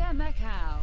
Macau.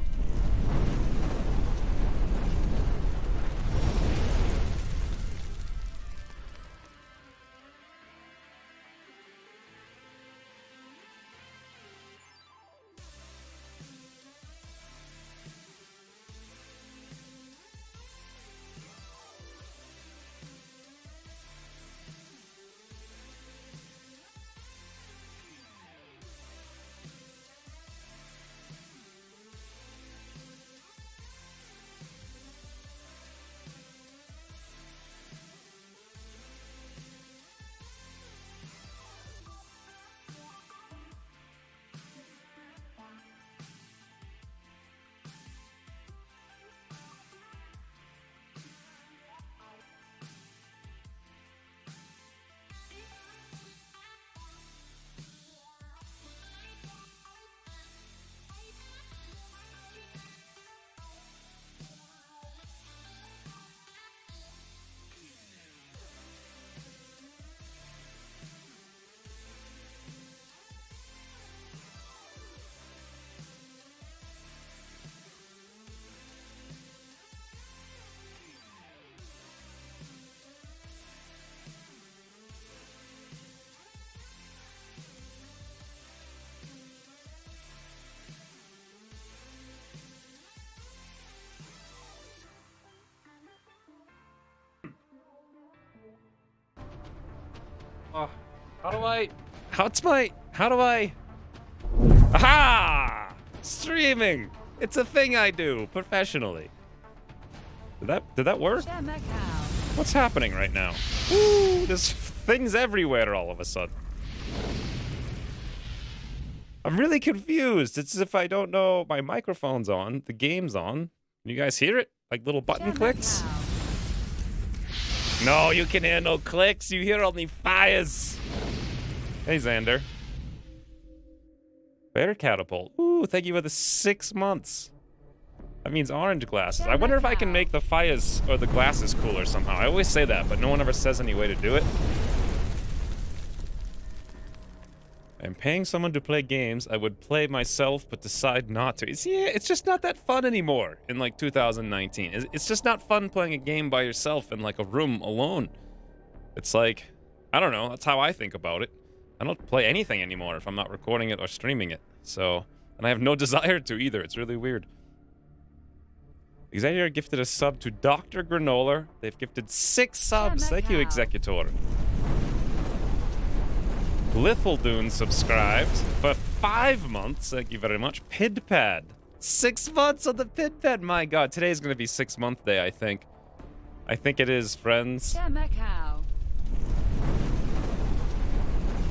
Oh, how do I? Aha! Streaming! It's a thing I do professionally. Did that work? Macau. What's happening right now? Woo! There's things everywhere all of a sudden. I'm really confused. It's as if I don't know my microphone's on, the game's on. Can you guys hear it? Like little button clicks? No, you can hear no clicks. You hear only fires. Hey, Xander. Bear catapult. Ooh, thank you for the 6 months. That means orange glasses. I wonder if I can make the fires or the glasses cooler somehow. I always say that, but no one ever says any way to do it. I'm paying someone to play games I would play myself but decide not to. It's just not that fun anymore in like 2019. It's just not fun playing a game by yourself in like a room alone. It's like, I don't know, that's how I think about it. I don't play anything anymore if I'm not recording it or streaming it. So, and I have no desire to either. It's really weird. Executor gifted a sub to Dr. Granola. They've gifted 6 subs. Thank you, Executor. Lithuldune subscribed for 5 months. Thank you very much. Pidpad. 6 months on the Pidpad. My god, today's going to be 6-month day, I think. I think it is, friends. Macau.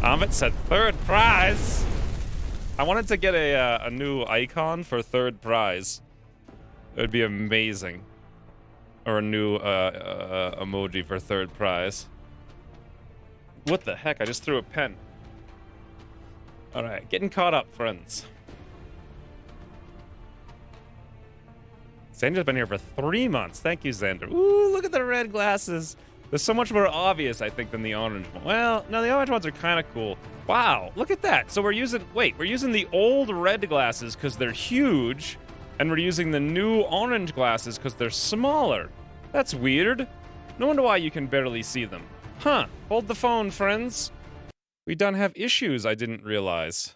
Amit said 3rd prize. I wanted to get a new icon for 3rd prize. It would be amazing. Or a new emoji for 3rd prize. What the heck? I just threw a pen. Alright, getting caught up, friends. Xander's been here for 3 months. Thank you, Xander. Ooh, look at the red glasses. They're so much more obvious, I think, than the orange one. Well, no, the orange ones are kind of cool. Wow, look at that. So we're using the old red glasses because they're huge, and we're using the new orange glasses because they're smaller. That's weird. No wonder why you can barely see them. Huh, hold the phone, friends. We done have issues I didn't realize.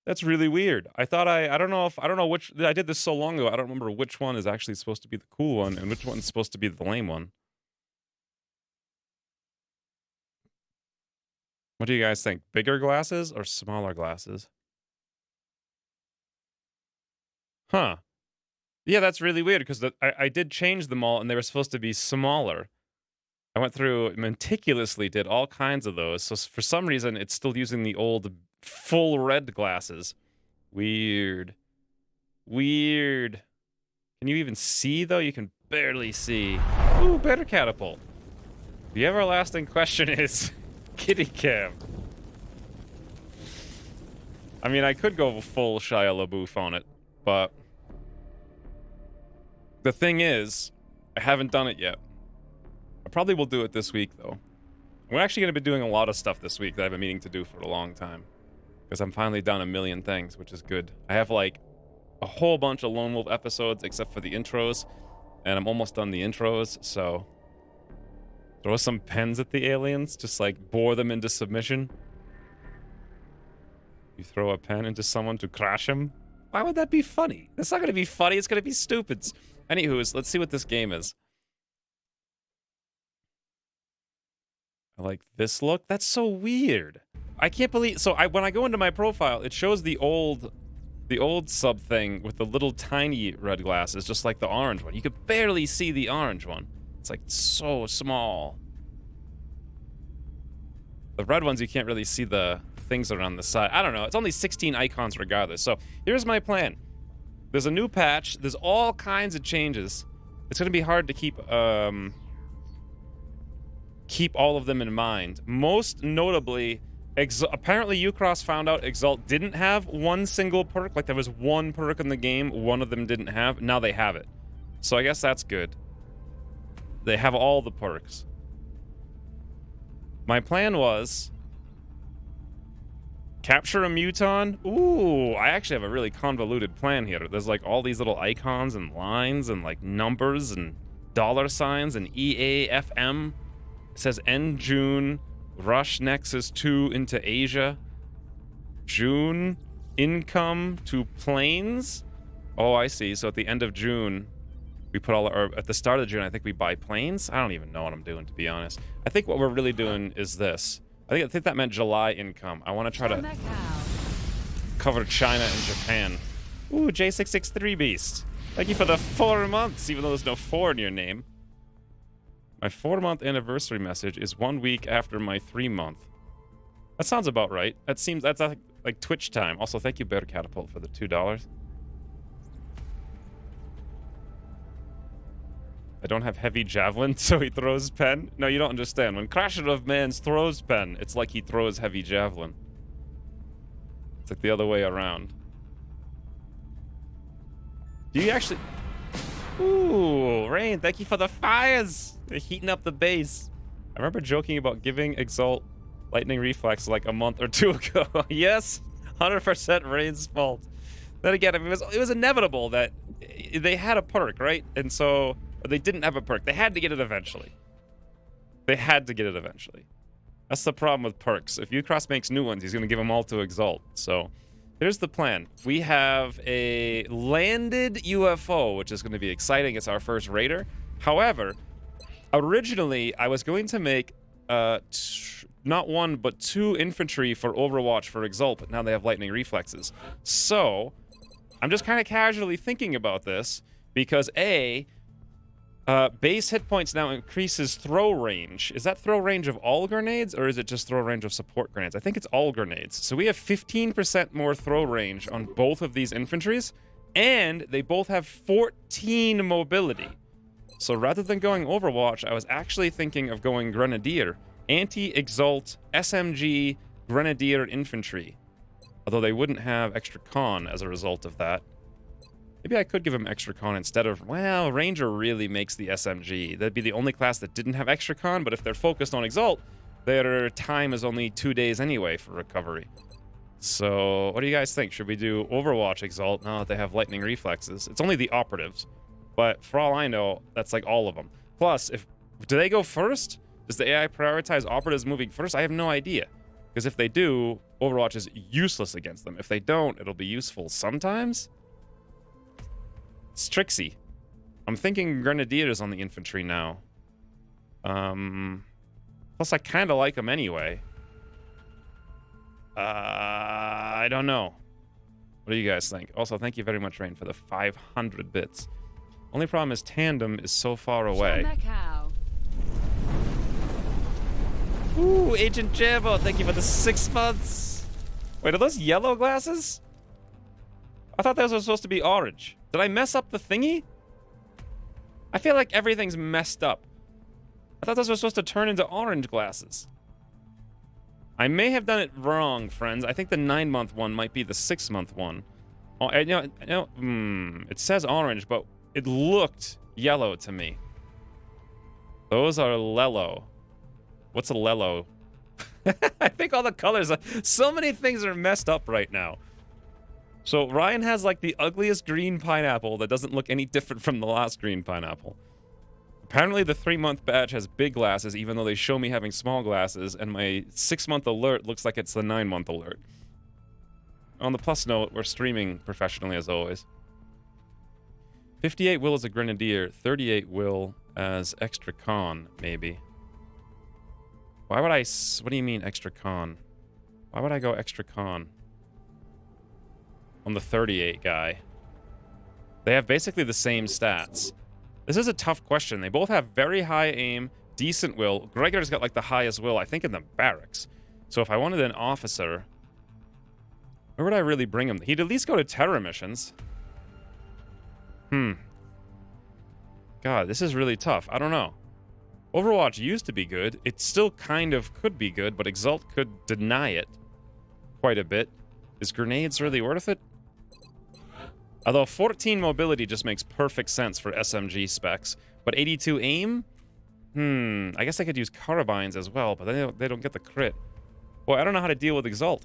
That's really weird. I don't know which, I did this so long ago, I don't remember which one is actually supposed to be the cool one and which one's supposed to be the lame one. What do you guys think? Bigger glasses or smaller glasses? Huh. Yeah, that's really weird because I did change them all and they were supposed to be smaller. I went through meticulously, did all kinds of those. So for some reason, it's still using the old full red glasses. Weird. Weird. Can you even see, though? You can barely see. Ooh, better catapult. The everlasting question is, kitty cam. I mean, I could go full Shia LaBeouf on it, but the thing is, I haven't done it yet. I probably will do it this week, though. We're actually going to be doing a lot of stuff this week that I've been meaning to do for a long time. Because I'm finally done a million things, which is good. I have like a whole bunch of Lone Wolf episodes except for the intros, and I'm almost done the intros, so throw some pens at the aliens, just like bore them into submission. You throw a pen into someone to crash him? Why would that be funny? It's not gonna be funny, it's gonna be stupid. Anywho, let's see what this game is. I like this look. That's so weird. I can't believe. So when I go into my profile, it shows the old sub thing with the little tiny red glasses, just like the orange one. You could barely see the orange one. It's like so small. The red ones, you can't really see the things that are on the side. I don't know. It's only 16 icons regardless. So here's my plan. There's a new patch. There's all kinds of changes. It's going to be hard to keep all of them in mind. Most notably, apparently Ucross found out Exalt didn't have one single perk. Like there was one perk in the game, one of them didn't have. Now they have it. So I guess that's good. They have all the perks. My plan was capture a Muton. Ooh, I actually have a really convoluted plan here. There's like all these little icons and lines and like numbers and dollar signs and EAFM. It says end June, rush Nexus 2 into Asia. June, income to planes. Oh, I see. So at the end of June, we put all our, at the start of June, I think we buy planes. I don't even know what I'm doing, to be honest. I think what we're really doing is this. I think that meant July income. I want to try to cover China and Japan. Ooh, J663 Beast. Thank you for the 4 months, even though there's no 4 in your name. My 4-month anniversary message is 1 week after my 3-month. That sounds about right. That seems, that's like Twitch time. Also, thank you, Bear Catapult, for the $2. I don't have heavy javelin, so he throws pen. No, you don't understand. When Crasher of Mans throws pen, it's like he throws heavy javelin. It's like the other way around. Do you actually... Ooh, Rain, thank you for the fires! They're heating up the base. I remember joking about giving Exalt Lightning Reflex like a month or 2 ago. Yes, 100% Rain's fault. Then again, I mean, it was inevitable that they had a perk, right? And so... they didn't have a perk. They had to get it eventually. They had to get it eventually. That's the problem with perks. If Ucross makes new ones, he's going to give them all to Exalt. So here's the plan. We have a landed UFO, which is going to be exciting. It's our first raider. However, originally, I was going to make not 1, but 2 infantry for Overwatch for Exalt, but now they have lightning reflexes. So I'm just kind of casually thinking about this because A... base hit points now increases throw range. Is that throw range of all grenades, or is it just throw range of support grenades? I think it's all grenades. So we have 15% more throw range on both of these infantries, and they both have 14 mobility. So rather than going Overwatch, I was actually thinking of going Grenadier. Anti-Exalt, SMG, Grenadier infantry. Although they wouldn't have extra con as a result of that. Maybe I could give him extra con instead of... well, Ranger really makes the SMG. That'd be the only class that didn't have extra con, but if they're focused on Exalt, their time is only 2 days anyway for recovery. So, what do you guys think? Should we do Overwatch Exalt now that they have lightning reflexes? It's only the operatives, but for all I know, that's like all of them. Plus, do they go first? Does the AI prioritize operatives moving first? I have no idea. Because if they do, Overwatch is useless against them. If they don't, it'll be useful sometimes. Strixie. I'm thinking Grenadiers on the infantry now. Plus, I kind of like them anyway. I don't know. What do you guys think? Also, thank you very much, Rain, for the 500 bits. Only problem is Tandem is so far away. Ooh, Agent Jabo, thank you for the 6 months. Wait, are those yellow glasses? I thought those were supposed to be orange. Did I mess up the thingy? I feel like everything's messed up. I thought those were supposed to turn into orange glasses. I may have done it wrong, friends. I think the 9-month one might be the 6-month one. Oh, it says orange, but it looked yellow to me. Those are Lelo. What's a Lelo? I think all the colors, so many things are messed up right now. So Ryan has like the ugliest green pineapple that doesn't look any different from the last green pineapple. Apparently the 3-month badge has big glasses, even though they show me having small glasses, and my 6-month alert looks like it's the 9-month alert. On the plus note, we're streaming professionally as always. 58 will as a grenadier, 38 will as extra con, maybe. Why would I... What do you mean extra con? Why would I go extra con on the 38 guy? They have basically the same stats. This is a tough question. They both have very high aim, decent will. Gregor's got like the highest will, I think, in the barracks. So if I wanted an officer, where would I really bring him? He'd at least go to terror missions. God, this is really tough. I don't know. Overwatch used to be good. It still kind of could be good, but Exalt could deny it quite a bit. Is grenades really worth it? Although 14 mobility just makes perfect sense for SMG specs. But 82 aim? I guess I could use carbines as well, but they don't get the crit. Boy, I don't know how to deal with Exalt.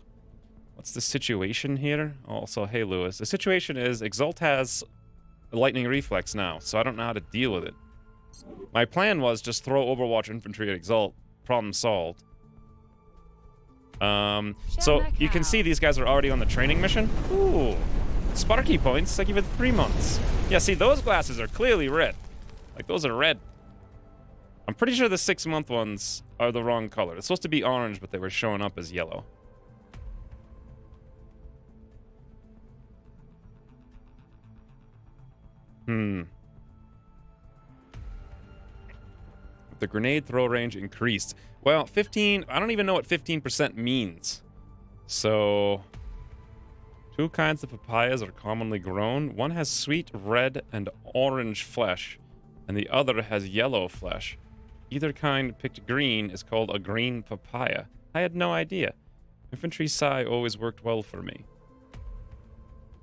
What's the situation here? Also, hey, Lewis. The situation is Exalt has lightning reflex now, so I don't know how to deal with it. My plan was just throw Overwatch infantry at Exalt. Problem solved. So you can see these guys are already on the training mission. Ooh. Sparky points. I give it 3 months. Yeah, see, those glasses are clearly red. Like, those are red. I'm pretty sure the 6-month ones are the wrong color. It's supposed to be orange, but they were showing up as yellow. The grenade throw range increased. Well, 15... I don't even know what 15% means. So... 2 kinds of papayas are commonly grown. One has sweet red and orange flesh, and the other has yellow flesh. Either kind picked green is called a green papaya. I had no idea. Infantry Psi always worked well for me.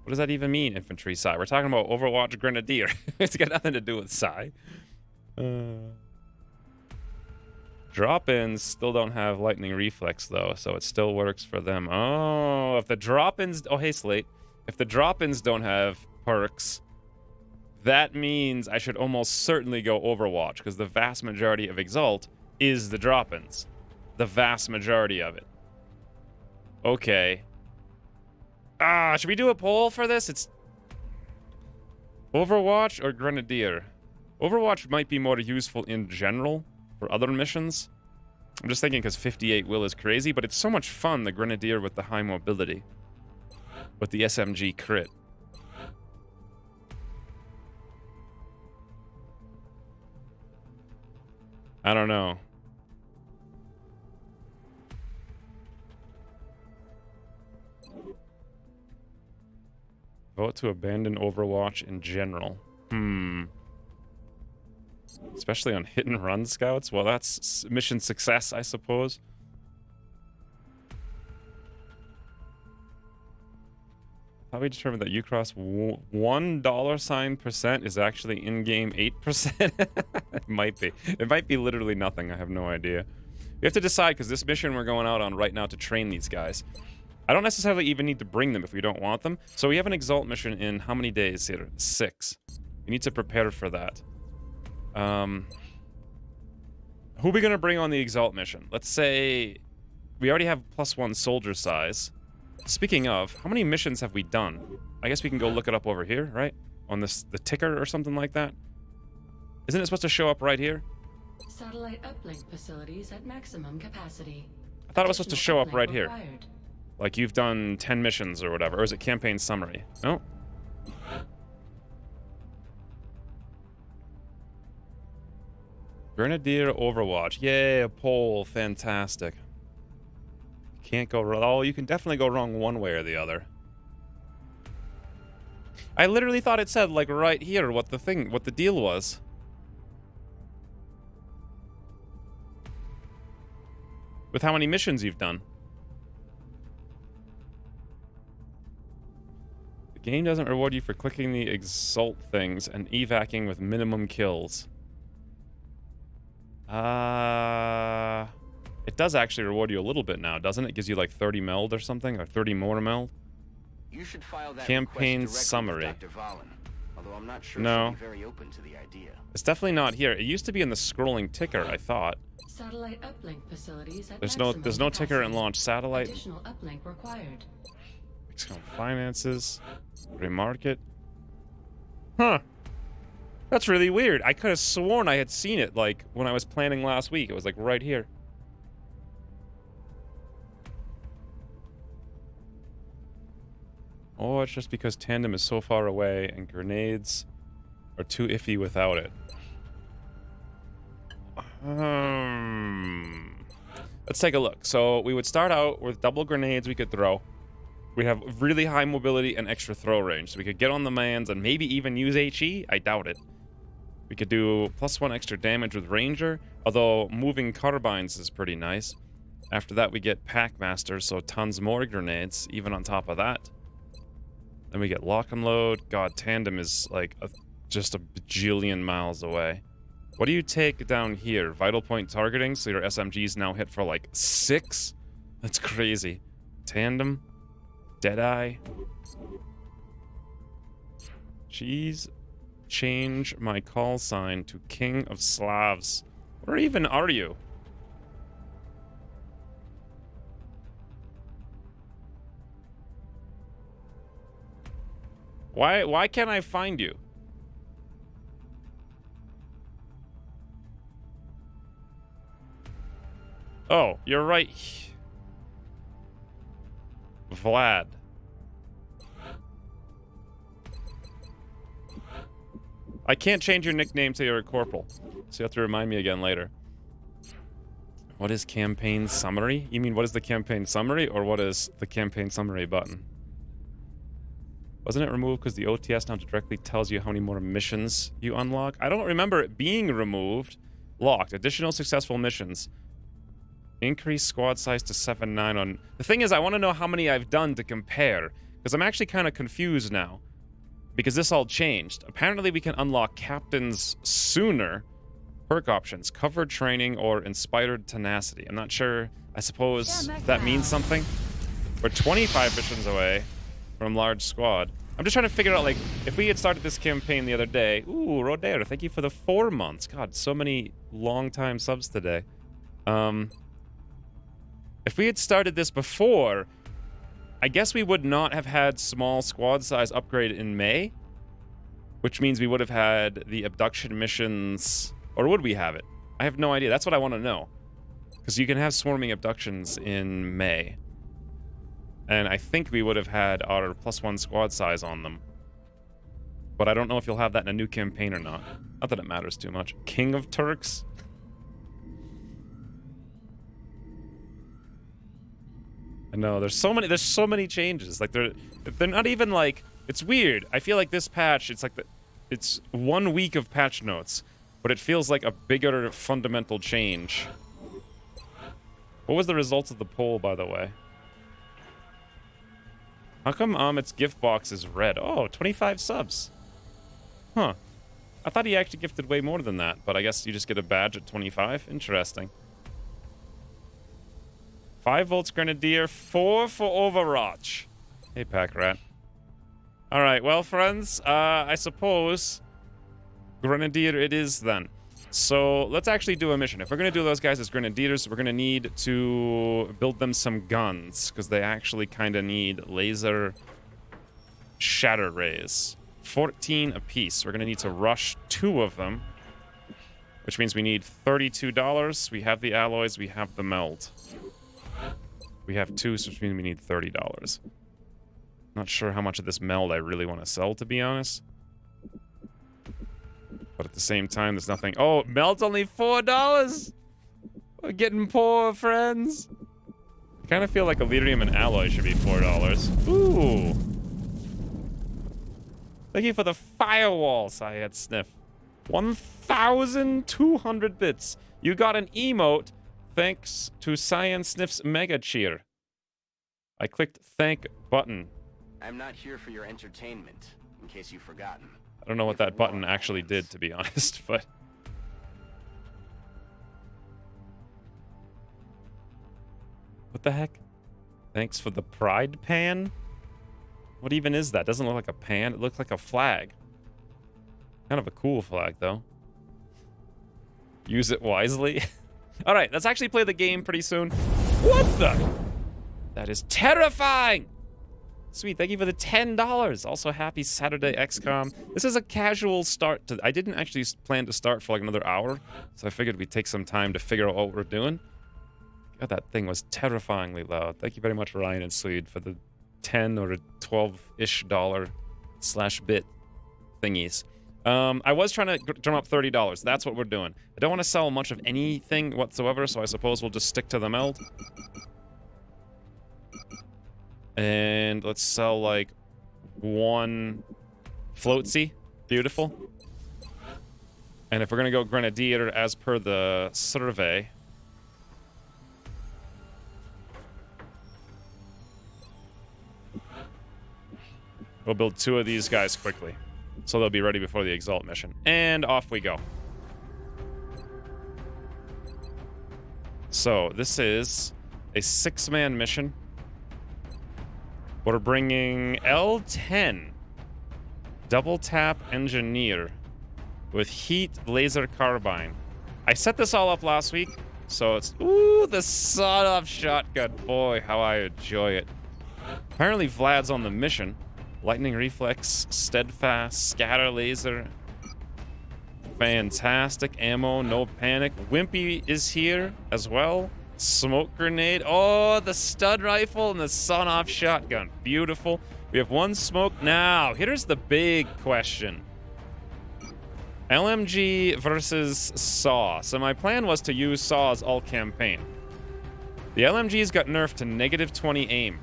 What does that even mean, Infantry Psi? We're talking about Overwatch Grenadier. It's got nothing to do with Psi. Drop-ins still don't have lightning reflex, though, so it still works for them. Oh, if the drop-ins... Oh, hey, Slate. If the drop-ins don't have perks, that means I should almost certainly go Overwatch, because the vast majority of Exalt is the drop-ins. The vast majority of it. Okay. Should we do a poll for this? It's Overwatch or Grenadier? Overwatch might be more useful in general for other missions. I'm just thinking because 58 will is crazy, but it's so much fun, the Grenadier with the high mobility. With the SMG crit. I don't know. Vote to abandon Overwatch in general. Especially on hit and run scouts? Well, that's mission success, I suppose. How we determined that Ucross $1 % is actually in-game 8%? It might be. It might be literally nothing. I have no idea. We have to decide, because this mission we're going out on right now to train these guys. I don't necessarily even need to bring them if we don't want them. So we have an Exalt mission in how many days here? 6. We need to prepare for that. Who are we going to bring on the Exalt mission? Let's say we already have +1 soldier size. Speaking of, how many missions have we done? I guess we can go look it up over here, right? On the ticker or something like that. Isn't it supposed to show up right here? Satellite uplink facilities at maximum capacity. I thought it was supposed to show up right here. Required. Like you've done 10 missions or whatever. Or is it campaign summary? No? Grenadier Overwatch. Yay, a poll. Fantastic. Can't go wrong. Oh, you can definitely go wrong one way or the other. I literally thought it said, like, right here what the deal was. With how many missions you've done. The game doesn't reward you for clicking the Exalt things and evacing with minimum kills. It It does actually reward you a little bit now, doesn't it? It gives you like 30 meld or something, or 30 more meld. You should file that Campaign request directly summary. with Dr. Valen, although I'm not sure No. she'll be very open to the idea. It's definitely not here. It used to be in the scrolling ticker, I thought. Satellite uplink facilities at There's maximum no ticker in capacity. launch satellite. Additional uplink required. External finances. Remarket. Huh. That's really weird. I could have sworn I had seen it, like, when I was planning last week. It was, like, right here. Oh, it's just because Tandem is so far away and grenades are too iffy without it. Let's take a look. So we would start out with double grenades we could throw. We have really high mobility and extra throw range, so we could get on the mans and maybe even use HE. I doubt it. We could do +1 extra damage with Ranger, although moving carbines is pretty nice. After that, we get Packmaster, so tons more grenades, even on top of that. Then we get Lock and Load. God, Tandem is like just a bajillion miles away. What do you take down here? Vital point targeting, so your SMGs now hit for like 6? That's crazy. Tandem. Deadeye. Jeez. Change my call sign to King of Slavs. Where even are you? Why can't I find you? Oh, you're right. Vlad. I can't change your nickname till you're a corporal, so you have to remind me again later. What is campaign summary? You mean what is the campaign summary, or what is the campaign summary button? Wasn't it removed because the OTS now directly tells you how many more missions you unlock? I don't remember it being removed. Locked. Additional successful missions. Increase squad size to 7-9 on... The thing is, I want to know how many I've done to compare, because I'm actually kind of confused now. Because this all changed. Apparently we can unlock captains sooner. Perk options. Covered training or inspired tenacity. I'm not sure. I suppose that means something. We're 25 missions away from large squad. I'm just trying to figure out, like, if we had started this campaign the other day... Ooh, Roder, thank you for the 4 months. God, so many long-time subs today. If we had started this before, I guess we would not have had small squad size upgrade in May, which means we would have had the abduction missions, or would we have it? I have no idea. That's what I want to know, because you can have swarming abductions in May, and I think we would have had our +1 squad size on them, but I don't know if you'll have that in a new campaign or not. Not that it matters too much. King of Turks. I know, there's so many changes. Like they're not even like, it's weird. I feel like this patch, it's like it's 1 week of patch notes, but it feels like a bigger fundamental change. What was the results of the poll, by the way? How come its gift box is red? Oh, 25 subs. Huh. I thought he actually gifted way more than that, but I guess you just get a badge at 25. Interesting. 5 volts Grenadier, 4 for Overwatch. Hey, Pack Rat. Alright, well, friends, I suppose Grenadier it is then. So, let's actually do a mission. If we're going to do those guys as Grenadiers, we're going to need to build them some guns, because they actually kind of need laser shatter rays. 14 apiece. We're going to need to rush 2 of them, which means we need $32. We have the alloys, we have the meld. We have 2, which means we need $30. Not sure how much of this meld I really want to sell, to be honest. But at the same time, there's nothing... Oh, meld's only $4! We're getting poor, friends. I kind of feel like Elerium and alloy should be $4. Ooh! Thank you for the firewall, Syed Sniff. 1,200 bits. You got an emote... Thanks to Cyan Sniff's Mega Cheer. I clicked thank button. I'm not here for your entertainment, in case you've forgotten. I don't know what that button actually did, to be honest, but... What the heck? Thanks for the pride pan? What even is that? Doesn't look like a pan. It looks like a flag. Kind of a cool flag, though. Use it wisely. All right, let's actually play the game pretty soon. What the? That is terrifying. Sweet, thank you for the $10. Also, happy Saturday, XCOM. This is a casual start to... I didn't actually plan to start for like another hour, so I figured we'd take some time to figure out what we're doing. God, that thing was terrifyingly loud. Thank you very much, Ryan and Swede, for the 10 or 12-ish dollar / bit thingies. I was trying to drum up $30. That's what we're doing. I don't want to sell much of anything whatsoever, so I suppose we'll just stick to the meld. And let's sell like one floatsy. Beautiful. And if we're gonna go Grenadier as per the survey, we'll build 2 of these guys quickly, so they'll be ready before the Exalt mission. And off we go. So this is a 6-man mission. We're bringing L10 double tap engineer with heat laser carbine. I set this all up last week, so it's ooh, the sawed-off shotgun. Boy, how I enjoy it. Apparently Vlad's on the mission. Lightning reflex, steadfast, scatter laser. Fantastic ammo, no panic. Wimpy is here as well. Smoke grenade. Oh, the stud rifle and the sawn-off shotgun. Beautiful. We have 1 smoke. Now, here's the big question. LMG versus SAW. So my plan was to use SAWs all campaign. The LMG's got nerfed to -20 aim.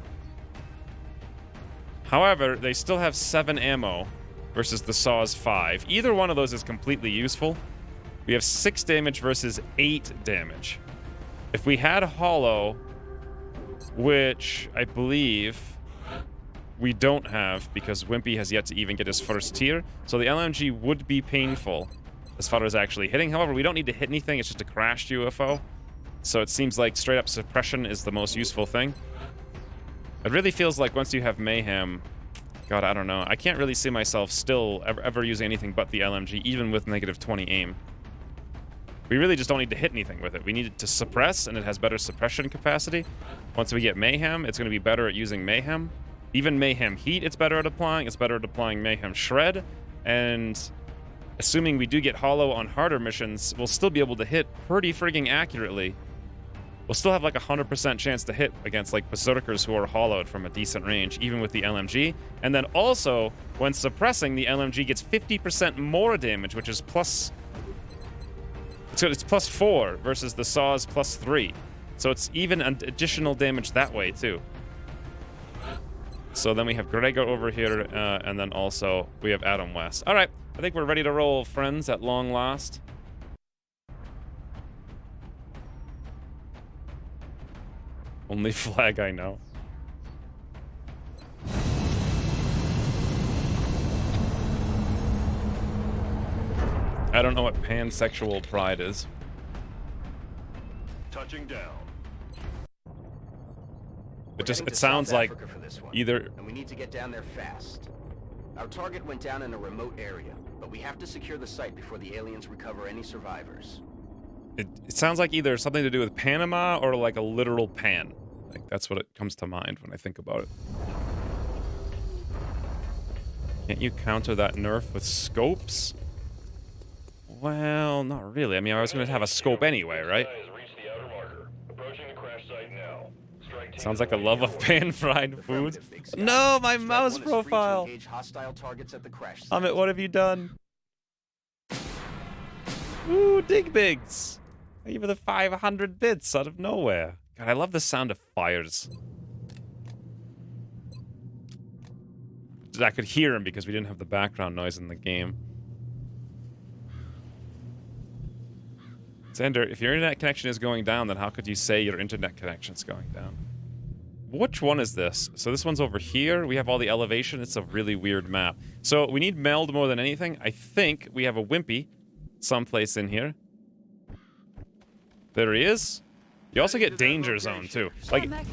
However, they still have 7 ammo versus the SAW's 5. Either one of those is completely useful. We have 6 damage versus 8 damage. If we had Hollow, which I believe we don't have because Wimpy has yet to even get his first tier, so the LMG would be painful as far as actually hitting. However, we don't need to hit anything, it's just a crashed UFO. So it seems like straight up suppression is the most useful thing. It really feels like once you have Mayhem, God, I don't know. I can't really see myself still ever using anything but the LMG, even with -20 aim. We really just don't need to hit anything with it. We need it to suppress, and it has better suppression capacity. Once we get Mayhem, it's going to be better at using Mayhem. Even Mayhem Heat, it's better at applying. It's better at applying Mayhem Shred. And assuming we do get Hollow on harder missions, we'll still be able to hit pretty frigging accurately. We'll still have like a 100% chance to hit against like Berserkers who are hollowed from a decent range, even with the LMG. And then also, when suppressing, the LMG gets 50% more damage, which is plus... It's +4 versus the SAW's +3. So it's even an additional damage that way, too. So then we have Gregor over here, and then also we have Adam West. All right, I think we're ready to roll, friends, at long last. Only flag I know. I don't know what pansexual pride is. Touching down. It sounds like either... And we need to get down there fast. Our target went down in a remote area, but we have to secure the site before the aliens recover any survivors. It sounds like either something to do with Panama or like a literal pan. Like that's what it comes to mind when I think about it. Can't you counter that nerf with scopes? Well, not really. I mean, I was going to have a scope anyway, right? Sounds like a love of pan-fried food. No, my mouse profile! Amit, what have you done? Ooh, Digbigs! Thank you for the 500 bits out of nowhere. God, I love the sound of fires. I could hear him because we didn't have the background noise in the game. Xander, if your internet connection is going down, then how could you say your internet connection's going down? Which one is this? So this one's over here. We have all the elevation. It's a really weird map. So we need meld more than anything. I think we have a Wimpy someplace in here. There he is. You also get Danger Zone, too. Like, Macau.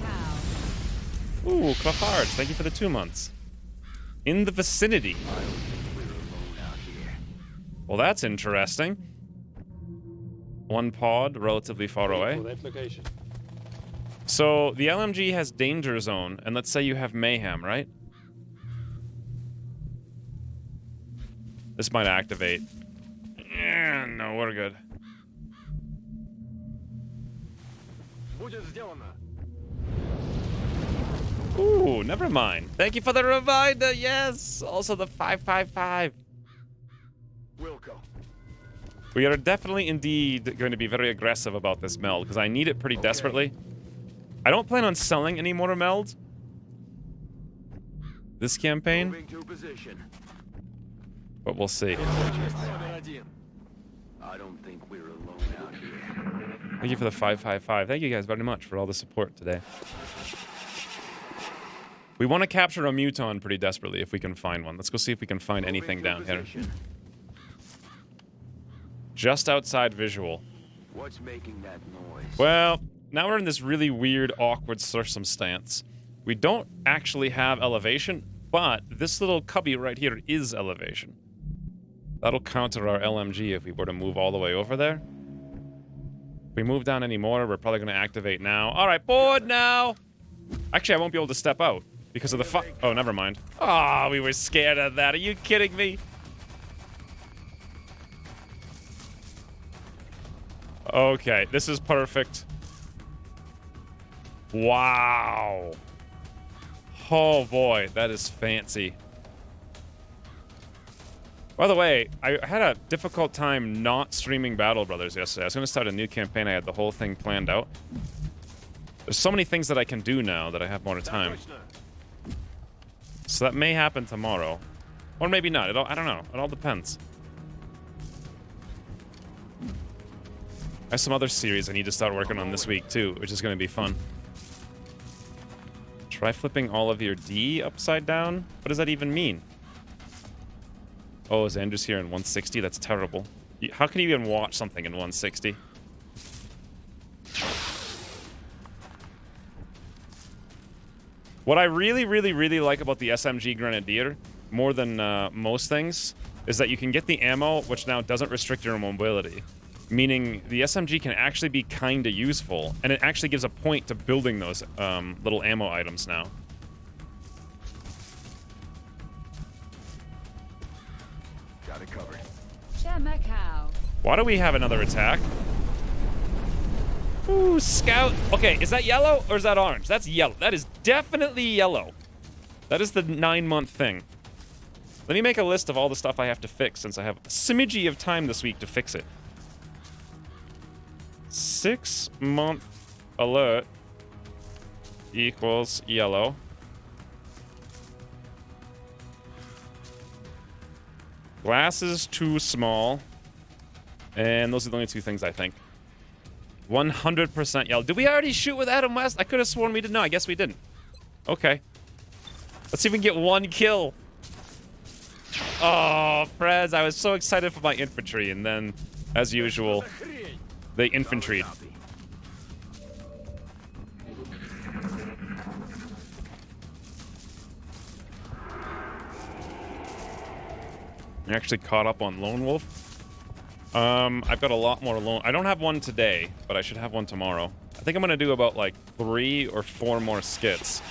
ooh, Claffard, thank you for the 2 months. In the vicinity. Well, that's interesting. One pod, relatively far away. For that location. So, the LMG has Danger Zone, and let's say you have Mayhem, right? This might activate. Yeah, no, we're good. Ooh, never mind. Thank you for the reminder, yes! Also the 555. Wilco. We are definitely indeed going to be very aggressive about this meld, because I need it pretty desperately. I don't plan on selling any more meld this campaign, Moving to position. but we'll see. I don't think we're alone out here. Thank you for the 555. Thank you guys very much for all the support today. We want to capture a Muton pretty desperately if we can find one. Let's go see if we can find anything down here. Just outside visual. What's making that noise? Well, now we're in this really weird, awkward circumstance. We don't actually have elevation, but this little cubby right here is elevation. That'll counter our LMG if we were to move all the way over there. If we move down any more, we're probably going to activate now. All right, board now! Actually, I won't be able to step out because of the oh, never mind. Oh, we were scared of that. Are you kidding me? Okay, this is perfect. Wow. Oh boy, that is fancy. By the way, I had a difficult time not streaming Battle Brothers yesterday. I was going to start a new campaign. I had the whole thing planned out. There's so many things that I can do now that I have more time. So that may happen tomorrow. Or maybe not. I don't know. It all depends. I have some other series I need to start working on this week too, which is going to be fun. Try flipping all of your D upside down? What does that even mean? Oh, is Andrews here in 160? That's terrible. How can you even watch something in 160? What I really, really, really like about the SMG Grenadier, more than most things, is that you can get the ammo, which now doesn't restrict your mobility. Meaning the SMG can actually be kind of useful, and it actually gives a point to building those little ammo items now. Got it covered. Macau. Why do we have another attack? Ooh, scout. Okay, is that yellow or is that orange? That's yellow. That is definitely yellow. That is the 9-month thing. Let me make a list of all the stuff I have to fix since I have a smidgy of time this week to fix it. 6-month alert equals yellow. Glasses too small. And those are the only two things I think. 100% yellow. Did we already shoot with Adam West? I could have sworn we did. No, I guess we didn't. Okay. Let's see if we can get one kill. Oh, Frez, I was so excited for my infantry, and then, as usual, they infantryed. I actually caught up on Lone Wolf. I've got a lot more lone. I don't have one today, but I should have one tomorrow. I think I'm gonna do about like 3 or 4 more skits,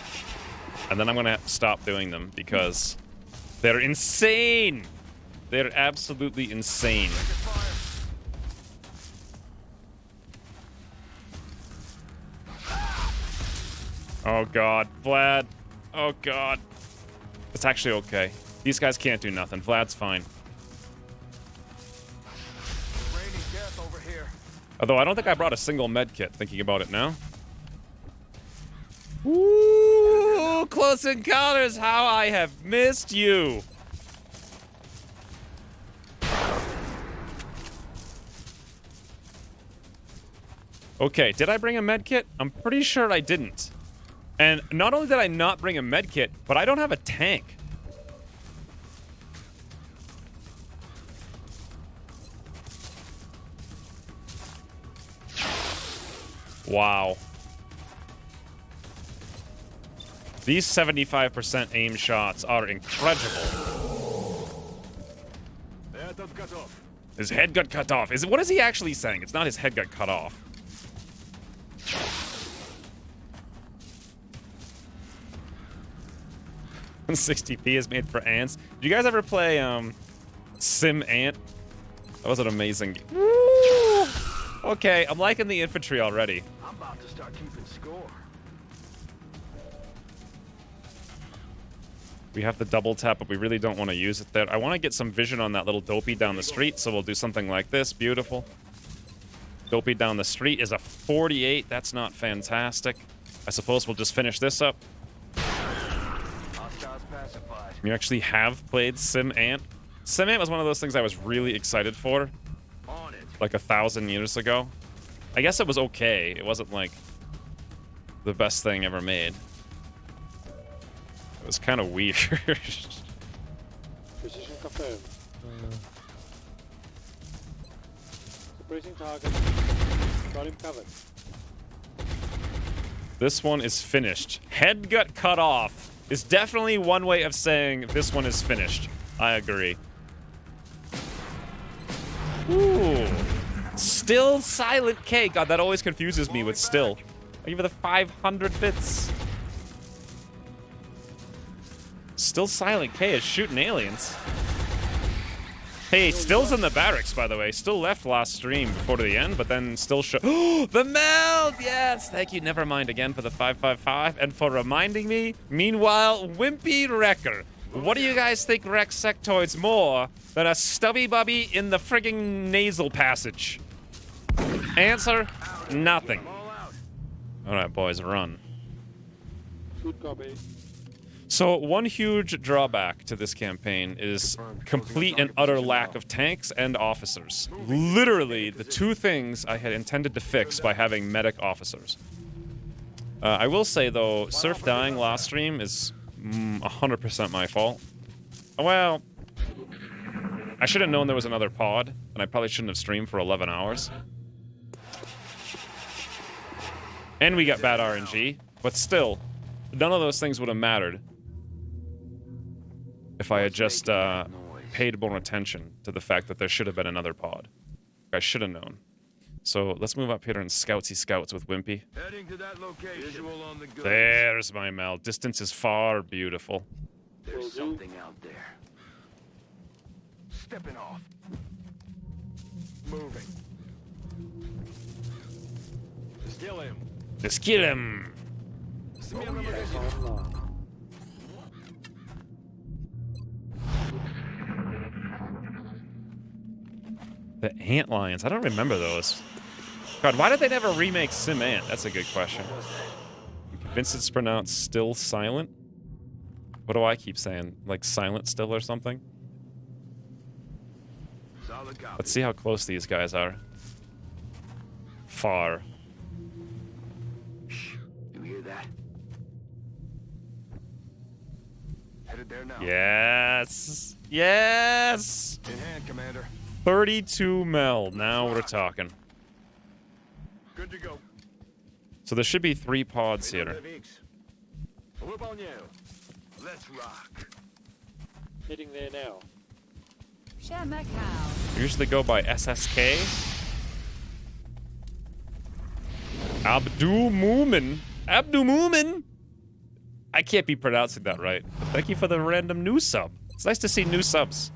and then I'm gonna stop doing them because they're insane. They're absolutely insane. Oh god, Vlad. Oh god. It's actually okay. These guys can't do nothing. Vlad's fine. Although I don't think I brought a single med kit, thinking about it now. Ooh, Close Encounters, how I have missed you. Okay, did I bring a med kit? I'm pretty sure I didn't. And not only did I not bring a med kit, but I don't have a tank. Wow. These 75% aim shots are incredible. His head got cut off. What is he actually saying? It's not his head got cut off. $60p is made for ants. Did you guys ever play Sim Ant? That was an amazing game. Woo! Okay, I'm liking the infantry already. I'm about to start keeping score. We have the double tap, but we really don't want to use it there. I want to get some vision on that little dopey down the street, so we'll do something like this. Beautiful. Dopey down the street is a 48. That's not fantastic. I suppose we'll just finish this up. Hostiles pacified. You actually have played Sim Ant. Sim Ant was one of those things I was really excited for, On it. like 1,000 years ago. I guess it was okay. It wasn't like the best thing ever made. It was kind of weird. Position confirmed. Suppressing target. Got him covered. This one is finished. Head got cut off is definitely one way of saying this one is finished. I agree. Ooh. Still Silent K. God, that always confuses me with still. I give it the 500 bits. Still Silent K is shooting aliens. Hey, Still's in the barracks, by the way. Still left last stream before the end, but then still show. The meld! Yes! Thank you, never mind again for the 555 and for reminding me. Meanwhile, Wimpy Wrecker. What do you guys think wrecks sectoids more than a stubby bubby in the frigging nasal passage? Answer, nothing. Alright, boys, run. Good copy. So one huge drawback to this campaign is complete and utter lack of tanks and officers. Literally the two things I had intended to fix by having medic officers. I will say though, Surf dying last stream is 100% my fault. Well, I should have known there was another pod, and I probably shouldn't have streamed for 11 hours. And we got bad RNG, but still, none of those things would have mattered if I had just paid more attention to the fact that there should have been another pod. I should have known. So let's move up here and scouts with Wimpy. Heading to that location. Visual on the goods. There's my Mel. Distance is far beautiful. There's something out there. Stepping off. Moving. Still him. Let's kill him. The ant lions. I don't remember those. God, why did they never remake Sim Ant? That's a good question. I'm convinced it's pronounced still silent. What do I keep saying? Like silent still or something? Solid copy. Let's see how close these guys are. Far. You hear that? Headed there now. Yes. Yes. In hand, Commander. 32 mil. Now we're talking. Good to go. So there should be 3 pods here. Let's rock. Heading there now. Shemakau. We usually go by SSK. Abdul Moomin. Abdul Moomin. I can't be pronouncing that right. But thank you for the random new sub. It's nice to see new subs.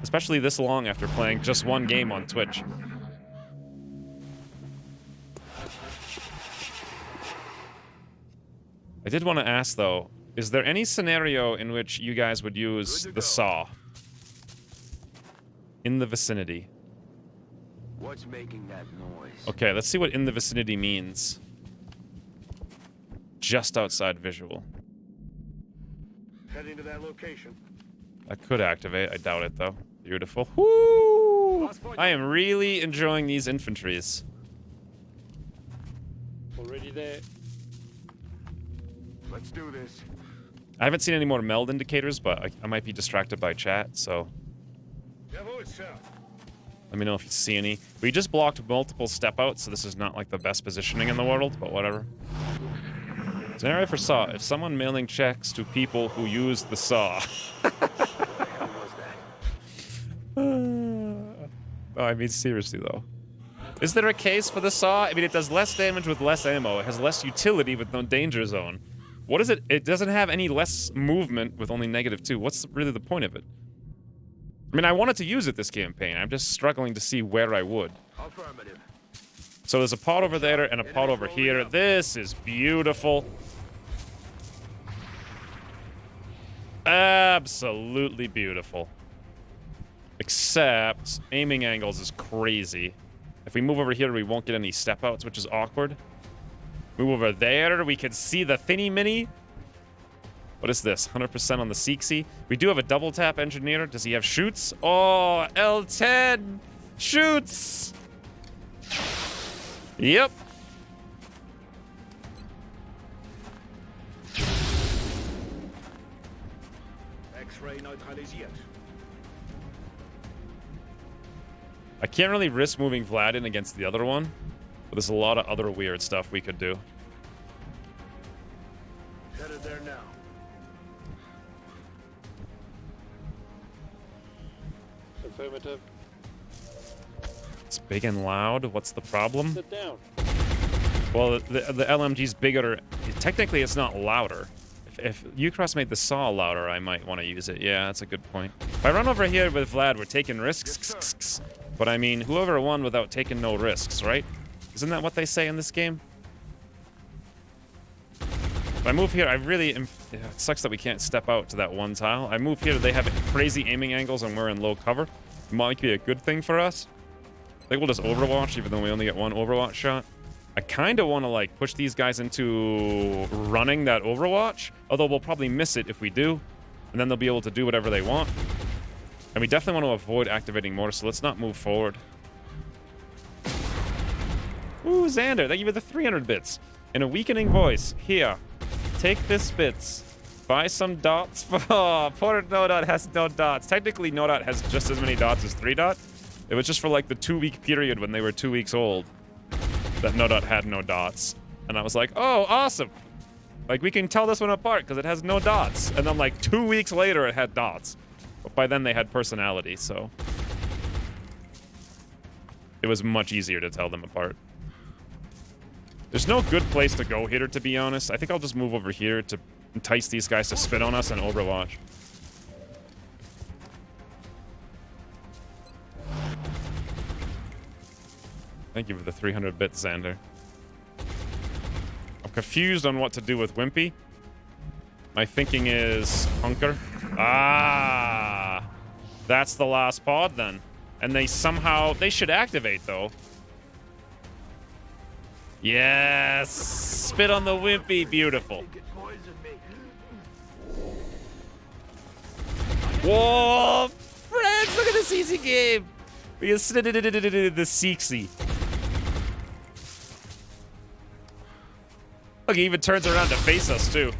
Especially this long after playing just one game on Twitch. I did want to ask though, is there any scenario in which you guys would use the saw? In the vicinity. What's making that noise? Okay, let's see what in the vicinity means. Just outside visual. Heading to that location. That could activate. I doubt it, though. Beautiful. Woo! I am really enjoying these infantries. Already there. Let's do this. I haven't seen any more meld indicators, but I might be distracted by chat, so... Let me know if you see any. We just blocked multiple step outs, so this is not like the best positioning in the world, but whatever. Scenario for saw. If someone mailing checks to people who use the saw. Oh, I mean, seriously, though. Is there a case for the saw? I mean, it does less damage with less ammo. It has less utility with no danger zone. What is it? It doesn't have any less movement with only -2. What's really the point of it? I mean, I wanted to use it this campaign. I'm just struggling to see where I would. Affirmative. So there's a pod over there and a pod over here. This is beautiful. Absolutely beautiful. Except aiming angles is crazy. If we move over here, we won't get any step outs, which is awkward. Move over there, we can see the thinny mini. What is this? 100% on the Seeksy. We do have a double tap engineer. Does he have shoots? Oh, L10 shoots. Yep. X-ray neutralisiert. I can't really risk moving Vlad in against the other one, but there's a lot of other weird stuff we could do. Headed there now. Affirmative. It's big and loud. What's the problem? Sit down. Well, the LMG's bigger. Technically, it's not louder. If Ucross made the saw louder, I might want to use it. Yeah, that's a good point. If I run over here with Vlad, we're taking risks. But I mean, whoever won without taking no risks, right? Isn't that what they say in this game? If I move here, I really am... Yeah, it sucks that we can't step out to that one tile. I move here, they have crazy aiming angles and we're in low cover. It might be a good thing for us. I think we'll just Overwatch, even though we only get one Overwatch shot. I kind of want to, like, push these guys into running that Overwatch. Although we'll probably miss it if we do. And then they'll be able to do whatever they want. And we definitely want to avoid activating more, so let's not move forward. Ooh, Xander, thank you for the 300 bits. In a weakening voice, here, take this bits. Buy some dots for... Oh, poor No Dot has no dots. Technically, No Dot has just as many dots as 3 Dot. It was just for, like, the 2-week period when they were 2 weeks old that No Dot had no dots. And I was like, oh, awesome. Like, we can tell this one apart because it has no dots. And then, like, 2 weeks later, it had dots. But by then, they had personality, so... It was much easier to tell them apart. There's no good place to go here, to be honest. I think I'll just move over here to entice these guys to spit on us and Overwatch. Thank you for the 300 bits, Xander. I'm confused on what to do with Wimpy. My thinking is hunker. Ah, that's the last pod then. And they somehow, they should activate though. Yes, spit on the Wimpy, beautiful. Whoa, friends, look at this easy game. We can sit the Seeksy. Look, he even turns around to face us too.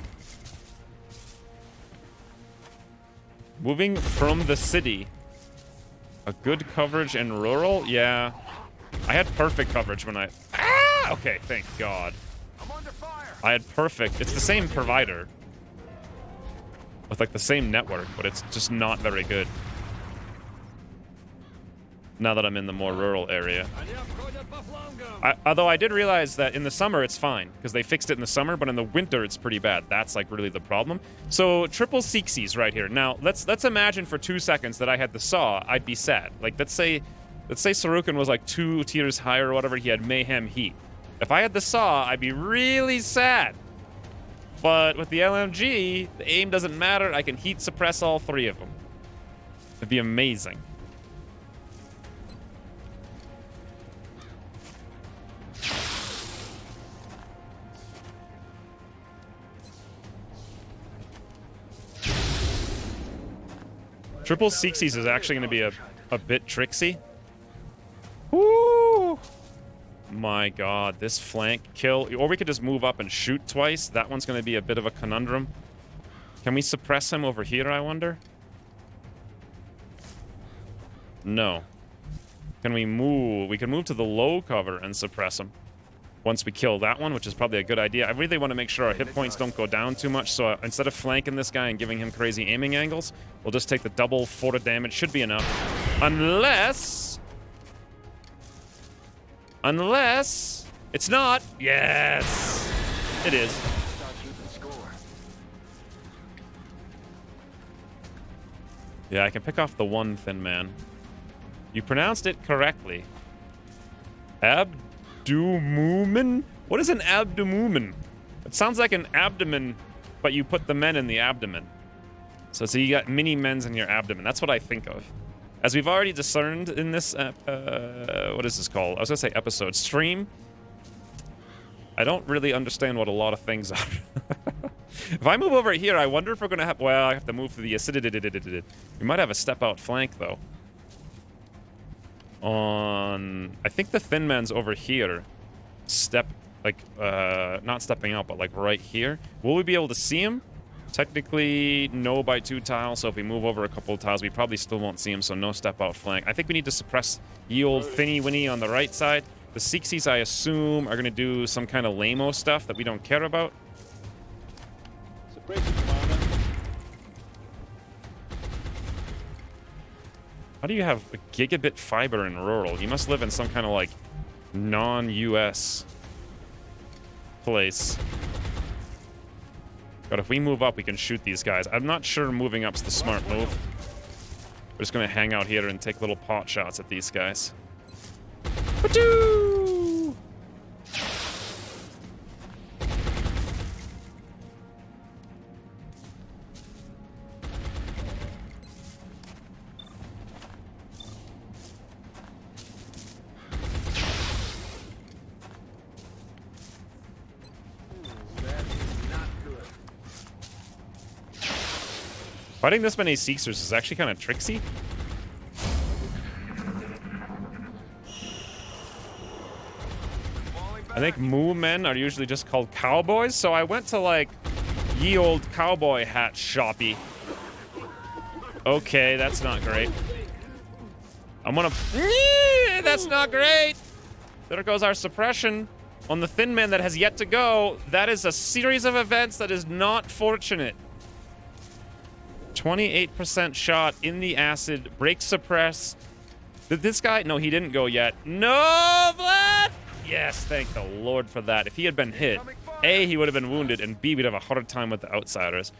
Moving from the city. A good coverage in rural? Yeah. I had perfect coverage when I... Ah! Okay, thank God. I'm under fire. I had perfect. It's the same provider. With like the same network, but it's just not very good. Now that I'm in the more rural area. Although I did realize that in the summer it's fine, because they fixed it in the summer, but in the winter it's pretty bad. That's like really the problem. So triple Seeksies right here. Now let's imagine for 2 seconds that I had the saw, I'd be sad. Like let's say Sarukan was like 2 tiers higher or whatever, he had Mayhem Heat. If I had the saw, I'd be really sad. But with the LMG, the aim doesn't matter. I can heat suppress all 3 of them. It'd be amazing. Triple Seeksies is actually going to be a bit tricksy. Woo! My God, this flank kill. Or we could just move up and shoot twice. That one's going to be a bit of a conundrum. Can we suppress him over here, I wonder? No. can we move? We can move to the low cover and suppress them. Once we kill that one, which is probably a good idea. I really want to make sure our hit points don't go down too much, so instead of flanking this guy and giving him crazy aiming angles, we'll just take the double 4 damage. Should be enough. Unless... It's not! Yes! It is. Yeah, I can pick off the one thin man. You pronounced it correctly. Abdomen? What is an abdomen? It sounds like an abdomen, but you put the men in the abdomen. So you got mini men's in your abdomen. That's what I think of. As we've already discerned in this, what is this called? I was gonna say episode. Stream. I don't really understand what a lot of things are. If I move over here, I wonder if we're gonna have, well, I have to move to the acidity. We might have a step out flank though. I think the thin man's over here. Not stepping out, but like right here. Will we be able to see him? Technically, no by 2 tiles, so if we move over a couple of tiles, we probably still won't see him, so no step out flank. I think we need to suppress ye old Finny Winnie on the right side. The Seeksies, I assume, are going to do some kind of lame-o stuff that we don't care about. Suppressing commander. How do you have a gigabit fiber in rural? You must live in some kind of, like, non-US place. But if we move up, we can shoot these guys. I'm not sure moving up's the smart move. We're just going to hang out here and take little pot shots at these guys. Wachoo! Fighting this many Seekers is actually kind of tricksy. I think Moo men are usually just called cowboys, so I went to like ye old cowboy hat shoppy. Okay, that's not great. I'm gonna... That's not great! There goes our suppression on the thin man that has yet to go. That is a series of events that is not fortunate. 28% shot in the acid. Break suppress. Did this guy? No, he didn't go yet. No, Vlad! Yes, thank the Lord for that. If he had been hit, A, he would have been wounded, and B, we'd have a hard time with the outsiders.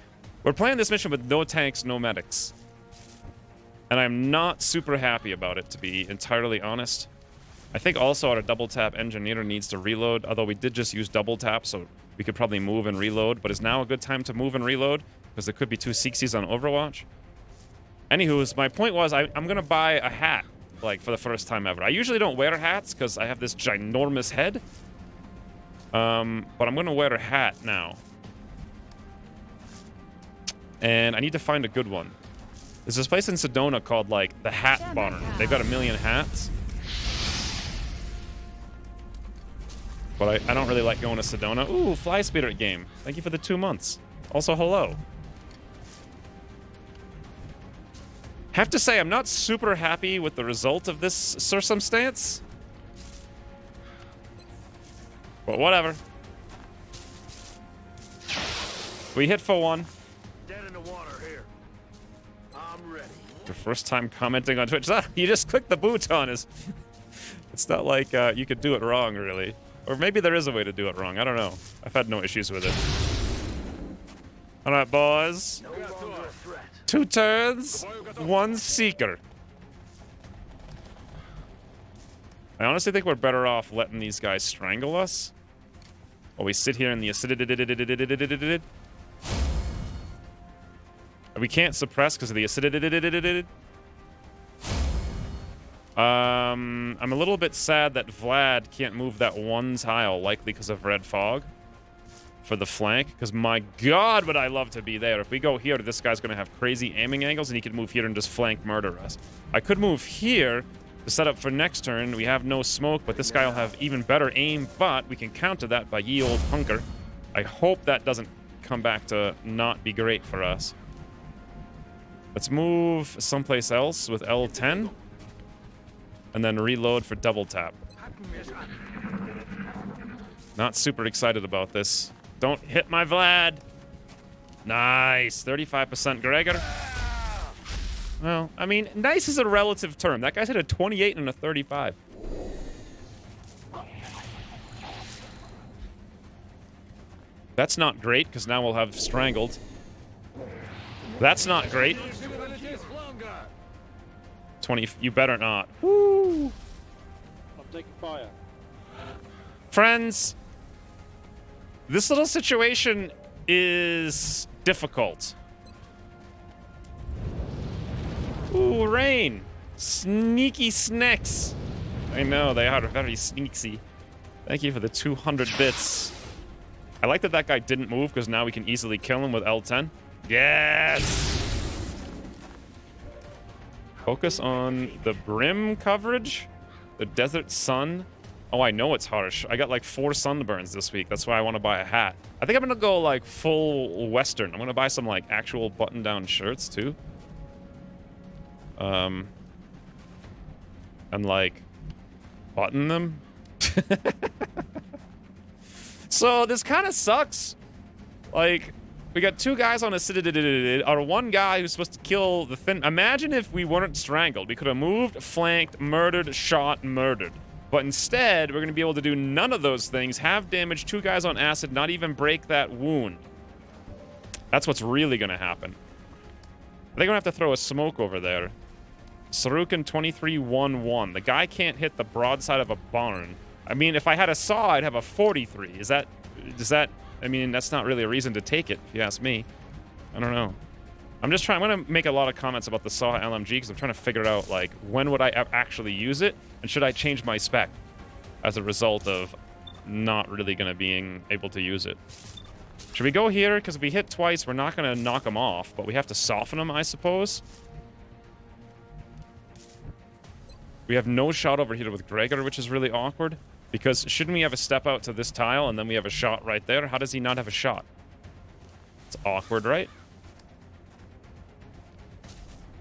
We're playing this mission with no tanks, no medics. And I'm not super happy about it, to be entirely honest. I think also our double tap engineer needs to reload, although we did just use double tap, so we could probably move and reload. But is now a good time to move and reload? Because there could be 2 Seeksies on Overwatch. Anywho, my point was I'm going to buy a hat, like, for the first time ever. I usually don't wear hats because I have this ginormous head. But I'm going to wear a hat now. And I need to find a good one. There's this place in Sedona called, like, the Hat Barn. They've got 1 million hats. But I don't really like going to Sedona. Ooh, Fly Spirit game. Thank you for the 2 months. Also, hello. Have to say, I'm not super happy with the result of this circumstance. But whatever. We hit for 1. Dead in the water here. I'm ready. Your first time commenting on Twitch. You just click the button. It's not like you could do it wrong, really. Or maybe there is a way to do it wrong. I don't know. I've had no issues with it. All right, boys. No longer a threat. 2 turns, 1 Seeker. I honestly think we're better off letting these guys strangle us while we sit here in the acidity. We can't suppress because of the acidity. I'm a little bit sad that Vlad can't move that 1 tile, likely because of red fog. For the flank, because my god would I love to be there. If we go here, this guy's going to have crazy aiming angles and he could move here and just flank murder us. I could move here to set up for next turn. We have no smoke, but this guy will have even better aim, but we can counter that by ye old hunker. I hope that doesn't come back to not be great for us. Let's move someplace else with L10. and then reload for double tap. Not super excited about this. Don't hit my Vlad. Nice. 35% Gregor. Well, I mean, nice is a relative term. That guy's hit a 28 and a 35. That's not great, because now we'll have strangled. That's not great. 20, you better not. Woo! I'm taking fire. Friends, this little situation is difficult. Ooh, rain. Sneaky snacks. I know, they are very sneaky. Thank you for the 200 bits. I like that that guy didn't move, because now we can easily kill him with L10. Yes! Focus on the brim coverage. The desert sun. Oh, I know it's harsh. I got like 4 sunburns this week. That's why I want to buy a hat. I think I'm going to go like full Western. I'm going to buy some like actual button-down shirts too. And like button them. So this kind of sucks. Like, we got 2 guys on a citadel, or 1 guy who's supposed to kill the thin. Imagine if we weren't strangled. We could have moved, flanked, murdered, shot, murdered. But instead, we're going to be able to do none of those things, have damage, 2 guys on acid, not even break that wound. That's what's really going to happen. I think I'm going to have to throw a smoke over there. Sarukin 2311. The guy can't hit the broadside of a barn. I mean, if I had a saw, I'd have a 43. Does that, I mean, that's not really a reason to take it, if you ask me. I don't know. I'm going to make a lot of comments about the saw LMG, because I'm trying to figure out, like, when would I actually use it, and should I change my spec as a result of not really going to being able to use it. Should we go here? Because if we hit twice, we're not going to knock them off, but we have to soften them, I suppose. We have no shot over here with Gregor, which is really awkward. Because shouldn't we have a step out to this tile, and then we have a shot right there? How does he not have a shot? It's awkward, right?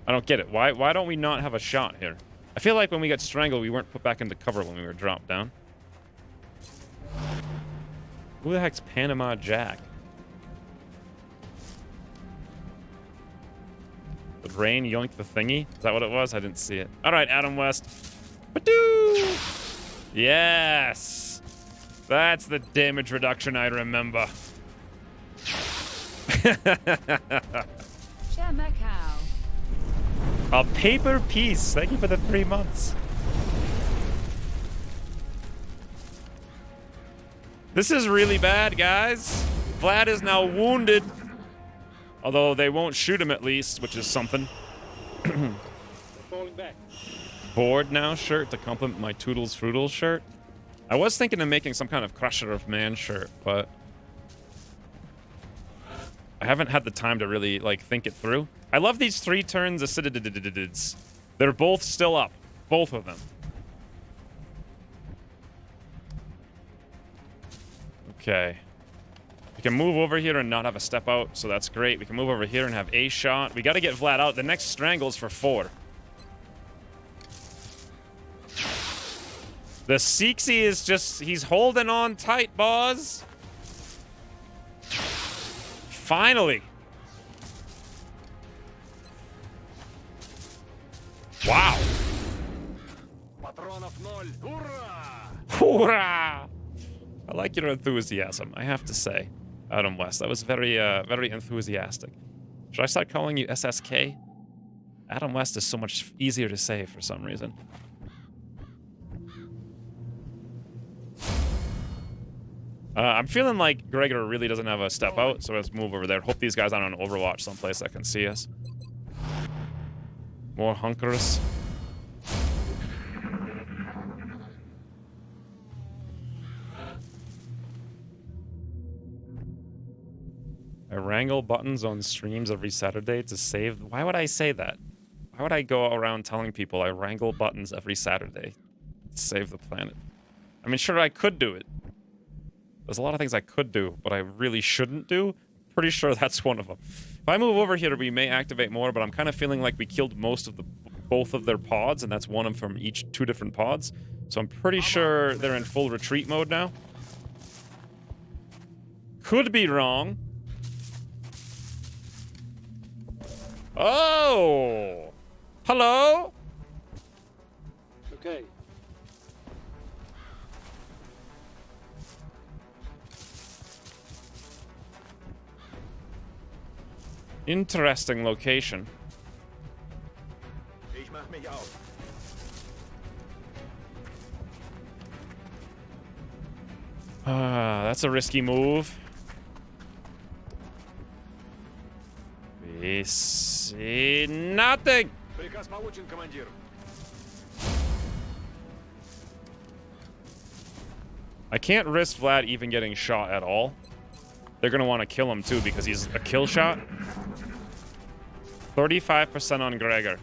I don't get it. Why don't we not have a shot here? I feel like when we got strangled, we weren't put back into cover when we were dropped down. Who the heck's Panama Jack? The rain yoinked the thingy? Is that what it was? I didn't see it. All right, Adam West. Badoo! Yes! That's the damage reduction I remember. Macau. A paper piece. Thank you for the 3 months. This is really bad, guys. Vlad is now wounded. Although they won't shoot him at least, which is something. Falling back. Bored now shirt to complement my Toodles Fruitles shirt. I was thinking of making some kind of Crusher of Man shirt, but I haven't had the time to really like think it through. I love these 3 turns acidids. They're both still up. Both of them. Okay. We can move over here and not have a step out, so that's great. We can move over here and have a shot. We got to get Vlad out. The next strangle's for 4. The Seeksy is just, he's holding on tight, boss. Finally. Wow. Hoorah! I like your enthusiasm, I have to say, Adam West. That was very, very enthusiastic. Should I start calling you SSK? Adam West is so much easier to say for some reason. I'm feeling like Gregor really doesn't have a step out, so let's move over there. Hope these guys aren't on Overwatch someplace that can see us. More hunkers. I wrangle buttons on streams every Saturday to save... Why would I say that? Why would I go around telling people I wrangle buttons every Saturday to save the planet? I mean, sure, I could do it. There's a lot of things I could do, but I really shouldn't do. Pretty sure that's one of them. If I move over here, we may activate more, but I'm kind of feeling like we killed most of the both of their pods, and that's one of from each 2 different pods. So I'm pretty sure they're in full retreat mode now. Could be wrong. Oh! Hello? Okay. Interesting location. Ich mach mich auf. That's a risky move. We see nothing. Приказ получен, командир. I can't risk Vlad even getting shot at all. They're going to want to kill him too because he's a kill shot. 35% on Gregor.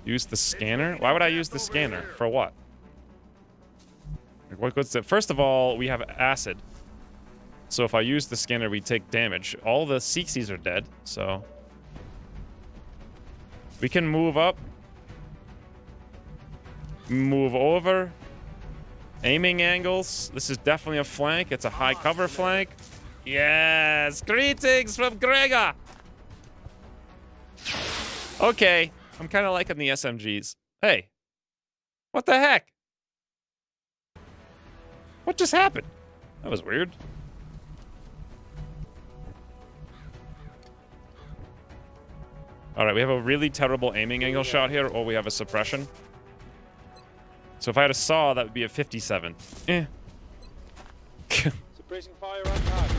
Use the scanner? Why would I use the scanner? For what? Like, what's it? First of all, we have acid. So if I use the scanner, we take damage. All the Seeksies are dead, so... We can move up. Move over. Aiming angles. This is definitely a flank. It's a high cover flank. Yes! Greetings from Gregor! Okay. I'm kind of liking the SMGs. Hey. What the heck? What just happened? That was weird. Alright, we have a really terrible aiming angle shot here, or we have a suppression. So if I had a saw, that would be a 57. Eh. Suppressing fire on target.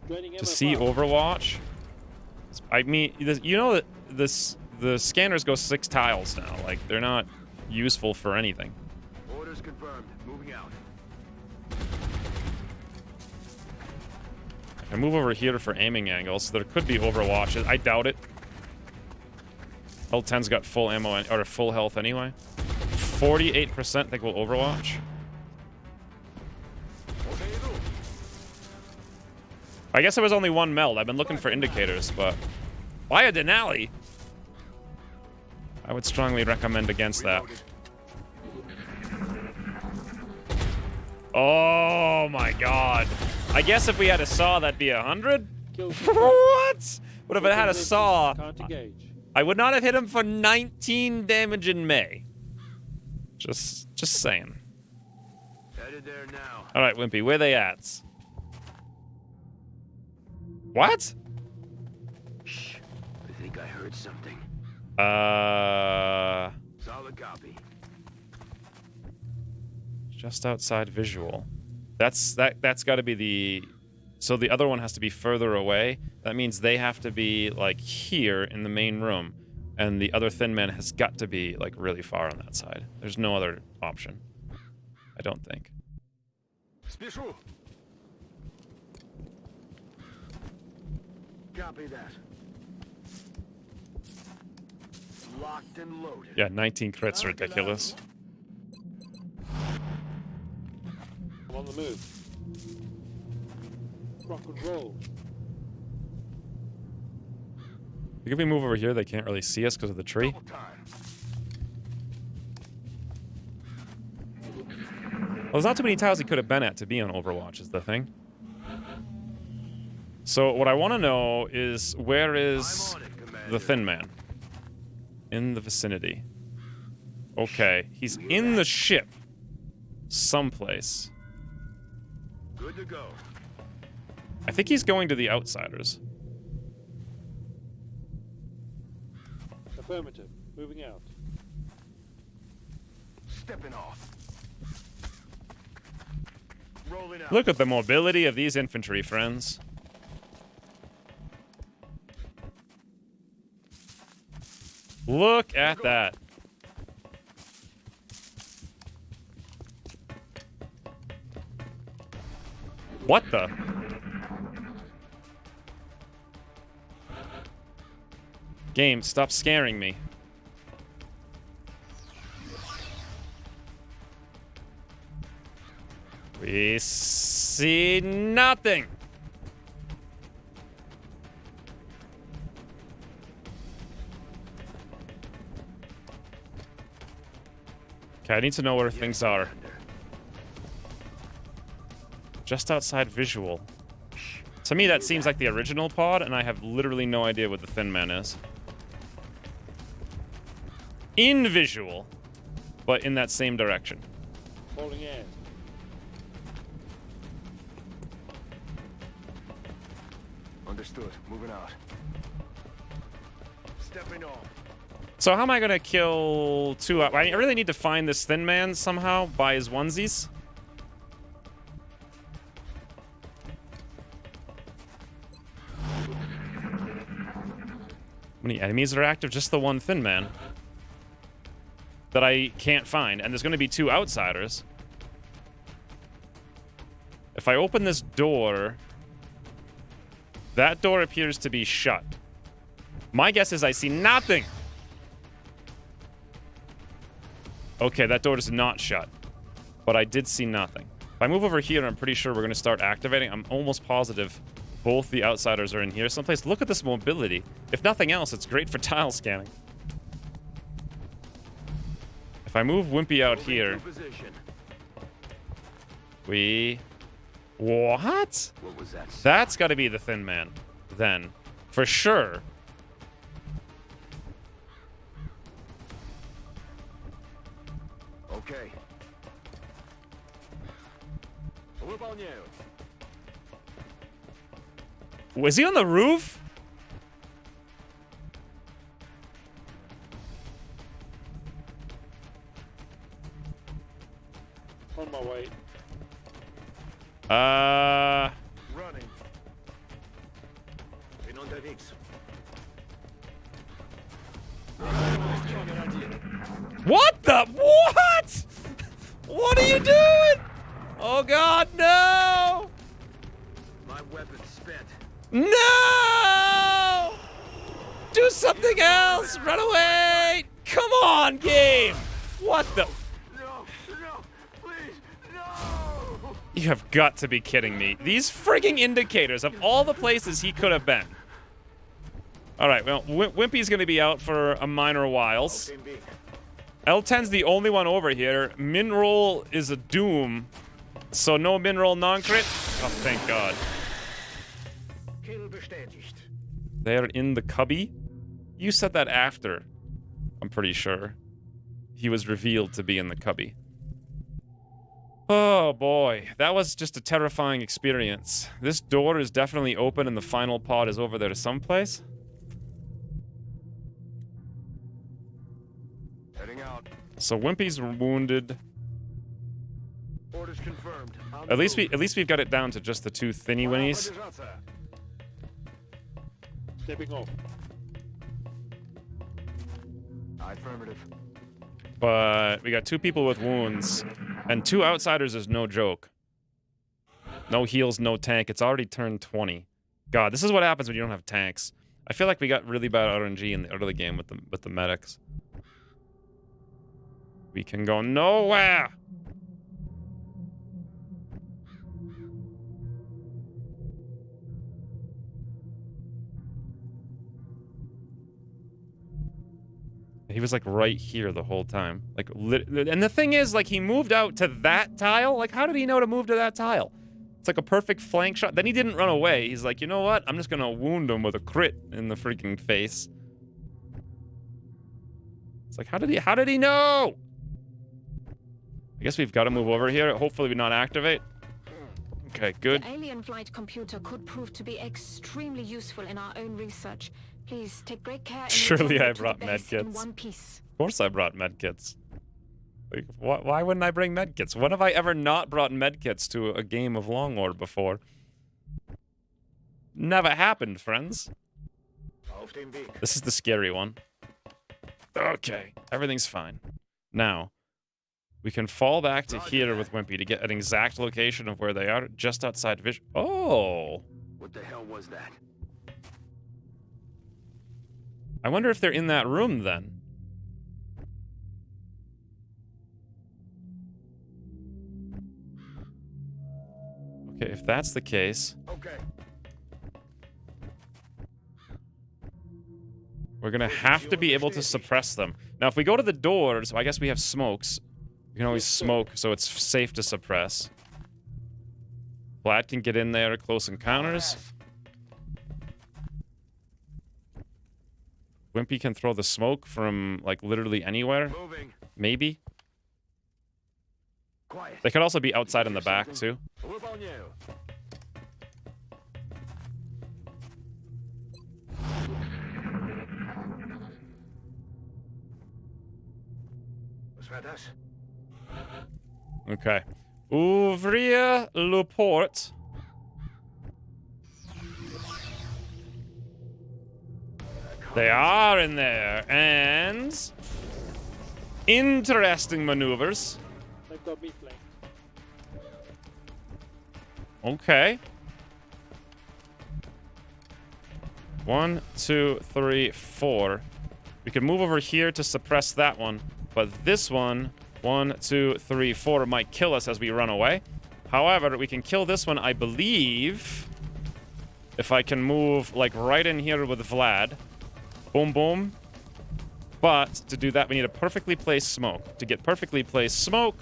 Draining ammo To see fire. Overwatch? I mean, you know that the scanners go 6 tiles now. Like, they're not useful for anything. Orders confirmed. Moving out. I move over here for aiming angles. So there could be Overwatches. I doubt it. L10's got full ammo or full health anyway. 48% think we'll Overwatch. Okay, iду. I guess there was only one meld. I've been looking for indicators, but buy a Denali. I would strongly recommend against that. Oh my god. I guess if we had a saw, that'd be 100? Kill What? But if I had a saw, Can't engage. I would not have hit him for 19 damage in May. Just saying. Headed there now. All right, Wimpy, where they at? What? Shh. I think I heard something. Solid copy. Just outside visual. That's got to be the. So the other one has to be further away. That means they have to be like here in the main room, and the other Thin Man has got to be like really far on that side. There's no other option. I don't think. Спешу. Copy that. Locked and loaded. Yeah, 19 crits, ridiculous. I'm on the move. Rock and roll. If we move over here, they can't really see us because of the tree. Double time. Well, there's not too many tiles he could have been at to be on Overwatch, is the thing. So what I want to know is, where is I'm on it, Commander. the Thin Man? In the vicinity. Okay, he's in the ship. Someplace. Good to go. I think he's going to the Outsiders. Affirmative. Moving out. Stepping off. Rolling out. Look at the mobility of these infantry friends. Look at that. What the? Game, stop scaring me. We see nothing. Okay, I need to know where things are. Just outside visual. To me, that seems like the original pod, and I have literally no idea what the Thin Man is. In visual, but in that same direction. Holding in. Understood. Moving out. Stepping off. So how am I gonna kill two? I really need to find this Thin Man somehow by his onesies. How many enemies are active? Just the one Thin Man that I can't find, and there's gonna be two outsiders. If I open this door, that door appears to be shut. My guess is I see nothing. Okay, that door is not shut, but I did see nothing. If I move over here, I'm pretty sure we're going to start activating. I'm almost positive both the outsiders are in here someplace. Look at this mobility. If nothing else, it's great for tile scanning. If I move Wimpy out here, we... What? What was that? That's got to be the Thin Man, then. For sure. Okay. Was he on the roof? On my way. Running. Bin unterwegs. What the? What? What are you doing? Oh God, no! My weapon spent. No! Do something else! Run away! Come on, game! What the? No, please, no! You have got to be kidding me. These frigging indicators of all the places he could have been. All right, well, Wimpy's going to be out for a minor whiles. L10's the only one over here. Minroll is a doom. So no Minroll non-crit? Oh, thank God. Kill bestätigt. They're in the cubby? You said that after. I'm pretty sure. He was revealed to be in the cubby. Oh boy, that was just a terrifying experience. This door is definitely open and the final pod is over there someplace. Heading out. So Wimpy's wounded. Orders confirmed. At least we've got it down to just the two thinny winnies. Stepping off. Affirmative. But we got two people with wounds. And two outsiders is no joke. No heals, no tank. It's already turned 20. God, this is what happens when you don't have tanks. I feel like we got really bad RNG in the early game with the medics. We can go nowhere. He was like right here the whole time. Like, and the thing is, like, he moved out to that tile. Like, how did he know to move to that tile? It's like a perfect flank shot. Then he didn't run away. He's like, you know what? I'm just gonna wound him with a crit in the freaking face. It's like, how did he know? I guess we've got to move over here. Hopefully we not activate. Okay, good. The alien flight computer could prove to be extremely useful in our own research. Please take great care. in Surely returning I to the brought base in medkits. one piece. Of course I brought medkits. Like, why wouldn't I bring medkits? When have I ever not brought medkits to a game of Long War before? Never happened, friends. Auf dem Weg. This is the scary one. Okay, everything's fine. Now, we can fall back to here with Wimpy to get an exact location of where they are, just outside vision. Oh! What the hell was that? I wonder if they're in that room then. Okay, if that's the case, Okay. we're gonna have to be able to suppress them. Now, if we go to the doors, I guess we have smokes. We can always Yes, sir. smoke, so it's safe to suppress. Vlad can get in there, close encounters. Wimpy can throw the smoke from, like, literally anywhere. Moving. Maybe. Quiet. They could also be outside in the back, too. Move on you. Was that us? Okay. Ouvrir le porte. They are in there, and interesting maneuvers. They've got me flanked. Okay. 1, 2, 3, 4. We can move over here to suppress that one, but this one, 1, 2, 3, 4, might kill us as we run away. However, we can kill this one, I believe, if I can move, like, right in here with Vlad. Boom, boom. But to do that, we need a perfectly placed smoke. To get perfectly placed smoke,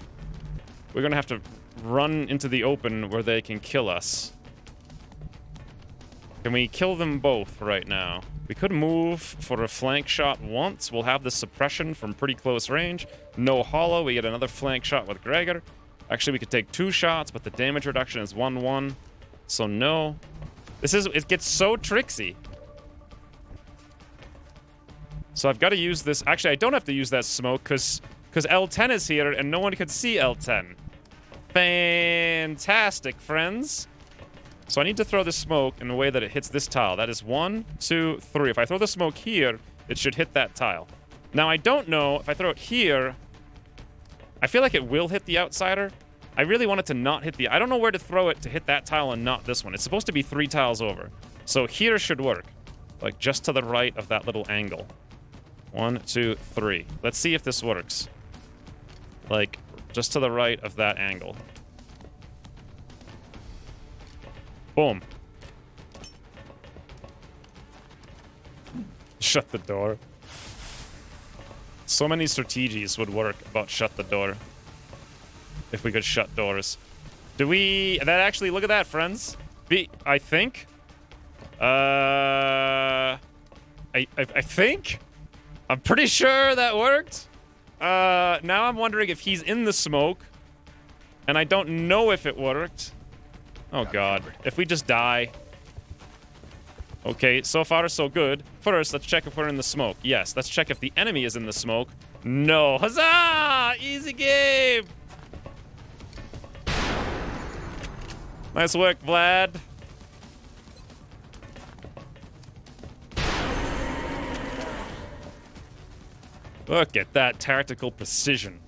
we're going to have to run into the open where they can kill us. Can we kill them both right now? We could move for a flank shot once. We'll have the suppression from pretty close range. No hollow. We get another flank shot with Gregor. Actually, we could take 2 shots, but the damage reduction is 1-1. So no. It gets so tricksy. So I've got to use this. Actually, I don't have to use that smoke because L10 is here and no one can see L10. Fantastic, friends. So I need to throw the smoke in a way that it hits this tile. That is 1, 2, 3. If I throw the smoke here, it should hit that tile. Now, I don't know if I throw it here. I feel like it will hit the outsider. I really want it to not hit the... I don't know where to throw it to hit that tile and not this one. It's supposed to be 3 tiles over. So here should work. Like, just to the right of that little angle. 1, 2, 3. Let's see if this works. Like, just to the right of that angle. Boom. Shut the door. So many strategies would work about shut the door. If we could shut doors. Do we... That actually... Look at that, friends. I think. I think? I'm pretty sure that worked. Now I'm wondering if he's in the smoke. And I don't know if it worked. Oh, God. If we just die. Okay, so far so good. First, let's check if we're in the smoke. Yes, let's check if the enemy is in the smoke. No. Huzzah! Easy game! Nice work, Vlad. Look at that tactical precision.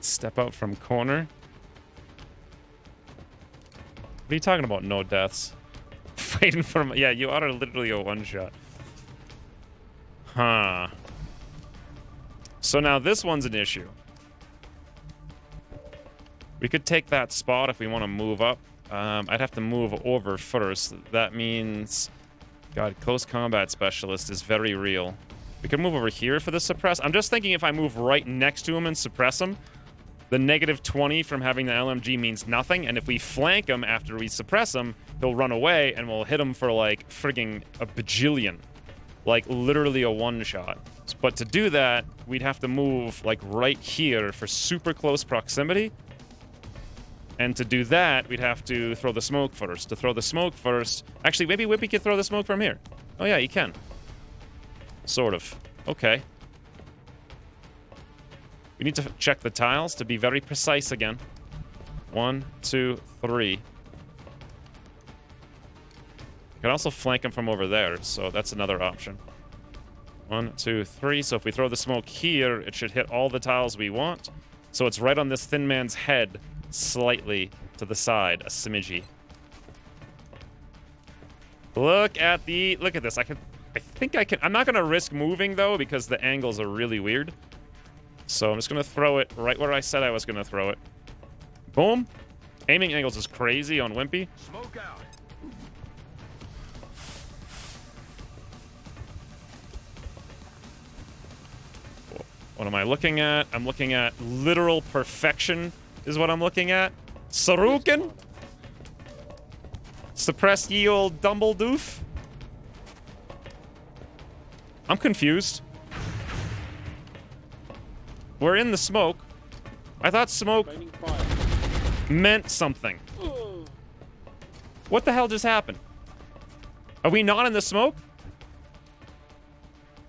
Step out from corner. What are you talking about? No deaths. Fighting for... Yeah, you are literally a one-shot. Huh. So now this one's an issue. We could take that spot if we want to move up. I'd have to move over first. That means... God, close combat specialist is very real. We could move over here for the suppress. I'm just thinking if I move right next to him and suppress him, the -20 from having the LMG means nothing. And if we flank him after we suppress him, he'll run away and we'll hit him for like frigging a bajillion. Like literally a one-shot. But to do that, we'd have to move like right here for super close proximity. And to do that, we'd have to throw the smoke first. To throw the smoke first... Actually, maybe Wimpy could throw the smoke from here. Oh, yeah, he can. Sort of. Okay. We need to check the tiles to be very precise again. 1, 2, 3. You can also flank him from over there, so that's another option. 1, 2, 3. So if we throw the smoke here, it should hit all the tiles we want. So it's right on this thin man's head. Slightly to the side, a smidgy. Look at this. I think I can. I'm not gonna risk moving though because the angles are really weird. So I'm just gonna throw it right where I said I was gonna throw it. Boom. Aiming angles is crazy on Wimpy. Smoke out. What am I looking at? I'm looking at literal perfection is what I'm looking at. Saruken? Suppress ye old Dumbledoof? I'm confused. We're in the smoke. I thought smoke Raining fire. meant something. Oh. What the hell just happened? Are we not in the smoke?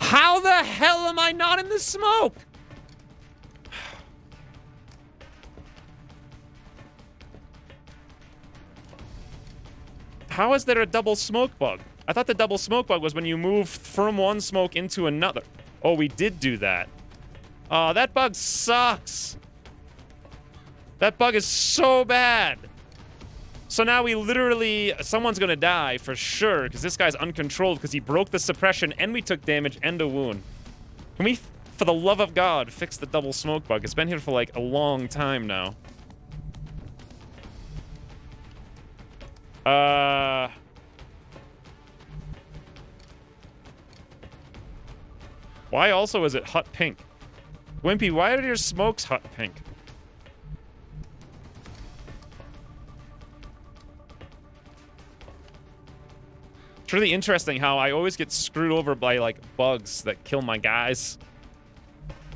How the hell am I not in the smoke? How is there a double smoke bug? I thought the double smoke bug was when you move from one smoke into another. Oh, we did do that. Oh, that bug sucks. That bug is so bad. So now we literally... Someone's gonna die for sure, because this guy's uncontrolled because he broke the suppression and we took damage and a wound. Can we, for the love of God, fix the double smoke bug? It's been here for like a long time now. Why also is it hot pink? Wimpy, why are your smokes hot pink? It's really interesting how I always get screwed over by, like, bugs that kill my guys.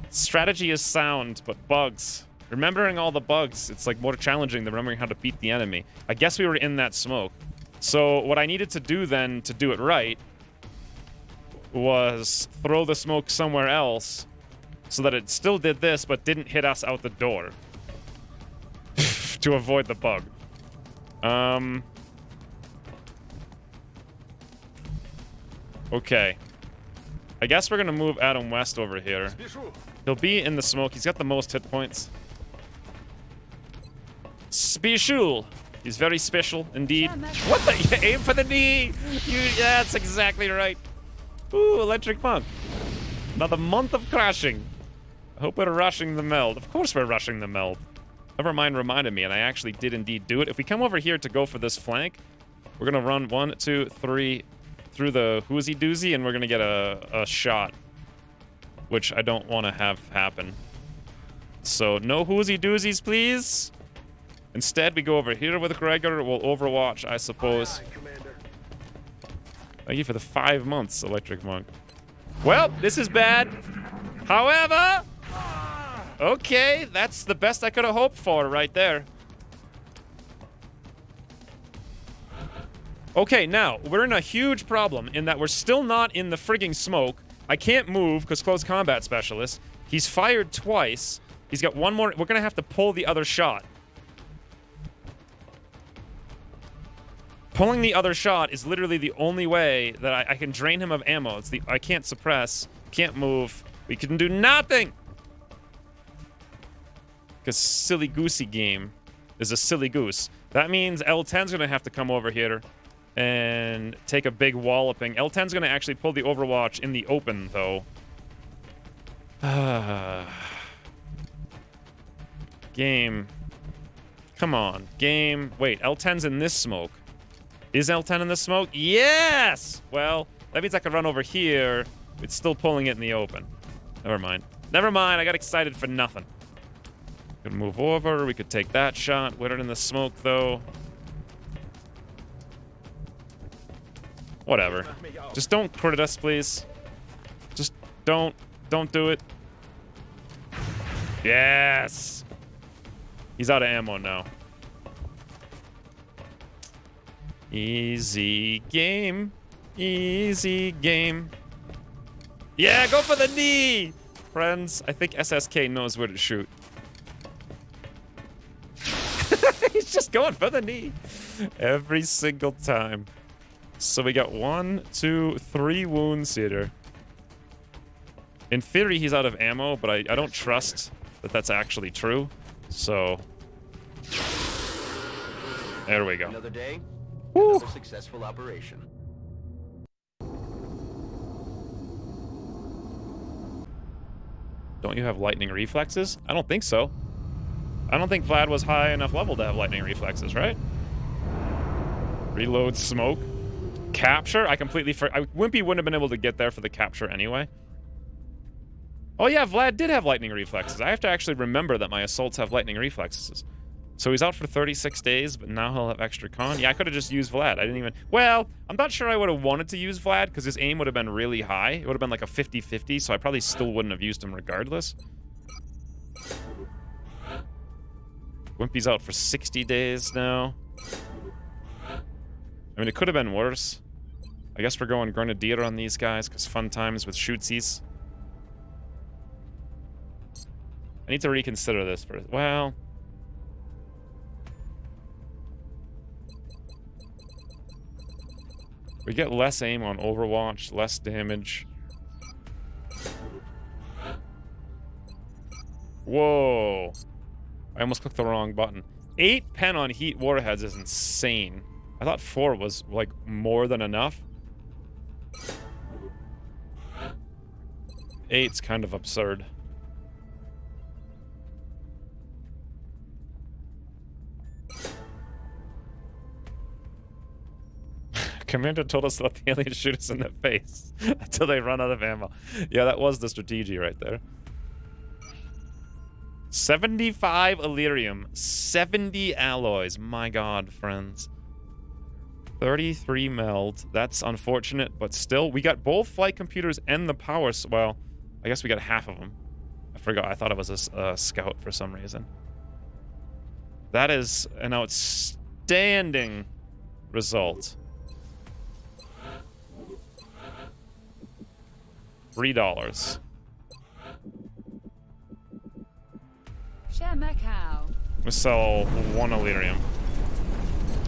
Strategy is sound, but bugs. Remembering all the bugs, it's, like, more challenging than remembering how to beat the enemy. I guess we were in that smoke. So what I needed to do then, to do it right, was throw the smoke somewhere else so that it still did this, but didn't hit us out the door. To avoid the bug. Okay. I guess we're gonna move Adam West over here. He'll be in the smoke. He's got the most hit points. Special. He's very special indeed. What the? You aim for the knee. Yeah, that's exactly right. Ooh, Electric Monk. Another month of crashing. I hope we're rushing the meld. Of course we're rushing the meld. Nevermind reminded me, and I actually did indeed do it. If we come over here to go for this flank, we're gonna run 1, 2, 3 through the whoozy doozy, and we're gonna get a shot, which I don't want to have happen. So no whoozy doozies, please. Instead, we go over here with Gregor. We'll Overwatch, I suppose. Aye, Commander. Thank you for the 5 months, Electric Monk. Well, this is bad. However, okay, that's the best I could have hoped for right there. Okay, now, we're in a huge problem in that we're still not in the frigging smoke. I can't move because close combat specialist. He's fired twice. He's got one more. We're going to have to pull the other shot. Pulling the other shot is literally the only way that I can drain him of ammo. It's I can't suppress, can't move. We can do nothing. Because silly goosey game is a silly goose. That means L10's going to have to come over here and take a big walloping. L10's going to actually pull the Overwatch in the open, though. Game. Come on. Game. Wait, L10's in this smoke. Is L10 in the smoke? Yes! Well, that means I can run over here. It's still pulling it in the open. Never mind. Never mind. I got excited for nothing. Could move over. We could take that shot. We're in the smoke, though. Whatever. Just don't crit us, please. Just don't do it. Yes! He's out of ammo now. Easy game. Easy game. Yeah, go for the knee! Friends, I think SSK knows where to shoot. He's just going for the knee. Every single time. So we got 1, 2, 3 wounds here. In theory, he's out of ammo, but I don't trust that that's actually true. So... there we go. Another day, Woo. another successful operation. Don't you have lightning reflexes? I don't think so. I don't think Vlad was high enough level to have lightning reflexes, right? Reload smoke. Capture? I completely Wimpy wouldn't have been able to get there for the capture anyway. Oh yeah, Vlad did have lightning reflexes. I have to actually remember that my assaults have lightning reflexes. So he's out for 36 days, but now he'll have extra con. Yeah, I could have just used Vlad. I didn't even... Well, I'm not sure I would have wanted to use Vlad because his aim would have been really high. It would have been like a 50-50, so I probably still wouldn't have used him regardless. Wimpy's out for 60 days now. I mean, it could have been worse. I guess we're going Grenadier on these guys because fun times with shootsies. I need to reconsider this first. Well... We get less aim on Overwatch, less damage. Whoa. I almost clicked the wrong button. 8 pen on heat warheads is insane. I thought 4 was, like, more than enough. 8's kind of absurd. Commander told us to let the aliens shoot us in the face until they run out of ammo. Yeah, that was the strategy right there. 75 Elerium, 70 alloys. My god, friends. 33 meld. That's unfortunate, but still, we got both flight computers and the power. Well, I guess we got half of them. I forgot. I thought it was a scout for some reason. That is an outstanding result. $3. Share Macau. We sell 1 Elerium.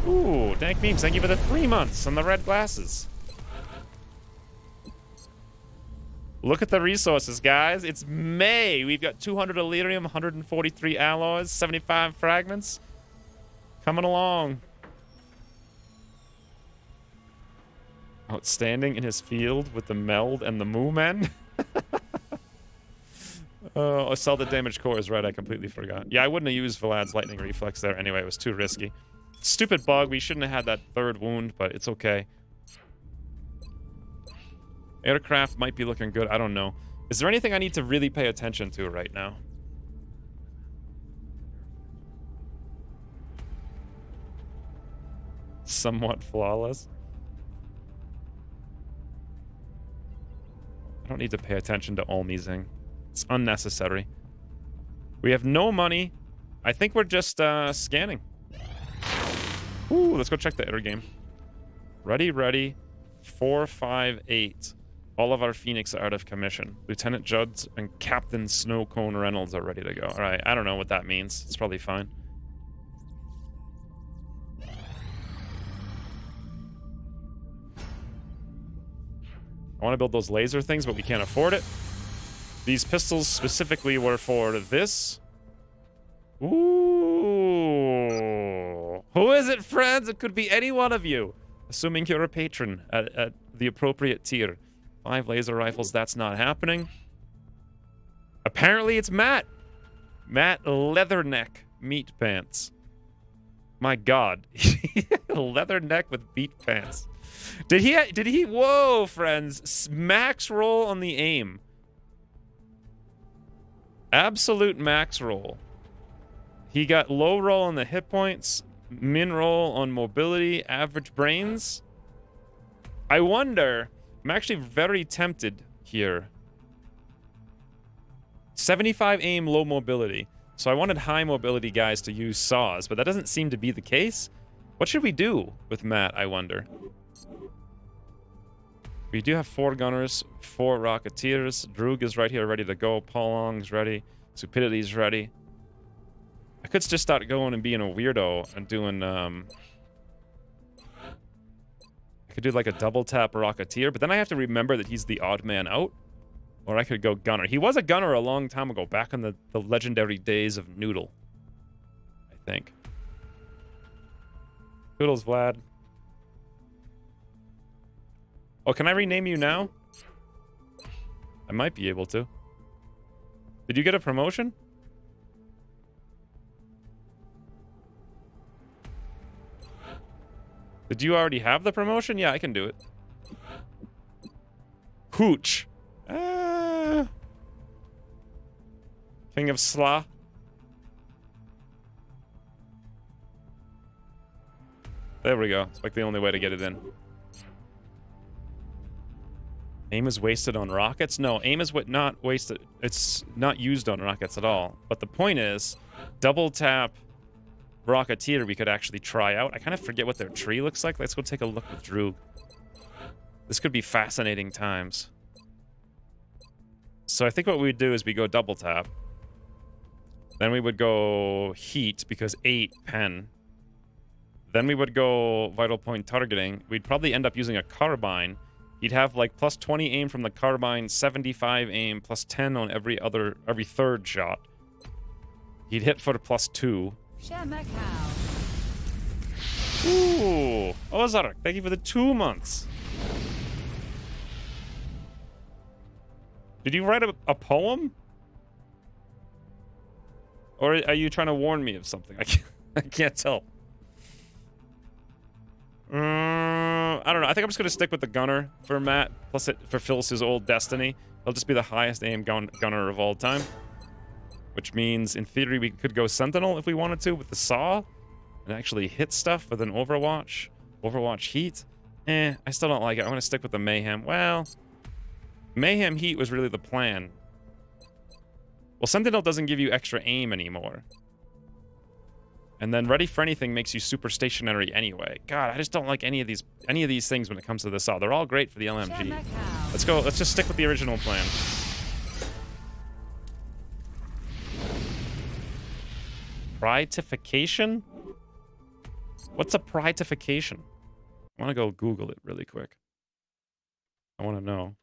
Ooh, Dank Memes, thank you for the 3 months on the red glasses. Look at the resources, guys. It's May. We've got 200 Elerium, 143 alloys, 75 fragments. Coming along. Outstanding in his field with the meld and the moo men. Oh, sell the damaged cores, right? I completely forgot. Yeah, I wouldn't have used Vlad's lightning reflex there anyway. It was too risky. Stupid bug. We shouldn't have had that 3rd wound, but it's okay. Aircraft might be looking good. I don't know. Is there anything I need to really pay attention to right now? Somewhat flawless. I don't need to pay attention to Olmizing. It's unnecessary. We have no money. I think we're just scanning. Ooh, let's go check the air game. Ready, ready. 4, 5, 8. All of our Phoenix are out of commission. Lieutenant Judd and Captain Snowcone Reynolds are ready to go. All right, I don't know what that means. It's probably fine. I want to build those laser things, but we can't afford it. These pistols specifically were for this. Ooh. Who is it, friends? It could be any one of you. Assuming you're a patron at the appropriate tier. 5 laser rifles, that's not happening. Apparently it's Matt. Matt Leatherneck Meat Pants. My god. Leatherneck with meat pants. Did he, whoa, friends. Max roll on the aim. Absolute max roll. He got low roll on the hit points, min roll on mobility, average brains. I wonder, I'm actually very tempted here. 75 aim, low mobility. So I wanted high mobility guys to use saws, but that doesn't seem to be the case. What should we do with Matt, I wonder? We do have 4 gunners, 4 rocketeers. Droog is right here, ready to go. Paulong's ready. Stupidity's ready. I could just start going and being a weirdo and doing, I could do like a double tap rocketeer, but then I have to remember that he's the odd man out. Or I could go gunner. He was a gunner a long time ago, back in the legendary days of Noodle, I think. Toodles, Vlad. Oh, can I rename you now? I might be able to. Did you get a promotion? Did you already have the promotion? Yeah, I can do it. King of Sla. There we go. It's like the only way to get it in. Aim is wasted on rockets? No, aim is not wasted. It's not used on rockets at all. But the point is, double tap Rocketeer we could actually try out. I kind of forget what their tree looks like. Let's go take a look with Droog. This could be fascinating times. So I think what we'd do is we go double tap. Then we would go heat because 8 pen. Then we would go vital point targeting. We'd probably end up using a carbine. He'd have like plus 20 aim from the carbine, 75 aim, plus 10 on every third shot. He'd hit for plus 2. Shemakau. Ooh, Ozark, thank you for the 2 months. Did you write a poem? Or are you trying to warn me of something? I can't tell. I don't know. I think I'm just going to stick with the gunner for Matt. Plus, it fulfills his old destiny. He'll just be the highest aim gunner of all time. Which means, in theory, we could go Sentinel if we wanted to with the Saw. And actually hit stuff with an Overwatch. Overwatch Heat. I still don't like it. I'm going to stick with the Mayhem. Well, Mayhem Heat was really the plan. Well, Sentinel doesn't give you extra aim anymore. And then Ready for Anything makes you super stationary anyway. God, I just don't like any of these things when it comes to the Saw. They're all great for the LMG. Shemakau. Let's go. Let's just stick with the original plan. Pritification? What's a pritification? I want to go Google it really quick. I want to know.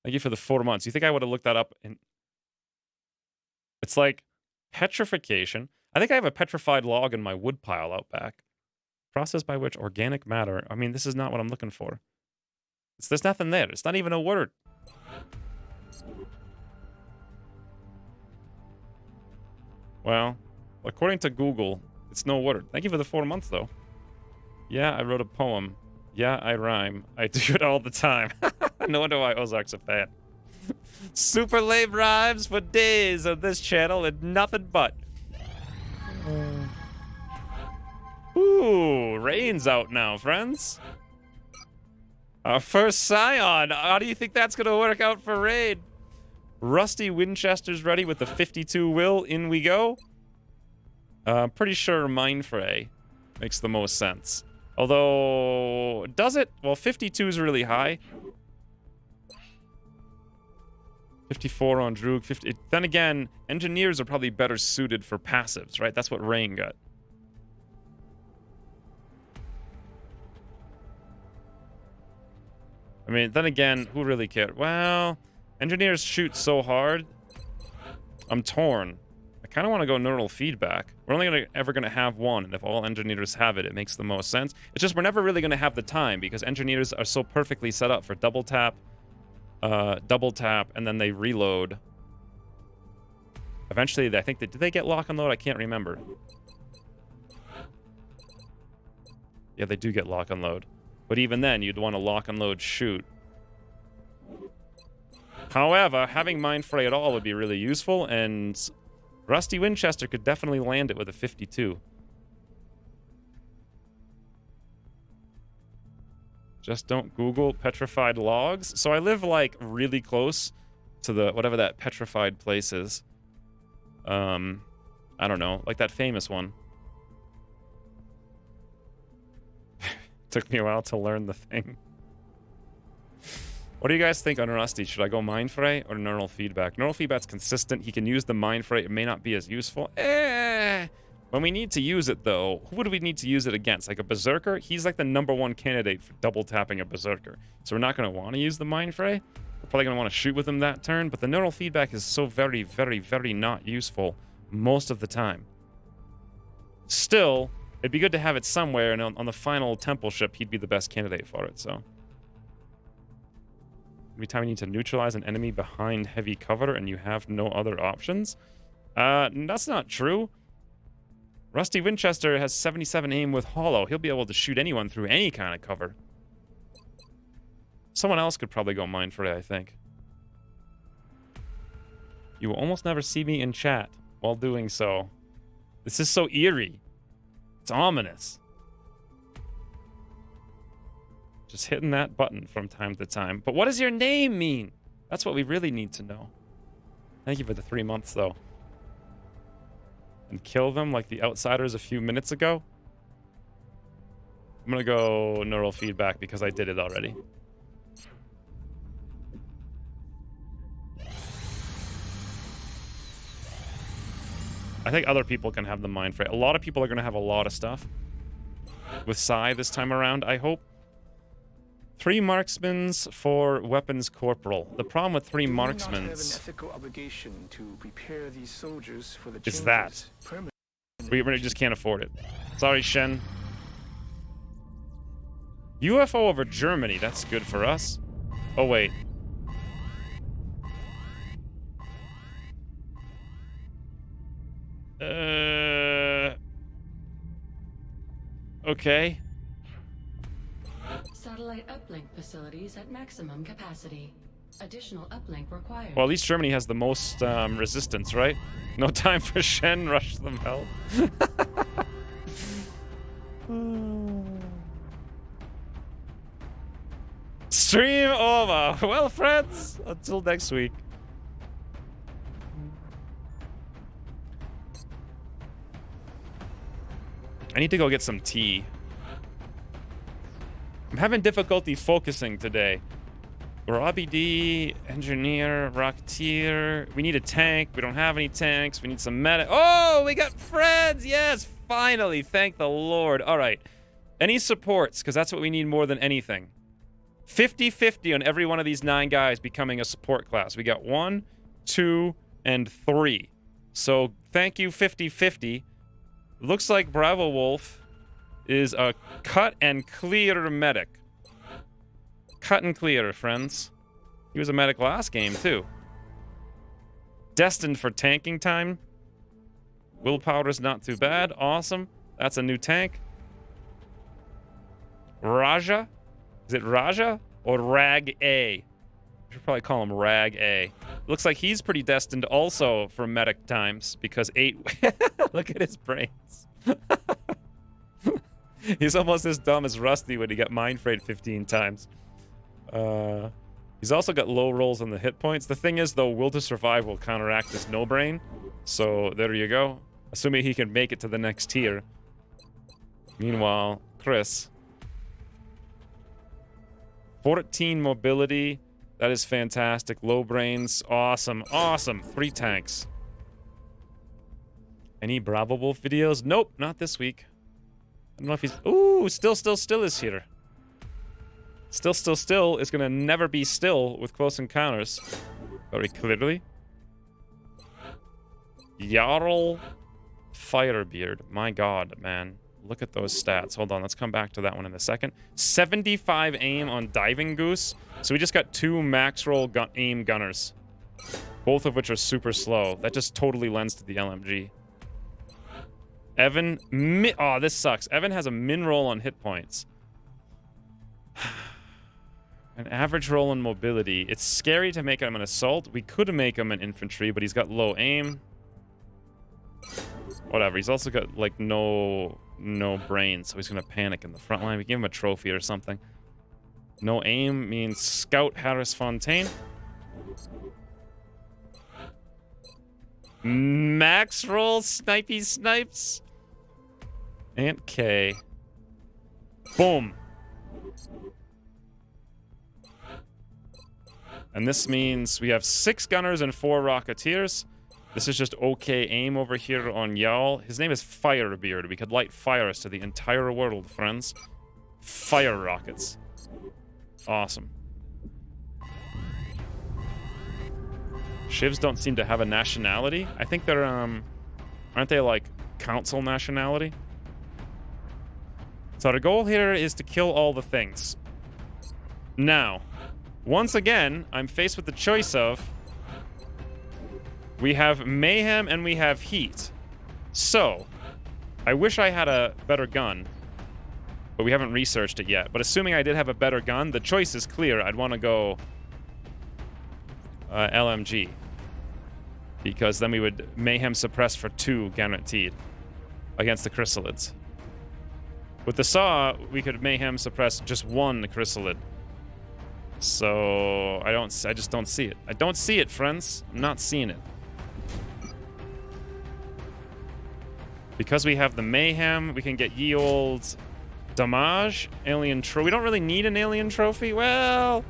Thank you for the 4 months. You think I would have looked that up? It's like petrification. I think I have a petrified log in my wood pile out back. Process by which organic matter. I mean, this is not what I'm looking for. There's nothing there. It's not even a word. Well, according to Google, it's no word. Thank you for the 4 months, though. Yeah, I wrote a poem. Yeah, I rhyme. I do it all the time. No wonder why Ozark's a fan. Super lame rhymes for days on this channel and nothing but. Ooh, rain's out now, friends. Our first Scion. How do you think that's going to work out for raid? Rusty Winchester's ready with the 52 will. In we go. Pretty sure Mindfray makes the most sense. Although, does it? Well, 52 is really high. 54 on Droog. 50. Then again, engineers are probably better suited for passives, right? That's what Rain got. I mean, then again, who really cared? Well, engineers shoot so hard. I'm torn. I kind of want to go neural feedback. We're only ever going to have one, and if all engineers have it, it makes the most sense. It's just we're never really going to have the time because engineers are so perfectly set up for double tap, and then they reload. Eventually, I think did they get lock and load? I can't remember. Yeah, they do get lock and load. But even then, you'd want to lock and load shoot. However, having Mindfray at all would be really useful, and Rusty Winchester could definitely land it with a 52. Just don't Google petrified logs. So I live, like, really close to the whatever that petrified place is. I don't know, like that famous one. Took me a while to learn the thing. What do you guys think on Rusty? Should I go Mindfray or neural feedback? Neural feedback's consistent. He can use the Mindfray. It may not be as useful. When we need to use it, though, who would we need to use it against? Like a Berserker? He's like the #1 candidate for double tapping a Berserker. So we're not going to want to use the Mindfray. We're probably going to want to shoot with him that turn. But the neural feedback is so very, very, very not useful most of the time. Still, it'd be good to have it somewhere, and on the final temple ship, he'd be the best candidate for it, so. Every time you need to neutralize an enemy behind heavy cover and you have no other options? That's not true. Rusty Winchester has 77 aim with Hollow. He'll be able to shoot anyone through any kind of cover. Someone else could probably go Mindfray, I think. You will almost never see me in chat while doing so. This is so eerie. It's ominous. Just hitting that button from time to time. But what does your name mean? That's what we really need to know. Thank you for the 3 months, though. And kill them like the outsiders a few minutes ago. I'm gonna go neural feedback because I did it already. I think other people can have the mind frame. A lot of people are gonna have a lot of stuff with Psy this time around, I hope. 3 marksmens for weapons corporal. The problem with 3 marksmens is that we really just can't afford it. Sorry, Shen. UFO over Germany. That's good for us. Oh, wait. Okay. Satellite uplink facilities at maximum capacity. Additional uplink required. Well, at least Germany has the most resistance, right? No time for Shen. Rush them help. Stream over. Well, friends, until next week. I need to go get some tea. I'm having difficulty focusing today. Robbie D, engineer, rocketeer. We need a tank. We don't have any tanks. We need some medic. Oh, we got friends. Yes, finally. Thank the Lord. All right. Any supports? Because that's what we need more than anything. 50-50 on every one of these 9 guys becoming a support class. We got 1, 2, and 3. So thank you, 50-50. Looks like Bravo Wolf is a cut and clear medic. Cut and clear, friends. He was a medic last game, too. Destined for tanking time. Willpower's not too bad. Awesome. That's a new tank. Raja? Is it Raja or Rag A? I should probably call him Rag A. Looks like he's pretty destined also for medic times because 8... Look at his brains. He's almost as dumb as Rusty when he got mind frayed 15 times. He's also got low rolls on the hit points. The thing is, though, Will to Survive will counteract his no brain. So there you go. Assuming he can make it to the next tier. Meanwhile, Chris. 14 mobility. That is fantastic. Low brains. Awesome. Awesome. 3 tanks. Any Bravo Wolf videos? Nope, not this week. I don't know if he's... Ooh, still is here. Still is gonna never be still with close encounters. Very clearly. Jarl Firebeard. My god, man. Look at those stats. Hold on, let's come back to that one in a second. 75 aim on Diving Goose. So we just got 2 max roll aim gunners. Both of which are super slow. That just totally lends to the LMG. Evan... Oh, this sucks. Evan has a min roll on hit points. An average roll on mobility. It's scary to make him an assault. We could make him an infantry, but he's got low aim. Whatever. He's also got, like, no brains, so he's going to panic in the front line. We give him a trophy or something. No aim means Scout Harris Fontaine. Max roll snipey snipes. Ant K. Boom. And this means we have 6 gunners and 4 rocketeers. This is just okay aim over here on Jarl. His name is Firebeard. We could light fires to the entire world, friends. Fire rockets. Awesome. Shivs don't seem to have a nationality. I think they're, aren't they like council nationality? So our goal here is to kill all the things. Now, once again, I'm faced with the choice of... We have mayhem and we have heat. So, I wish I had a better gun. But we haven't researched it yet. But assuming I did have a better gun, the choice is clear. I'd want to go... LMG. because then we would mayhem suppress for 2 guaranteed against the chrysalids. With the saw, we could mayhem suppress just 1 chrysalid. So I just don't see it. I don't see it, friends. I'm not seeing it. Because we have the mayhem, we can get ye old damage, alien trophy. We don't really need an alien trophy. Well,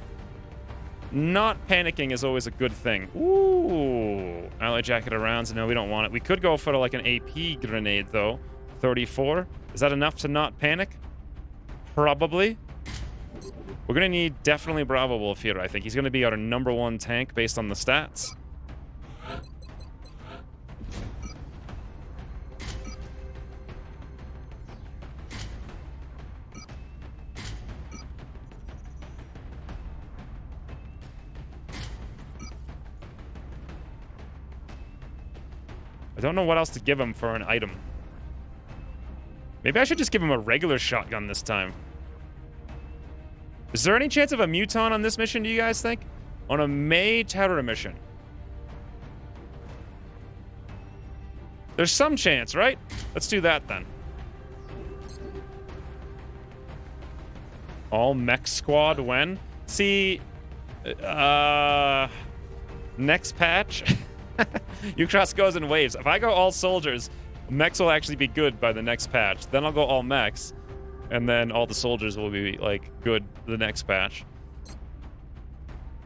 not panicking is always a good thing. Ooh, ally jacket of rounds. No, we don't want it. We could go for like an AP grenade though. 34. Is that enough to not panic? Probably. We're gonna need definitely Bravo Wolf here. I think he's gonna be our #1 tank based on the stats. I don't know what else to give him for an item. Maybe I should just give him a regular shotgun this time. Is there any chance of a Muton on this mission, do you guys think? On a May terror mission? There's some chance, right? Let's do that then. All mech squad when? See, next patch. Ucross goes in waves. If I go all soldiers, mechs will actually be good by the next patch. Then I'll go all mechs, and then all the soldiers will be like good the next patch.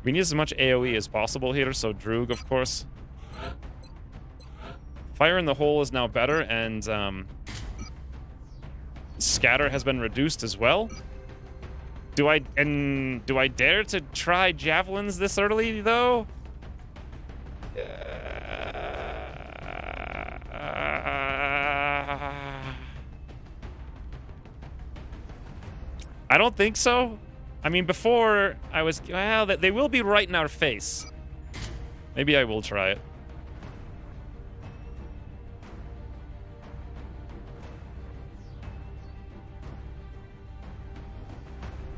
We need as much AoE as possible here, so Droog, of course. Fire in the hole is now better, and scatter has been reduced as well. Do I dare to try javelins this early though? I don't think so. I mean, before I was, well, they will be right in our face. Maybe I will try it.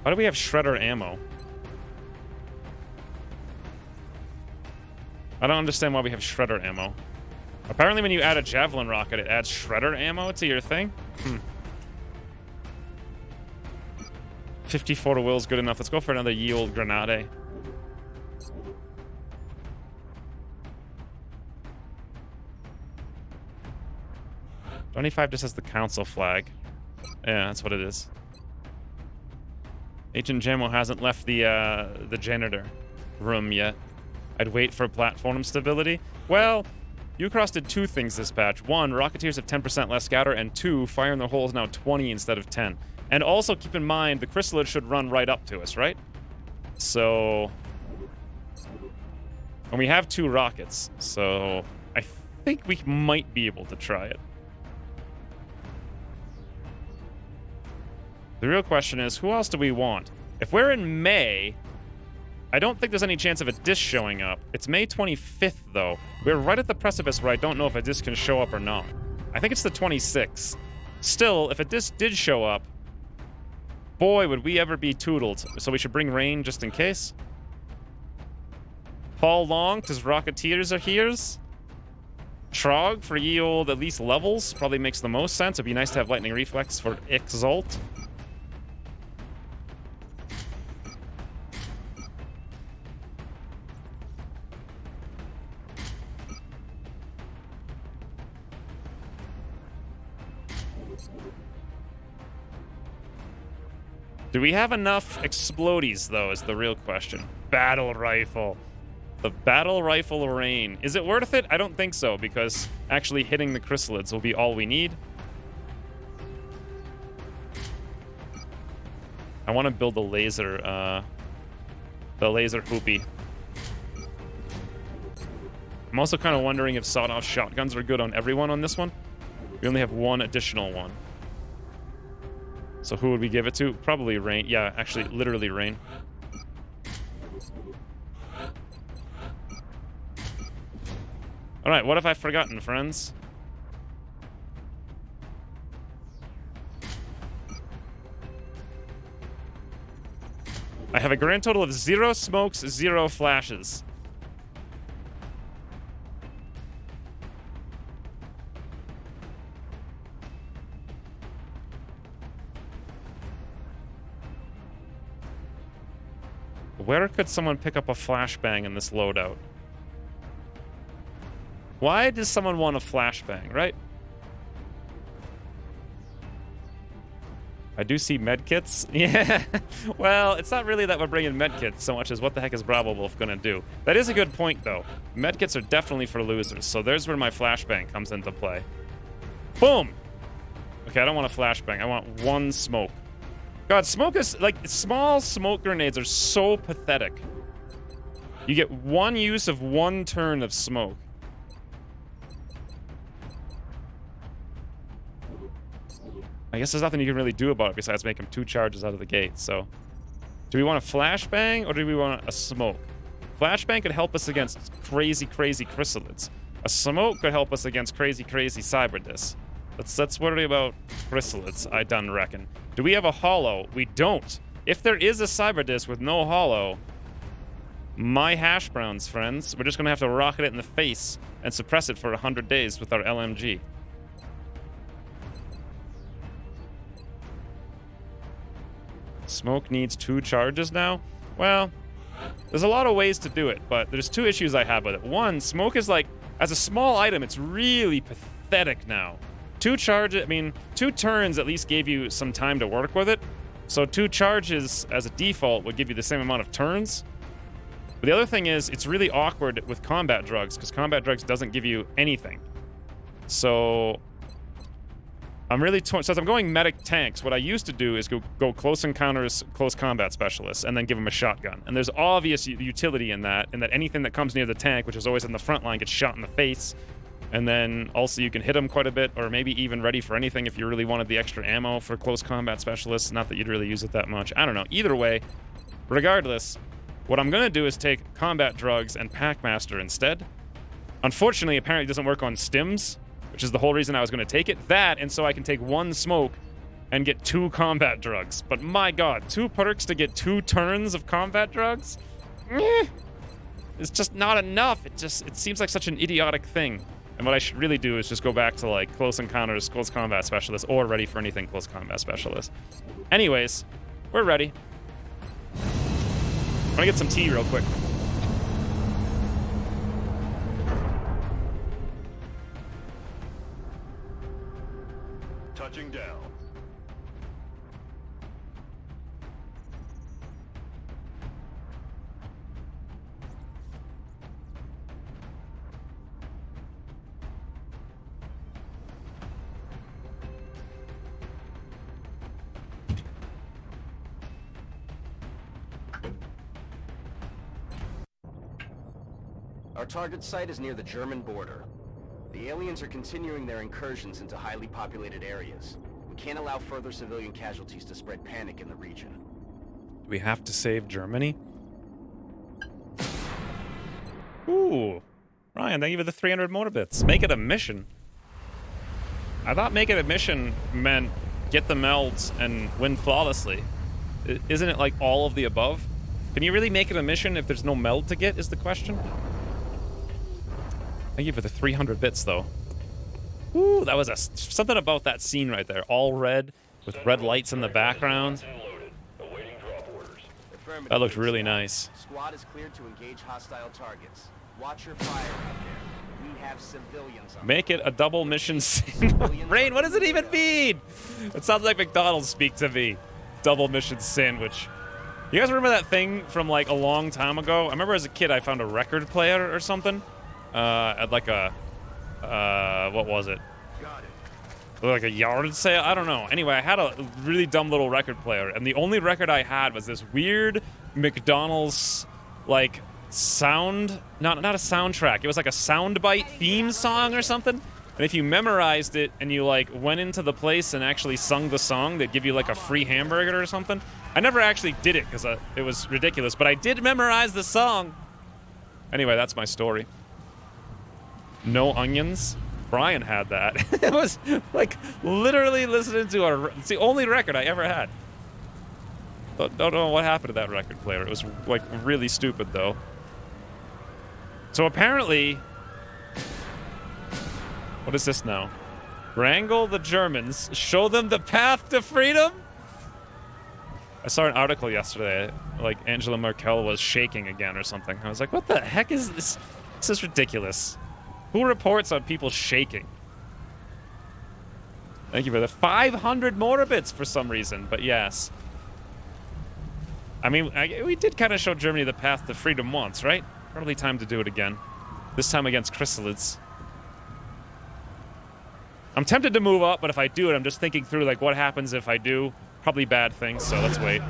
Why do we have shredder ammo? I don't understand why we have shredder ammo. Apparently when you add a javelin rocket, it adds shredder ammo to your thing? 54 will is good enough. Let's go for another ye old grenade. $25 just has the council flag. Yeah, that's what it is. Agent Jamo hasn't left the janitor room yet. I'd wait for platform stability. Well, Ucross did 2 things this patch. 1, Rocketeers have 10% less scatter, and 2, Fire in the Hole is now 20 instead of 10. And also keep in mind, the Chrysalid should run right up to us, right? So... And we have 2 rockets, so I think we might be able to try it. The real question is, who else do we want? If we're in May, I don't think there's any chance of a disc showing up. It's May 25th, though. We're right at the precipice where I don't know if a disc can show up or not. I think it's the 26th. Still, if a disc did show up, boy, would we ever be toodled. So we should bring rain just in case. Paul Long, because Rocketeers are here's. Trog for ye old at least levels probably makes the most sense. It'd be nice to have Lightning Reflex for Exalt. Do we have enough explodies, though, is the real question. Battle rifle. The battle rifle rain. Is it worth it? I don't think so, because actually hitting the chrysalids will be all we need. I want to build the laser hoopy. I'm also kind of wondering if sawed-off shotguns are good on everyone on this one. We only have 1 additional one. So who would we give it to? Probably Rain. Yeah, actually, literally Rain. Alright, what have I forgotten, friends? I have a grand total of 0 smokes, 0 flashes. Where could someone pick up a flashbang in this loadout? Why does someone want a flashbang, right? I do see medkits. Yeah. Well, it's not really that we're bringing medkits so much as what the heck is Bravo Wolf gonna do. That is a good point, though. Medkits are definitely for losers, so there's where my flashbang comes into play. Boom! Okay, I don't want a flashbang. I want one smoke. God, smoke is... Like, small smoke grenades are so pathetic. You get one use of one turn of smoke. I guess there's nothing you can really do about it besides make him 2 charges out of the gate, so... Do we want a flashbang, or do we want a smoke? Flashbang could help us against crazy, crazy chrysalids. A smoke could help us against crazy, crazy cyberdis. Let's worry about chrysalids, I done reckon. Do we have a holo? We don't. If there is a cyberdis with no holo, my hash browns, friends, we're just gonna have to rocket it in the face and suppress it for 100 days with our LMG. Smoke needs 2 charges now? Well, there's a lot of ways to do it, but there's 2 issues I have with it. One, smoke is like, as a small item, it's really pathetic now. 2 charges, I mean, 2 turns at least gave you some time to work with it. So 2 charges as a default would give you the same amount of turns. But the other thing is, it's really awkward with combat drugs, because combat drugs doesn't give you anything. So I'm really torn. So as I'm going medic tanks, what I used to do is go close encounters, close combat specialists, and then give them a shotgun. And there's obvious utility in that anything that comes near the tank, which is always in the front line, gets shot in the face. And then also you can hit them quite a bit, or maybe even ready for anything if you really wanted the extra ammo for close combat specialists. Not that you'd really use it that much. I don't know. Either way, regardless, what I'm going to do is take combat drugs and Packmaster instead. Unfortunately, apparently it doesn't work on stims, which is the whole reason I was going to take it. That, and so I can take 1 smoke and get 2 combat drugs. But my god, 2 perks to get 2 turns of combat drugs? It's just not enough. It seems like such an idiotic thing. And what I should really do is just go back to, like, close encounters, close combat specialist, or ready for anything close combat specialist. Anyways, we're ready. I'm gonna get some tea real quick. Touching down. Our target site is near the German border. The aliens are continuing their incursions into highly populated areas. We can't allow further civilian casualties to spread panic in the region. Do we have to save Germany? Ooh. Ryan, thank you for the 300 motor bits. Make it a mission. I thought make it a mission meant get the melds and win flawlessly. Isn't it like all of the above? Can you really make it a mission if there's no meld to get, is the question? Thank you for the 300 bits, though. Ooh, that was something about that scene right there. All red, with red lights in the background. That looked really nice. Squad is cleared to engage hostile targets. Watch your fire out there. We have civilians on. Make it a double mission sandwich. Rain, what does it even mean? It sounds like McDonald's speak to me. Double mission sandwich. You guys remember that thing from like a long time ago? I remember as a kid I found a record player or something. At like a, what was it? Like a yard sale? I don't know. Anyway, I had a really dumb little record player, and the only record I had was this weird McDonald's, like, sound, not a soundtrack. It was like a soundbite theme song or something. And if you memorized it and you, like, went into the place and actually sung the song, they'd give you, like, a free hamburger or something. I never actually did it because it was ridiculous, but I did memorize the song. Anyway, that's my story. No onions. Brian had that. It was like literally listening to it's the only record I ever had. Don't know what happened to that record player. It was like really stupid though. So apparently, what is this now? Wrangle the Germans, show them the path to freedom? I saw an article yesterday. like Angela Merkel was shaking again or something. I was like, what the heck is this? This is ridiculous. Who reports on people shaking? Thank you for the 500 more bits for some reason, but yes. I mean, we did kind of show Germany the path to freedom once, right? Probably time to do it again. This time against chrysalids. I'm tempted to move up, but if I do it, I'm just thinking through, like, what happens if I do. Probably bad things, so let's wait.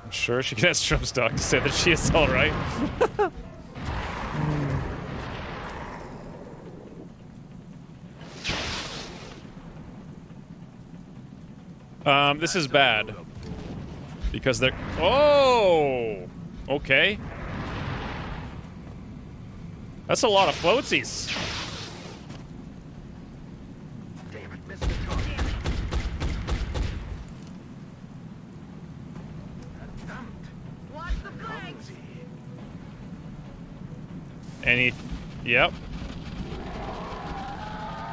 I'm sure she can ask Trump's dog to say that she is alright. This is bad. Because they're... Oh! Okay. That's a lot of floatsies. Damn it, missed the target. Watch the flanks! Any... Yep.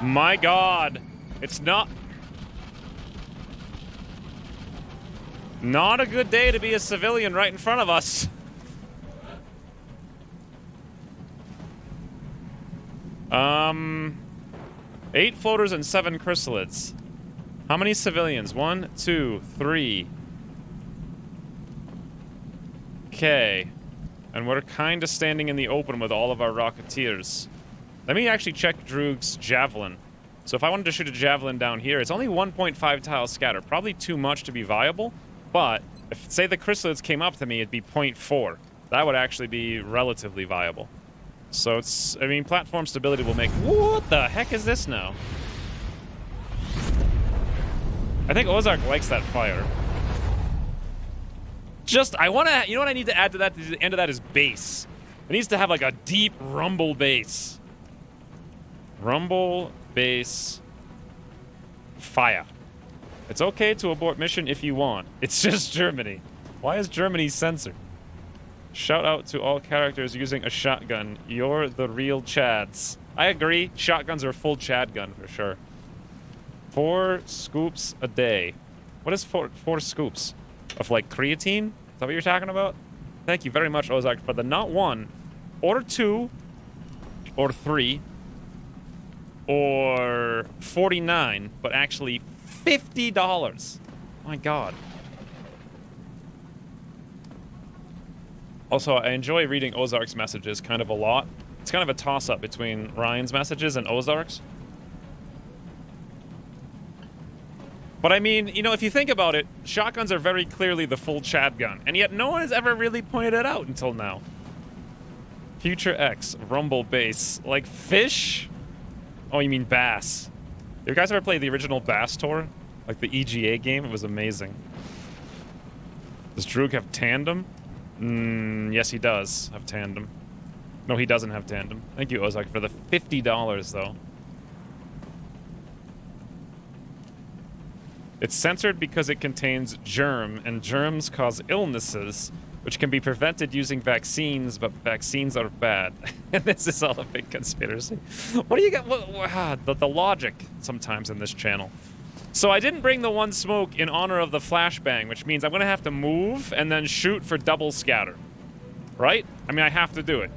My God. It's not... Not a good day to be a civilian right in front of us. 8 floaters and 7 chrysalids. How many civilians? 1, 2, 3. Okay. And we're kind of standing in the open with all of our Rocketeers. Let me actually check Droog's javelin. So if I wanted to shoot a javelin down here, it's only 1.5 tile scatter. Probably too much to be viable. But if, say, the chrysalids came up to me, it'd be 0.4. That would actually be relatively viable. So it's... I mean, platform stability will make... What the heck is this now? I think Ozark likes that fire. Just... I want to... You know what I need to add to that? The end of that is bass. It needs to have, like, a deep rumble bass. Rumble, bass, fire. It's okay to abort mission if you want. It's just Germany. Why is Germany censored? Shout out to all characters using a shotgun. You're the real Chads. I agree. Shotguns are full Chad gun for sure. 4 scoops a day. What is 4 scoops? Of like creatine? Is that what you're talking about? Thank you very much, Ozark, for the not 1, or 2, or 3, or 49, but actually $50. My God. Also, I enjoy reading Ozark's messages kind of a lot. It's kind of a toss-up between Ryan's messages and Ozark's. But I mean, you know, if you think about it, shotguns are very clearly the full Chad gun, and yet no one has ever really pointed it out until now. Future X, Rumble Base. Like fish? Oh, you mean bass. You guys ever played the original Bass Tour? Like the EGA game? It was amazing. Does Droog have tandem? Yes, he does have tandem. No, he doesn't have tandem. Thank you, Ozark, for the $50, though. It's censored because it contains germ, and germs cause illnesses, which can be prevented using vaccines, but vaccines are bad. And this is all a big conspiracy. What do you got? The logic sometimes in this channel. So I didn't bring the 1 smoke in honor of the flashbang, which means I'm going to have to move and then shoot for double scatter. Right? I mean, I have to do it.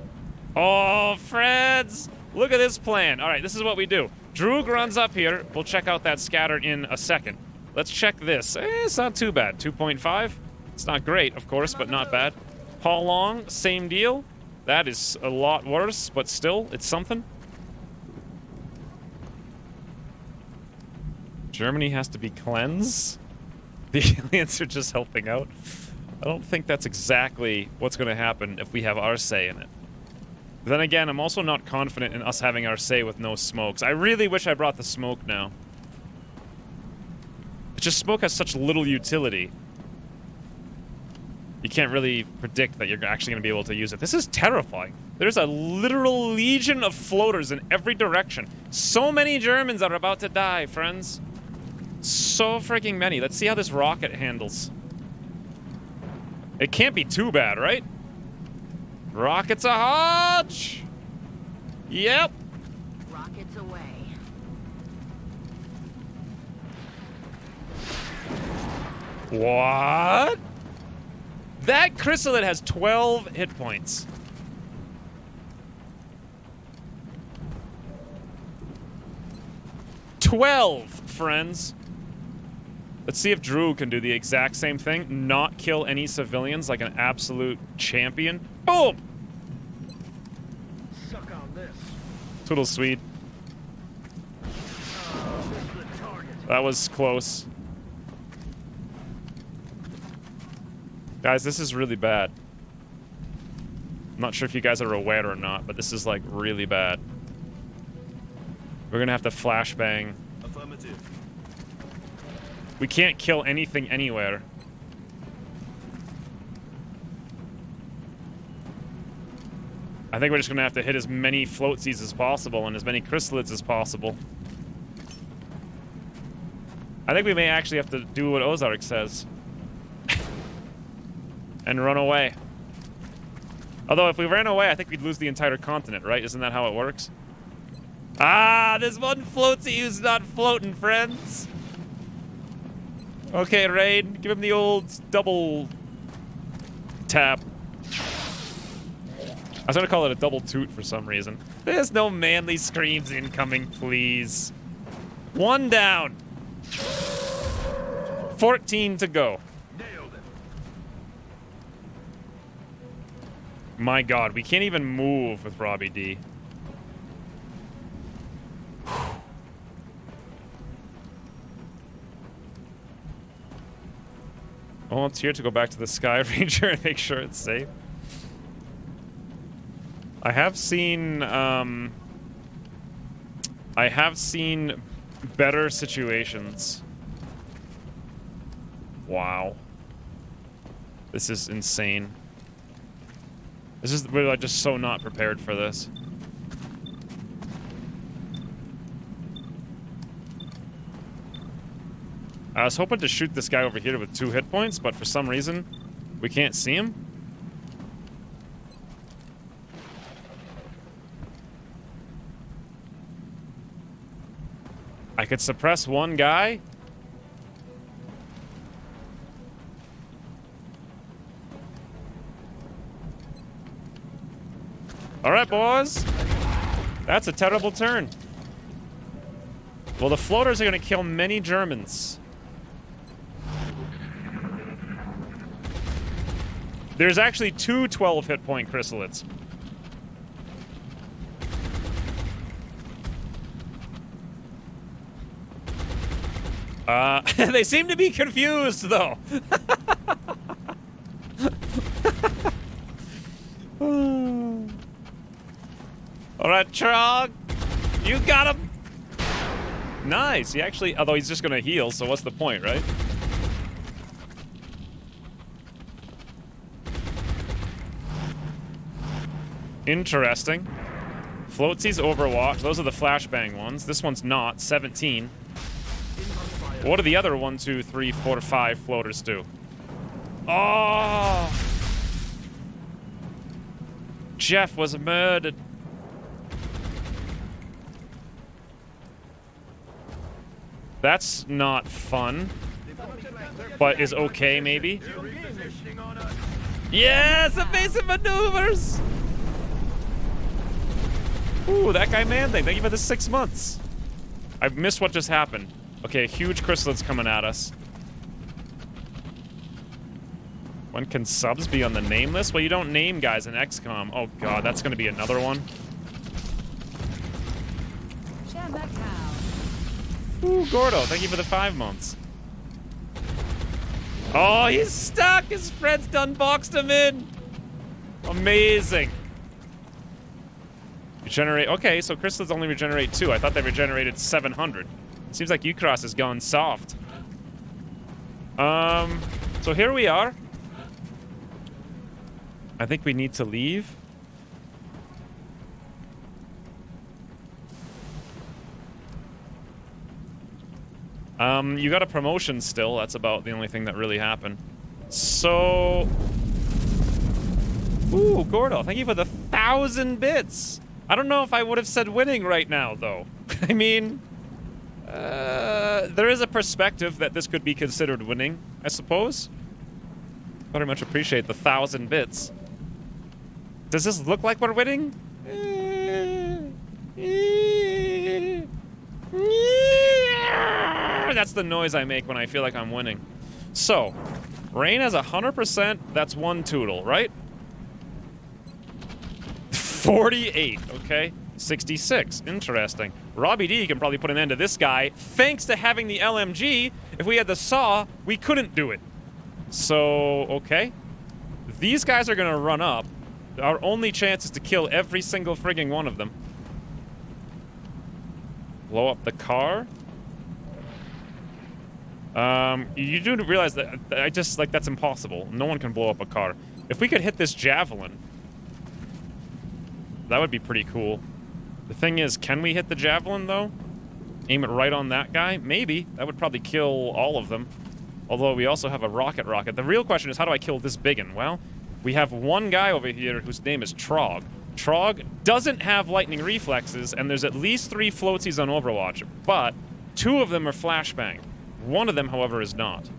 Oh, Freds! Look at this plan. All right, this is what we do. Droog runs up here. We'll check out that scatter in a second. Let's check this. It's not too bad. 2.5. It's not great, of course, but not bad. Paul Long, same deal. That is a lot worse, but still, it's something. Germany has to be cleansed. The aliens are just helping out. I don't think that's exactly what's going to happen if we have our say in it. But then again, I'm also not confident in us having our say with no smokes. I really wish I brought the smoke now. It's just smoke has such little utility. You can't really predict that you're actually going to be able to use it. This is terrifying. There's a literal legion of floaters in every direction. So many Germans are about to die, friends. So freaking many. Let's see how this rocket handles. It can't be too bad, right? Rockets a hodge! Yep. Rockets away. What? That chrysalid has 12 hit points. Friends. Let's see if Drew can do the exact same thing. Not kill any civilians like an absolute champion. Boom! Suck on this. Toodle sweet. This is the target. That was close. Guys, this is really bad. I'm not sure if you guys are aware or not, but this is like really bad. We're gonna have to flashbang. Affirmative. We can't kill anything anywhere. I think we're just gonna have to hit as many floatsies as possible and as many chrysalids as possible. I think we may actually have to do what Ozark says. And run away. Although if we ran away, I think we'd lose the entire continent, right? Isn't that how it works? Ah, there's one floatsy who's not floating, friends. Okay, Rain, give him the old double tap. I was gonna call it a double toot for some reason. There's no manly screams incoming, please. One down. 14 to go. Nailed it. My God, we can't even move with Robbie D. Oh, it's here to go back to the Sky Ranger and make sure it's safe. I have seen better situations. Wow. This is insane. We're like just so not prepared for this. I was hoping to shoot this guy over here with 2 hit points, but for some reason, we can't see him. I could suppress one guy. All right, boys. That's a terrible turn. Well, the floaters are going to kill many Germans. There's actually 2 12 hit point chrysalids. They seem to be confused, though. All right, Trog, you got him. Nice. He actually, although he's just gonna heal, so what's the point, right? Interesting. Floatsies Overwatch. Those are the flashbang ones. This one's not. 17. What do the other 1, 2, 3, 4, 5 floaters do? Oh! Jeff was murdered. That's not fun. But is okay, maybe? Yes! Evasive maneuvers! Ooh, that guy Man-Thing. Thank you for the 6 months. I missed what just happened. Okay, huge chrysalids coming at us. When can subs be on the name list? Well, you don't name guys in XCOM. Oh god, that's gonna be another one. Ooh, Gordo, thank you for the 5 months. Oh, he's stuck! His friend's done boxed him in! Amazing. Regenerate. Okay, so crystals only regenerate 2. I thought they regenerated 700. Seems like Ukros is going soft. So here we are. I think we need to leave. You got a promotion still. That's about the only thing that really happened. So... Ooh, Gordo, thank you for the 1,000 bits. I don't know if I would have said winning right now, though. I mean... There is a perspective that this could be considered winning, I suppose. Very much appreciate the 1,000 bits. Does this look like we're winning? That's the noise I make when I feel like I'm winning. So, Rain has 100%. That's one Tootle, right? 48, okay. 66, interesting. Robbie D can probably put an end to this guy. Thanks to having the LMG, if we had the saw, we couldn't do it. So, okay. These guys are gonna run up. Our only chance is to kill every single frigging one of them. Blow up the car. You do realize that I just, like, that's impossible. No one can blow up a car. If we could hit this javelin, that would be pretty cool. The thing is, can we hit the javelin, though? Aim it right on that guy? Maybe. That would probably kill all of them. Although we also have a rocket. The real question is, how do I kill this biggin? Well, we have one guy over here whose name is Trog. Trog doesn't have lightning reflexes, and there's at least 3 floaties on Overwatch, but 2 of them are flashbang. One of them, however, is not.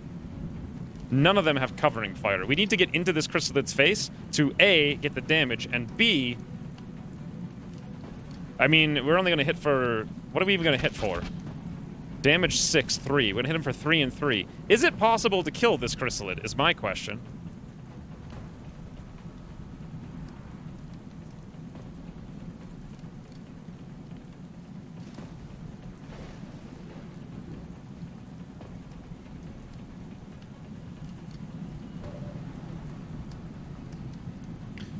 None of them have covering fire. We need to get into this Chrysalid's face to A, get the damage, and B, I mean, we're only going to hit for... What are we even going to hit for? Damage 6, 3. We're going to hit him for 3 and 3. Is it possible to kill this Chrysalid, is my question.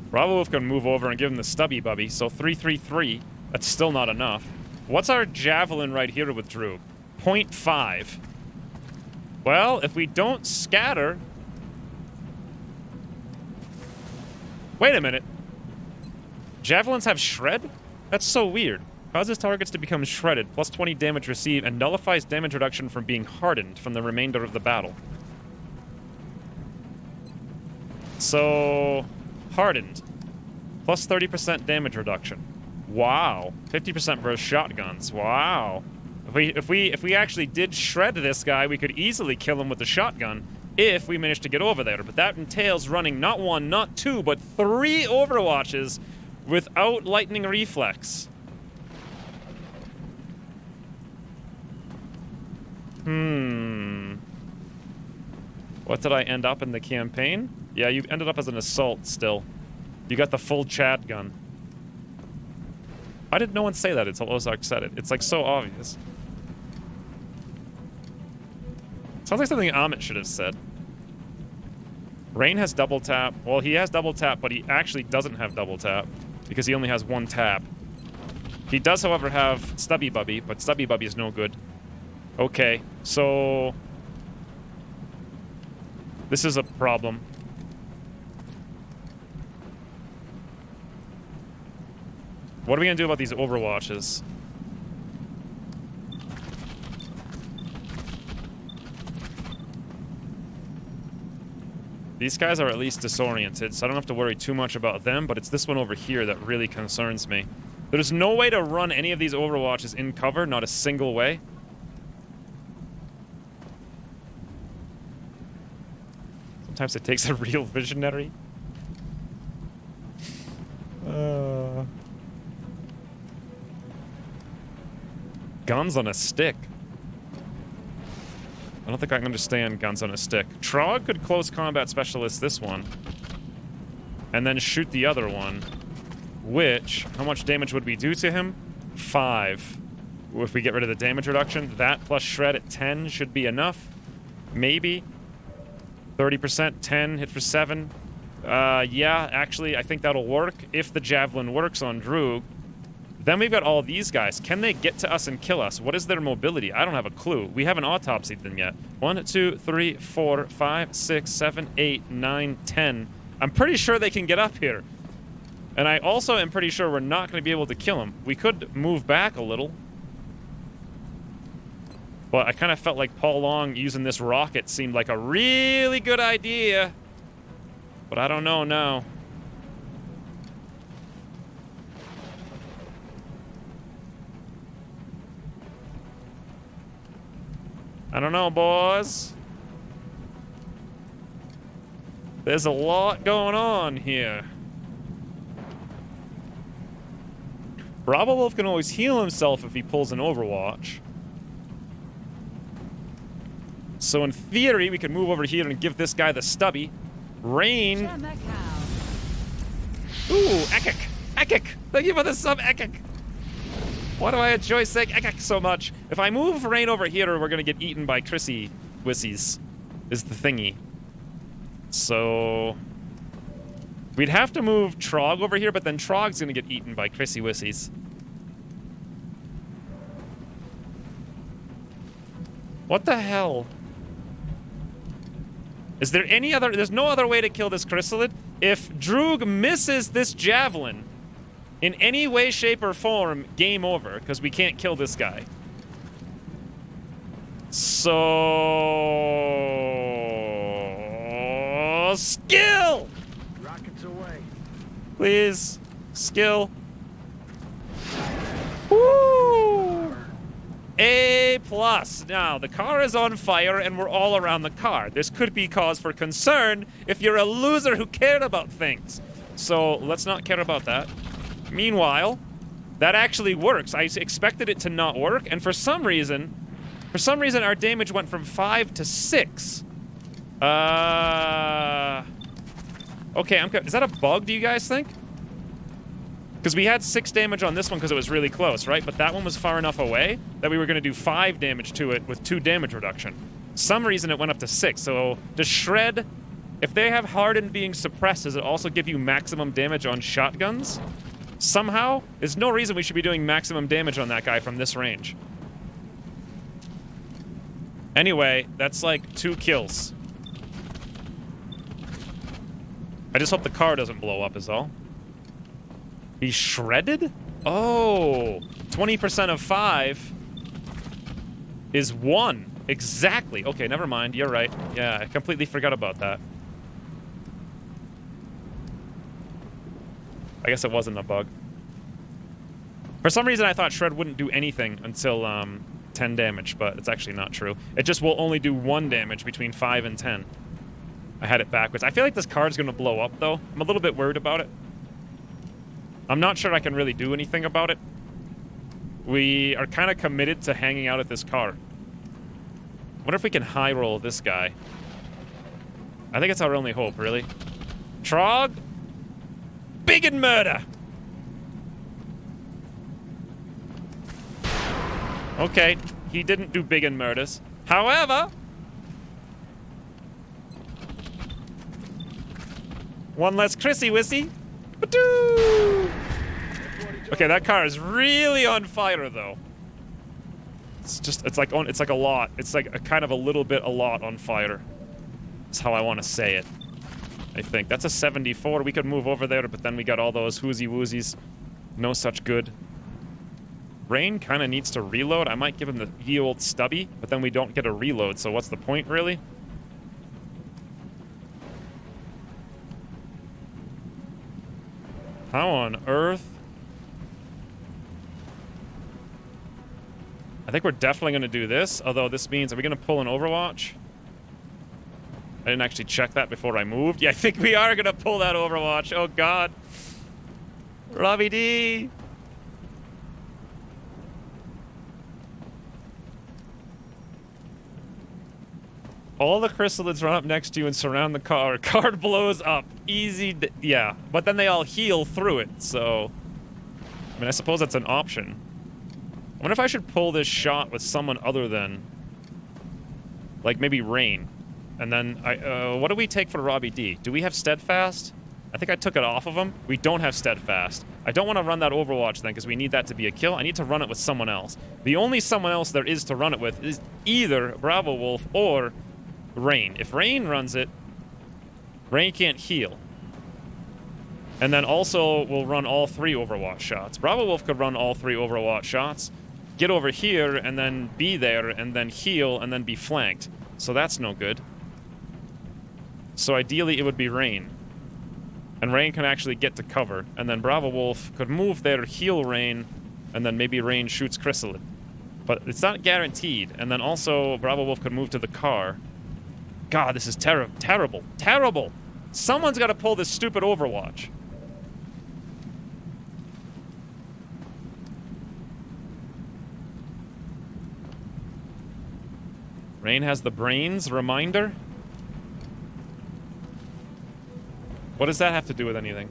Bravo Wolf can move over and give him the stubby bubby, so 333. That's still not enough. What's our javelin right here with Droog? 0.5. Well, if we don't scatter... Wait a minute. Javelins have shred? That's so weird. Causes targets to become shredded, plus 20 damage received, and nullifies damage reduction from being hardened from the remainder of the battle. So... hardened. Plus 30% damage reduction. Wow. 50% versus shotguns. Wow. If we actually did shred this guy, we could easily kill him with the shotgun if we managed to get over there. But that entails running not 1, not 2, but 3 Overwatches without lightning reflex. What did I end up in the campaign? Yeah, you ended up as an assault still. You got the full Chad gun. Why did no one say that until Ozark said it? It's like so obvious. Sounds like something Amit should have said. Rain has double tap. Well, he has double tap, but he actually doesn't have double tap because he only has 1 tap. He does, however, have Stubby Bubby, but Stubby Bubby is no good. Okay, so... this is a problem. What are we gonna do about these Overwatches? These guys are at least disoriented, so I don't have to worry too much about them, but it's this one over here that really concerns me. There's no way to run any of these Overwatches in cover, not a single way. Sometimes it takes a real visionary. Guns on a stick. I don't think I can understand guns on a stick. Trog could close combat specialist this one. And then shoot the other one. Which, how much damage would we do to him? 5. If we get rid of the damage reduction, that plus shred at 10 should be enough. Maybe. 30%, 10, hit for 7. Yeah, actually, I think that'll work. If the javelin works on Droog. Then we've got all these guys. Can they get to us and kill us? What is their mobility? I don't have a clue. We haven't autopsied them yet. 1, 2, 3, 4, 5, 6, 7, 8, 9, 10. I'm pretty sure they can get up here. And I also am pretty sure we're not going to be able to kill them. We could move back a little. But I kind of felt like Paul Long using this rocket seemed like a really good idea. But I don't know now. I don't know, boys. There's a lot going on here. Bravo Wolf can always heal himself if he pulls an Overwatch. So in theory, we can move over here and give this guy the stubby. Rain. Shemakau. Ooh, Ekik. Ekik. Thank you for the sub, Ekik. Why do I enjoy saying Ekik so much? If I move Rain over here, we're going to get eaten by Chrissy Wissies, is the thingy. So we'd have to move Trog over here, but then Trog's going to get eaten by Chrissy Wissies. What the hell? Is there any other... There's no other way to kill this Chrysalid? If Droog misses this Javelin in any way, shape, or form, game over, because we can't kill this guy. So... Skill! Rockets away. Please. Skill. Woo! A+. Now, the car is on fire and we're all around the car. This could be cause for concern if you're a loser who cared about things. So, let's not care about that. Meanwhile, that actually works. I expected it to not work, and for some reason, our damage went from 5 to 6. Okay, is that a bug, do you guys think? Because we had 6 damage on this one because it was really close, right? But that one was far enough away that we were going to do 5 damage to it with 2 damage reduction. Some reason it went up to 6. So does Shred, if they have Hardened being suppressed, does it also give you maximum damage on shotguns? Somehow? There's no reason we should be doing maximum damage on that guy from this range. Anyway, that's like 2 kills. I just hope the car doesn't blow up is all. He's shredded? Oh, 20% of 5 is 1. Exactly. Okay, never mind. You're right. Yeah, I completely forgot about that. I guess it wasn't a bug. For some reason, I thought Shred wouldn't do anything until 10 damage, but it's actually not true. It just will only do 1 damage between 5 and 10. I had it backwards. I feel like this card's going to blow up, though. I'm a little bit worried about it. I'm not sure I can really do anything about it. We are kind of committed to hanging out at this car. I wonder if we can high roll this guy. I think it's our only hope, really. Trog? Big and murder! Okay, he didn't do big and murders. However... one less Chrissy Wissy. Ba-doo! Okay, that car is really on fire, though. It's like a lot. It's like a kind of a little bit a lot on fire. That's how I want to say it. I think. That's a 74. We could move over there, but then we got all those woozy-woozies. No such good. Rain kind of needs to reload. I might give him the old stubby, but then we don't get a reload, so what's the point, really? How on earth? I think we're definitely going to do this, although this means, are we going to pull an Overwatch? I didn't actually check that before I moved. Yeah, I think we are going to pull that Overwatch. Oh, God. Robbie D. All the chrysalids run up next to you and surround the car. Card blows up. Easy. Yeah, but then they all heal through it, so... I mean, I suppose that's an option. I wonder if I should pull this shot with someone other than... like, maybe Rain. And then, what do we take for Robbie D? Do we have Steadfast? I think I took it off of him. We don't have Steadfast. I don't want to run that Overwatch then, because we need that to be a kill. I need to run it with someone else. The only someone else there is to run it with is either Bravo Wolf or... Rain. If Rain runs it, Rain can't heal. And then also we'll run all 3 Overwatch shots. Bravo Wolf could run all 3 Overwatch shots, get over here, and then be there, and then heal, and then be flanked. So that's no good. So ideally it would be Rain. And Rain can actually get to cover. And then Bravo Wolf could move there, heal Rain, and then maybe Rain shoots Chrysalid. But it's not guaranteed. And then also, Bravo Wolf could move to the car. God, this is terrible. Terrible! Someone's got to pull this stupid Overwatch. Rain has the brains, reminder. What does that have to do with anything?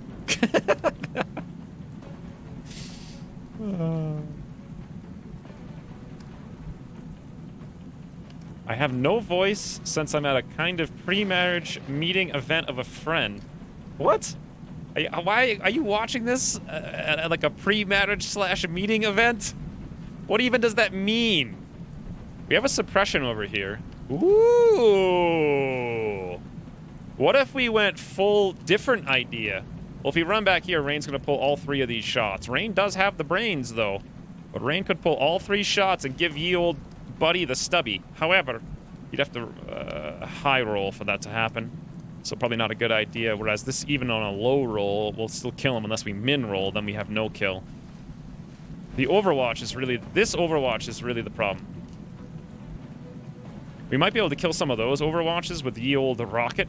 I have no voice since I'm at a kind of pre-marriage meeting event of a friend. What? Why are you watching this at like a pre-marriage / meeting event? What even does that mean? We have a suppression over here. Ooh. What if we went full different idea? Well, if we run back here, Rain's gonna pull all 3 of these shots. Rain does have the brains, though. But Rain could pull all 3 shots and give ye old buddy the stubby. However, you'd have to high roll for that to happen. So probably not a good idea. Whereas this, even on a low roll, will still kill him unless we min roll, then we have no kill. The Overwatch is really... This Overwatch is really the problem. We might be able to kill some of those Overwatches with ye old rocket.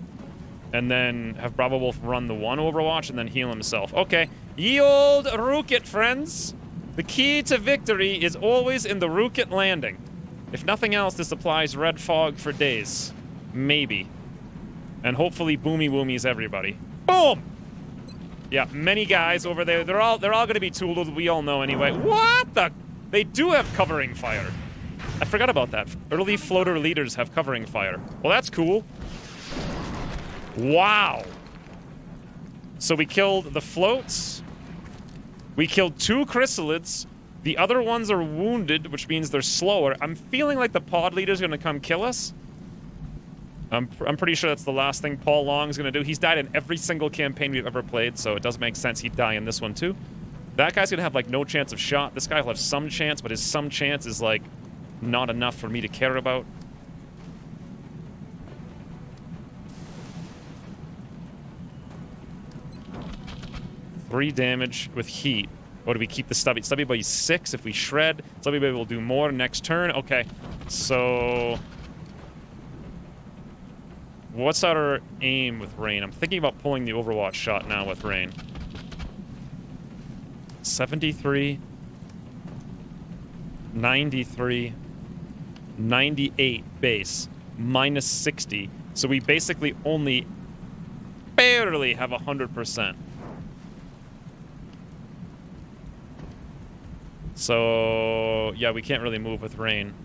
And then have Bravo Wolf run the one Overwatch and then heal himself. Okay. Ye old rocket, friends! The key to victory is always in the rocket landing. If nothing else, this applies red fog for days. Maybe. And hopefully boomy woomies everybody. Boom! Yeah, many guys over there. They're all gonna be tooled, we all know anyway. What the? They do have covering fire. I forgot about that. Early floater leaders have covering fire. Well, that's cool. Wow. So we killed the floats. We killed 2 chrysalids. The other ones are wounded, which means they're slower. I'm feeling like the pod leader's gonna come kill us. I'm pretty sure that's the last thing Paul Long's gonna do. He's died in every single campaign we've ever played, so it does make sense he'd die in this one too. That guy's gonna have like no chance of shot. This guy will have some chance, but his some chance is like not enough for me to care about. Three damage with heat. Oh, do we keep the stubby? Stubby buddy's 6 if we shred. Stubby buddy will do more next turn. Okay, so what's our aim with Rain? I'm thinking about pulling the Overwatch shot now with Rain. 73, 93, 98 base, minus 60. So we basically only barely have 100%. So, yeah, we can't really move with Rain.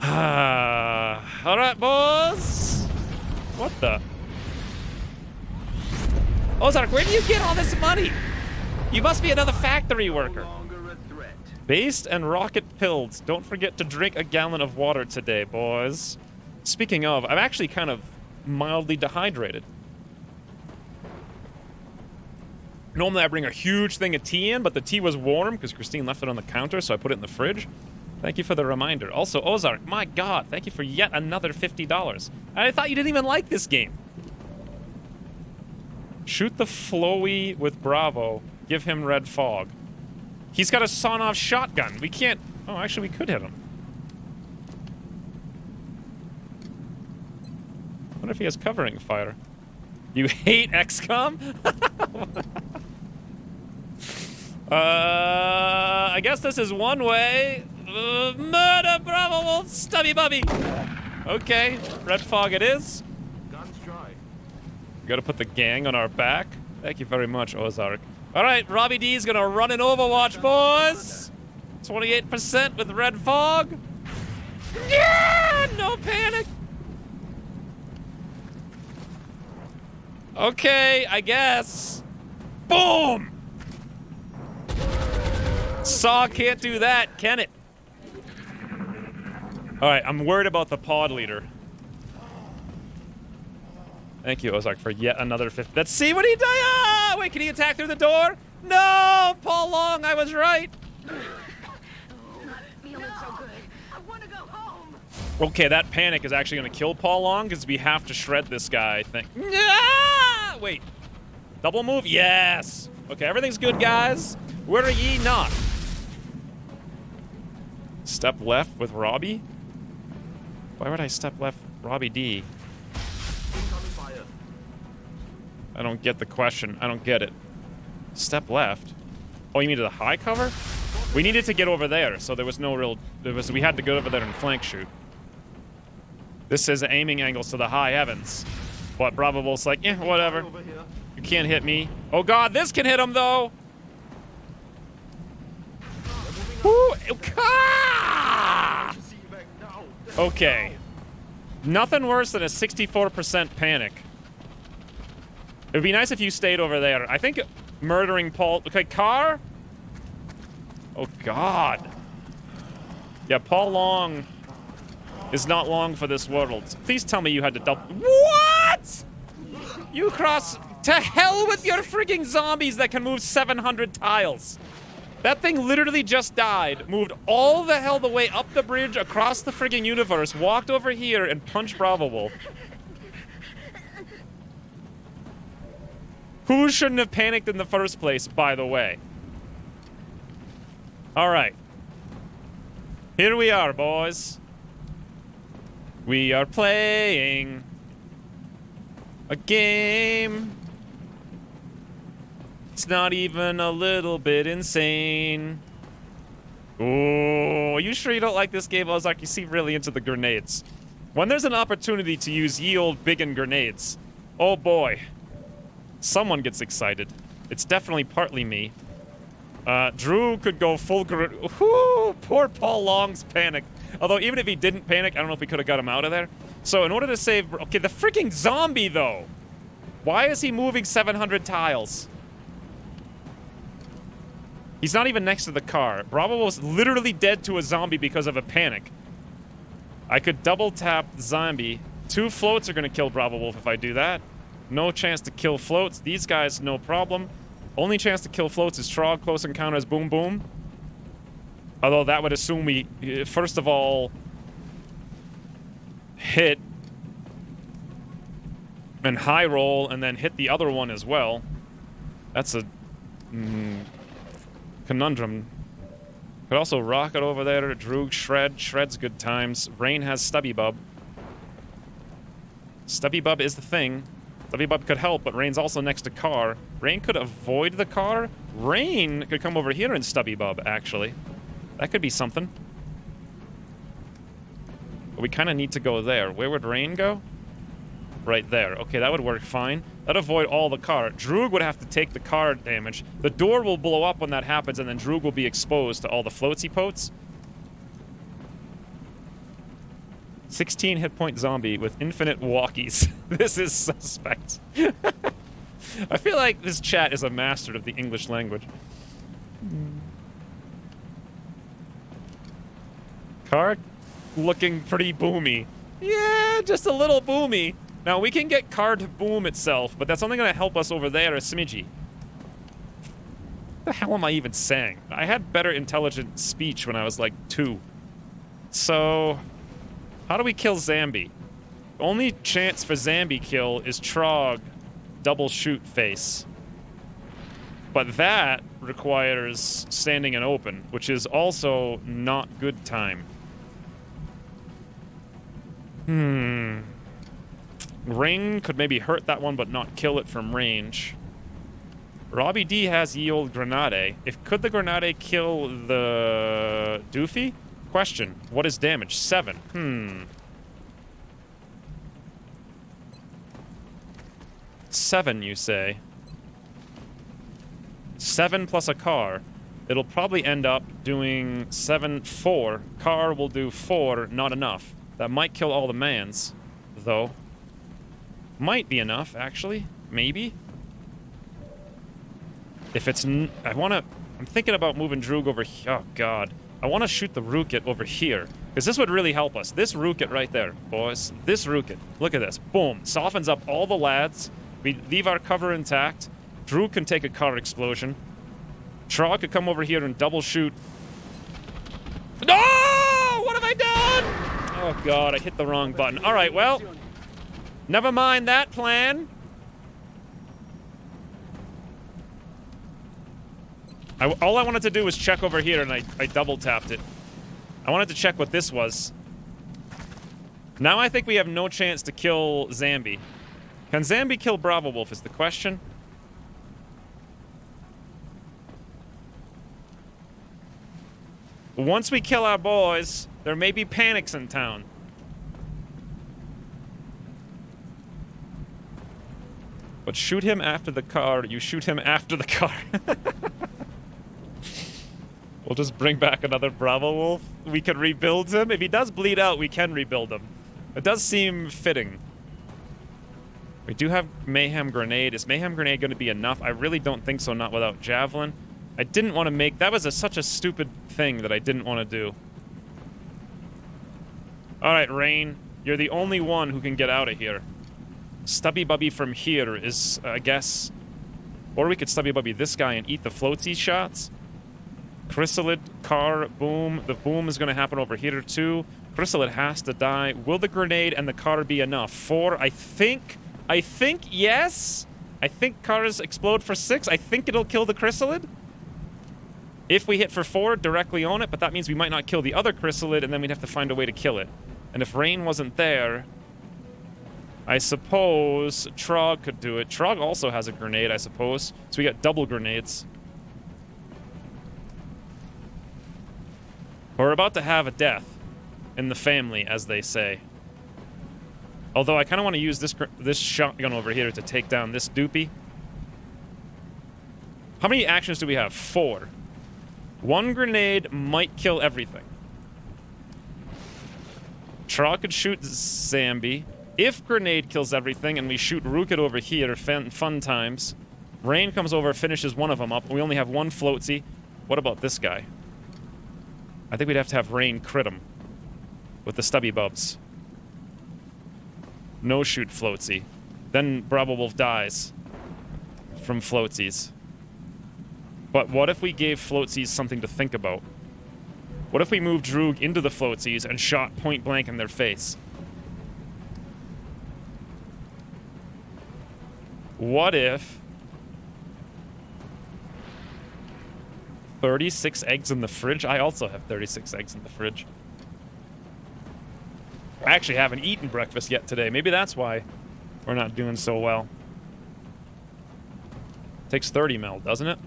Alright, boys! What the? Ozark, where do you get all this money? You must be another factory worker. Based and rocket pills. Don't forget to drink a gallon of water today, boys. Speaking of, I'm actually kind of mildly dehydrated. Normally I bring a huge thing of tea in, but the tea was warm because Christine left it on the counter, so I put it in the fridge. Thank you for the reminder. Also, Ozark, my god, thank you for yet another $50. I thought you didn't even like this game. Shoot the flowy with Bravo. Give him red fog. He's got a sawn-off shotgun. We can't... Oh, actually, we could hit him. I wonder if he has covering fire. You hate XCOM? I guess this is one way. Murder Bravo Wolf Stubby Bubby. Okay, red fog it is. Guns dry. Gotta put the gang on our back. Thank you very much, Ozark. Alright, Robbie D's gonna run an Overwatch, boys! 28% with red fog. Yeah! No panic! Okay, I guess. Boom! Saw can't do that, can it? Alright, I'm worried about the pod leader. Thank you, Ozark, for yet another 50. Let's see what he does! Ah, wait, can he attack through the door? No! Paul Long, I was right! Feeling so good. I want to go home. Okay, that panic is actually going to kill Paul Long because we have to shred this guy, I think. Ah! Wait. Double move? Yes! Okay, everything's good, guys. Where are ye not? Step left with Robbie? Why would I step left Robbie D? Incoming fire. I don't get the question. I don't get it. Step left? Oh, you mean to the high cover? We needed to get over there, so there was no real... we had to go over there and flank shoot. This says aiming angles to the high heavens. But Bravo Wolf's like, eh, whatever. Over here. You can't hit me. Oh god, this can hit him though! Woo! Ah! See you back now. Okay. Nothing worse than a 64% panic. It would be nice if you stayed over there. I think murdering Paul... Okay, car? Oh, God. Yeah, Paul Long is not long for this world. Please tell me you had to double... What?! You cross... To hell with your freaking zombies that can move 700 tiles. That thing literally just died, moved all the hell the way up the bridge, across the frigging universe, walked over here, and punched Bravo Wolf. Who shouldn't have panicked in the first place, by the way? Alright. Here we are, boys. We are playing a game. It's not even a little bit insane. Oh, are you sure you don't like this game, Ozark? You seem really into the grenades. When there's an opportunity to use ye old biggin grenades, oh boy, someone gets excited. It's definitely partly me. Drew could go full grenade. Poor Paul Long's panic. Although, even if he didn't panic, I don't know if we could have got him out of there. So, in order to save... Okay, the freaking zombie, though. Why is he moving 700 tiles? He's not even next to the car. Bravo was literally dead to a zombie because of a panic. I could double tap zombie. 2 floats are going to kill Bravo Wolf if I do that. No chance to kill floats. These guys, no problem. Only chance to kill floats is Trog, close encounters, boom, boom. Although that would assume we, first of all, hit and high roll and then hit the other one as well. That's a conundrum. Could also rocket over there. Droog, shred. Shred's good times. Rain has Stubby Bub. Stubby Bub is the thing. Stubby Bub could help, but Rain's also next to car. Rain could avoid the car. Rain could come over here and Stubby Bub, actually. That could be something. But we kind of need to go there. Where would Rain go? Right there. Okay, that would work fine. That'd avoid all the car. Droog would have to take the car damage. The door will blow up when that happens, and then Droog will be exposed to all the floatsy potes. 16 hit point zombie with infinite walkies. This is suspect. I feel like this chat is a master of the English language. Car looking pretty boomy. Yeah, just a little boomy. Now, we can get car to boom itself, but that's only going to help us over there a smidgy. What the hell am I even saying? I had better intelligent speech when I was like 2. So, how do we kill Zambi? Only chance for Zambi kill is Trog double shoot face. But that requires standing and open, which is also not good time. Ring could maybe hurt that one, but not kill it from range. Robbie D has ye old Grenade. Could the Grenade kill the Doofy? Question. What is damage? 7. 7, you say? 7 plus a car. It'll probably end up doing 7, 4. Car will do 4, not enough. That might kill all the mans, though. Might be enough, actually. Maybe. If it's... I'm thinking about moving Droog over here. Oh, God. I want to shoot the Rooket over here. Because this would really help us. This Rooket right there, boys. This Rooket. Look at this. Boom. Softens up all the lads. We leave our cover intact. Droog can take a car explosion. Trog could come over here and double shoot. No! What have I done? Oh, God. I hit the wrong button. All right, well... Never mind that plan. All I wanted to do was check over here, and I double tapped it. I wanted to check what this was. Now I think we have no chance to kill Zambi. Can Zambi kill Bravo Wolf is the question. Once we kill our boys, there may be panics in town. But shoot him after the car. You shoot him after the car. We'll just bring back another Bravo Wolf. We can rebuild him. If he does bleed out, we can rebuild him. It does seem fitting. We do have Mayhem Grenade. Is Mayhem Grenade going to be enough? I really don't think so, not without Javelin. I didn't want to make... That was such a stupid thing that I didn't want to do. Alright, Rain. You're the only one who can get out of here. Stubby Bubby from here is, I guess... Or we could Stubby Bubby this guy and eat the floaty shots. Chrysalid, car, boom. The boom is going to happen over here too. Chrysalid has to die. Will the grenade and the car be enough? 4, I think yes. I think cars explode for 6. I think it'll kill the Chrysalid. If we hit for 4, directly on it, but that means we might not kill the other Chrysalid, and then we'd have to find a way to kill it. And if Rain wasn't there, I suppose Trog could do it. Trog also has a grenade, I suppose. So we got double grenades. We're about to have a death in the family, as they say. Although I kind of want to use this shotgun over here to take down this doopy. How many actions do we have? 4. 1 grenade might kill everything. Trog could shoot Zambi. If grenade kills everything and we shoot Rukit over here, fun times. Rain comes over, finishes one of them up. We only have 1 floatsy. What about this guy? I think we'd have to have Rain crit him with the stubby bubs. No shoot floatsy. Then Bravo Wolf dies from floatsies. But what if we gave floatsies something to think about? What if we moved Droog into the floatsies and shot point blank in their face? What if 36 eggs in the fridge? I also have 36 eggs in the fridge. I actually haven't eaten breakfast yet today. Maybe that's why we're not doing so well. Takes 30 mil, doesn't it?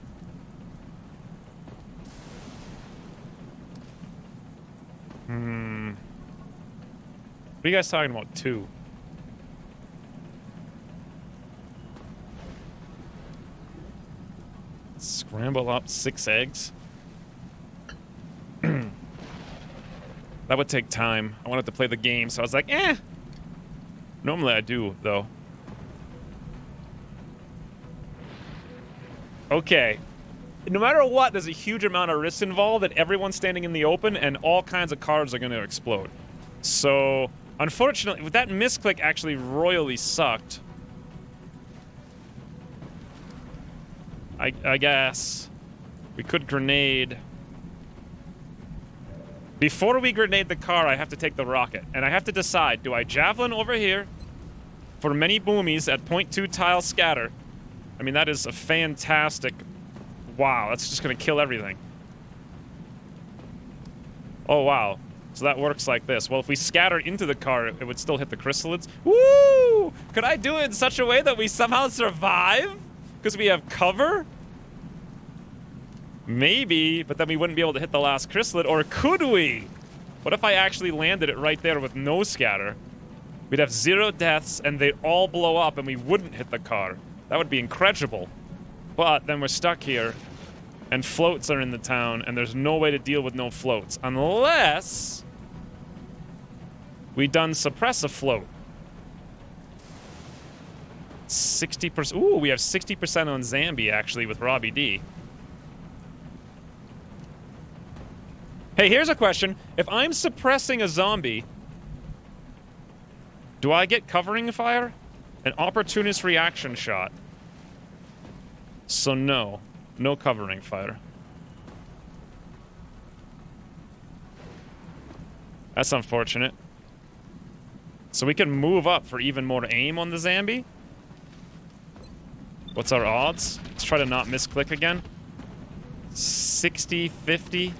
What are you guys talking about? 2. Scramble up 6 eggs. That would take time. I wanted to play the game, so I was like, eh. Normally I do, though. Okay. No matter what, there's a huge amount of risk involved that everyone's standing in the open and all kinds of cars are going to explode. So, unfortunately, that misclick actually royally sucked. I guess we could grenade. Before we grenade the car, I have to take the rocket. And I have to decide, do I javelin over here for many boomies at 0.2 tile scatter? I mean, that is a fantastic... Wow, that's just going to kill everything. Oh, wow. So that works like this. Well, if we scatter into the car, it would still hit the chrysalids. Woo! Could I do it in such a way that we somehow survive? Because we have cover? Maybe, but then we wouldn't be able to hit the last chrysalid. Or could we? What if I actually landed it right there with no scatter? We'd have 0 deaths, and they'd all blow up, and we wouldn't hit the car. That would be incredible. But then we're stuck here, and floats are in the town, and there's no way to deal with no floats. Unless we done suppress a float. 60%. Ooh, we have 60% on Zambi, actually, with Robbie D. Hey, here's a question. If I'm suppressing a zombie, do I get covering fire? An opportunist reaction shot. So no. No covering fire. That's unfortunate. So we can move up for even more aim on the Zambi. What's our odds? Let's try to not misclick again. 60, 50,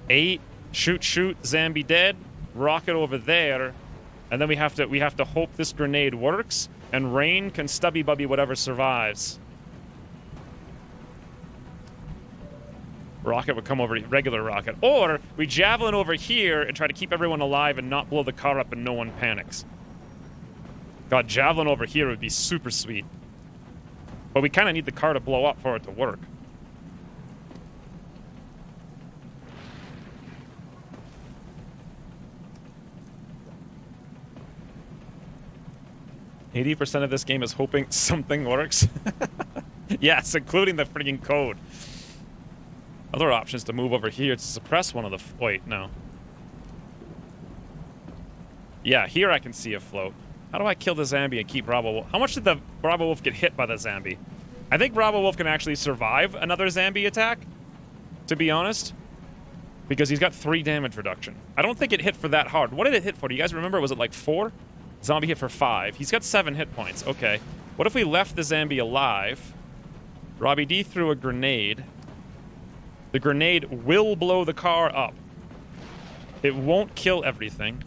8. Shoot, shoot, Zambi dead. Rocket over there. And then we have to hope this grenade works, and Rain can stubby bubby whatever survives. Rocket would come over, regular rocket. Or we javelin over here and try to keep everyone alive and not blow the car up and no one panics. God, javelin over here would be super sweet. But we kind of need the car to blow up for it to work. %, of this game is hoping something works. Yes, including the freaking code. Other options to move over here to suppress one of the... Wait, no. Yeah, here I can see a float. How do I kill the Zambi and keep Bravo Wolf? How much did the Bravo Wolf get hit by the Zambi? I think Bravo Wolf can actually survive another Zambi attack, to be honest. Because he's got 3 damage reduction. I don't think it hit for that hard. What did it hit for? Do you guys remember? Was it like 4? Zombie hit for 5. He's got 7 hit points. Okay. What if we left the Zambi alive? Robbie D threw a grenade. The grenade will blow the car up. It won't kill everything.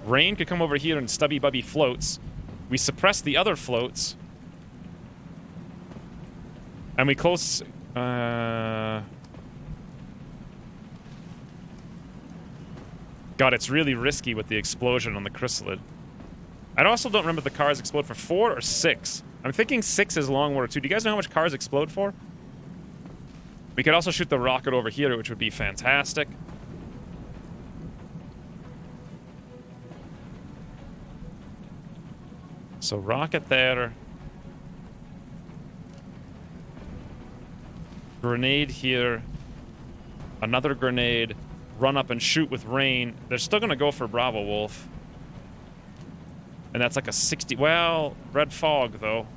Rain could come over here and stubby bubby floats. We suppress the other floats. And we close... God, it's really risky with the explosion on the chrysalid. I also don't remember if the cars explode for 4 or 6. I'm thinking 6 is long war 2. Do you guys know how much cars explode for? We could also shoot the rocket over here, which would be fantastic. So rocket there. Grenade here. Another grenade. Run up and shoot with Rain. They're still going to go for Bravo Wolf. And that's like a 60... Well, Red Fog, though.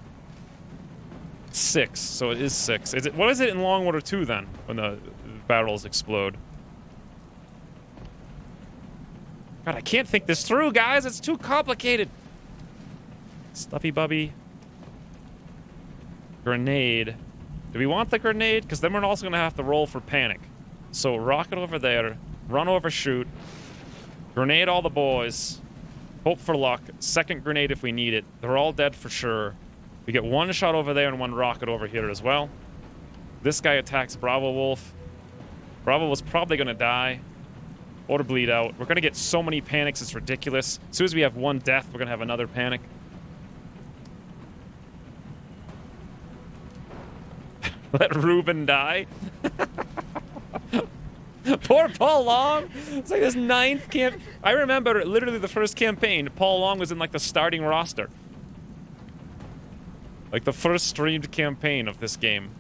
6, so it is 6. Is it? What is it in Long War 2, then, when the barrels explode? God, I can't think this through, guys. It's too complicated. Stuffy Bubby. Grenade. Do we want the grenade? Because then we're also going to have to roll for panic. So rocket over there. Run over, shoot. Grenade all the boys. Hope for luck. Second grenade if we need it. They're all dead for sure. We get 1 shot over there and 1 rocket over here as well. This guy attacks Bravo Wolf. Bravo was probably going to die. Or to bleed out. We're going to get so many panics, it's ridiculous. As soon as we have 1 death, we're going to have another panic. Let Ruben die. Poor Paul Long. It's like this 9th camp. I remember literally the first campaign, Paul Long was in like the starting roster. Like the first streamed campaign of this game.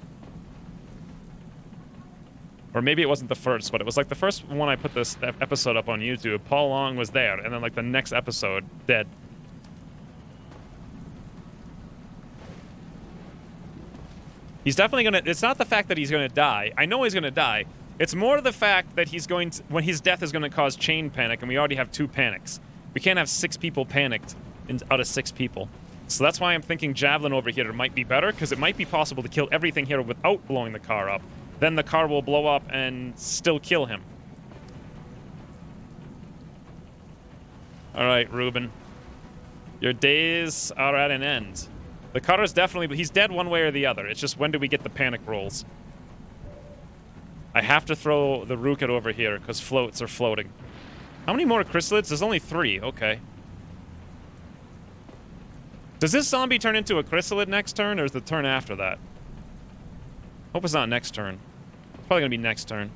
Or maybe it wasn't the first, but it was like the first one I put this episode up on YouTube. Paul Long was there, and then like the next episode, dead. He's definitely gonna... It's not the fact that he's gonna die. I know he's gonna die. It's more the fact that he's going to... When his death is gonna cause chain panic, and we already have 2 panics. We can't have 6 people panicked out of 6 people. So that's why I'm thinking Javelin over here might be better, because it might be possible to kill everything here without blowing the car up. Then the car will blow up and still kill him. Alright, Ruben. Your days are at an end. The car is definitely... He's dead one way or the other. It's just when do we get the panic rolls? I have to throw the rocket over here, because floats are floating. How many more chrysalids? There's only 3. Okay. Does this zombie turn into a chrysalid next turn, or is the turn after that? Hope it's not next turn. It's probably gonna be next turn.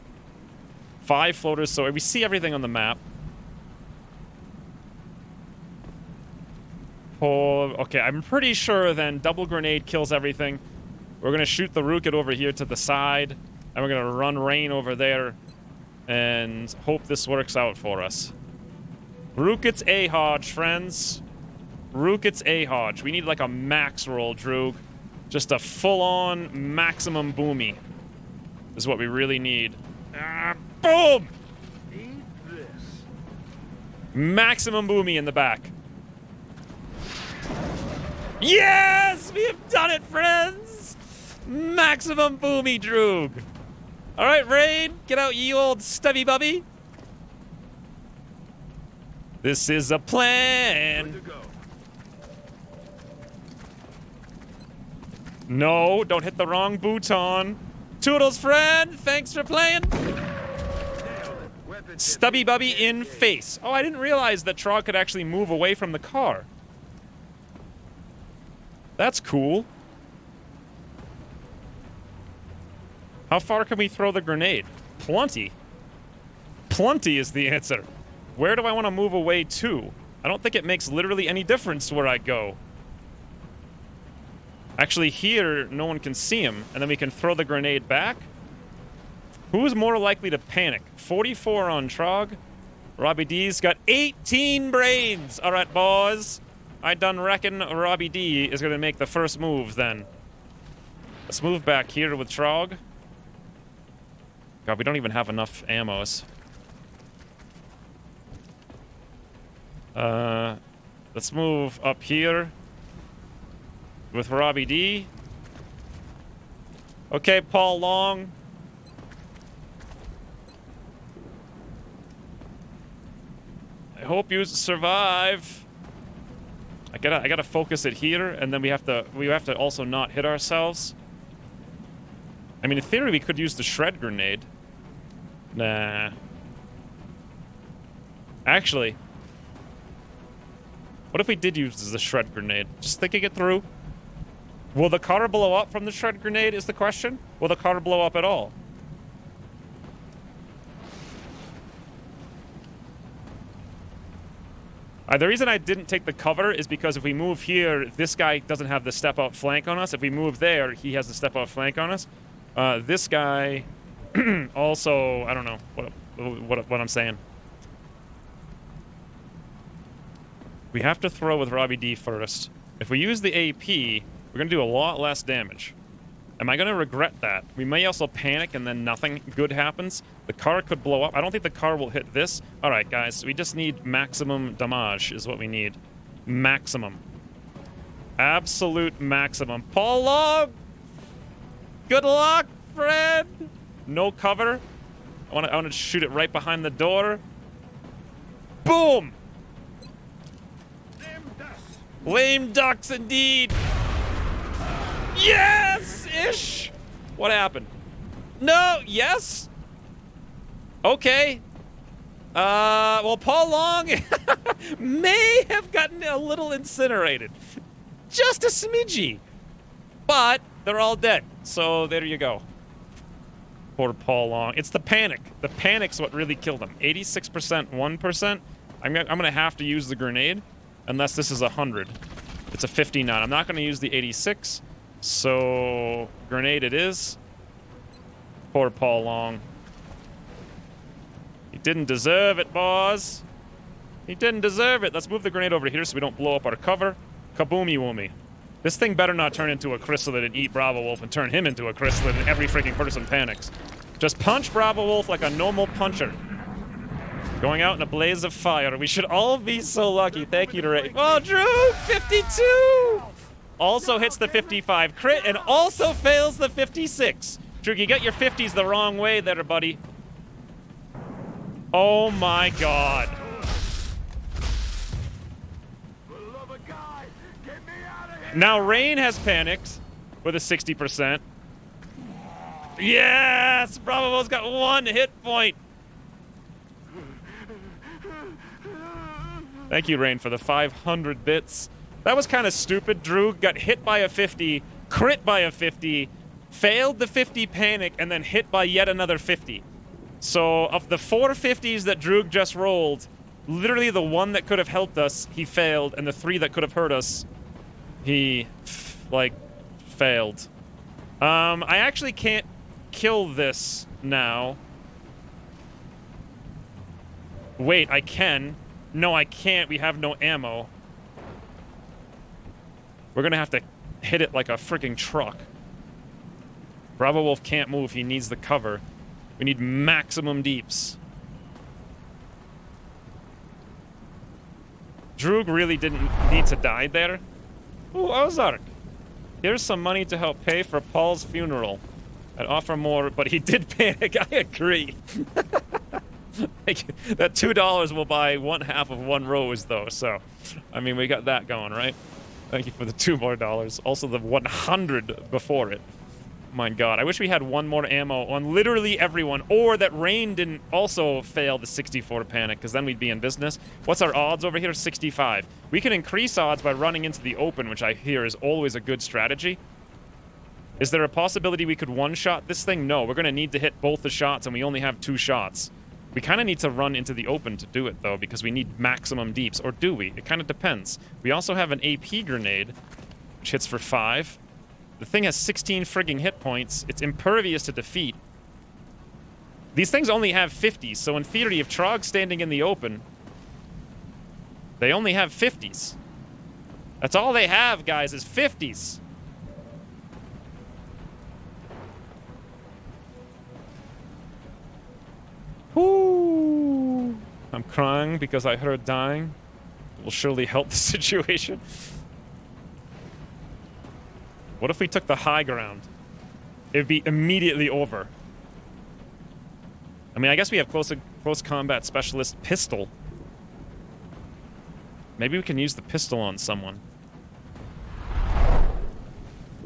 5 floaters, so we see everything on the map. Oh, okay, I'm pretty sure then double grenade kills everything. We're gonna shoot the rocket over here to the side, and we're gonna run Rain over there, and hope this works out for us. Rookets A-Hodge, friends. Rookets A-Hodge. We need like a max roll, Droog. Just a full-on maximum boomy is what we really need. Boom! Eat this. Maximum boomy in the back. Yes! We have done it, friends! Maximum boomy, Droog. All right, Rain, get out, you old stubby bubby. This is a Good plan. to go. No, don't hit the wrong bouton. Toodles, friend, thanks for playing. Nailed it. Weapons Stubby system bubby in engaged. face. Oh, I didn't realize that Trog could actually move away from the car. That's cool. How far can we throw the grenade? Plenty. Plenty is the answer. Where do I want to move away to? I don't think it makes literally any difference where I go. Actually, here, no one can see him, and then we can throw the grenade back. Who's more likely to panic? 44 on Trog. Robbie D's got 18 brains. All right, boys. I done reckon Robbie D is going to make the first move then. Let's move back here with Trog. God, we don't even have enough ammos. Let's move up here with Robbie D. Okay, Paul Long. I hope you survive. I gotta focus it here, and then we have to also not hit ourselves. I mean, in theory, we could use the shred grenade. Nah. Actually, what if we did use the shred grenade? Just thinking it through. Will the car blow up from the shred grenade is the question? Will the car blow up at all? The reason I didn't take the cover is because if we move here, this guy doesn't have the step-out flank on us. If we move there, he has the step-out flank on us. This guy also, I don't know what I'm saying. We have to throw with Robbie D first. If we use the AP, we're going to do a lot less damage. Am I going to regret that? We may also panic and then nothing good happens. The car could blow up. I don't think the car will hit this. All right, guys, we just need maximum damage is what we need. Maximum. Absolute maximum. Paul Long! Good luck, friend! No cover. I want to shoot it right behind the door. Boom! Lame ducks indeed. Yes-ish. What happened? No. Yes. Okay. Well, Paul Long may have gotten a little incinerated, just a smidgy, but they're all dead. So there you go. Poor Paul Long. It's the panic. The panic's what really killed him. 86%, 1%. I'm gonna have to use the grenade. Unless this is 100. It's a 59. I'm not going to use the 86. So, grenade it is. Poor Paul Long. He didn't deserve it, boss. He didn't deserve it. Let's move the grenade over here so we don't blow up our cover. Kaboomy woomy. This thing better not turn into a chrysalid and eat Bravo Wolf and turn him into a chrysalid and every freaking person panics. Just punch Bravo Wolf like a normal puncher. Going out in a blaze of fire. We should all be so lucky. Thank you to Ray. Oh, Drew! 52! Also hits the 55 crit and also fails the 56. Drew, you got your 50s the wrong way there, buddy. Oh my god. Now Rain has panicked with a 60%. Yes! Bravo's got 1 hit point. Thank you, Rain, for the 500 bits. That was kind of stupid. Drew got hit by a 50, crit by a 50, failed the 50 panic, and then hit by yet another 50. So, of the 4 50s that Drew just rolled, literally the one that could have helped us, he failed, and the 3 that could have hurt us, he, failed. I actually can't kill this now. Wait, I can. No, I can't. We have no ammo. We're gonna have to hit it like a freaking truck. Bravo Wolf can't move. He needs the cover. We need maximum deeps. Droog really didn't need to die there. Ooh, Ozark. Here's some money to help pay for Paul's funeral. I'd offer more, but he did panic. I agree. Like, that $2 will buy one half of one rose, though. So, I mean, we got that going, right? Thank you for the $2 more. Also, the 100 before it. My God, I wish we had one more ammo on literally everyone, or that Rain didn't also fail the 64 panic, because then we'd be in business. What's our odds over here? 65. We can increase odds by running into the open, which I hear is always a good strategy. Is there a possibility we could one-shot this thing? No, we're going to need to hit both the shots, and we only have 2 shots. We kind of need to run into the open to do it, though, because we need maximum deeps. Or do we? It kind of depends. We also have an AP grenade, which hits for 5. The thing has 16 frigging hit points. It's impervious to defeat. These things only have 50s, so in theory, if Trog's standing in the open, they only have 50s. That's all they have, guys, is 50s. Ooh. I'm crying because I heard dying. It will surely help the situation. What if we took the high ground? It would be immediately over. I mean, I guess we have close combat specialist pistol. Maybe we can use the pistol on someone.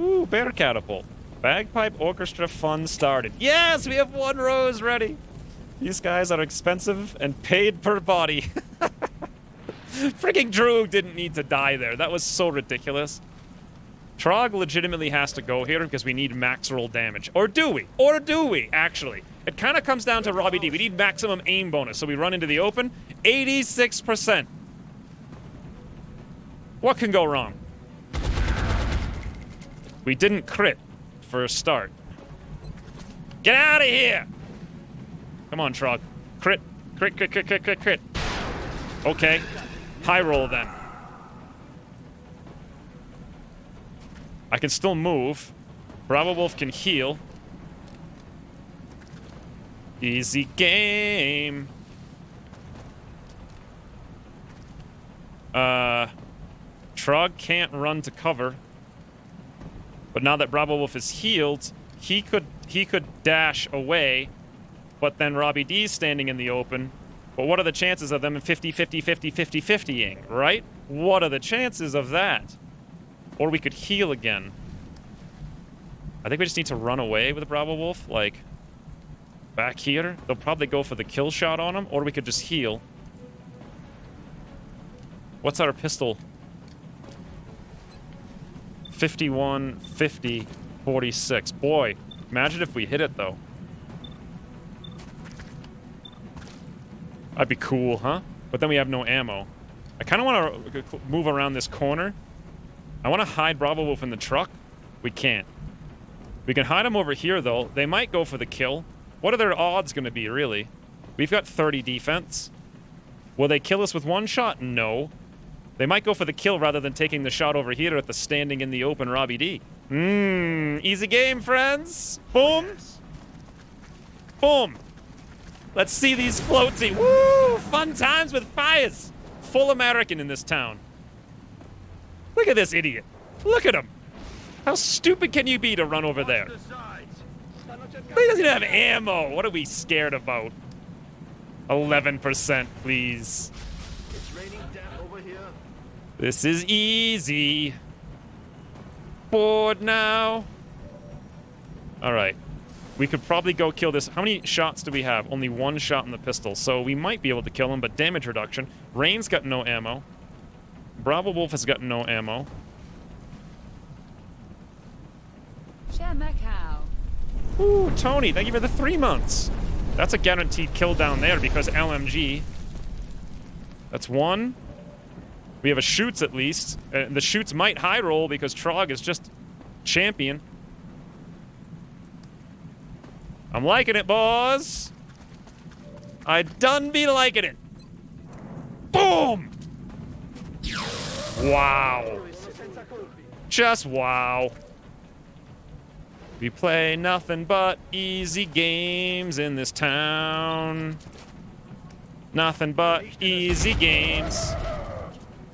Ooh, bear catapult. Bagpipe orchestra fun started. Yes, we have 1 rose ready. These guys are expensive and paid per body. Freaking Droog didn't need to die there. That was so ridiculous. Trog legitimately has to go here because we need max roll damage. Or do we? Or do we, actually? It kind of comes down to Robbie D. We need maximum aim bonus, so we run into the open. 86%. What can go wrong? We didn't crit for a start. Get out of here! Come on, Trog. Crit. Crit, crit, crit, crit, crit, crit. Okay. High roll, then. I can still move. Bravo Wolf can heal. Easy game. Trog can't run to cover. But now that Bravo Wolf is healed, he could dash away. But then Robbie D's standing in the open. But what are the chances of them 50-50-50-50-50-ing, right? What are the chances of that? Or we could heal again. I think we just need to run away with Bravo Wolf, like, back here. They'll probably go for the kill shot on him, or we could just heal. What's our pistol? 51, 50, 46. Boy, imagine if we hit it, though. That'd be cool, huh? But then we have no ammo. I kind of want to move around this corner. I want to hide Bravo Wolf in the truck. We can't. We can hide him over here, though. They might go for the kill. What are their odds going to be, really? We've got 30 defense. Will they kill us with 1 shot? No. They might go for the kill rather than taking the shot over here at the standing in the open Robbie D. Easy game, friends. Boom. Boom. Let's see these floatsy. Woo! Fun times with fires. Full American in this town. Look at this idiot. Look at him. How stupid can you be to run over there? He doesn't even have ammo. What are we scared about? 11%, please. It's raining down over here. This is easy. Bored now. All right. We could probably go kill this. How many shots do we have? Only 1 shot in the pistol. So we might be able to kill him, but damage reduction. Rain's got no ammo. Bravo Wolf has got no ammo. Share Macau. Ooh, Tony, thank you for the 3 months. That's a guaranteed kill down there because LMG. That's 1. We have a shoots at least. The shoots might high roll because Trog is just champion. I'm liking it, boys. I done be liking it. Boom! Wow. Just wow. We play nothing but easy games in this town. Nothing but easy games.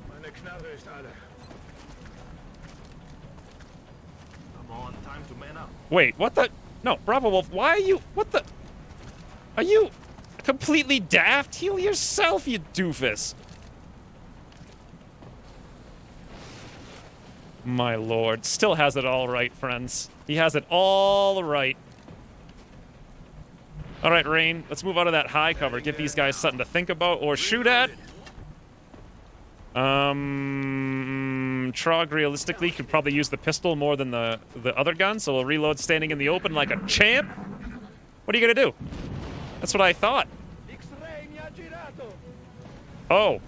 Meine Knarre ist alle. Come on, time to man up. Wait, what the? No, Bravo Wolf, why are you... What the... Are you completely daft? Heal yourself, you doofus. My lord. Still has it all right, friends. He has it all right. All right, Rain. Let's move out of that high cover. Give these guys something to think about or shoot at. Trog realistically could probably use the pistol more than the other gun, so we'll reload standing in the open like a champ. What are you gonna do? That's what I thought. Oh.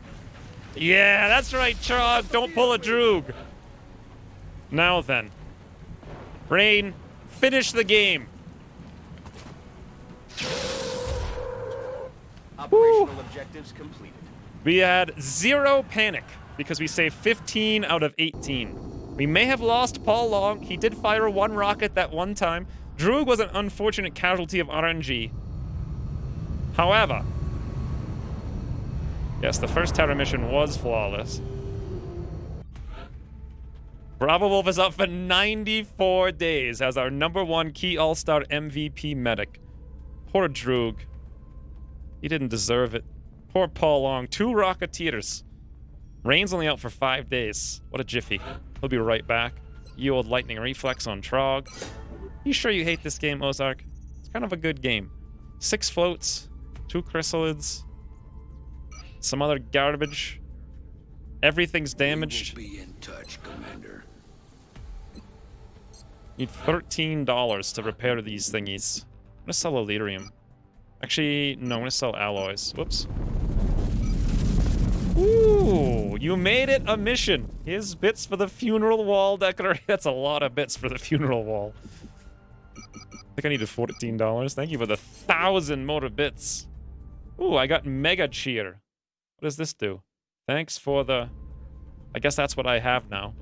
Yeah, that's right, Trog. Don't pull a Droog. Now then. Rain, finish the game. Operational objectives completed. We had 0 panic because we saved 15 out of 18. We may have lost Paul Long. He did fire 1 rocket that one time. Droog was an unfortunate casualty of RNG. However, yes, the first Terra mission was flawless. Bravo Wolf is up for 94 days as our #1 key all-star MVP medic. Poor Droog. He didn't deserve it. Poor Paul Long. 2 Rocketeers. Rain's only out for 5 days. What a jiffy. He'll be right back. You old lightning reflex on Trog. You sure you hate this game, Ozark? It's kind of a good game. 6 floats, 2 chrysalids, some other garbage. Everything's damaged. Be in touch, Commander. Need $13 to repair these thingies. I'm gonna sell Elerium. Actually, no, I'm gonna sell alloys. Whoops. Ooh, you made it a mission. Here's bits for the funeral wall decoration. That's a lot of bits for the funeral wall. I think I needed $14. Thank you for the 1,000 motor bits. Ooh, I got Mega Cheer. What does this do? Thanks for the... I guess that's what I have now.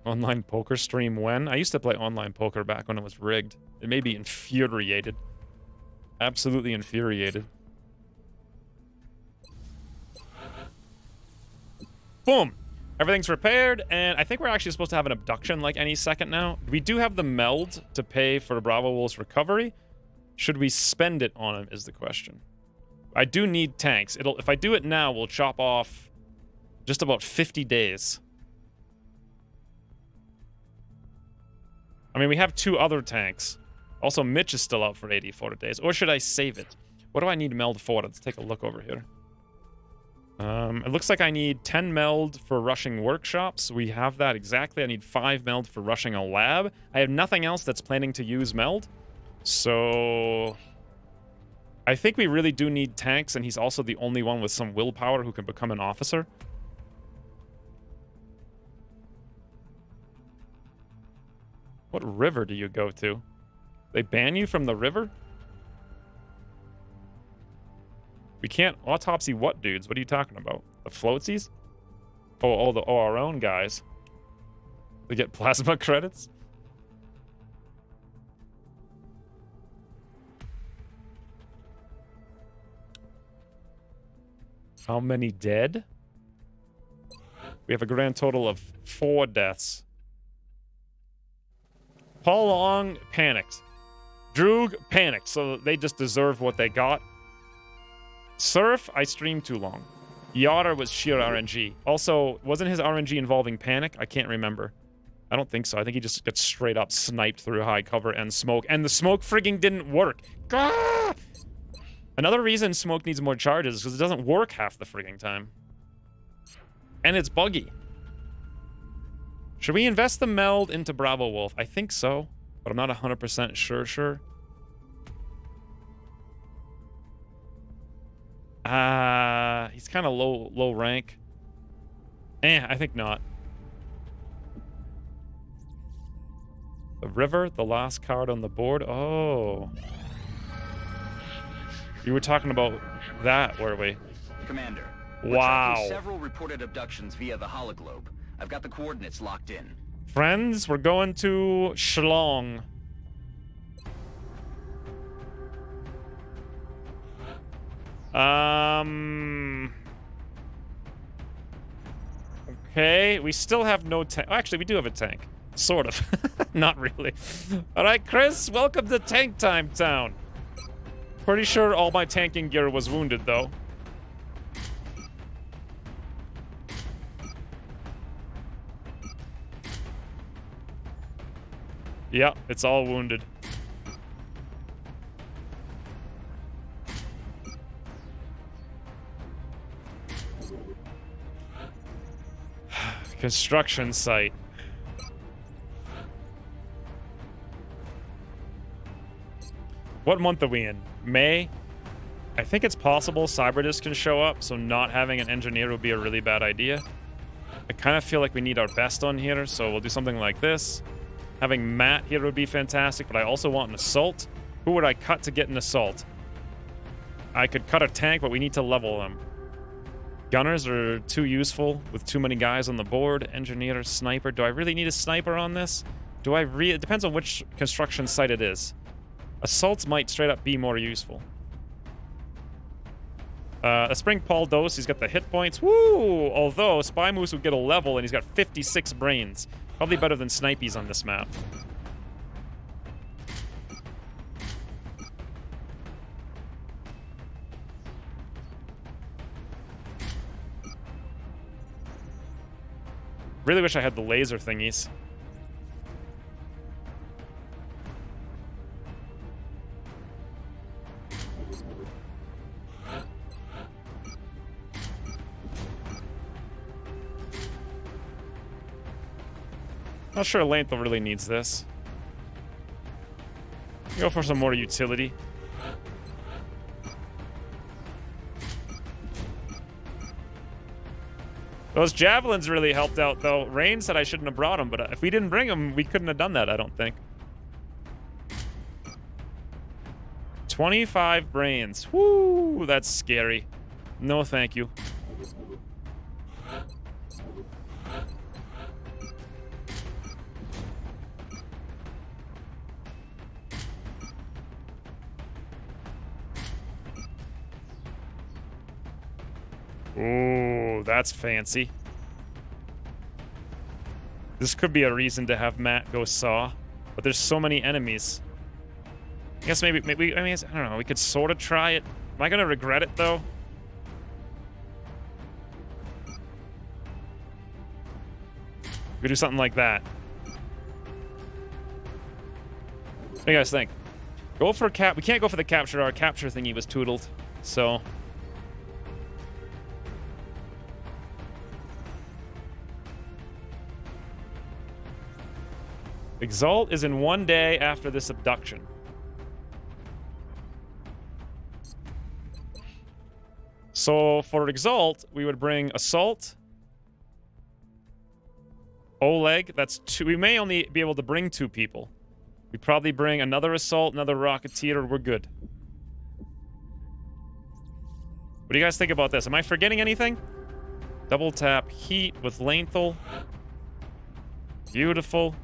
Online poker stream when? I used to play online poker back when it was rigged. It made me infuriated. Absolutely infuriated. Boom! Everything's repaired, and I think we're actually supposed to have an abduction like any second now. We do have the meld to pay for Bravo Wolf's recovery. Should we spend it on him is the question. I do need tanks. If I do it now, we'll chop off just about 50 days. I mean, we have 2 other tanks. Also, Mitch is still out for 84 days. Or should I save it? What do I need meld for? Let's take a look over here. It looks like I need 10 meld for rushing workshops. We have that exactly. I need 5 meld for rushing a lab. I have nothing else that's planning to use meld. So... I think we really do need tanks, and he's also the only one with some willpower who can become an officer. What river do you go to? They ban you from the river? We can't autopsy what dudes? What are you talking about? The floatsies? Oh, our own guys. They get plasma credits? How many dead? We have a grand total of 4 deaths. Paul Long panicked. Droog panicked, so they just deserve what they got. Surf, I streamed too long. Yotter was sheer RNG. Also, wasn't his RNG involving panic? I can't remember. I don't think so. I think he just got straight up sniped through high cover and smoke. And the smoke frigging didn't work. Gah! Another reason smoke needs more charges is because it doesn't work half the frigging time. And it's buggy. Should we invest the meld into Bravo Wolf? I think so, but I'm not 100% sure. He's kind of low rank. I think not. The river, the last card on the board. Oh. You were talking about that, were we? Commander. Wow. We're tracking several reported abductions via the hologlobe. I've got the coordinates locked in. Friends, we're going to Schlong. Okay, we still have no tank. Oh, actually, we do have a tank. Sort of. Not really. All right, Chris, welcome to Tank Time Town. Pretty sure all my tanking gear was wounded, though. Yeah, it's all wounded. Construction site. What month are we in? May? I think it's possible Cyberdisk can show up, so not having an engineer would be a really bad idea. I kind of feel like we need our best on here, so we'll do something like this. Having Matt here would be fantastic, but I also want an assault. Who would I cut to get an assault? I could cut a tank, but we need to level them. Gunners are too useful with too many guys on the board. Engineer, sniper. Do I really need a sniper on this? It depends on which construction site it is. Assaults might straight up be more useful. Let's bring Paul Dose. He's got the hit points. Woo! Although Spy Moose would get a level and he's got 56 brains. Probably better than Snipies on this map. Really wish I had the laser thingies. Not sure Lanthal really needs this. Go for some more utility. Those javelins really helped out, though. Rain said I shouldn't have brought them, but if we didn't bring them, we couldn't have done that, I don't think. 25 brains. Woo, that's scary. No, thank you. Ooh, that's fancy. This could be a reason to have Matt go Saw, but there's so many enemies. I guess maybe I mean, I don't know, we could sort of try it. Am I gonna regret it, though? We could do something like that. What do you guys think? Go for we can't go for the capture. Our capture thingy was tootled, so... Exalt is in 1 day after this abduction. So for Exalt, we would bring Assault, Oleg. That's 2. We may only be able to bring 2 people. We'd probably bring another Assault, another Rocketeer. We're good. What do you guys think about this? Am I forgetting anything? Double tap Heat with Lanthal. Beautiful.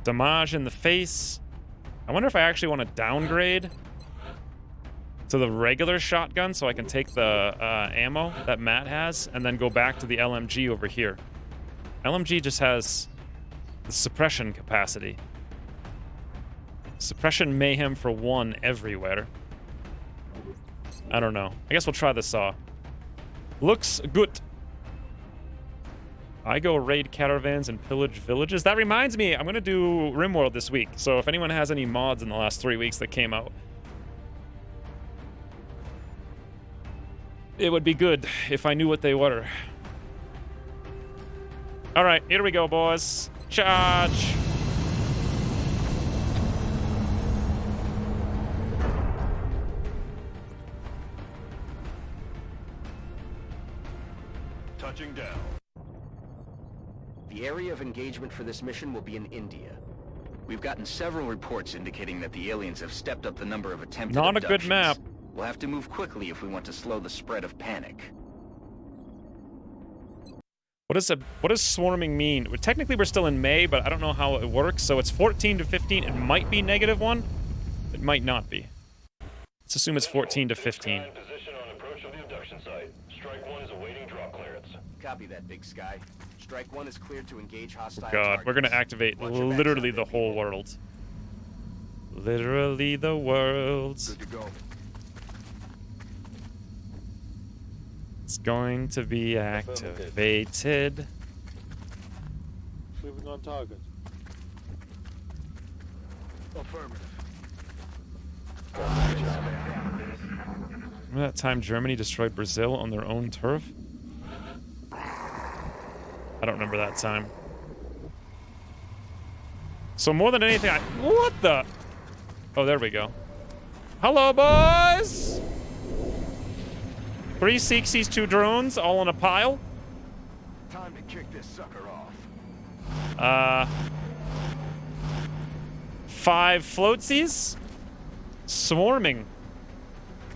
Damage in the face. I wonder if I actually want to downgrade to the regular shotgun so I can take the ammo that Matt has and then go back to the LMG over here. LMG just has the suppression capacity. Suppression mayhem for 1 everywhere. I don't know. I guess we'll try the Saw. Looks good. I go raid caravans and pillage villages. That reminds me, I'm going to do RimWorld this week. So if anyone has any mods in the last 3 weeks that came out, it would be good if I knew what they were. All right, here we go, boys. Charge! Touching down. The area of engagement for this mission will be in India. We've gotten several reports indicating that the aliens have stepped up the number of attempted Not a abductions. good map. We'll have to move quickly if we want to slow the spread of panic. What does swarming mean? Well, technically, we're still in May, but I don't know how it works. So it's 14 to 15. It might be -1. It might not be. Let's assume it's 14 to 15. Position on approach of the abduction construction site. Strike 1 is awaiting drop clearance. Copy that, Big Sky. Strike 1 is cleared to engage hostile God, we're gonna targets. activate Watch your backs literally out the there, whole people. world. Literally the world. Good to go. It's going to be activated. Moving on target. Affirmative. Remember that time Germany destroyed Brazil on their own turf? I don't remember that time. So more than anything, what the? Oh, there we go. Hello, boys! 3 Seeksies, 2 drones, all in a pile. Time to kick this sucker off. 5 floatsies. Swarming.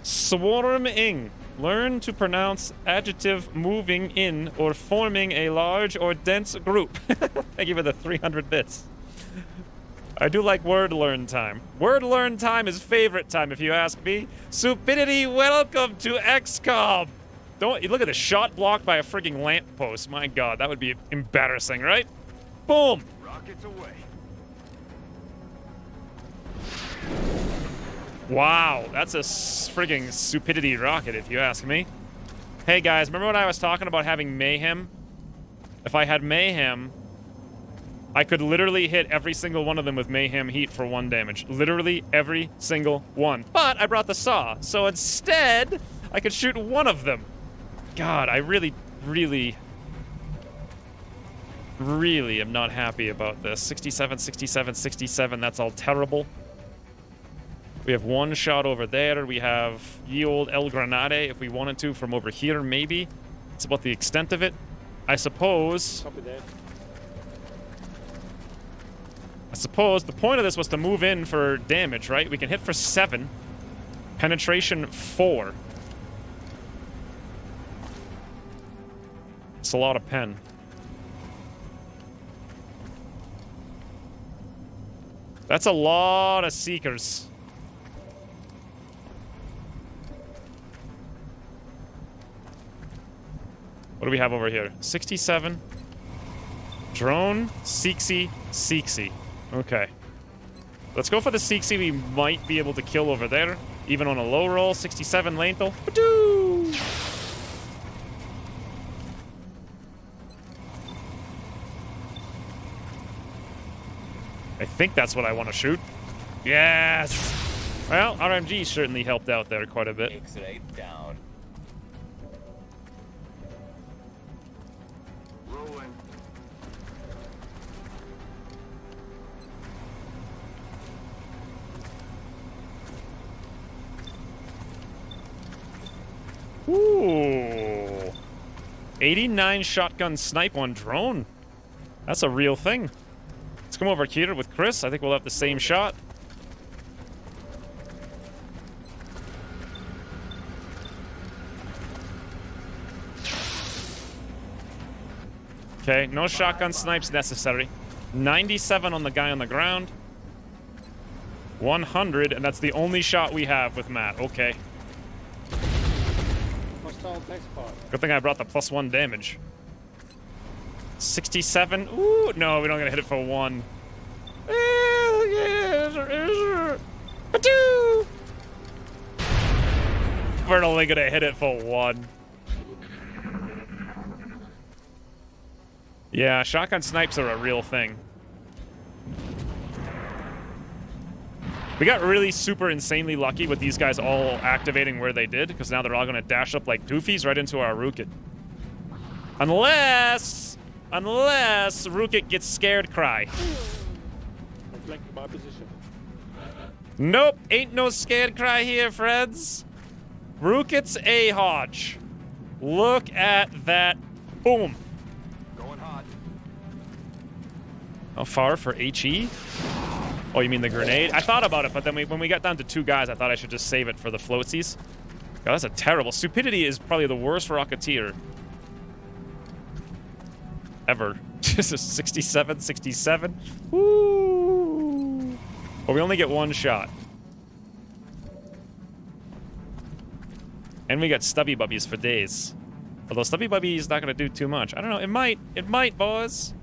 Swarming. Learn to pronounce adjective moving in or forming a large or dense group. Thank you for the 300 bits. I do like word learn time. Word learn time is favorite time, if you ask me. Stupidity, welcome to XCOM. Don't you look at the shot blocked by a frigging lamppost. My God, that would be embarrassing, right? Boom. Rockets away. Wow, that's a frigging stupidity rocket, if you ask me. Hey guys, remember when I was talking about having mayhem? If I had mayhem, I could literally hit every single one of them with mayhem heat for 1 damage. Literally every single one. But I brought the saw, so instead, I could shoot one of them. God, I really am not happy about this. 67, 67, 67, that's all terrible. We have 1 shot over there. We have ye old El Granade if we wanted to from over here, maybe. It's about the extent of it. I suppose Copy that. the point of this was to move in for damage, right? We can hit for 7. Penetration 4. It's a lot of pen. That's a lot of seekers. What do we have over here? 67. Drone, Seeksy, Seeksy. Okay. Let's go for the Seeksy we might be able to kill over there. Even on a low roll. 67 lethal. Ba-doo! I think that's what I want to shoot. Yes! Well, RMG certainly helped out there quite a bit. X-ray down. Rolling. Ooh. 89 shotgun snipe on drone. That's a real thing. Let's come over here with Chris. I think we'll have the same shot. Okay, no shotgun snipes necessary. 97 on the guy on the ground. 100, and that's the only shot we have with Matt. Okay. Hostile text pod. Good thing I brought the +1 damage. 67. Ooh, no, we don't gonna hit it for 1. Ba-doo! We're only gonna hit it for 1. Yeah, shotgun snipes are a real thing. We got really super insanely lucky with these guys all activating where they did, because now they're all gonna dash up like doofies right into our Rukit. Unless Rukit gets scared cry. I'm flanking my position. Nope, ain't no scared cry here, friends. Rukit's a Hodge. Look at that. Boom. Going hot. How far for HE? Oh, you mean the grenade? I thought about it, but then when we got down to 2 guys, I thought I should just save it for the floatsies. God, that's a terrible. Stupidity is probably the worst Rocketeer ever. This is 67, 67. Woo! But we only get 1 shot. And we got Stubby Bubbies for days. Although Stubby Bubby is not going to do too much. I don't know. It might. It might, boys.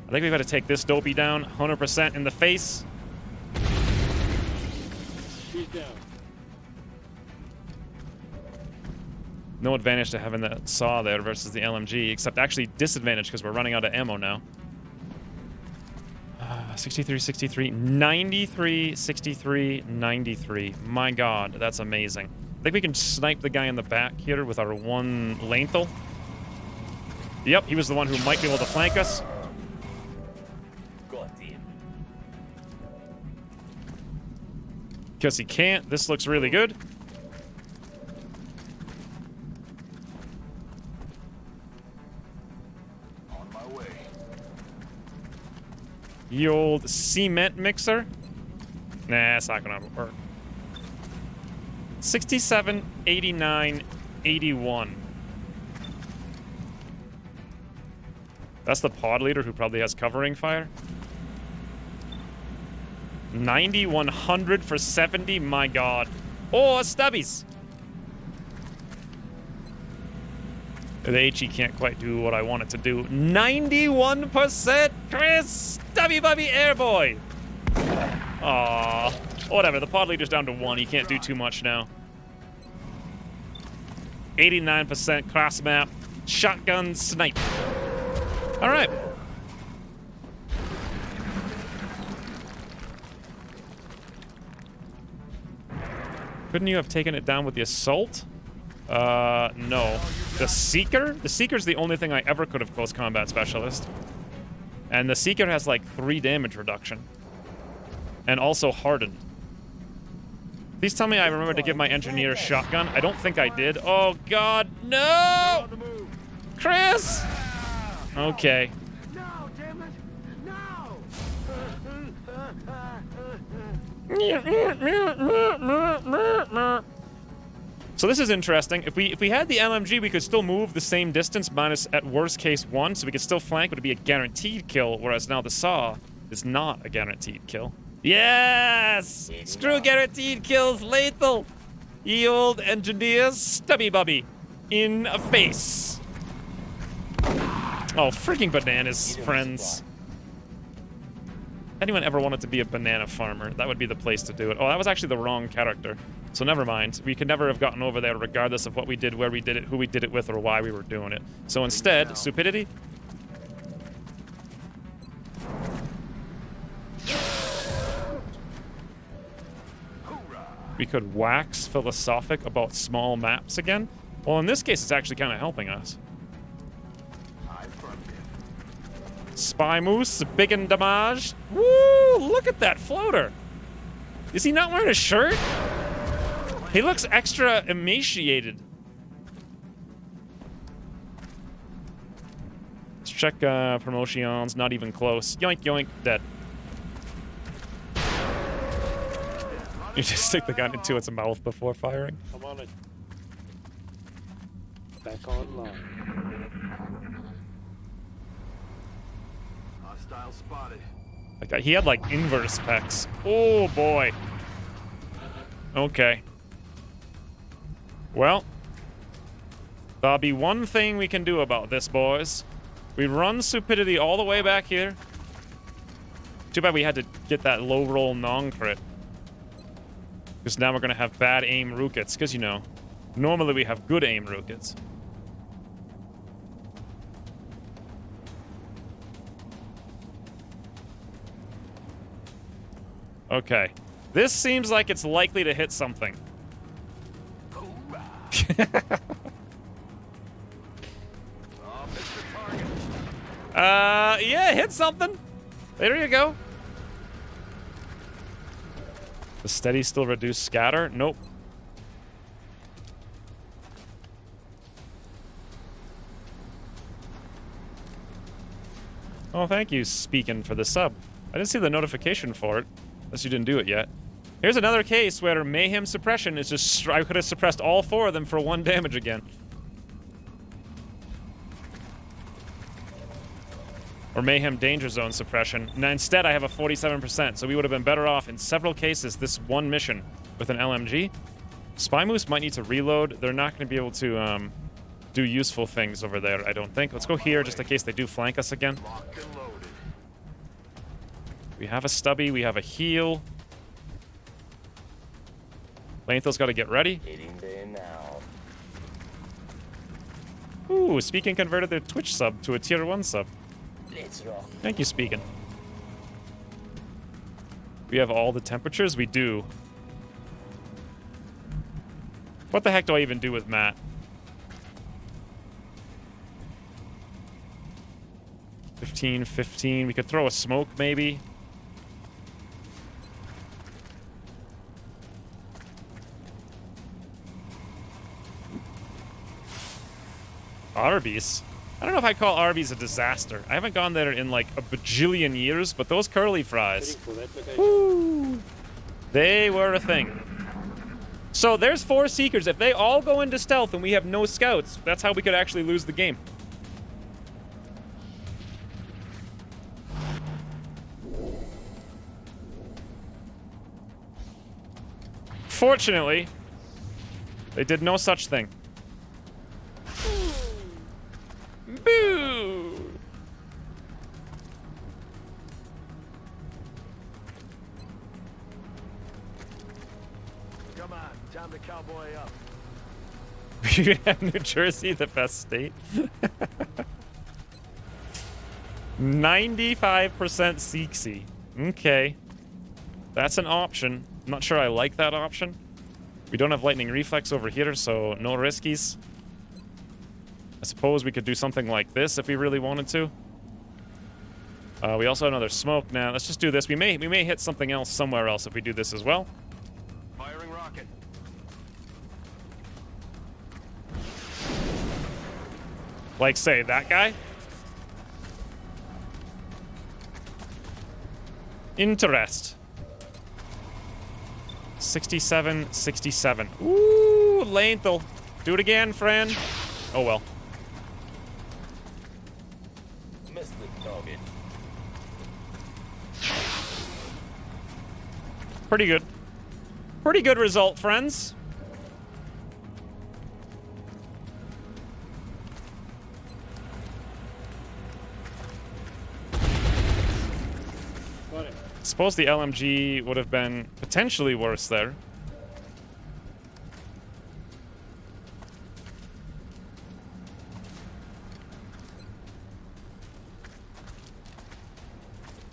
I think we've got to take this dopey down 100% in the face. She's down. No advantage to having the saw there versus the LMG, except actually disadvantage because we're running out of ammo now. 63, 63, 93, 63, 93. My god, that's amazing. I think we can snipe the guy in the back here with our one Lethal. Yep, he was the one who might be able to flank us. God damn. Because he can't. This looks really good. On my way. The old cement mixer. Nah, it's not gonna work. 67, 89, 81. That's the pod leader who probably has covering fire. 90, 100 for 70. My god. Oh, stubbies. The HE can't quite do what I want it to do. 91%, Chris! Stubby Bubby Airboy! Aww. Whatever, the pod leader's down to 1. He can't do too much now. 89% cross map. Shotgun snipe. Alright. Couldn't you have taken it down with the assault? No. The Seeker? The Seeker's the only thing I ever could have close combat specialist. And the Seeker has like 3 damage reduction. And also hardened. Please tell me I remembered to give my engineer a shotgun. I don't think I did. Oh god, no! Chris! Okay. No, damn it! No! So this is interesting. If we had the LMG, we could still move the same distance minus at worst case 1, so we could still flank, but it'd be a guaranteed kill, whereas now the saw is not a guaranteed kill. Yes! Screw guaranteed kills, Lethal! Ye old engineers, Stubby Bubby. In a face. Oh, freaking bananas, friends. Anyone ever wanted to be a banana farmer, that would be the place to do it. Oh, that was actually the wrong character. So never mind. We could never have gotten over there regardless of what we did, where we did it, who we did it with, or why we were doing it. So instead, stupidity. We could wax philosophic about small maps again. Well, in this case, it's actually kind of helping us. Spy Moose, big and damage. Woo! Look at that floater. Is he not wearing a shirt? He looks extra emaciated. Let's check promotions. Not even close. Yoink, yoink, dead. You just stick the gun into its mouth before firing. I'm on it. Back online. Hostile spotted. Like, he had like inverse pecs. Oh boy. Okay. Well, there'll be one thing we can do about this, boys. We run stupidity all the way back here. Too bad we had to get that low roll non-crit. Because now we're going to have bad aim rookets. Because, you know, normally we have good aim rookets. Okay. This seems like it's likely to hit something. Yeah, hit something. There you go. The steady still reduce scatter? Nope. Oh, thank you, Speaking, for the sub. I didn't see the notification for it, unless you didn't do it yet. Here's another case where Mayhem Suppression is just... I could have suppressed all 4 of them for 1 damage again. Or Mayhem Danger Zone Suppression. Now, instead, I have a 47%, so we would have been better off in several cases this one mission with an LMG. Spy Moose might need to reload. They're not going to be able to do useful things over there, I don't think. Let's go here just in case they do flank us again. Locked and loaded. We have a stubby. We have a heal. Lanethal's got to get ready. Hitting bay now. Ooh, Speaking converted their Twitch sub to a tier 1 sub. Let's rock. Thank you, Speaking. We have all the temperatures? We do. What the heck do I even do with Matt? $15. We could throw a smoke, maybe. Arby's. I don't know if I call Arby's a disaster. I haven't gone there in like a bajillion years, but those curly fries, Heading for that location. woo, they were a thing. So there's 4 Seekers. If they all go into stealth and we have no scouts, that's how we could actually lose the game. Fortunately, they did no such thing. Boo! Come on, time to cowboy up. New Jersey, the best state. 95% Seeksy. Okay. That's an option. I'm not sure I like that option. We don't have lightning reflex over here, so no riskies. I suppose we could do something like this if we really wanted to. We also have another smoke now. Let's just do this. We may hit something else somewhere else if we do this as well. Firing rocket. Like, say, that guy? Interest. 67, 67. Ooh, Lanethal. Do it again, friend. Oh, well. Missed the target. Pretty good. Pretty good result, friends. Got it. Suppose the LMG would have been potentially worse there.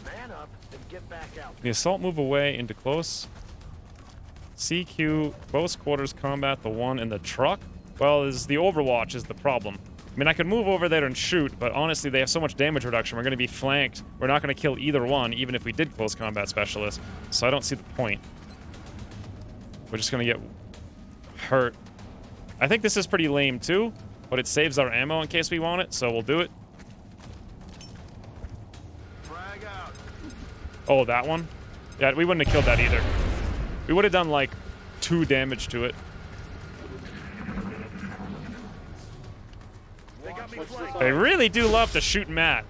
Man up and get back out. The assault move away into close. CQ, close quarters combat, the one in the truck. Well, is the Overwatch is the problem. I mean, I could move over there and shoot, but honestly, they have so much damage reduction. We're going to be flanked. We're not going to kill either one, even if we did close combat specialist. So I don't see the point. We're just going to get hurt. I think this is pretty lame too, but it saves our ammo in case we want it, so we'll do it. Frag out. Oh, that one? Yeah, we wouldn't have killed that either. We would have done like 2 damage to it. They got me Watch this flanked. They really do love to shoot Matt.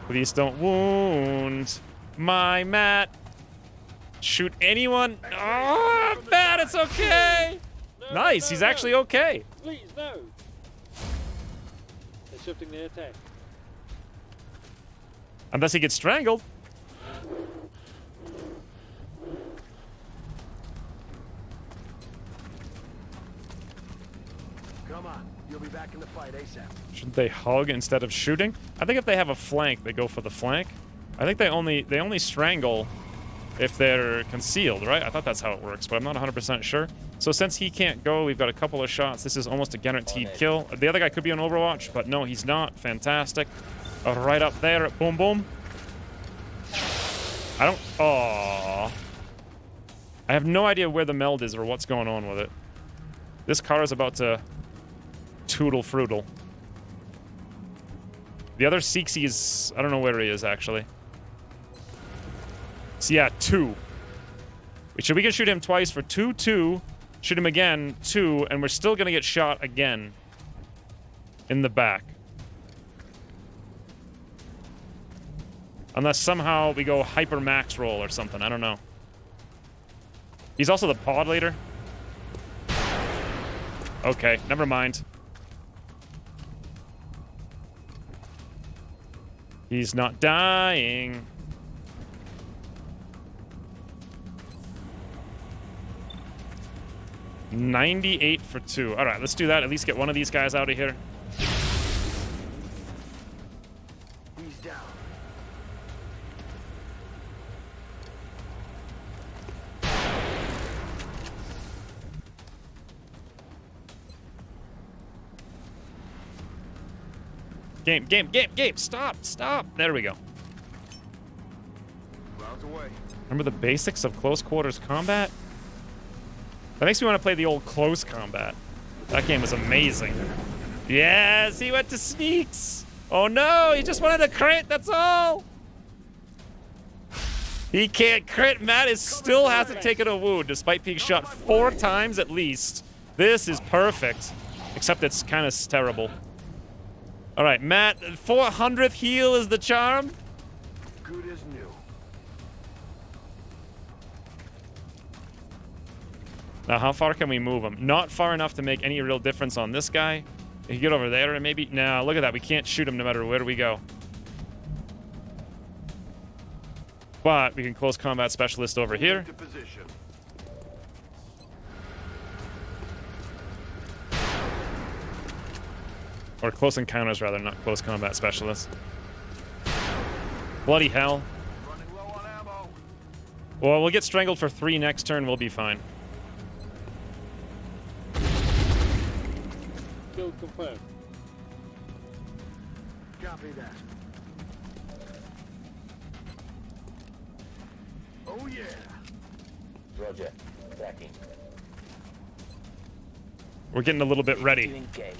Please don't wound my Matt. Shoot anyone. Oh, Matt, it's okay. No, Nice, no, he's no. actually okay. Please, no. They're shifting their attack. Unless he gets strangled. Come on, you'll be back in the fight ASAP. Shouldn't they hug instead of shooting? I think if they have a flank, they go for the flank. I think they only strangle if they're concealed, right? I thought that's how it works, but I'm not 100% sure. So since he can't go, we've got a couple of shots. This is almost a guaranteed kill. The other guy could be on Overwatch, but no, he's not. Fantastic. Right up there. Boom, boom. I don't... Aww. I have no idea where the meld is or what's going on with it. This car is about to tootle fruitle. The other Seeksy is... I don't know where he is, actually. So yeah, 2. We can shoot him twice for 2, 2. Shoot him again, 2. And we're still going to get shot again. In the back. Unless somehow we go hyper max roll or something. I don't know. He's also the pod leader. Okay, never mind. He's not dying. $98 for 2. All right, let's do that. At least get one of these guys out of here. He's down. Game. Stop. There we go. Rounds away. Remember the basics of close quarters combat? That makes me want to play the old close combat. That game was amazing. Yes, he went to sneaks. Oh no, he just wanted a crit, that's all. He can't crit. Matt still hasn't taken a wound despite being shot 4 times at least. This is perfect. Except it's kind of terrible. All right, Matt, 400th heal is the charm. Good as new. Now, how far can we move him? Not far enough to make any real difference on this guy. He can get over there and maybe... Nah, look at that. We can't shoot him no matter where we go. But we can close combat specialist over here. To position. Or close encounters, rather, not close combat specialist. Bloody hell. Running low on ammo. Well, we'll get strangled for 3 next turn. We'll be fine. Kill confirmed. Copy that. Oh yeah. Roger. Tracking. We're getting a little bit To ready. engage.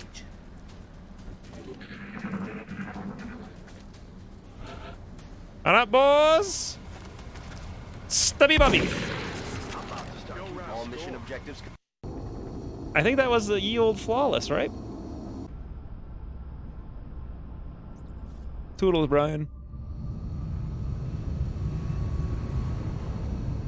All right, boys. Stubby bubby. All mission objectives. I think that was the ye old flawless, right? Toodles, Brian.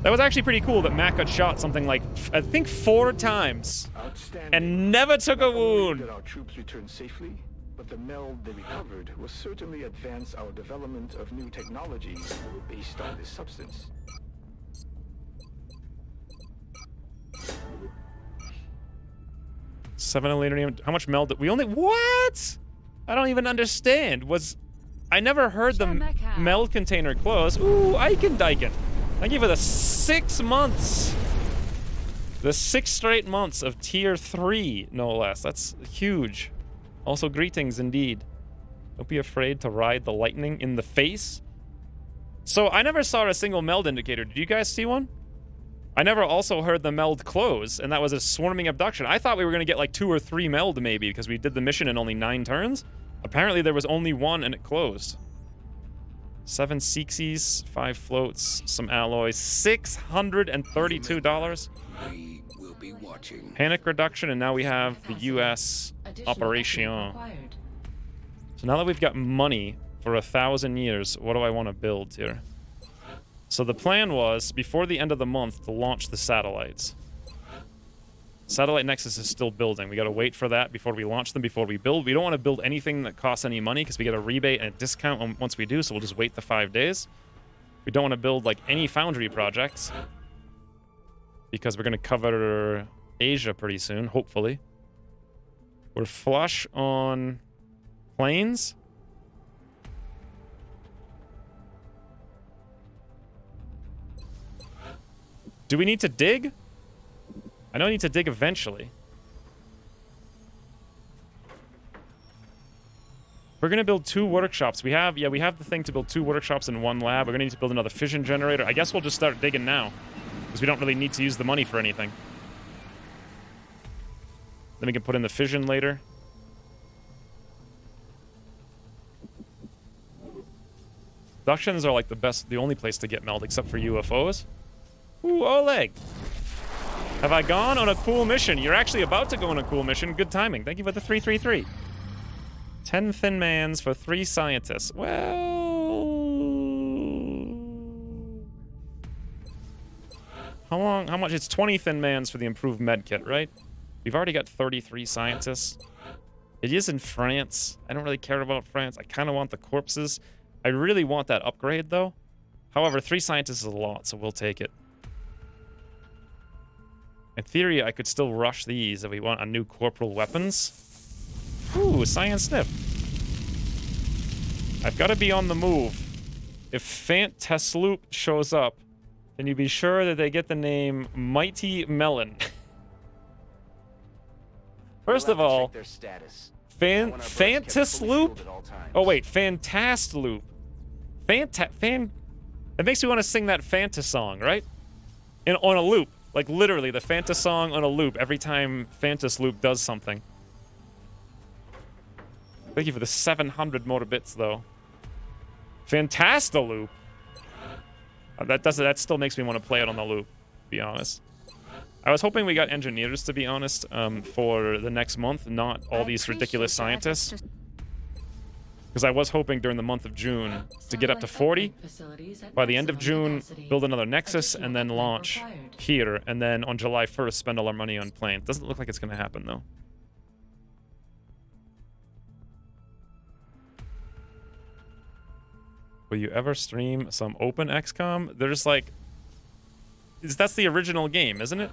That was actually pretty cool that Matt got shot something like, I think 4 times. Outstanding. And never took a Not only wound. did our troops return safely, but the meld they recovered will certainly advance our development of new technologies based on this substance. $7 Elenium. How much meld? We only... What? I don't even understand. I never heard the Shamaka. meld container close. Ooh, Eichen Dyken. Thank you for the 6 months. The 6 straight months of tier 3, no less. That's huge. Also, greetings indeed. Don't be afraid to ride the lightning in the face. So, I never saw a single meld indicator. Did you guys see one? I never also heard the meld close, and that was a swarming abduction. I thought we were going to get like 2 or 3 meld maybe, because we did the mission in only 9 turns. Apparently, there was only 1, and it closed. 7 Seeksies, 5 floats, some alloys, $632. We will be watching. Panic reduction, and now we have the U.S. Additional operation. upgrade required. So now that we've got money for 1,000 years, what do I want to build here? So the plan was, before the end of the month, to launch the satellites. Satellite Nexus is still building. We got to wait for that before we launch them, before we build. We don't want to build anything that costs any money because we get a rebate and a discount once we do, so we'll just wait the 5 days. We don't want to build like any foundry projects because we're going to cover Asia pretty soon, hopefully. We're flush on planes. Do we need to dig? I know I need to dig eventually. We're gonna build 2 workshops. We have the thing to build 2 workshops in 1 lab. We're gonna need to build another fission generator. I guess we'll just start digging now, because we don't really need to use the money for anything. Then we can put in the fission later. Abductions are like the only place to get meld, except for UFOs. Ooh, Oleg. Have I gone on a cool mission? You're actually about to go on a cool mission. Good timing. Thank you for the 333. 10 thin mans for 3 scientists. Well... How much? It's 20 thin mans for the improved med kit, right? We've already got 33 scientists. It is in France. I don't really care about France. I kind of want the corpses. I really want that upgrade, though. However, 3 scientists is a lot, so we'll take it. In theory, I could still rush these if we want a new corporal weapons. Ooh, science sniff. I've got to be on the move. If Fant Tesloop shows up, can you be sure that they get the name Mighty Melon? First of all, Fantasloop? Oh wait, Fantastloop. It makes me want to sing that Fanta song, right? On a loop. Like literally, the Fanta song on a loop every time Fantasloop does something. Thank you for the 700 motor bits, though. Fantastaloop. That still makes me want to play it on the loop, to be honest. I was hoping we got engineers, to be honest, for the next month, not all these ridiculous scientists. Because I was hoping during the month of June to get up to 40. By the end of June, build another Nexus, and then launch here. And then on July 1st, spend all our money on planes. Doesn't look like it's going to happen, though. Will you ever stream some open XCOM? There's like... That's the original game, isn't it?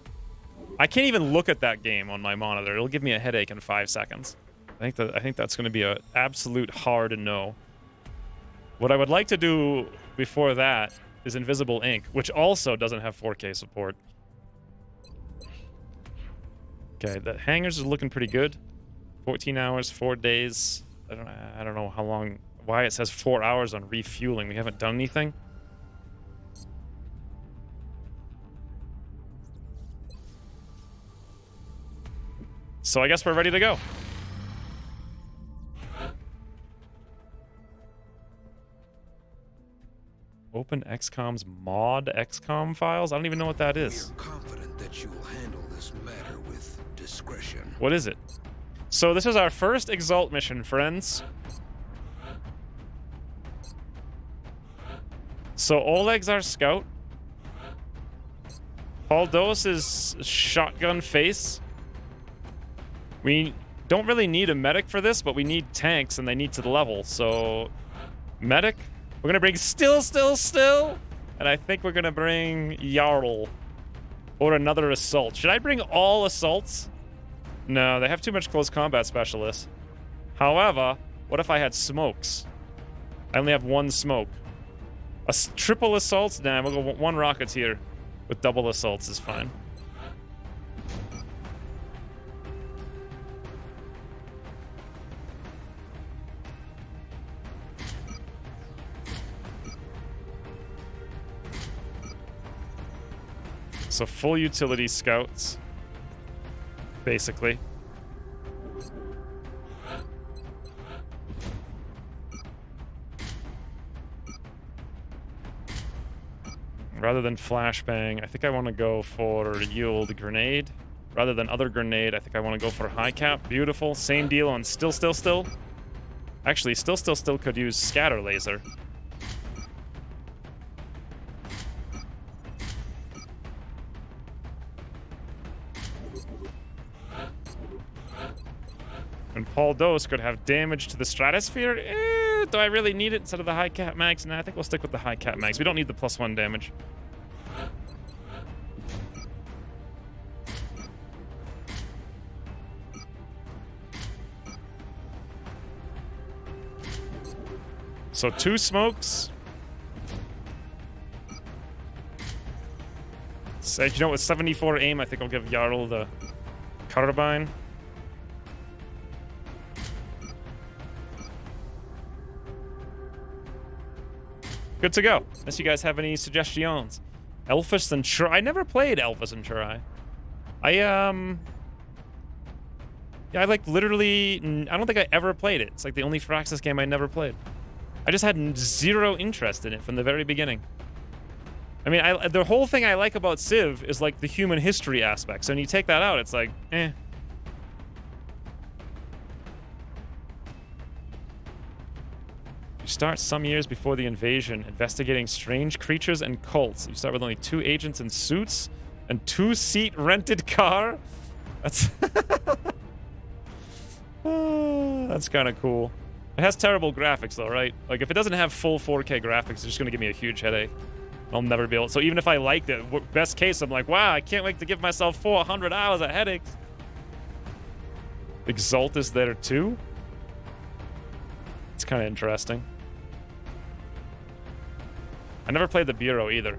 I can't even look at that game on my monitor. It'll give me a headache in 5 seconds. I think that's going to be an absolute hard no. What I would like to do before that is Invisible Ink, which also doesn't have 4K support. Okay, the hangars is looking pretty good. 14 hours, 4 days. I don't know how long... Why it says 4 hours on refueling. We haven't done anything. So I guess we're ready to go. Open XCOM's mod XCOM files? I don't even know what that is. We're confident that you will handle this matter with discretion. What is it? So this is our first Exalt mission, friends. So Oleg's our scout. Paldos is shotgun face. We don't really need a medic for this, but we need tanks and they need to level. So medic, we're gonna bring still. And I think we're gonna bring Jarl or another assault. Should I bring all assaults? No, they have too much close combat specialists. However, what if I had smokes? I only have 1 smoke. Triple assaults? Nah, we'll go 1 rocketeer with double assaults is fine. So full utility scouts, basically. Rather than flashbang, I think I want to go for yield grenade. Rather than other grenade, I think I want to go for high cap. Beautiful. Same deal on still. Actually, still could use scatter laser. And Paul Dose could have damage to the stratosphere. Do I really need it instead of the high cap mags? Nah, I think we'll stick with the high cap mags. We don't need the +1 damage. So 2 smokes. So, you know, with 74 aim, I think I'll give Jarl the carbine. Good to go. Unless you guys have any suggestions. Elpha Centauri. I never played Elpha Centauri. Yeah, I like literally... I don't think I ever played it. It's like the only Firaxis game I never played. I just had 0 interest in it from the very beginning. I mean, the whole thing I like about Civ is like the human history aspect. So when you take that out, it's like, eh. You start some years before the invasion, investigating strange creatures and cults. You start with only 2 agents in suits. and 2-seat rented car. That's that's kind of cool. It has terrible graphics though, right? Like if it doesn't have full 4K graphics, it's just gonna give me a huge headache. I'll never be able. So even if I liked it, best case, I'm like, wow, I can't wait to give myself 400 hours of headaches. Exalt is there too. It's kind of interesting. I never played the Bureau either.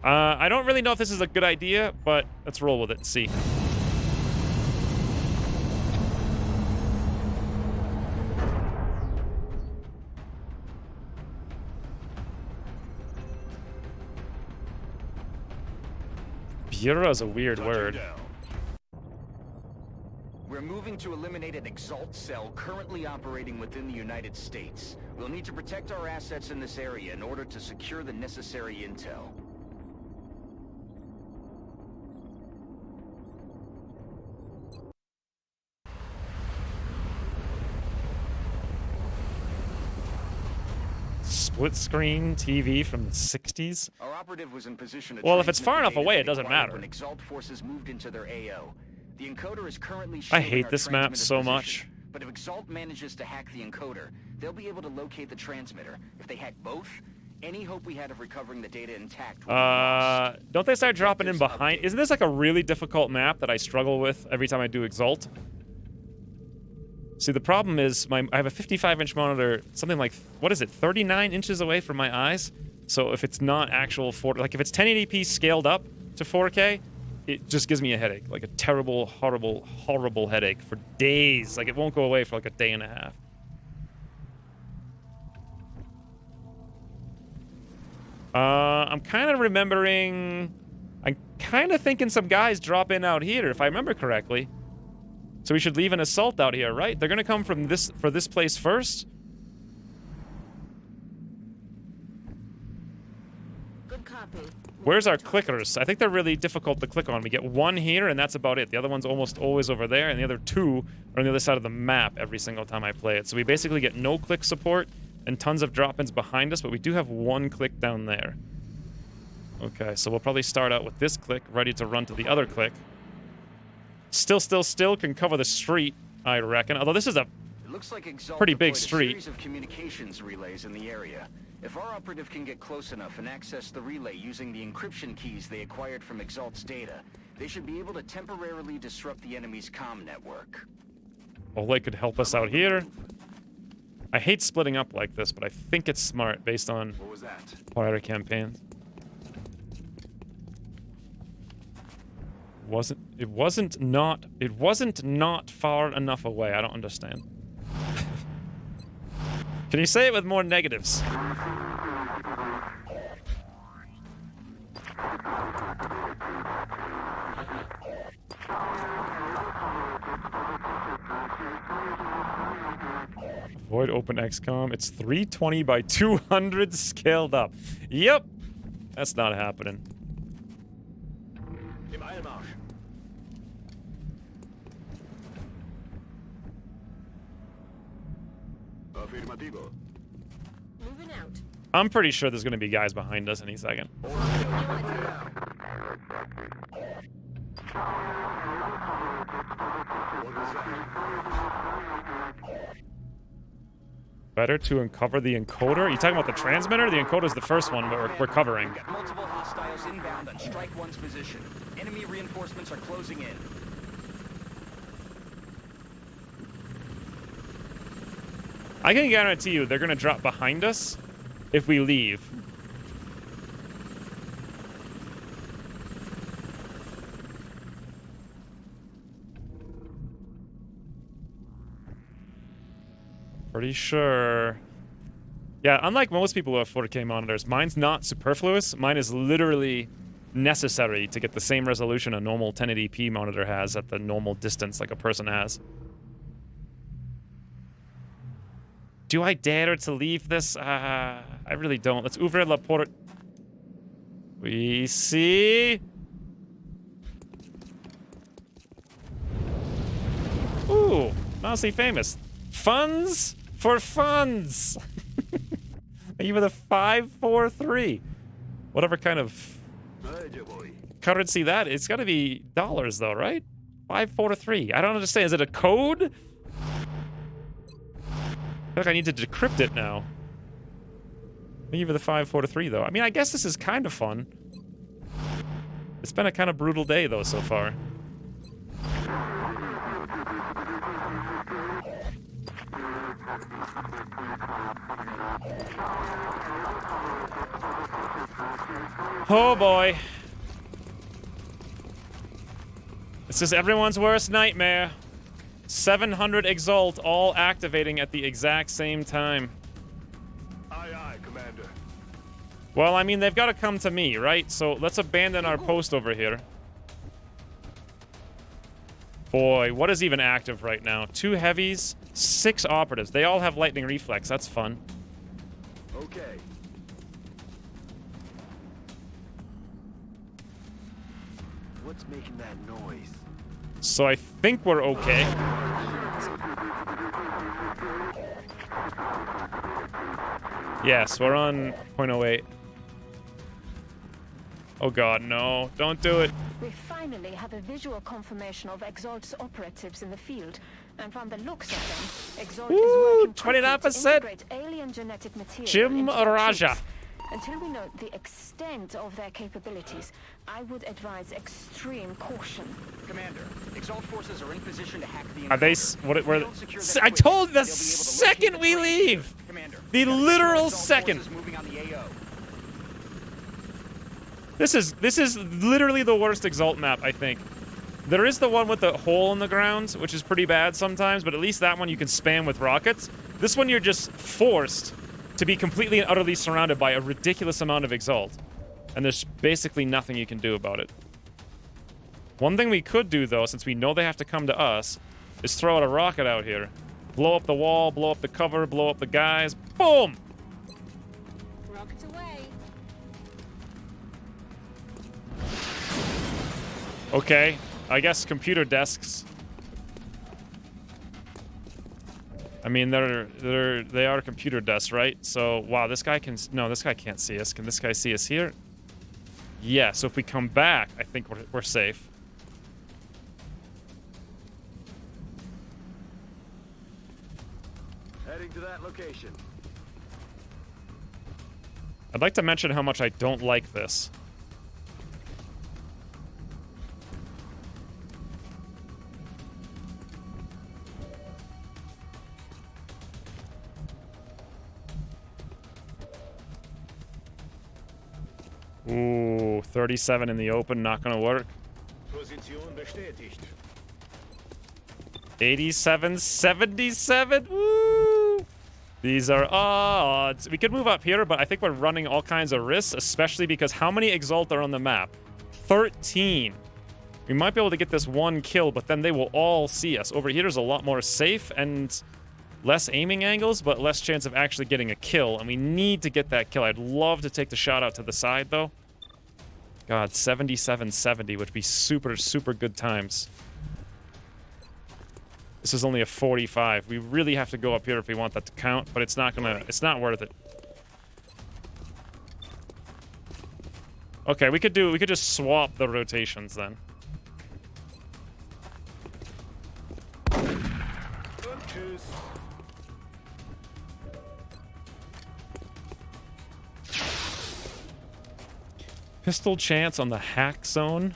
I don't really know if this is a good idea, but let's roll with it and see. Bureau is a weird word. We're moving to eliminate an Exalt cell currently operating within the United States. We'll need to protect our assets in this area in order to secure the necessary intel. Split screen TV from the 60s? Our operative was in position to Well, if it's transmit far the enough data away, they it doesn't acquired matter. When Exalt forces moved into their AO. The encoder is currently I shielding hate our this map transmitter's so position. much. But if Exalt manages to hack the encoder, they'll be able to locate the transmitter. If they hack both, any hope we had of recovering the data intact will be lost. Don't they start dropping in behind? Isn't this like a really difficult map that I struggle with every time I do Exalt? See, the problem is I have a 55-inch monitor, something like, what is it, 39 inches away from my eyes? So if it's not actual 4K, like if it's 1080p scaled up to 4K, it just gives me a headache, like a terrible, horrible, horrible headache for days. Like it won't go away for like a day and a half. I'm kind of remembering, I'm kind of thinking some guys drop in out here, if I remember correctly. So we should leave an assault out here, right? They're gonna come from this place first. Good copy. Where's our clickers? I think they're really difficult to click on. We get one here, and that's about it. The other one's almost always over there, and the other two are on the other side of the map every single time I play it. So we basically get no click support and tons of drop-ins behind us, but we do have one click down there. Okay, so we'll probably start out with this click, ready to run to the other click. Still can cover the street, I reckon. Although this is a It looks like Exalt pretty big deployed street. A series of communications relays in the area. If our operative can get close enough and access the relay using the encryption keys they acquired from Exalt's data, they should be able to temporarily disrupt the enemy's comm network. Ole could help us out here. I hate splitting up like this, but I think it's smart based on What was that? prior campaigns. It wasn't not far enough away. I don't understand. Can you say it with more negatives? Avoid open XCOM. It's 320 by 200 scaled up. Yep. That's not happening. Im Eilmarsch. Affirmativo. Moving out. I'm pretty sure there's going to be guys behind us any second. Better to uncover the encoder? Are you talking about the transmitter? The encoder's the first one we're covering. We've got multiple hostiles inbound on Strike One's position. Enemy reinforcements are closing in. I can guarantee you they're going to drop behind us if we leave. Pretty sure. Yeah, unlike most people who have 4K monitors, mine's not superfluous. Mine is literally necessary to get the same resolution a normal 1080p monitor has at the normal distance like a person has. Do I dare to leave this? I really don't. Let's ouvrir la porte. We see. Ooh, honestly famous. Funds for funds. Even a 543. Whatever kind of currency that? It's got to be dollars, though, right? 543. I don't understand. Is it a code? I feel like I need to decrypt it now. Thank you for the 543, though. I mean, I guess this is kind of fun. It's been a kind of brutal day, though, so far. Oh, boy. This is everyone's worst nightmare. 700 Exalt all activating at the exact same time. Aye, aye, Commander. Well, I mean, they've got to come to me, right? So let's abandon our post over here. Boy, what is even active right now? 2 heavies, 6 operatives. They all have lightning reflex. That's fun. Okay. What's making that noise? So I think we're okay. Yes, we're on 0.08. Oh god, no. Don't do it. We finally have a visual confirmation of Exalt's operatives in the field, and from the looks of them, Exalt is working quickly to 29%. integrate alien genetic material Jim into their Raja. troops. Until we know the extent of their capabilities, I would advise extreme caution. Commander, Exalt forces are in position to hack the Are they... encoder. What? If we Where, don't secure that I equipment, told you the they'll be able to locate second the we train. leave! Commander, The we have literal Exalt second. forces moving on the AO. This is literally the worst Exalt map, I think. There is the one with the hole in the ground, which is pretty bad sometimes, but at least that one you can spam with rockets. This one you're just forced to be completely and utterly surrounded by a ridiculous amount of Exalt. And there's basically nothing you can do about it. One thing we could do, though, since we know they have to come to us, is throw out a rocket out here. Blow up the wall, blow up the cover, blow up the guys. Boom! Rocket away. Okay, I guess computer desks. I mean, they are computer desks, right? So, wow, this guy can... No, this guy can't see us. Can this guy see us here? Yeah, so if we come back, I think we're safe. Heading to that location. I'd like to mention how much I don't like this. Ooh, 37 in the open, not gonna work. Position bestätigt. 87, 77. Woo! These are odds. We could move up here, but I think we're running all kinds of risks, especially because how many Exalt are on the map? 13. We might be able to get this one kill, but then they will all see us. Over here is a lot more safe and less aiming angles, but less chance of actually getting a kill. And we need to get that kill. I'd love to take the shot out to the side, though. God, 77-70 would be super, super good times. This is only a 45. We really have to go up here if we want that to count, but it's not worth it. Okay, we could just swap the rotations then. Pistol chance on the hack zone.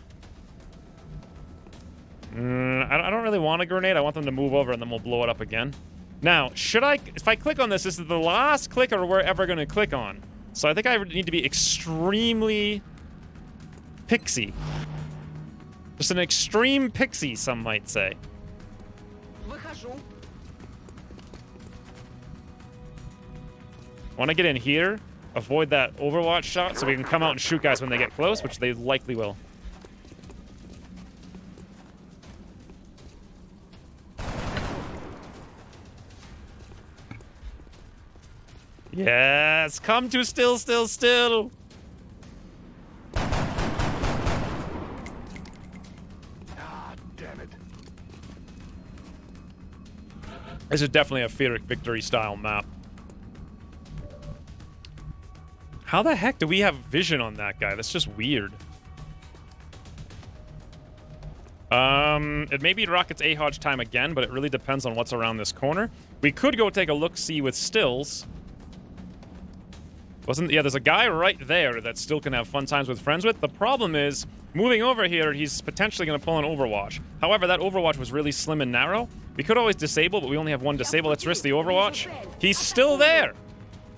I don't really want a grenade. I want them to move over and then we'll blow it up again. Now, if I click on this is the last clicker we're ever going to click on. So I think I need to be extremely pixie. Just an extreme pixie, some might say. Want to get in here, avoid that Overwatch shot so we can come out and shoot guys when they get close, which they likely will. Yes, come to still. Ah, damn it. This is definitely a Pyrrhic victory style map. How the heck do we have vision on that guy? That's just weird. It may be Rocket's A-Hodge time again, but it really depends on what's around this corner. We could go take a look-see with Stills. Yeah, there's a guy right there that still can have fun times with friends with. The problem is, moving over here, he's potentially going to pull an Overwatch. However, that Overwatch was really slim and narrow. We could always disable, but we only have one disable. Let's risk the Overwatch. He's still there.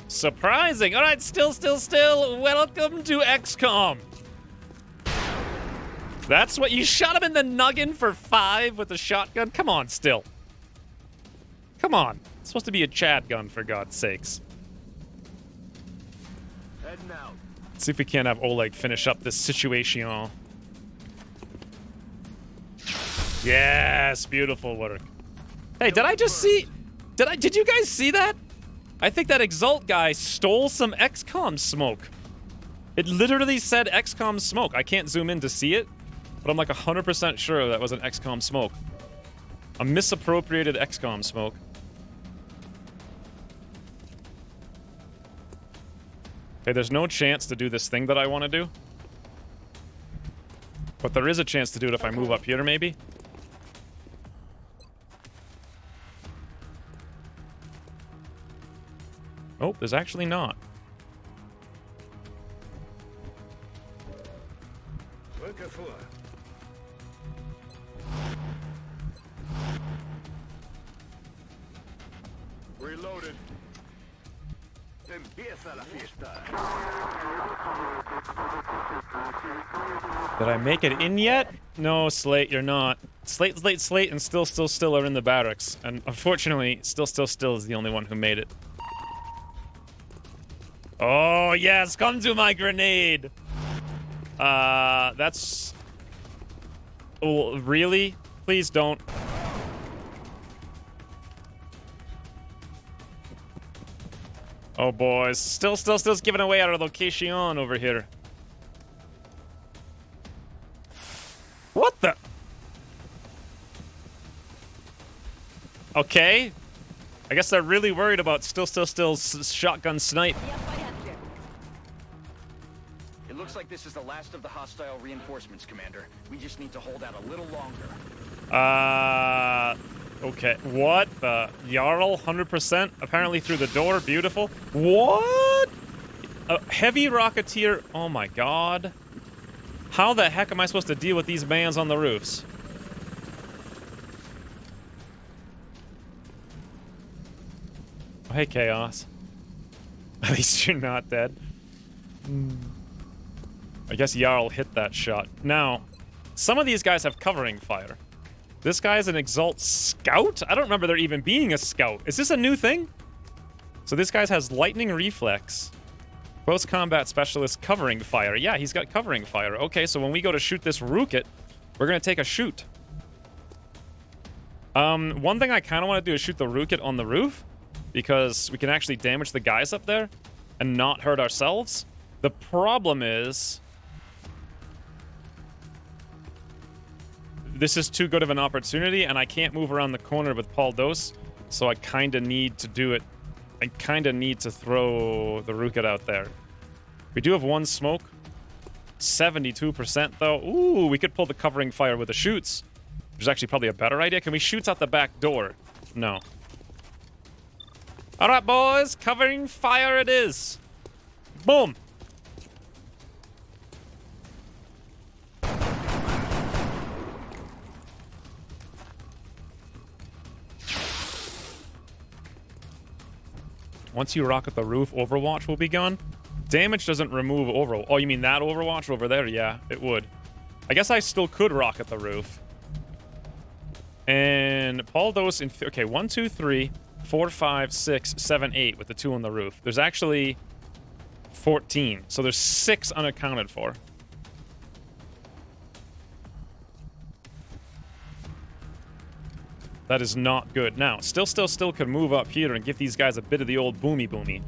Surprising. All right, still. Welcome to XCOM. That's what you shot him in the noggin for 5 with a shotgun? Come on, still. Come on. It's supposed to be a Chad gun, for God's sakes. Heading out. Let's see if we can't have Oleg finish up this situation. Yes, beautiful work. Hey, did I just see... Did you guys see that? I think that Exalt guy stole some XCOM smoke. It literally said XCOM smoke. I can't zoom in to see it, but I'm like 100% sure that was an XCOM smoke. A misappropriated XCOM smoke. Okay, there's no chance to do this thing that I want to do. But there is a chance to do it if I move up here, maybe. Oh, there's actually not. Reloaded. Empieza la fiesta. Did I make it in yet? No, Slate, you're not. Slate, and Still are in the barracks. And unfortunately, Still is the only one who made it. Oh, yes, come to my grenade. That's... Oh, really? Please don't. Oh, boys. Still's giving away our location over here. What the? Okay. I guess they're really worried about Still's shotgun snipe. It looks like this is the last of the hostile reinforcements, Commander. We just need to hold out a little longer. Okay. What? Jarl, 100%. Apparently through the door. Beautiful. What? A heavy Rocketeer. Oh my god. How the heck am I supposed to deal with these bands on the roofs? Oh, hey, Chaos. At least you're not dead. I guess Jarl hit that shot. Now, some of these guys have covering fire. This guy's an Exalt Scout? I don't remember there even being a Scout. Is this a new thing? So this guy has Lightning Reflex. Close Combat Specialist covering fire. Yeah, he's got covering fire. Okay, so when we go to shoot this Rookit, we're going to take a shoot. One thing I kind of want to do is shoot the Rookit on the roof, because we can actually damage the guys up there and not hurt ourselves. The problem is... this is too good of an opportunity, and I can't move around the corner with Paul Dose, so I kind of need to do it. I kind of need to throw the Rookit out there. We do have one smoke. 72% though. Ooh, we could pull the covering fire with the shoots, which is actually probably a better idea. Can we shoot out the back door? No. All right, boys. Covering fire it is. Boom. Once you rocket the roof, Overwatch will be gone. Damage doesn't remove Overwatch. Oh, you mean that Overwatch over there? Yeah, it would. I guess I still could rocket the roof. And Paul Dose in... okay, 1, 2, 3, 4, 5, 6, 7, 8 with the 2 on the roof. There's actually 14. So there's 6 unaccounted for. That is not good. Now, still could move up here and give these guys a bit of the old boomy.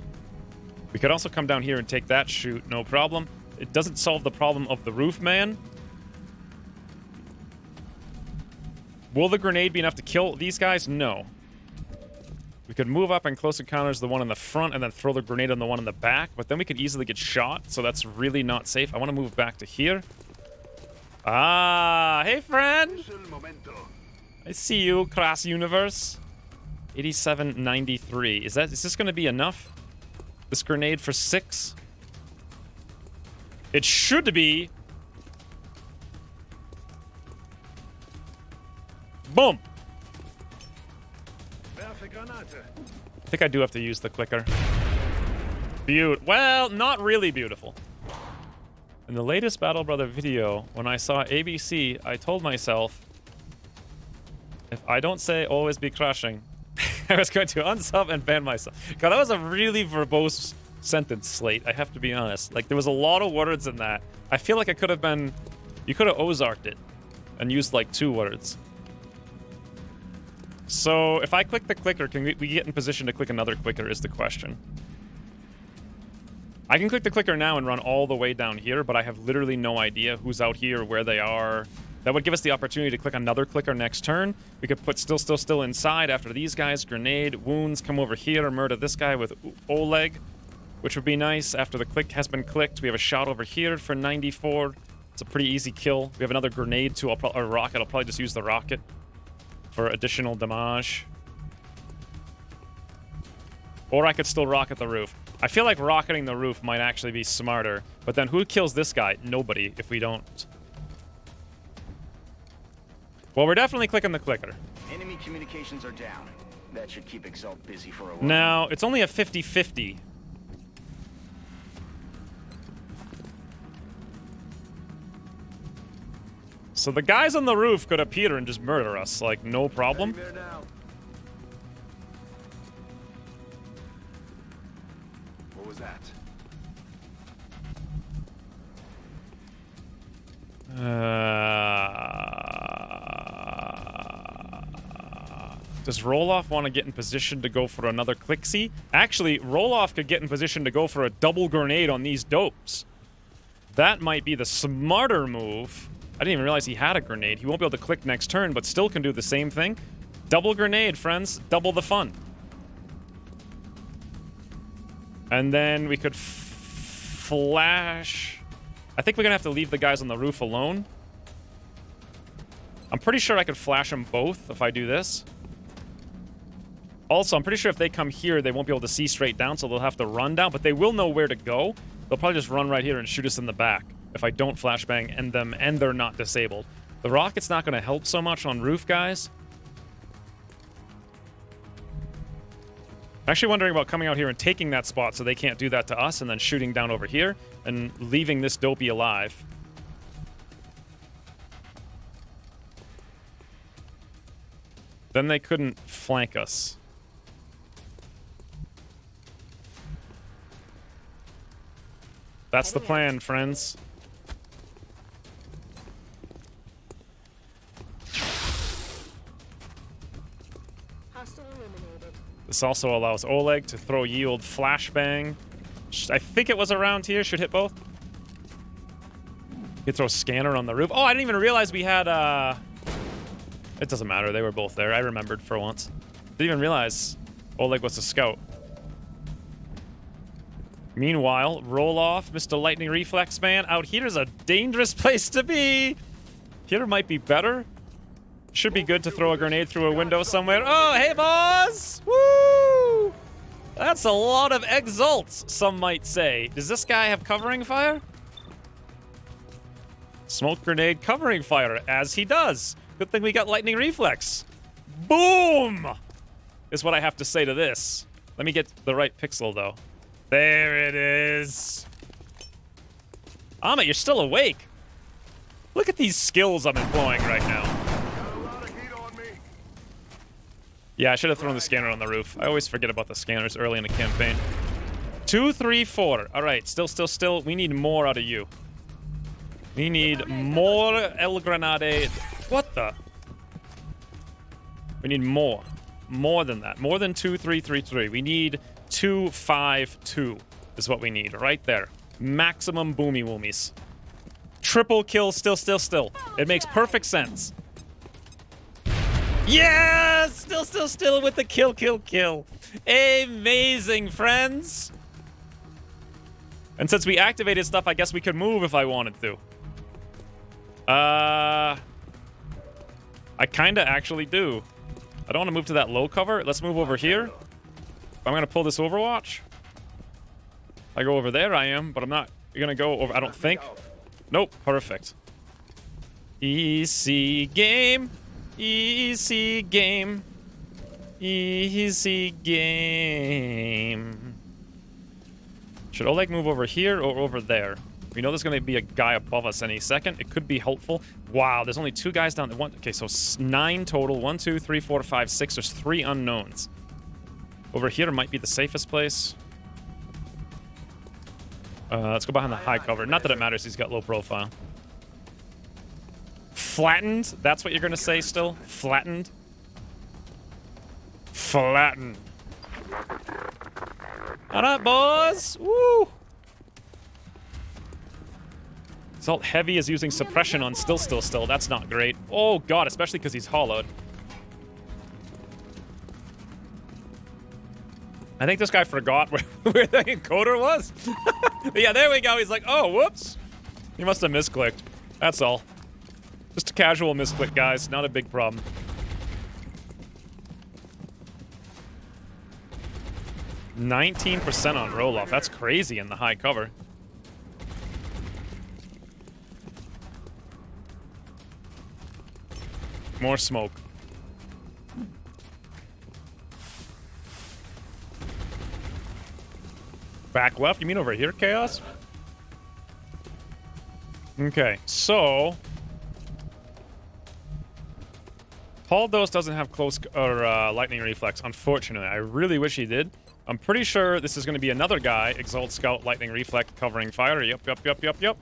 We could also come down here and take that shoot, no problem. It doesn't solve the problem of the roof man. Will the grenade be enough to kill these guys? No. We could move up and close encounters the one in the front and then throw the grenade on the one in the back, but then we could easily get shot, so that's really not safe. I want to move back to here. Ah, hey friend! I see you, Crass Universe. 8793. Is this going to be enough? This grenade for 6? It should be. Boom! I think I do have to use the clicker. Well, not really beautiful. In the latest Battle Brother video, when I saw ABC, I told myself, if I don't say always be crushing, I was going to unsub and ban myself. God, that was a really verbose sentence, Slate, I have to be honest. Like, there was a lot of words in that. I feel like it could have been... You could have Ozarked it and used, like, 2 words. So, if I click the clicker, can we get in position to click another clicker is the question. I can click the clicker now and run all the way down here, but I have literally no idea who's out here, where they are. That would give us the opportunity to click another clicker next turn. We could put still inside after these guys. Grenade, wounds, come over here, murder this guy with Oleg, which would be nice. After the click has been clicked, we have a shot over here for 94. It's a pretty easy kill. We have another grenade too, or rocket. I'll probably just use the rocket for additional damage. Or I could still rocket the roof. I feel like rocketing the roof might actually be smarter. But then who kills this guy? Nobody, if we don't. Well, we're definitely clicking the clicker. Enemy communications are down. That should keep Exalt busy for a while. Now, it's only a 50-50. So the guys on the roof could appear and just murder us, like, no problem. There now. What was that? Does Roloff want to get in position to go for another clicksy? Actually, Roloff could get in position to go for a double grenade on these dopes. That might be the smarter move. I didn't even realize he had a grenade. He won't be able to click next turn, but still can do the same thing. Double grenade, friends. Double the fun. And then we could flash... I think we're going to have to leave the guys on the roof alone. I'm pretty sure I could flash them both if I do this. Also, I'm pretty sure if they come here, they won't be able to see straight down, so they'll have to run down, but they will know where to go. They'll probably just run right here and shoot us in the back if I don't flashbang and them, and they're not disabled. The rocket's not going to help so much on roof, guys. I'm actually wondering about coming out here and taking that spot so they can't do that to us, and then shooting down over here and leaving this dopey alive. Then they couldn't flank us. That's the plan, friends. Hostile eliminated. This also allows Oleg to throw yield flashbang. I think it was around here. Should hit both. You could throw scanner on the roof. Oh, I didn't even realize we had It doesn't matter. They were both there. I remembered for once. Didn't even realize Oleg was a scout. Meanwhile, Roloff, Mr. Lightning Reflex Man, out here's a dangerous place to be. Here might be better. Should be good to throw a grenade through a window somewhere. Oh, hey, boss! Woo! That's a lot of exalts, some might say. Does this guy have covering fire? Smoke grenade covering fire, as he does. Good thing we got Lightning Reflex. Boom! Is what I have to say to this. Let me get the right pixel, though. There it is. Amit, you're still awake. Look at these skills I'm employing right now. Got a lot of heat on me. Yeah, I should have thrown the scanner on the roof. I always forget about the scanners early in the campaign. 2, 3, 4. All right, still. We need more out of you. We need more El Granade. What the? We need more. More than that. More than 2, 3, 3, 3. We need 2, 5, 2 is what we need right there. Maximum boomy woomies. Triple kill, still. It makes perfect sense. Yes! Still with the kill. Amazing, friends. And since we activated stuff, I guess we could move if I wanted to. I kinda actually do. I don't want to move to that low cover. Let's move over here. I'm gonna pull this Overwatch. I go over there, I am, but I'm not gonna go over. I don't think. Nope, perfect. Easy game. Easy game. Easy game. Should Oleg move over here or over there? We know there's going to be a guy above us any second. It could be helpful. Wow, there's only 2 guys down there. Okay, so 9 total. 1, 2, 3, 4, 5, 6. There's 3 unknowns. Over here might be the safest place. Let's go behind the high cover. Not that it matters. He's got low profile. Flattened? That's what you're going to say still? Flattened? Flattened. All right, boys. Woo! Assault Heavy is using suppression on still. That's not great. Oh, God, especially because he's hollowed. I think this guy forgot where the encoder was. Yeah, there we go. He's like, oh, whoops. He must have misclicked. That's all. Just a casual misclick, guys. Not a big problem. %19% on roll-off. That's crazy in the high cover. More smoke. Back left? You mean over here, Chaos? Okay, so... Paul Dose doesn't have close or lightning reflex, unfortunately. I really wish he did. I'm pretty sure this is going to be another guy, Exalt Scout, lightning reflect, covering fire. Yep. Well,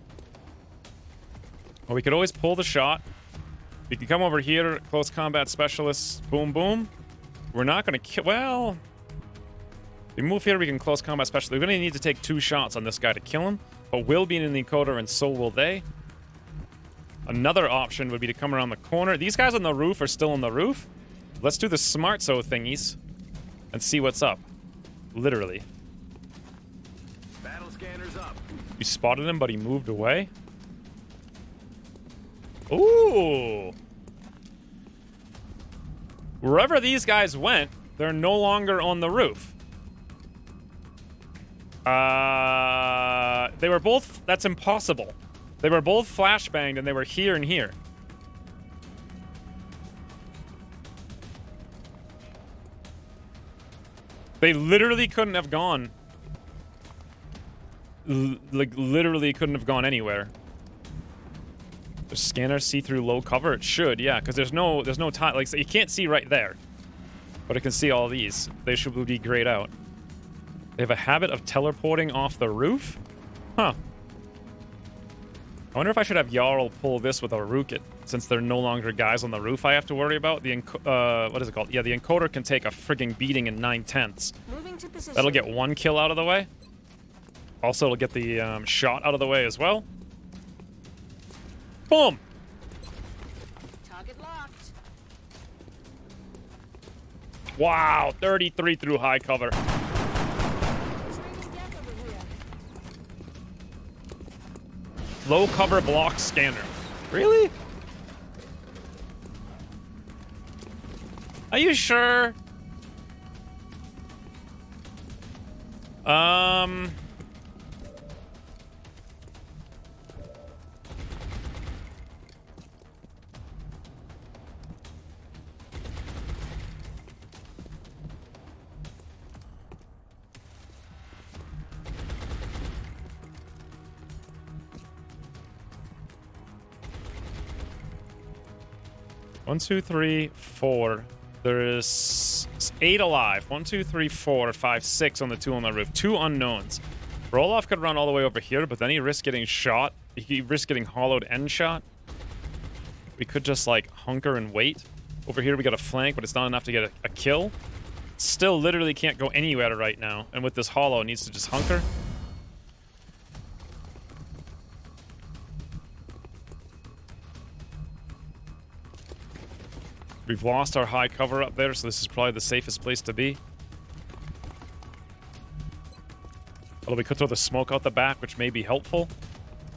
we could always pull the shot. We can come over here, close combat specialist, boom, boom. We're not going to kill... Well... We move here, we can close combat specialist. We're going to need to take 2 shots on this guy to kill him. But we'll be in the encoder and so will they. Another option would be to come around the corner. These guys on the roof are still on the roof. Let's do the smart so thingies and see what's up. Literally. Battle scanners up. You spotted him, but he moved away. Ooh. Wherever these guys went, they're no longer on the roof. They were both... That's impossible. They were both flashbanged, and they were here and here. They literally couldn't have gone. Like, literally couldn't have gone anywhere. The scanner see through low cover? It should, yeah, because there's no time. Like, so you can't see right there. But it can see all these. They should be grayed out. They have a habit of teleporting off the roof? Huh. I wonder if I should have Jarl pull this with a Rukit, since they're no longer guys on the roof I have to worry about. The what is it called? Yeah, the encoder can take a frigging beating in 9/10. That'll get 1 kill out of the way. Also, it'll get the shot out of the way as well. Boom! Target locked. Wow, 33 through high cover. Low cover block scanner. Really? Are you sure? One, 2, 3, 4. There's 8 alive. 1, 2, 3, 4, 5, 6 on the 2 on the roof. 2 unknowns. Roloff could run all the way over here, but then he risks getting shot. He risks getting hollowed and shot. We could just, like, hunker and wait. Over here we got a flank, but it's not enough to get a kill. Still literally can't go anywhere right now. And with this hollow, it needs to just hunker. We've lost our high cover up there, so this is probably the safest place to be. Although we could throw the smoke out the back, which may be helpful.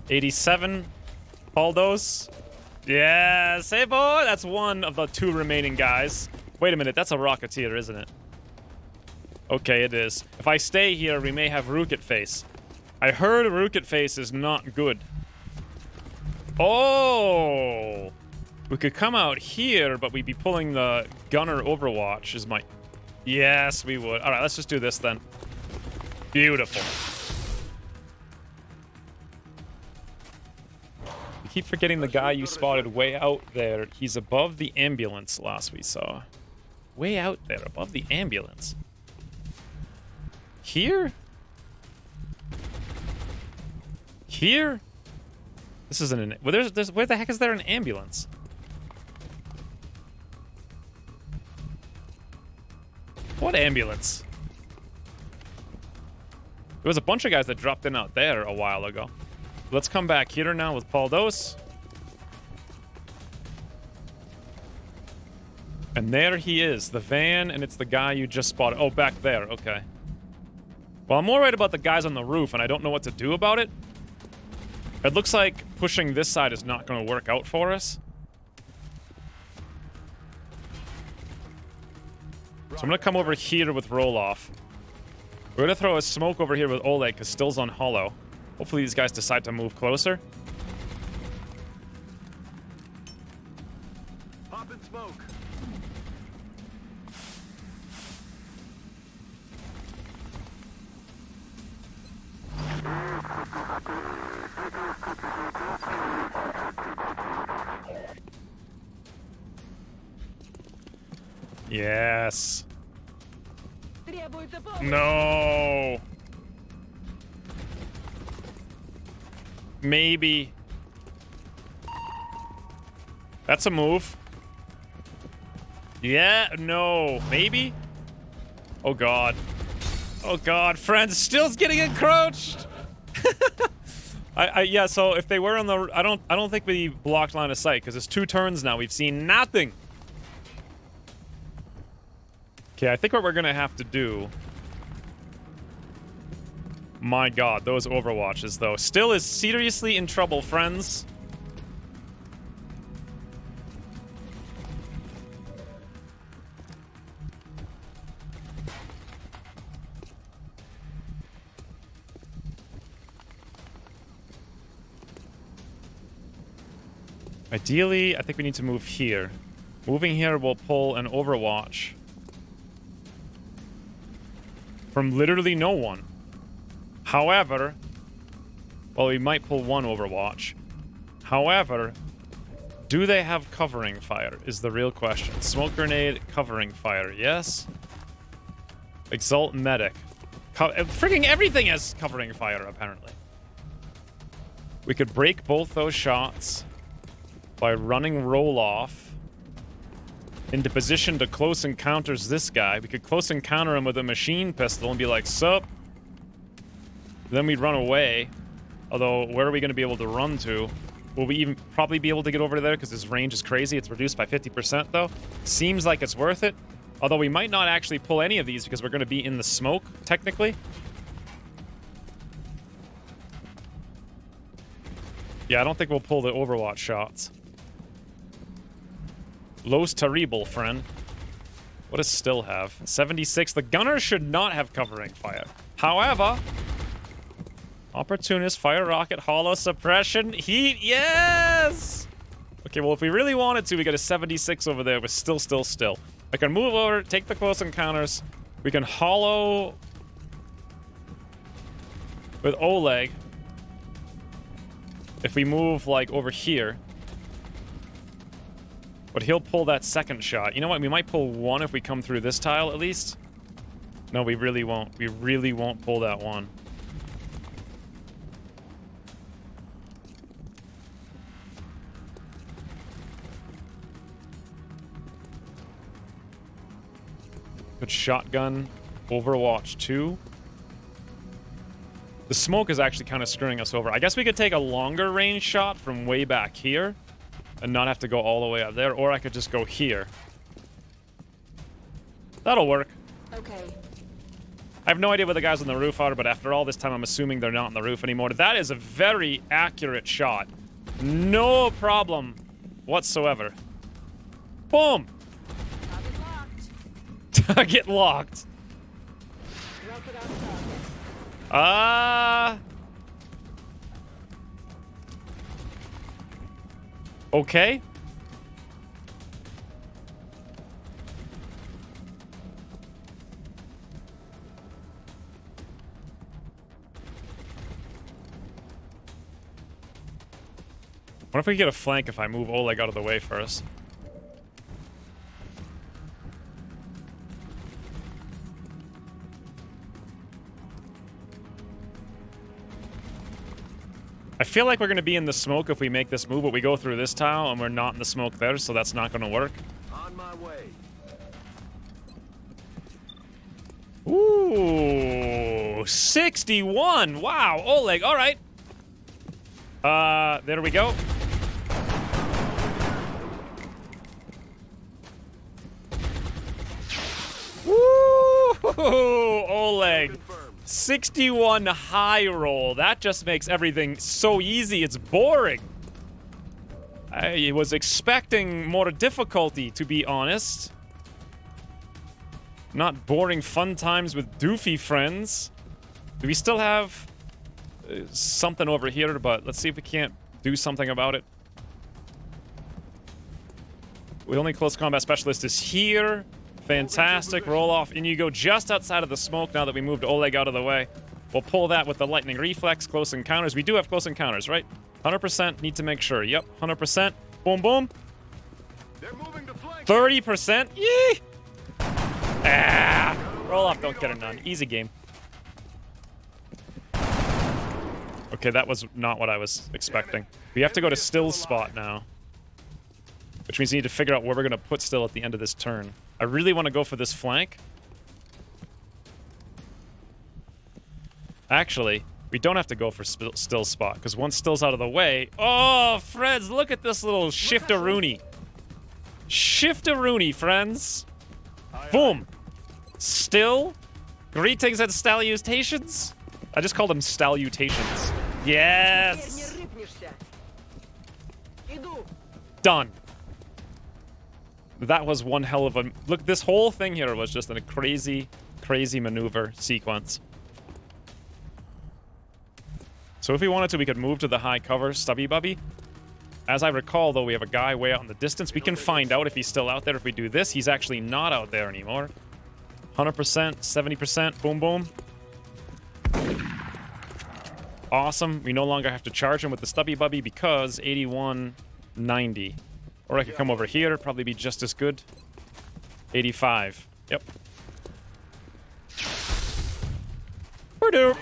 87. Paldos. Yes, hey boy! That's one of the 2 remaining guys. Wait a minute, that's a Rocketeer, isn't it? Okay, it is. If I stay here, we may have Rookit Face. I heard Rookit Face is not good. Oh! We could come out here, but we'd be pulling the Gunner Overwatch is my... Yes, we would. Alright, let's just do this then. Beautiful. You keep forgetting the guy you spotted way out there. He's above the ambulance last we saw. Way out there, above the ambulance. Here? Here? This isn't an... Well, there's, where the heck is there an ambulance? What ambulance? There was a bunch of guys that dropped in out there a while ago. Let's come back here now with Paldos. And there he is, the van, and it's the guy you just spotted. Oh, back there, okay. Well, I'm more worried about the guys on the roof, and I don't know what to do about it. It looks like pushing this side is not going to work out for us. So I'm going to come over here with Roloff. We're going to throw a smoke over here with Oleg, because Still's on hollow. Hopefully these guys decide to move closer. Pop and smoke. Yes. No. Maybe. That's a move. Yeah, no. Maybe? Oh god. Oh god, friends, Still's getting encroached. Yeah, so if they were on the I don't think we blocked line of sight because it's 2 turns now. We've seen nothing. Okay, I think what we're gonna have to do. My god, those Overwatches though. Still is seriously in trouble, friends. Ideally, I think we need to move here. Moving here will pull an Overwatch from literally no one. However, well, we might pull one Overwatch. However, do they have covering fire is the real question. Smoke grenade, covering fire, yes. Exalt medic. Freaking everything has covering fire, apparently. We could break both those shots by running Roloff into position to close encounters this guy. We could close encounter him with a machine pistol and be like, sup? Then we'd run away. Although, where are we going to be able to run to? Will we even probably be able to get over there because his range is crazy? It's reduced by 50% though. Seems like it's worth it. Although we might not actually pull any of these because we're going to be in the smoke, technically. Yeah, I don't think we'll pull the Overwatch shots. Los Terrible, friend. What does Still have? 76. The Gunner should not have covering fire. However, Opportunist, Fire Rocket, Hollow, Suppression, Heat, yes! Okay, well, if we really wanted to, we got a 76 over there with Still. I can move over, take the close encounters. We can Hollow with Oleg. If we move, like, over here. But he'll pull that second shot. You know what? We might pull one if we come through this tile, at least. No, we really won't. We really won't pull that one. Good shotgun. Overwatch 2. The smoke is actually kind of screwing us over. I guess we could take a longer range shot from way back here and not have to go all the way up there, or I could just go here. That'll work. Okay. I have no idea where the guys on the roof are, but after all this time, I'm assuming they're not on the roof anymore. That is a very accurate shot. No problem whatsoever. Boom! Target locked. Target locked. Rocket on target. Okay. What if we get a flank if I move Oleg out of the way first? I feel like we're going to be in the smoke if we make this move, but we go through this tile and we're not in the smoke there, so that's not going to work. On my way. Ooh, 61. Wow, Oleg. All right. There we go. Woo! Oleg. 61 high roll. That just makes everything so easy. It's boring. I was expecting more difficulty, to be honest. Not boring fun times with doofy friends. Do we still have something over here? But let's see if we can't do something about it. The only close combat specialist is here. Fantastic. Roll off. And you go just outside of the smoke now that we moved Oleg out of the way. We'll pull that with the lightning reflex. Close encounters. We do have close encounters, right? 100%. Need to make sure. Yep. 100%. Boom, boom. They're moving to flank. 30%. Yee! Ah! Roll off. Don't get a none. Easy game. Okay, that was not what I was expecting. We have to go to Still's spot now. Which means we need to figure out where we're going to put Still at the end of this turn. I really want to go for this flank. Actually, we don't have to go for Still's spot, because once Still's out of the way... Oh, friends, look at this little shift-a-rooney. Shift-a-rooney, friends. Boom. Still. Greetings and salutations. I just called them salutations. Yes. Done. That was one hell of a... Look, this whole thing here was just a crazy, crazy maneuver sequence. So if we wanted to, we could move to the high cover, Stubby Bubby. As I recall, though, we have a guy way out in the distance. We can find out if he's still out there if we do this. He's actually not out there anymore. 100%, 70%, boom, boom. Awesome. We no longer have to charge him with the Stubby Bubby because 8190. Or I could come over here, probably be just as good. 85. Yep. Purdue.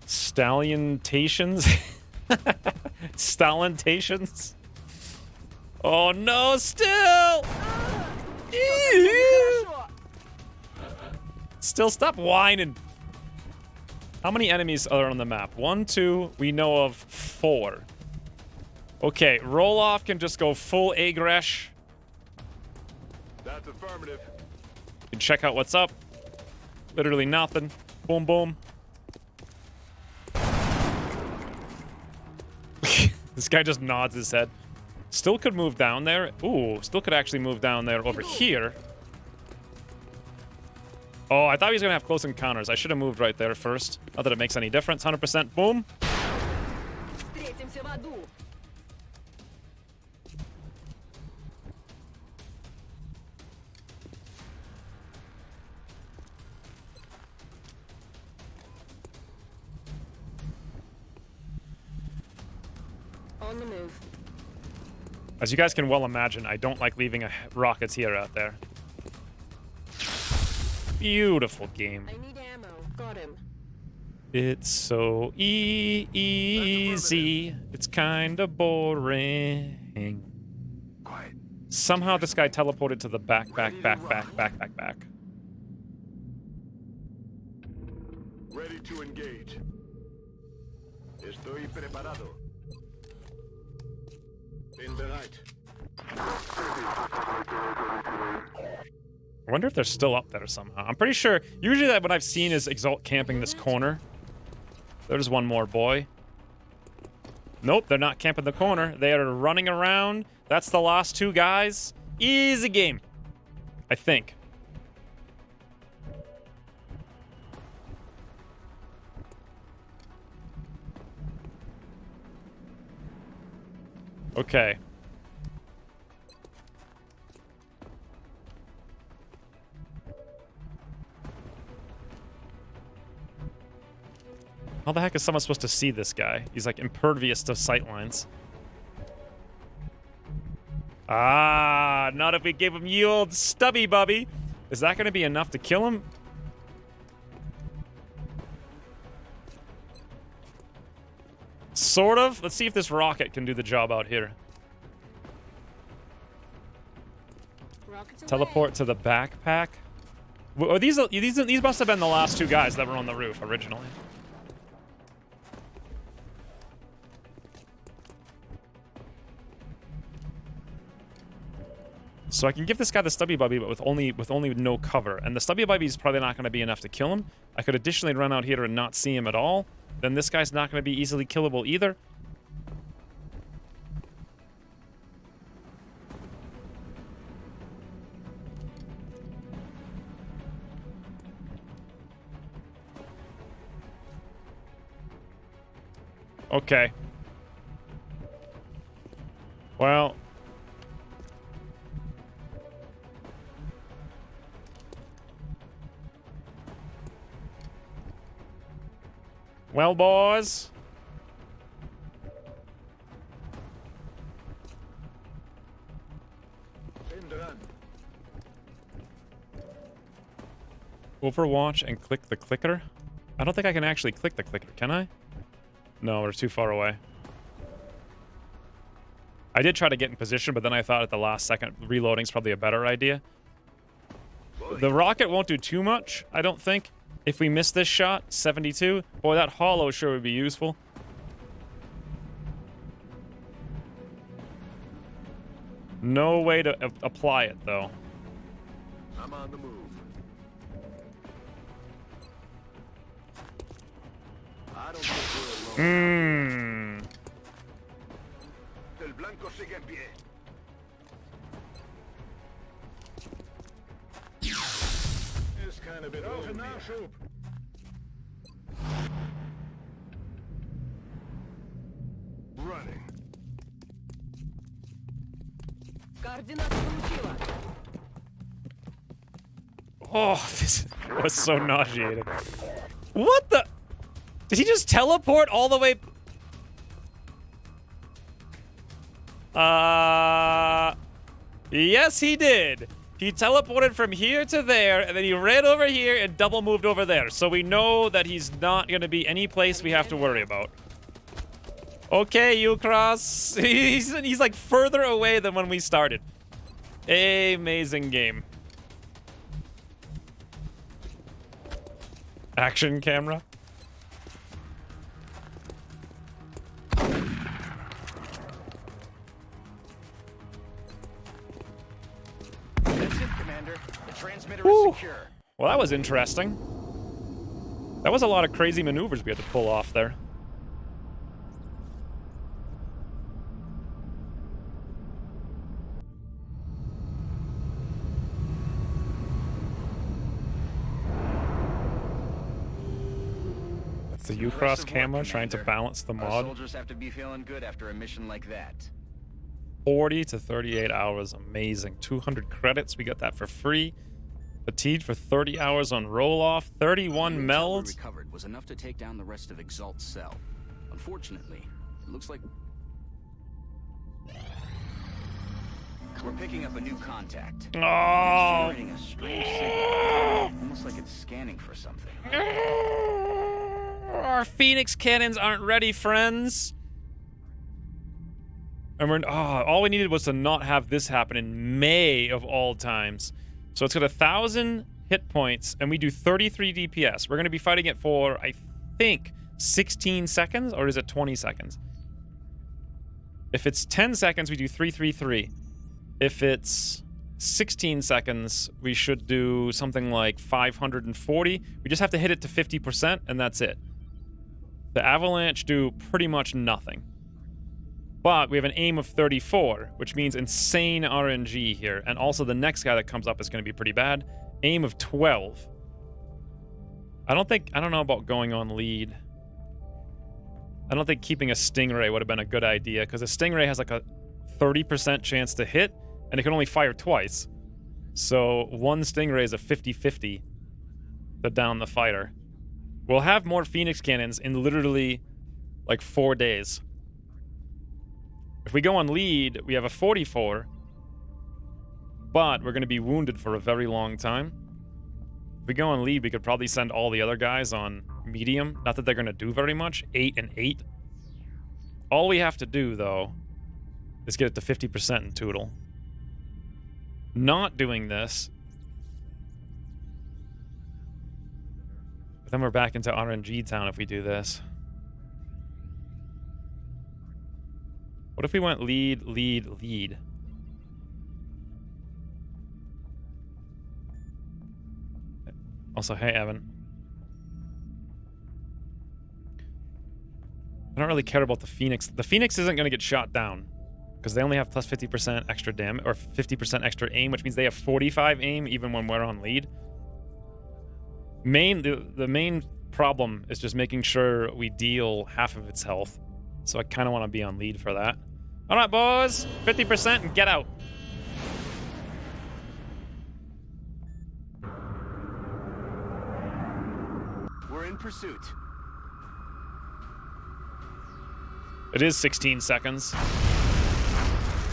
Stalliontations? Stalliontations? Oh no, Still! Still, stop whining. How many enemies are on the map? 1, 2, we know of 4. Okay, roll off can just go full Agresh. That's affirmative. You can check out what's up. Literally nothing. Boom, boom. This guy just nods his head. Still could move down there. Ooh, still could actually move down there over here. Oh, I thought he was going to have close encounters. I should have moved right there first. Not that it makes any difference. 100% boom. On the move. As you guys can well imagine, I don't like leaving rockets here out there. Beautiful game. I need ammo. Got him. It's so easy. It's kind of boring. Quiet. Somehow this guy teleported to the back. Ready to engage. Estoy preparado. In the right. I wonder if they're still up there somehow. I'm pretty sure. Usually that what I've seen is Exalt camping this corner. There's one more boy. Nope, they're not camping the corner. They are running around. That's the last two guys. Easy game. I think. Okay. How the heck is someone supposed to see this guy? He's like impervious to sightlines. Ah, not if we gave him ye old stubby bubby. Is that going to be enough to kill him? Sort of. Let's see if this rocket can do the job out here. Rockets away. Teleport to the backpack. Are these must have been the last two guys that were on the roof originally. So I can give this guy the Stubby Bubby, but with only no cover. And the Stubby Bubby is probably not going to be enough to kill him. I could additionally run out here and not see him at all. Then this guy's not going to be easily killable either. Okay. Well... Well, boys. Overwatch and click the clicker. I don't think I can actually click the clicker, can I? No, we're too far away. I did try to get in position, but then I thought at the last second reloading's probably a better idea. The rocket won't do too much, I don't think. If we miss this shot, 72. Boy, that hollow sure would be useful. No way to apply it, though. I'm on the move. I don't think we're alone. El blanco sigue en pie. It's kind of bit over now, Shoop. Running. Координаты получила. Oh, this was so nauseating. What the? Did he just teleport all the way? Yes, he did. He teleported from here to there, and then he ran over here and double moved over there. So we know that he's not going to be any place we have to worry about. Okay, Ukras. He's like further away than when we started. Amazing game. Action camera. That's it, Commander. The transmitter Whew. is secure. Well, that was interesting. That was a lot of crazy maneuvers we had to pull off there. That's the Ukras Impressive camera work, trying to Commander. balance the Our mod. soldiers have to be feeling good after a mission like that. 40 to 38 hours, amazing. 200 credits, we got that for free. Fatigued for 30 hours on roll-off. 31 The intel we melds. recovered was enough to take down the rest of Exalt's cell. Unfortunately, it looks like we're picking up a new contact. It's Oh! generating a strange signal, almost like it's scanning for something. Our Phoenix cannons aren't ready, friends. And we're all we needed was to not have this happen in May of all times. So it's got 1,000 hit points, and we do 33 DPS. We're going to be fighting it for, I think, 16 seconds, or is it 20 seconds? If it's 10 seconds, we do 333. If it's 16 seconds, we should do something like 540. We just have to hit it to 50%, and that's it. The Avalanche do pretty much nothing. But we have an aim of 34, which means insane RNG here. And also the next guy that comes up is going to be pretty bad. Aim of 12. I don't know about going on lead. I don't think keeping a Stingray would have been a good idea, because a Stingray has like a 30% chance to hit, and it can only fire twice. So one Stingray is a 50-50 to down the fighter. We'll have more Phoenix cannons in literally like 4 days. If we go on lead, we have a 44, but we're going to be wounded for a very long time. If we go on lead, we could probably send all the other guys on medium. Not that they're going to do very much. 8 and 8. All we have to do, though, is get it to 50% in total. Not doing this. But then we're back into RNG town if we do this. What if we went lead, lead, lead? Also, hey, Evan. I don't really care about the Phoenix. The Phoenix isn't going to get shot down because they only have plus 50% extra damage, or 50% extra aim, which means they have 45 aim even when we're on lead. The main problem is just making sure we deal half of its health. So I kind of want to be on lead for that. All right, boys. 50% and get out. We're in pursuit. It is 16 seconds.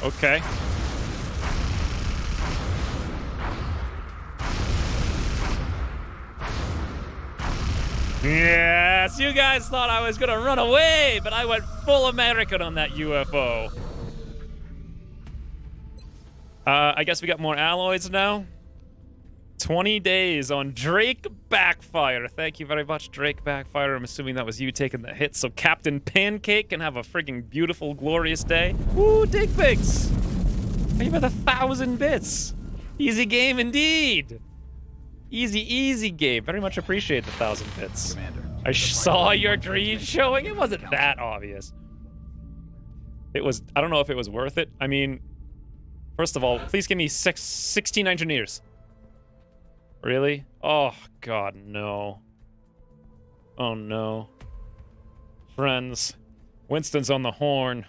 Okay. Yes, you guys thought I was gonna run away, but I went full American on that UFO. I guess we got more alloys now. 20 days on Drake Backfire. Thank you very much, Drake Backfire. I'm assuming that was you taking the hit, so Captain Pancake can have a friggin' beautiful, glorious day. Woo, dig pigs! Thank you for the 1,000 bits. Easy game indeed. Easy, easy game. Very much appreciate the 1,000 bits. Commander. I saw your greed showing. It wasn't that obvious. It was, I don't know if it was worth it. I mean, first of all, please give me 16 engineers. Really? Oh, God, no. Oh, no. Friends, Winston's on the horn.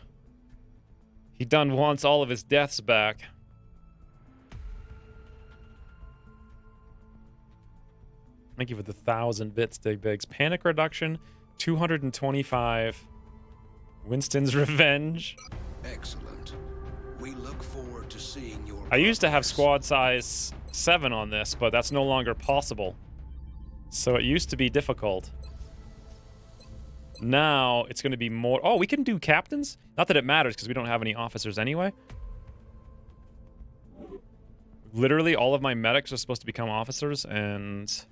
He done wants all of his deaths back. Thank you for the 1,000 bits, Dig Bigs. Panic reduction, 225. Winston's revenge. Excellent. We look forward to seeing your I used to have progress. squad size 7 on this, but that's no longer possible. So it used to be difficult. Now it's going to be more... Oh, we can do captains? Not that it matters because we don't have any officers anyway. Literally all of my medics are supposed to become officers and...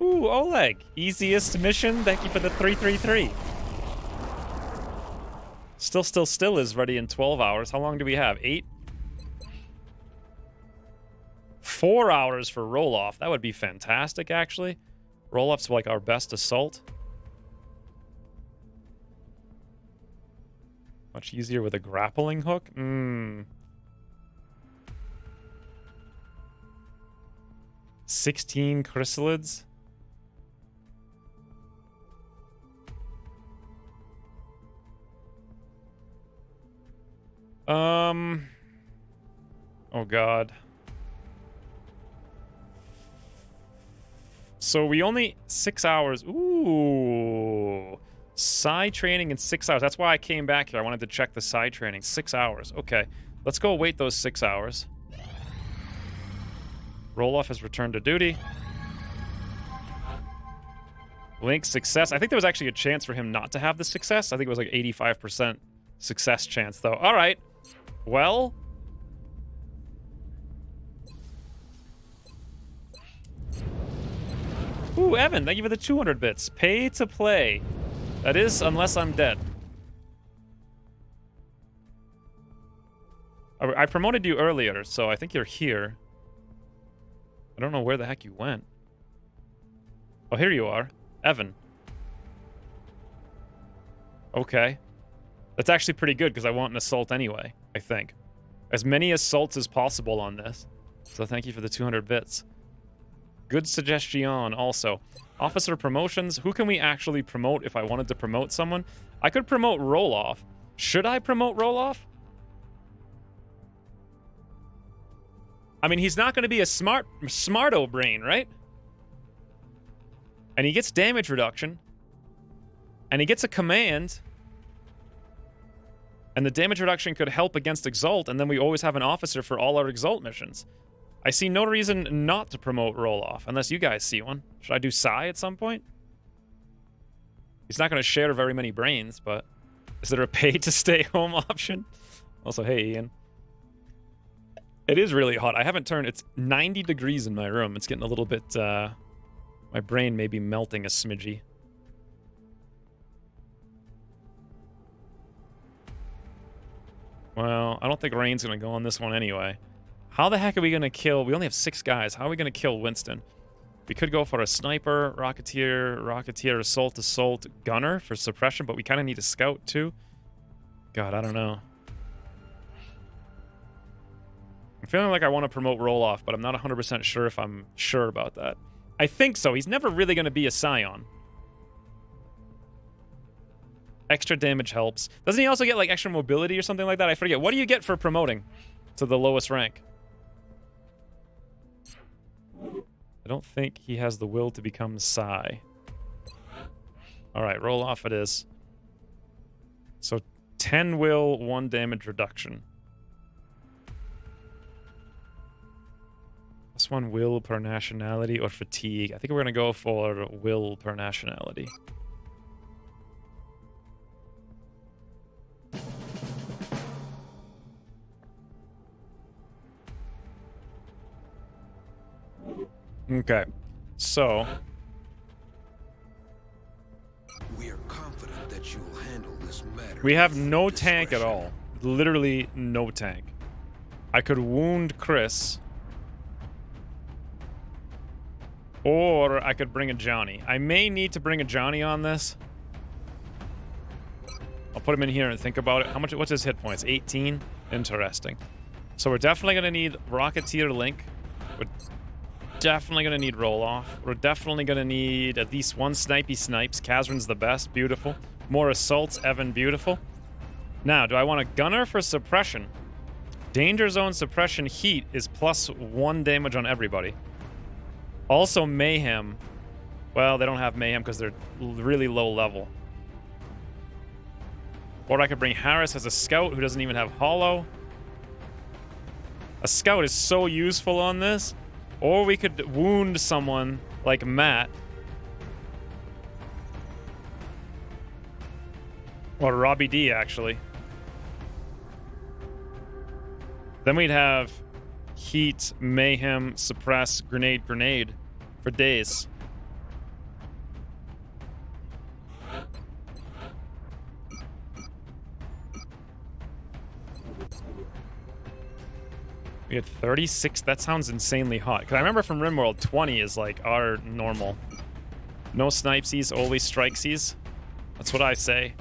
Ooh, Oleg. Easiest mission. Thank you for the 333. Still is ready in 12 hours. How long do we have? 8? 4 hours for roll-off. That would be fantastic, actually. Roll-off's like our best assault. Much easier with a grappling hook. 16 chrysalids. Oh God. So we only 6 hours. Ooh. Psi training in 6 hours. That's why I came back here. I wanted to check the Psi training. 6 hours. Okay. Let's go wait those 6 hours. Roloff has returned to duty. Link success. I think there was actually a chance for him not to have the success. I think it was like 85% success chance, though. All right. Well. Ooh, Evan, thank you for the 200 bits. Pay to play. That is, unless I'm dead. I promoted you earlier, so I think you're here. I don't know where the heck you went. Oh, here you are. Evan. Okay. That's actually pretty good because I want an assault anyway, I think. As many assaults as possible on this. So thank you for the 200 bits. Good suggestion also. Officer promotions. Who can we actually promote if I wanted to promote someone? I could promote Roloff. Should I promote Roloff? I mean, he's not going to be a smarto brain, right? And he gets damage reduction. And he gets a command. And the damage reduction could help against Exalt, and then we always have an officer for all our Exalt missions. I see no reason not to promote Roloff, unless you guys see one. Should I do Psy at some point? He's not going to share very many brains, but is there a pay-to-stay-home option? Also, hey, Ian. It is really hot. I haven't turned... It's 90 degrees in my room. It's getting a little bit... my brain may be melting a smidgy. Well, I don't think Rain's going to go on this one anyway. How the heck are we going to kill... We only have 6 guys. How are we going to kill Winston? We could go for a Sniper, Rocketeer, Assault, Gunner for suppression, but we kind of need a Scout too. God, I don't know. I'm feeling like I want to promote Roloff, but I'm not 100% sure if I'm sure about that. I think so. He's never really going to be a Scion. Extra damage helps. Doesn't he also get, like, extra mobility or something like that? I forget. What do you get for promoting to the lowest rank? I don't think he has the will to become Psy. Alright, Roloff it is. So, 10 will, 1 damage reduction. This one will per nationality or fatigue. I think we're going to go for will per nationality. Okay, so We are confident that you will handle this matter. we have with no tank at discretion. all. Literally no tank. I could wound Chris. Or I could bring a Johnny. I may need to bring a Johnny on this. I'll put him in here and think about it. What's his hit points? 18? Interesting. So we're definitely going to need Rocketeer Link. We're definitely going to need Roloff. We're definitely going to need at least one Snipey Snipes. Kazran's the best. Beautiful. More Assaults. Evan, beautiful. Now, do I want a Gunner for Suppression? Danger Zone Suppression Heat is +1 damage on everybody. Also, Mayhem. Well, they don't have Mayhem because they're really low level. Or I could bring Harris as a Scout who doesn't even have Hollow. A Scout is so useful on this. Or we could wound someone like Matt. Or Robbie D, actually. Then we'd have Heat, Mayhem, Suppress, Grenade for days. We had 36. That sounds insanely hot. Because I remember from RimWorld, 20 is like our normal. No snipesies, always strikesies. That's what I say.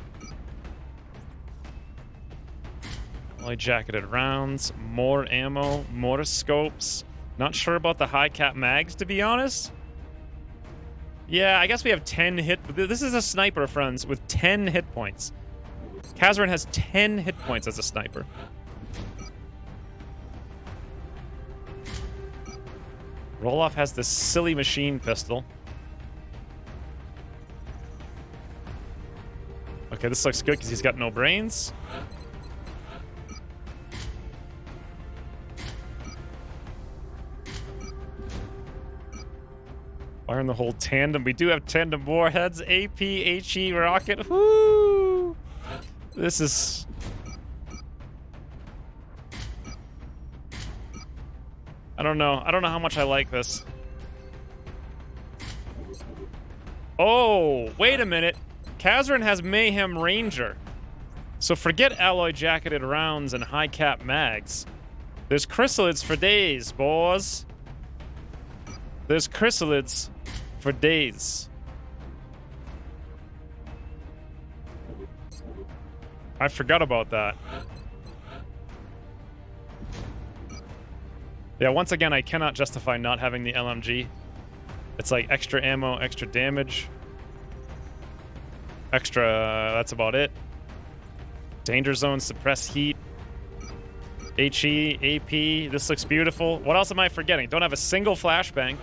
Only jacketed rounds, more ammo, more scopes. Not sure about the high cap mags, to be honest. Yeah, I guess we have 10 hit... This is a sniper, friends, with 10 hit points. Kazran has 10 hit points as a sniper. Roloff has this silly machine pistol. Okay, this looks good because he's got no brains. Firing the whole tandem. We do have tandem warheads. AP, HE, rocket. Woo! This is... I don't know. I don't know how much I like this. Oh, wait a minute. Kazran has Mayhem Ranger. So forget alloy jacketed rounds and high cap mags. There's chrysalids for days, boys. There's chrysalids for days. I forgot about that. Yeah, once again, I cannot justify not having the LMG. It's like extra ammo, extra damage. Extra, that's about it. Danger zone, suppress heat. HE, AP, this looks beautiful. What else am I forgetting? Don't have a single flashbang.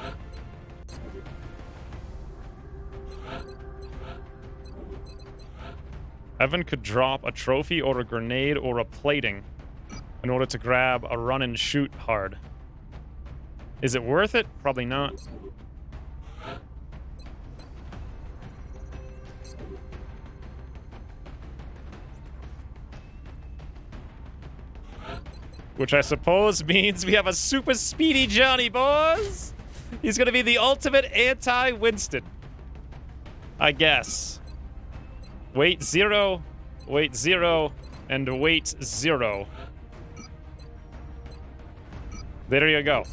Evan could drop a trophy or a grenade or a plating in order to grab a run and shoot hard. Is it worth it? Probably not. Which I suppose means we have a super speedy Johnny, boys! He's gonna be the ultimate anti-Winston. I guess. Weight 0, weight 0, and weight 0. There you go.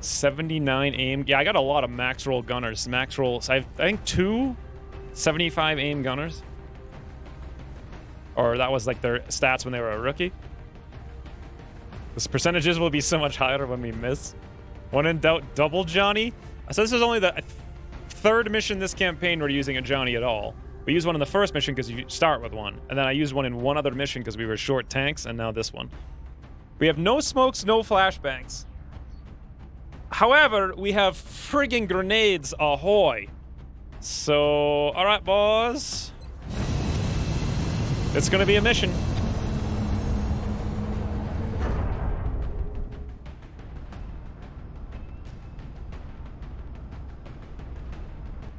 79 aim. Yeah, I got a lot of max roll gunners. Max roll. So I think 2 75 aim gunners. Or that was like their stats when they were a rookie. Those percentages will be so much higher when we miss. When in doubt, double Johnny. So this is only the third mission this campaign we're using a Johnny at all. We used one in the first mission because you start with one. And then I used one in one other mission because we were short tanks, and now this one. We have no smokes, no flashbangs. However, we have friggin' grenades ahoy. So, alright, boys. It's gonna be a mission.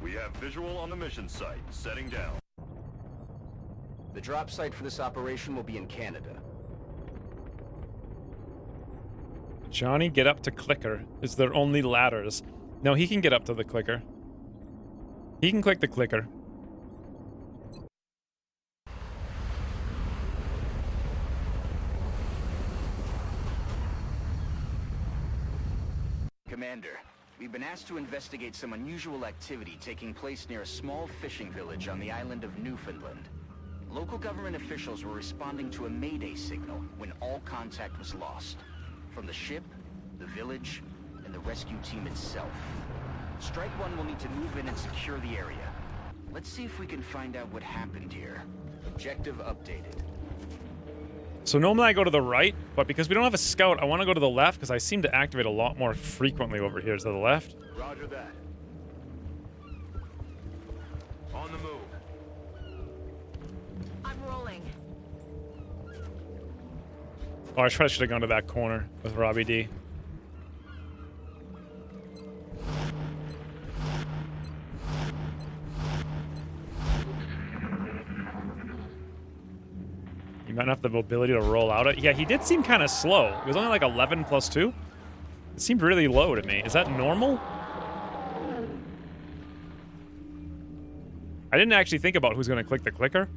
We have visual on the mission site. Setting down. The drop site for this operation will be in Canada. Johnny, get up to clicker. Is there only ladders? No, he can get up to the clicker. He can click the clicker. Commander, we've been asked to investigate some unusual activity taking place near a small fishing village on the island of Newfoundland. Local government officials were responding to a mayday signal when all contact was lost. From the ship, the village, and the rescue team itself. Strike One will need to move in and secure the area. Let's see if we can find out what happened here. Objective updated. So normally I go to the right, but because we don't have a scout, I want to go to the left because I seem to activate a lot more frequently over here to the left. Roger that. On the move. I'm rolling. Oh, I should have gone to that corner with Robbie D. You might not have the mobility to roll out it. Yeah, he did seem kind of slow. It was only like 11 plus 2. It seemed really low to me. Is that normal? I didn't actually think about who's going to click the clicker.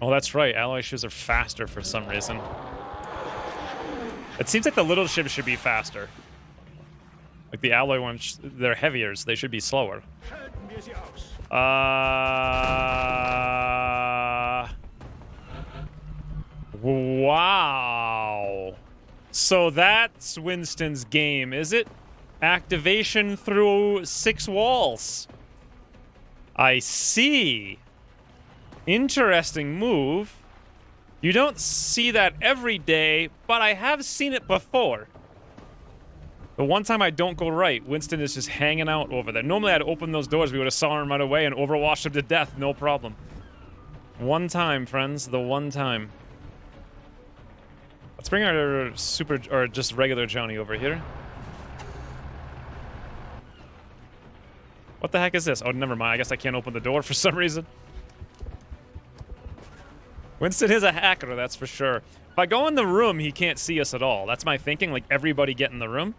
Oh, that's right. Alloy ships are faster for some reason. It seems like the little ships should be faster. Like the alloy ones, they're heavier, so they should be slower. Wow. So that's Winston's game, is it? Activation through 6 walls. I see. Interesting move. You don't see that every day, but I have seen it before. The one time I don't go right, Winston is just hanging out over there. Normally I'd open those doors, we would have saw him right away and overwatched him to death, no problem. One time, friends, the one time. Let's bring our super, or just regular Johnny over here. What the heck is this? Oh, never mind, I guess I can't open the door for some reason. Winston is a hacker, that's for sure. If I go in the room, he can't see us at all. That's my thinking. Like, everybody get in the room.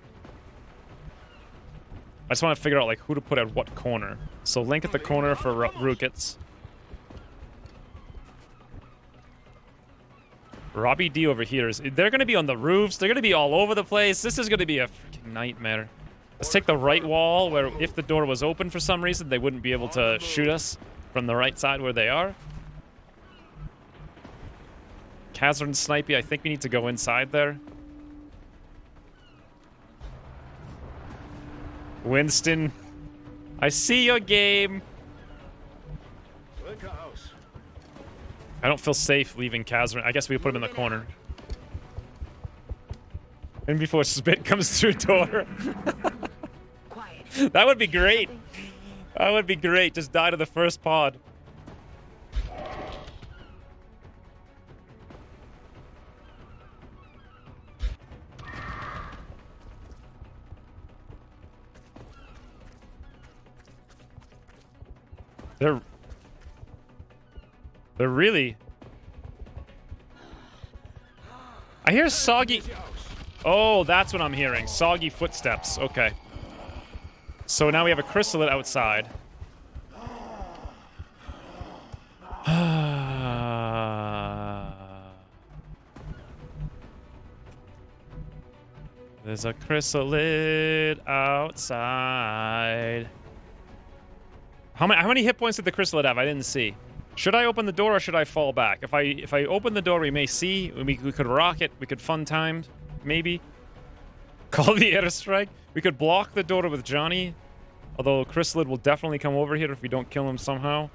I just want to figure out, like, who to put at what corner. So Link at the corner for Rukits. Robbie D over here. They're going to be on the roofs. They're going to be all over the place. This is going to be a freaking nightmare. Let's take the right wall, where if the door was open for some reason, they wouldn't be able to shoot us from the right side where they are. Kazran and Snipey, I think we need to go inside there. Winston, I see your game. I don't feel safe leaving Kazran. I guess we put him in the corner. And before Spit comes through door. That would be great. That would be great. Just die to the first pod. They're really... I hear soggy... Oh, that's what I'm hearing. Soggy footsteps. Okay. So now we have a chrysalid outside. There's a chrysalid outside. How many hit points did the chrysalid have? I didn't see. Should I open the door or should I fall back? If I open the door, we may see. We could rock it. We could fun time, maybe. Call the airstrike. We could block the door with Johnny. Although chrysalid will definitely come over here if we don't kill him somehow.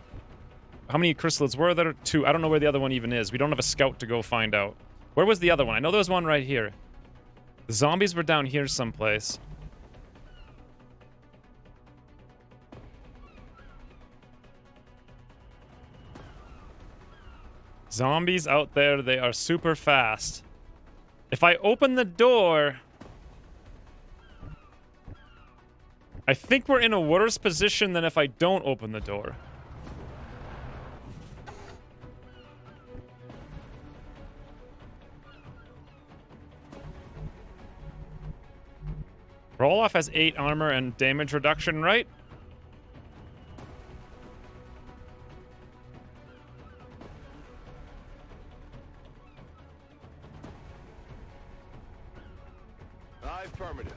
How many chrysalids were there? 2. I don't know where the other one even is. We don't have a scout to go find out. Where was the other one? I know there was one right here. The zombies were down here someplace. Zombies out there, they are super fast. If I open the door... I think we're in a worse position than if I don't open the door. Roloff has 8 armor and damage reduction, right? Affirmative.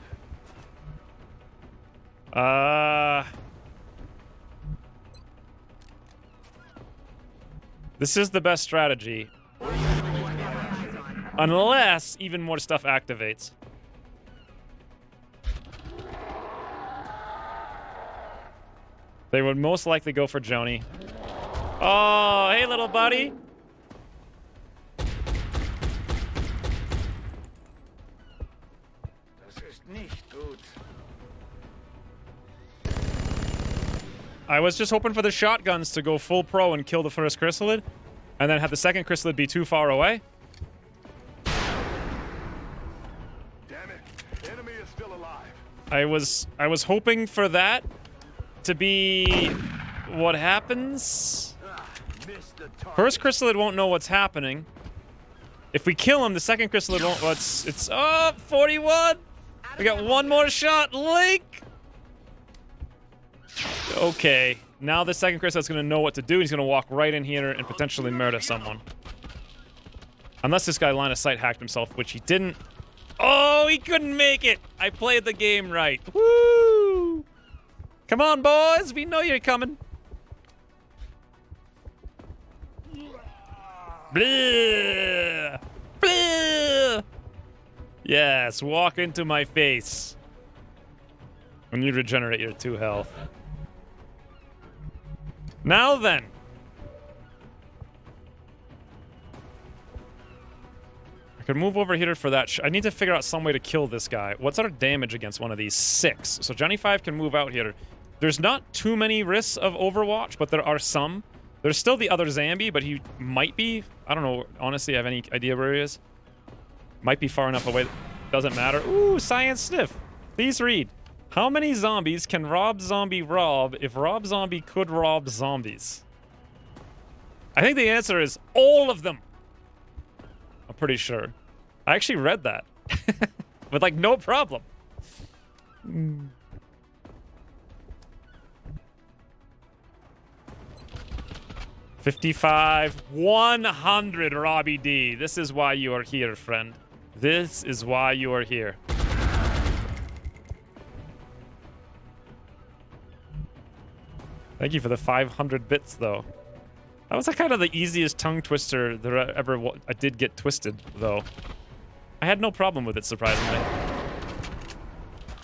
This is the best strategy. Unless even more stuff activates. They would most likely go for Joni. Oh, hey, little buddy. I was just hoping for the shotguns to go full pro and kill the first chrysalid, and then have the second chrysalid be too far away. Damn it. Enemy is still alive. I was hoping for that to be what happens. First chrysalid won't know what's happening. If we kill him, the second chrysalid won't. Well, it's 41. We got one more shot. Link. Okay, now the second chrysalid's gonna know what to do. He's gonna walk right in here and potentially murder someone. Unless this guy line of sight hacked himself, which he didn't. Oh, he couldn't make it. I played the game right. Woo! Come on, boys. We know you're coming. Blah! Blah! Yes, walk into my face. When you regenerate your 2 health. Now then. I could move over here for that. I need to figure out some way to kill this guy. What's our damage against one of these? 6. So Johnny 5 can move out here. There's not too many risks of Overwatch, but there are some. There's still the other Zambi, but he might be. I don't know. Honestly, I have any idea where he is. Might be far enough away. Doesn't matter. Ooh, Science Sniff. Please read. How many zombies can Rob Zombie rob if Rob Zombie could rob zombies? I think the answer is all of them. I'm pretty sure. I actually read that. With, like, no problem. 55, 100, Robbie D. This is why you are here, friend. This is why you are here. Thank you for the 500 bits, though. That was kind of the easiest tongue twister that I did get twisted, though. I had no problem with it, surprisingly.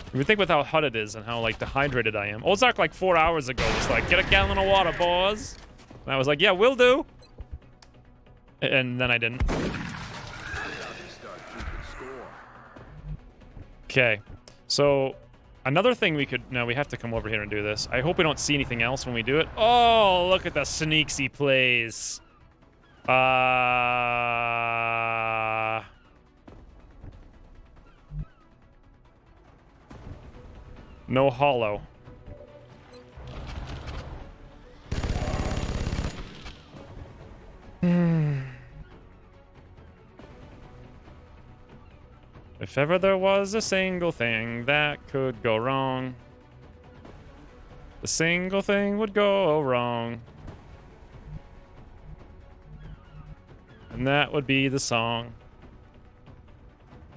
If you think with how hot it is and how, like, dehydrated I am. Ozark, like, 4 hours ago was like, get a gallon of water, boys. And I was like, yeah, will do. And then I didn't. Okay. So, another thing we could... No, we have to come over here and do this. I hope we don't see anything else when we do it. Oh, look at the sneaks he plays. No hollow. If ever there was a single thing that could go wrong, the single thing would go wrong. And that would be the song.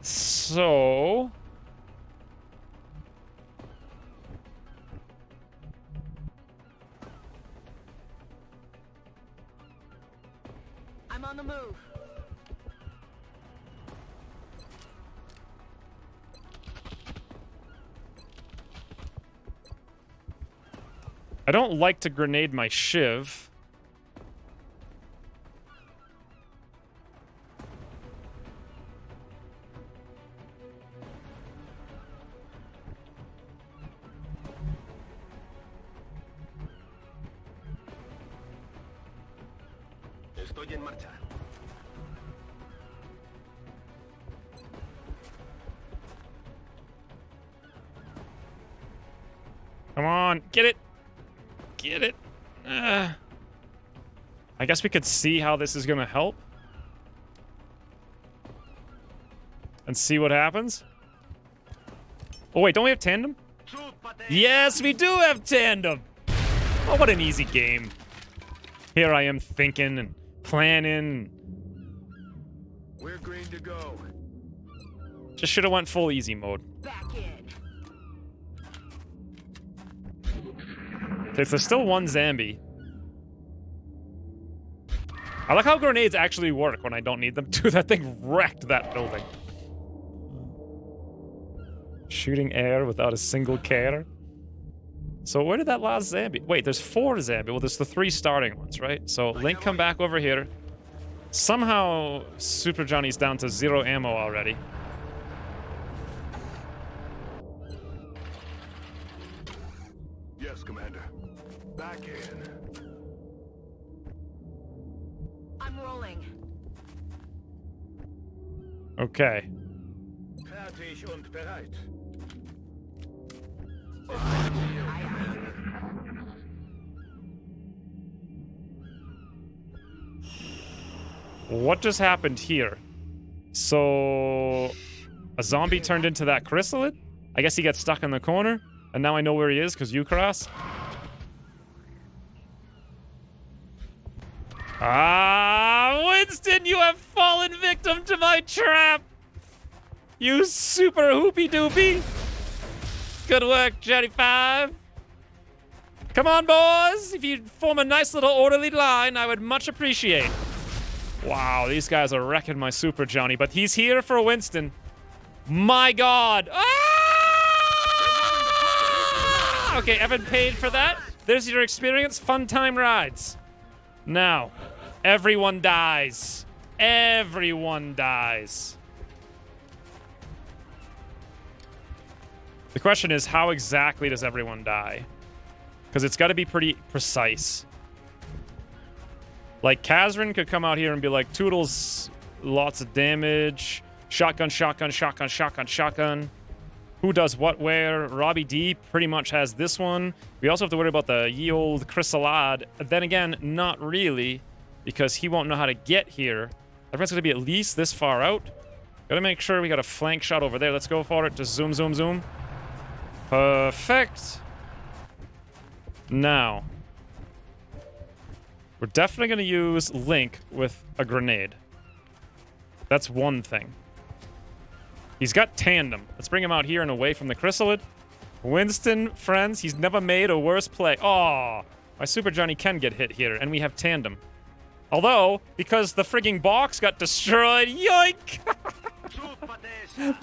So... I'm on the move. I don't like to grenade my shiv. Estoy en marcha. Come on, get it. Get it. I guess we could see how this is gonna help. And see what happens. Oh wait, don't we have tandem? Yes, we do have tandem! Oh, what an easy game. Here I am thinking and planning. We're green to go. Just should have went full easy mode. Back in. Okay, so there's still one zombie. I like how grenades actually work when I don't need them to. That thing wrecked that building. Shooting air without a single care. So where did that last zombie... Wait, there's 4 zombie. Well, there's the 3 starting ones, right? So Link, come back over here. Somehow, Super Johnny's down to 0 ammo already. Yes, Commander. Back in. I'm rolling. Okay. Fertig und bereit. What just happened here? So... a zombie turned into that chrysalid? I guess he got stuck in the corner? And now I know where he is, because you cross. Ah, Winston, you have fallen victim to my trap! You super hoopy doopy! Good work, Johnny 5. Come on, boys! If you form a nice little orderly line, I would much appreciate. Wow, these guys are wrecking my Super Johnny, but he's here for Winston. My God! Ah! Okay, Evan paid for that. There's your experience. Fun time rides. Now, everyone dies. Everyone dies. The question is, how exactly does everyone die? Because it's got to be pretty precise. Like, Kazrin could come out here and be like, Toodles, lots of damage. Shotgun, shotgun, shotgun, shotgun, shotgun. Who does what where? Robbie D pretty much has this one. We also have to worry about the ye old Chrysalid. Then again, not really, because he won't know how to get here. Everyone's gonna be at least this far out. Gotta make sure we got a flank shot over there. Let's go for it. Just zoom, zoom, zoom. Perfect. Now, we're definitely gonna use Link with a grenade. That's one thing. He's got tandem. Let's bring him out here and away from the chrysalid. Winston, friends, he's never made a worse play. Oh, my Super Johnny can get hit here, and we have tandem. Although, because the frigging box got destroyed, yoink!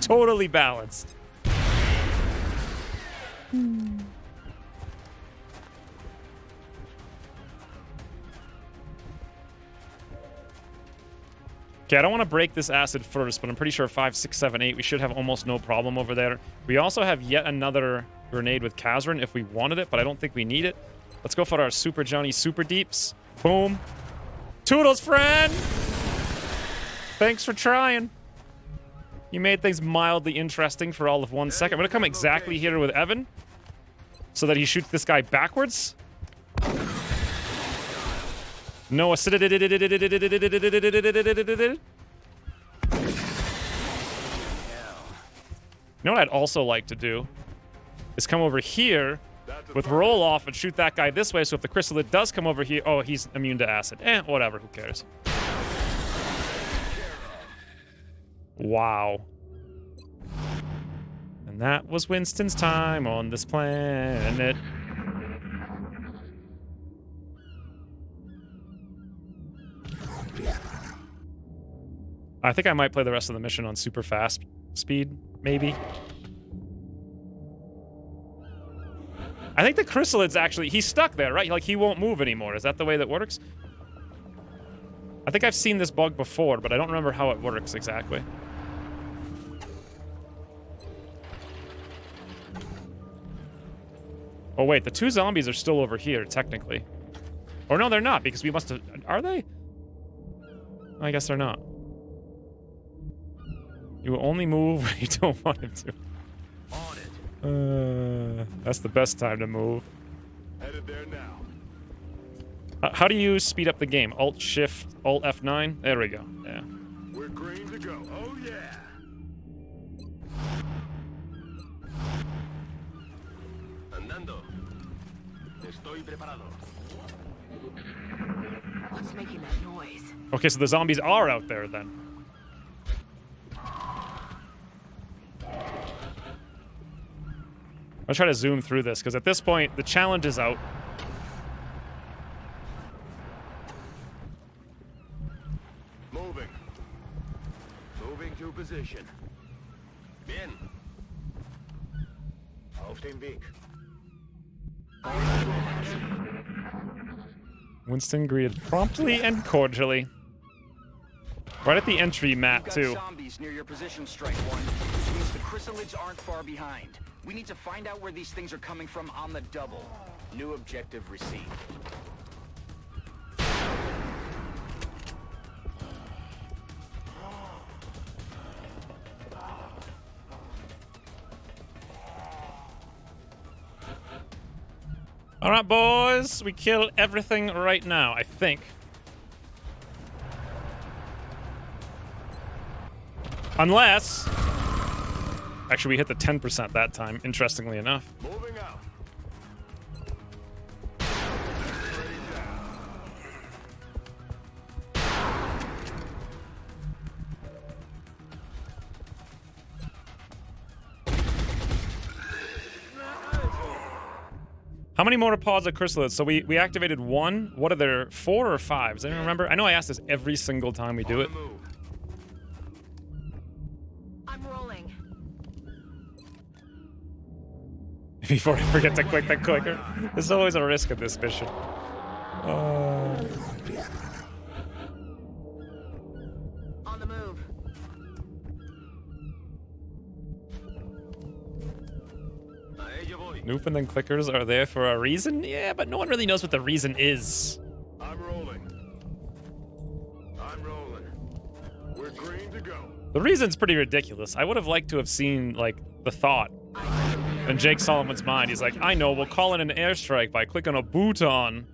Totally balanced. Okay, I don't want to break this acid first, but I'm pretty sure 5, 6, 7, 8, we should have almost no problem over there. We also have yet another grenade with Kazran if we wanted it, but I don't think we need it. Let's go for our Super Johnny Super Deeps. Boom. Toodles, friend! Thanks for trying. You made things mildly interesting for all of 1 second. I'm going to come exactly here with Evan so that he shoots this guy backwards. No acidity. You know what I'd also like to do is come over here with roll off and shoot that guy this way, so if the chrysalid does come over here, oh, he's immune to acid. Whatever, who cares? Wow. And that was Winston's time on this planet. I think I might play the rest of the mission on super fast speed, maybe. I think the chrysalid's actually... He's stuck there, right? Like, he won't move anymore. Is that the way that works? I think I've seen this bug before, but I don't remember how it works exactly. Oh, wait. The 2 zombies are still over here, technically. Or no, they're not, because we must have... Are they? I guess they're not. You will only move when you don't want him to. On it. That's the best time to move. Headed there now. How do you speed up the game? Alt Shift, Alt F9? There we go. Yeah. We're green to go. Oh yeah. Andando. Estoy preparado. What's making that noise? Okay, so the zombies are out there then. I'll try to zoom through this, because at this point, the challenge is out. Moving. Moving to position. Bien. Auf den Weg. Winston greeted promptly and cordially. Right at the entry mat, too. You've got zombies near your position, Strike One, which means the chrysalids aren't far behind. We need to find out where these things are coming from on the double. New objective received. All right, boys. We kill everything right now, I think. Unless... Actually, we hit the 10% that time, interestingly enough. Moving out. How many more pods of chrysalids? So we activated 1. What are there? 4 or 5? Does anyone remember? I know I ask this every single time we do it. I'm rolling. Before I forget to click the clicker. There's always a risk of this mission. On the move. Newfoundland clickers are there for a reason? Yeah, but no one really knows what the reason is. I'm rolling. I'm rolling. We're green to go. The reason's pretty ridiculous. I would have liked to have seen, like, the thought in Jake Solomon's mind. He's like, I know, we'll call in an airstrike by clicking a button.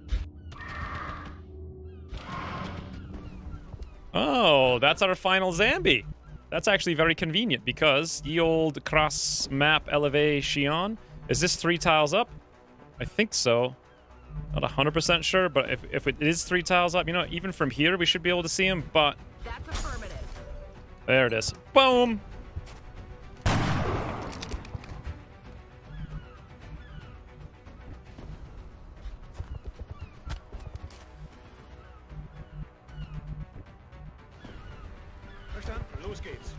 Oh, that's our final Zambi. That's actually very convenient because the old cross map elevation. Is this 3 tiles up? I think so. Not 100% sure, but if it is 3 tiles up, you know, even from here we should be able to see him, but... That's affirmative. There it is. Boom! Understand? Lewis gates.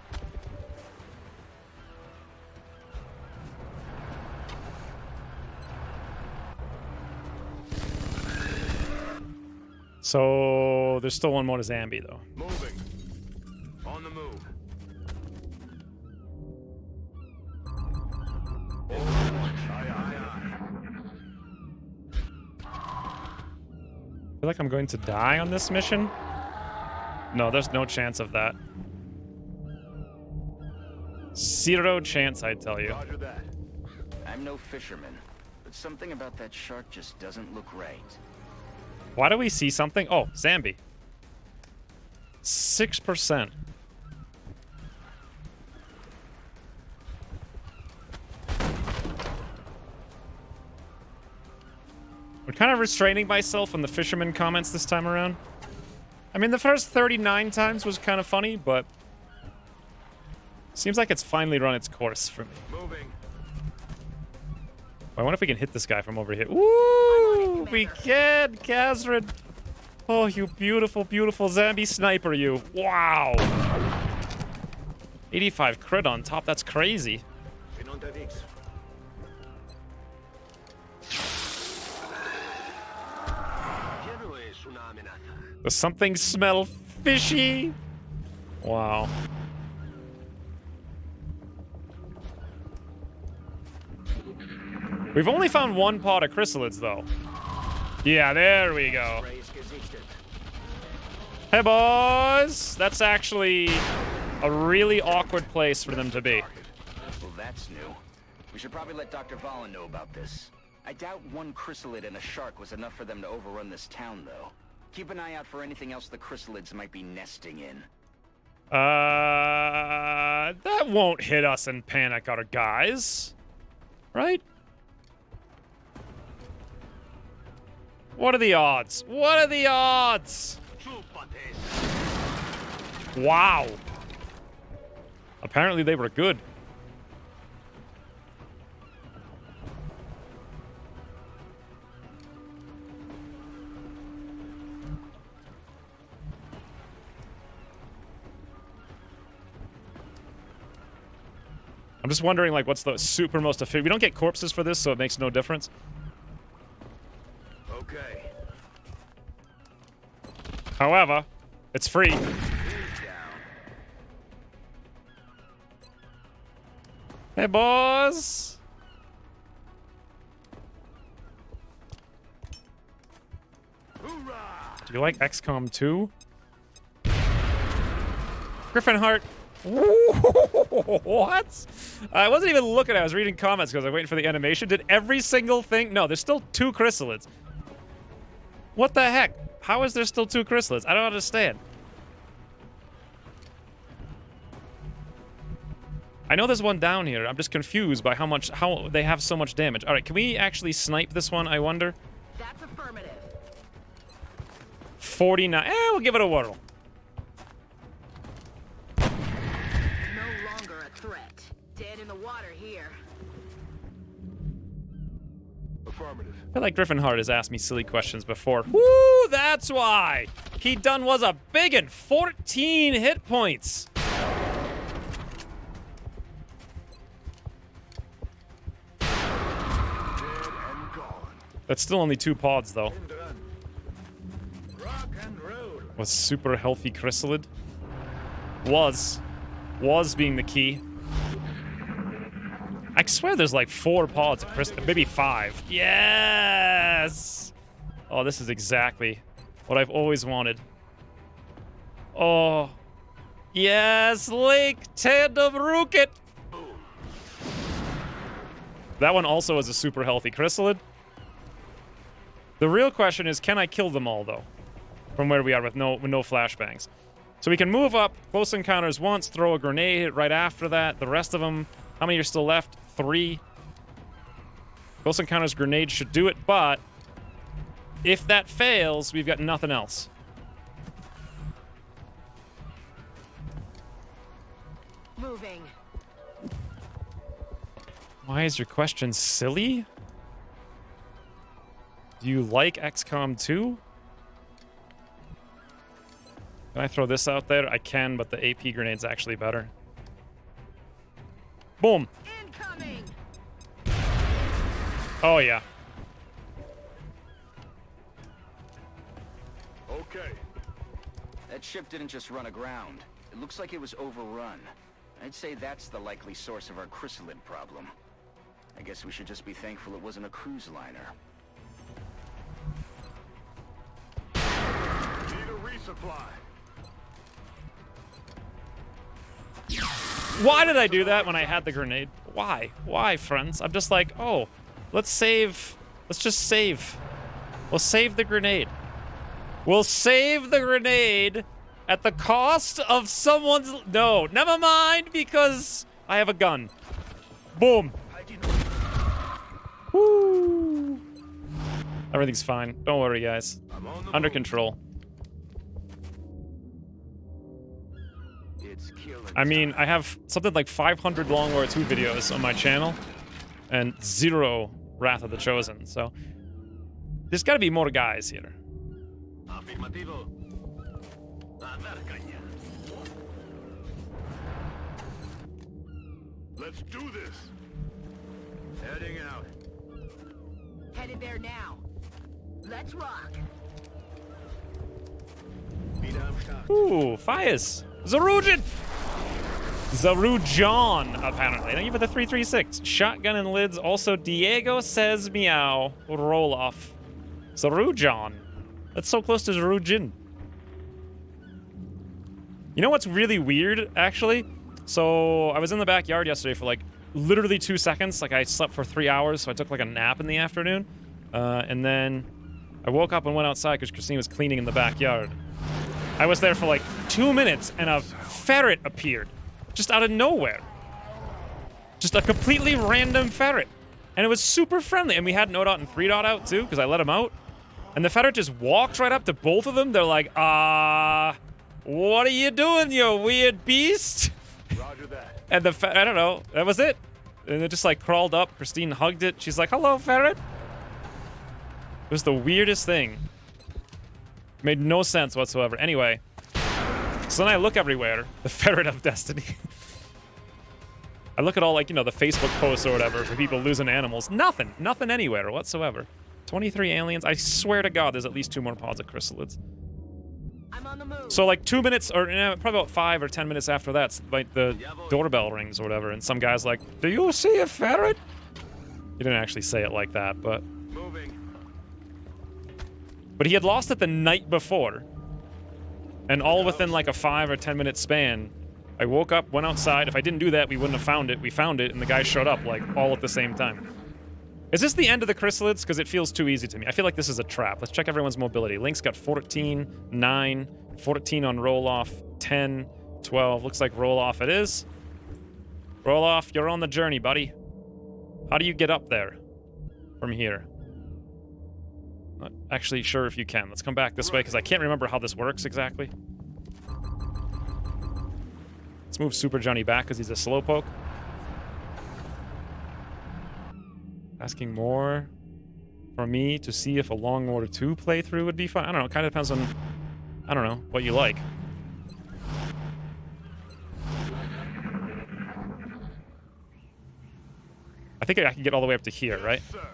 So there's still one more to Zambi, though. Moving. On the move. Aye, aye, I feel like I'm going to die on this mission. No, there's no chance of that. 0 chance, I tell aye. you. Roger that. I'm no fisherman, but something about that shark just doesn't look right. Why do we see something? Oh, Zambi. 6%. I'm kind of restraining myself on the fisherman comments this time around. I mean, the first 39 times was kind of funny, but... Seems like it's finally run its course for me. Moving. I wonder if we can hit this guy from over here. Ooh, we can, Kazrin. Oh, you beautiful, beautiful Zambi sniper, you. Wow. 85 crit on top. That's crazy. Pinonta-Dix. Does something smell fishy? Wow. We've only found 1 pod of chrysalids, though. Yeah, there we go. Hey, boys! That's actually a really awkward place for them to be. Well, that's new. We should probably let Dr. Valen know about this. I doubt 1 chrysalid and a shark was enough for them to overrun this town, though. Keep an eye out for anything else the chrysalids might be nesting in. That won't hit us and panic our guys. Right? What are the odds? What are the odds? Wow. Apparently they were good. I'm just wondering, like, what's the super most efficient? We don't get corpses for this, so it makes no difference. Okay. However, it's free. Hey, boys. Hoorah! Do you like XCOM 2? Griffin Heart. What? I wasn't even looking. I was reading comments because I was waiting for the animation. Did every single thing? No, there's still 2 chrysalids. What the heck? How is there still 2 chrysalids? I don't understand. I know there's one down here. I'm just confused by how they have so much damage. All right, can we actually snipe this one, I wonder? That's affirmative. 49. We'll give it a whirl. No longer a threat. Dead in the water here. Affirmative. I feel like Griffin Hart has asked me silly questions before. Woo, that's why. He done was a biggin'. 14 hit points. That's still only 2 pods, though. Rock and roll. Was super healthy chrysalid. Was being the key. I swear there's like 4 pods of chrysalid. Maybe 5. Yes! Oh, this is exactly what I've always wanted. Oh. Yes, Lake Tandem Rocket! That one also is a super healthy chrysalid. The real question is, can I kill them all, though? From where we are with no flashbangs. So we can move up, close encounters once, throw a grenade right after that. The rest of them, how many are still left? 3. Close encounters grenade should do it, but if that fails, we've got nothing else. Moving. Why is your question silly? Do you like XCOM 2? Can I throw this out there? I can, but the AP grenade's actually better. Boom. Incoming. Oh, yeah. Okay. That ship didn't just run aground. It looks like it was overrun. I'd say that's the likely source of our chrysalid problem. I guess we should just be thankful it wasn't a cruise liner. Need a resupply. Why did I do that when I had the grenade? Why? Why, friends? I'm just like, oh, let's save. Let's just save. We'll save the grenade. We'll save the grenade at the cost of someone's... No, never mind, because I have a gun. Boom. Woo. Everything's fine. Don't worry, guys. Under control. It's killing. I mean, I have something like 500 Long War 2 videos on my channel and 0 Wrath of the Chosen, so there's got to be more guys here. Afirmativo. Let's do this. Heading out. Headed there now. Let's rock. Ooh, fires. Zarujan! Zarujan, apparently. Thank you for the 336. Shotgun and lids. Also, Diego says meow. Roll off. Zarujan. That's so close to Zarujin. You know what's really weird, actually? So, I was in the backyard yesterday for like literally 2 seconds. Like, I slept for 3 hours, so I took like a nap in the afternoon. And then I woke up and went outside because Christine was cleaning in the backyard. I was there for like 2 minutes and a ferret appeared. Just out of nowhere. Just a completely random ferret. And it was super friendly. And we had No Dot and 3 Dot out too, because I let him out. And the ferret just walks right up to both of them. They're like, what are you doing, you weird beast? Roger that. And the I don't know, that was it. And it just like crawled up. Christine hugged it. She's like, hello, ferret. It was the weirdest thing. Made no sense whatsoever. Anyway, so then I look everywhere. The Ferret of Destiny. I look at all, like, you know, the Facebook posts or whatever for people losing animals. Nothing. Nothing anywhere whatsoever. 23 aliens. I swear to God, there's at least 2 more pods of chrysalids. I'm on the move. So, like, 2 minutes, or probably about 5 or 10 minutes after that, like, the doorbell rings or whatever, and some guy's like, do you see a ferret? He didn't actually say it like that, but... Moving. But he had lost it the night before. And all within like a 5 or 10 minute span, I woke up, went outside. If I didn't do that, we wouldn't have found it. We found it, and the guy showed up, like, all at the same time. Is this the end of the chrysalids? Because it feels too easy to me. I feel like this is a trap. Let's check everyone's mobility. Link's got 14, 9, 14 on roll-off, 10, 12. Looks like roll-off it is. Roll-off, you're on the journey, buddy. How do you get up there from here? Not actually sure if you can. Let's come back this way, because I can't remember how this works exactly. Let's move Super Johnny back, because he's a slowpoke. Asking more from me to see if a Long War 2 playthrough would be fun. I don't know. It kind of depends on, I don't know, what you like. I think I can get all the way up to here, right? Sir.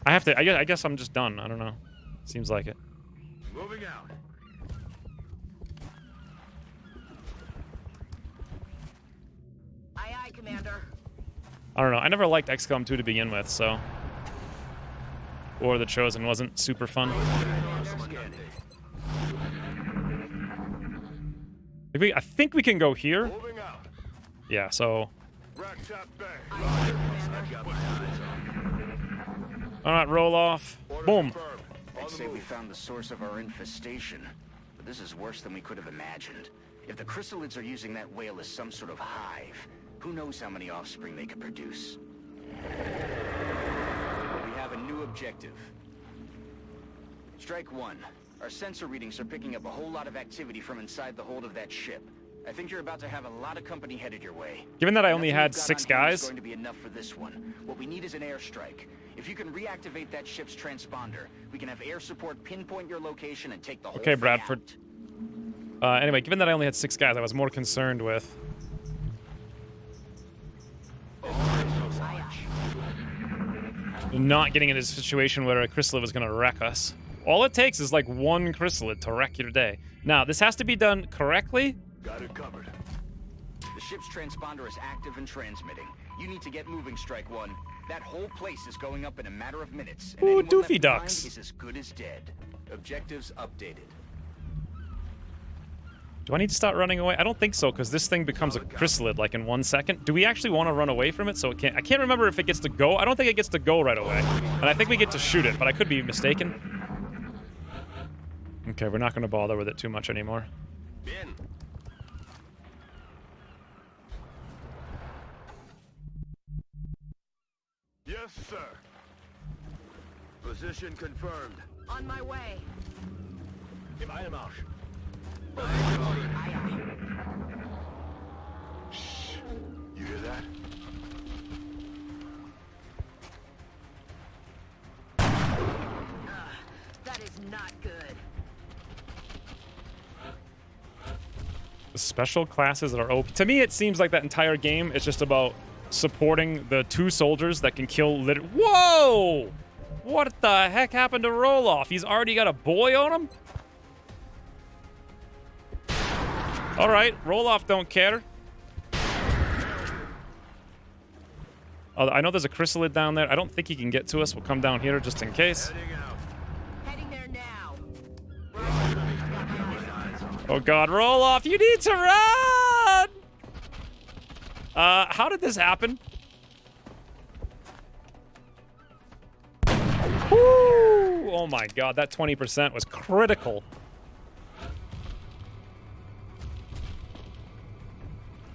I have to. I guess I'm just done. I don't know. Seems like it. Moving out. Aye, aye, Commander. I don't know. I never liked XCOM 2 to begin with, so. Or The Chosen wasn't super fun. I think we can go here. Moving out. Yeah, so. Rack shot bang. Alright, roll off. Order Boom. confirmed. On I'd the say we move. found the source of our infestation. but this is worse than we could have imagined. If the chrysalids are using that whale as some sort of hive, who knows how many offspring they could produce. We have a new objective. Strike one. Our sensor readings are picking up a whole lot of activity from inside the hold of that ship. I think you're about to have a lot of company headed your way. Given that I only Nothing had we've got 6 on hand is guys. going to be enough for this one. What we need is an airstrike. If you can reactivate that ship's transponder, we can have air support pinpoint your location and take the whole Okay, thing Bradford. out. Anyway, given that I only had 6 guys, I was more concerned with... not getting into a situation where a chrysalid was going to wreck us. All it takes is like one chrysalid to wreck your day. Now, this has to be done correctly. Got it covered. The ship's transponder is active and transmitting. You need to get moving, Strike One. That whole place is going up in a matter of minutes. And Ooh, anyone left Doofy behind Ducks. is as good as dead. Objectives updated. Do I need to start running away? I don't think so, because this thing becomes a chrysalid like in 1 second. Do we actually want to run away from it so it can't... I can't remember if it gets to go. I don't think it gets to go right away. And I think we get to shoot it, but I could be mistaken. Okay, we're not going to bother with it too much anymore. In. Yes, sir. Position confirmed. On my way. Im Eilmarsch. Shh. You hear that? That is not good. The special classes that are OP. To me, it seems like that entire game is just about supporting the 2 soldiers that can kill Whoa! What the heck happened to Roloff? He's already got a boy on him? Alright, Roloff don't care. Oh, I know there's a chrysalid down there. I don't think he can get to us. We'll come down here just in case. Heading out. Heading there now. Oh god, Roloff, you need to run! How did this happen? Woo! Oh my god, that 20% was critical.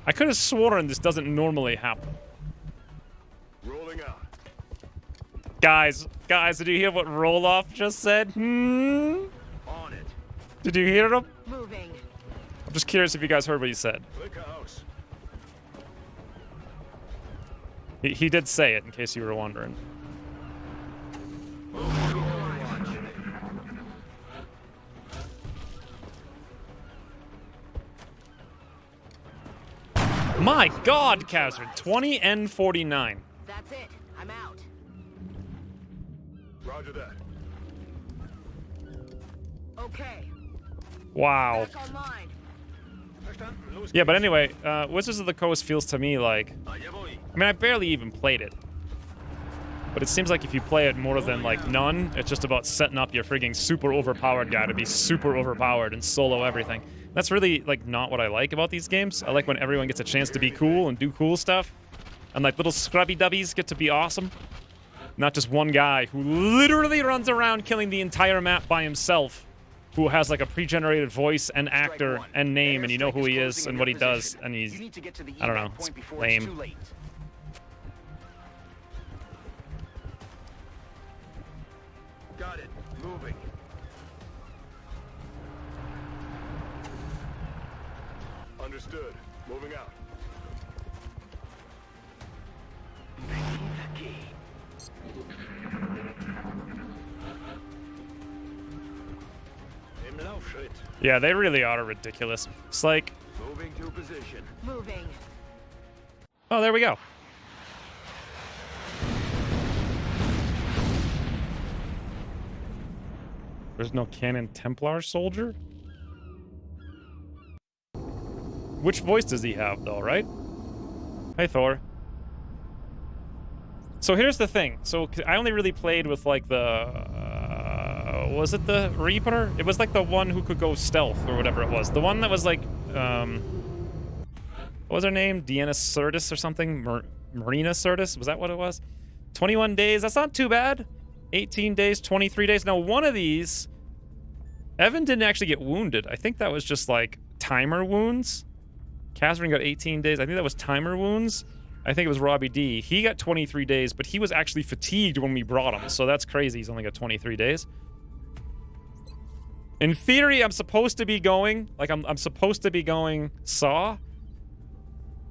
I could have sworn this doesn't normally happen. Rolling out. Guys, did you hear what Roloff just said? On it. Did you hear him? Moving. I'm just curious if you guys heard what he said. Click a house. He did say it, in case you were wondering. My god, Kazard. 20 N49. That's it. I'm out. Roger that. Okay. Wow. Back online. Yeah, but anyway, Wizards of the Coast feels to me like... Allá voy. I mean, I barely even played it. But it seems like if you play it more than, like, none, it's just about setting up your frigging super overpowered guy to be super overpowered and solo everything. That's really, like, not what I like about these games. I like when everyone gets a chance to be cool and do cool stuff. And, like, little scrubby-dubbies get to be awesome. Not just one guy who literally runs around killing the entire map by himself, who has, like, a pre-generated voice and actor and name, and you know who he is and what he does, and he's, I don't know, it's lame. Got it. Moving. Understood. Moving out. Im Laufschritt. Yeah, they really are ridiculous. It's like, Moving to position. Moving. oh, there we go. There's no Canon Templar soldier? Which voice does he have, though, right? Hey, Thor. So here's the thing. So I only really played with, like, the... was it the Reaper? It was, like, the one who could go stealth, or whatever it was. The one that was, like, what was her name? Deanna Sirtis or something? Marina Sirtis? Was that what it was? 21 days. That's not too bad. 18 days, 23 days. Now, one of these Evan didn't actually get wounded. I think that was just like timer wounds. Catherine got 18 days. I think that was timer wounds. I think it was Robbie D. He got 23 days, but he was actually fatigued when we brought him. So that's crazy. He's only got 23 days. In theory, I'm supposed to be going, like, I'm supposed to be going Saw.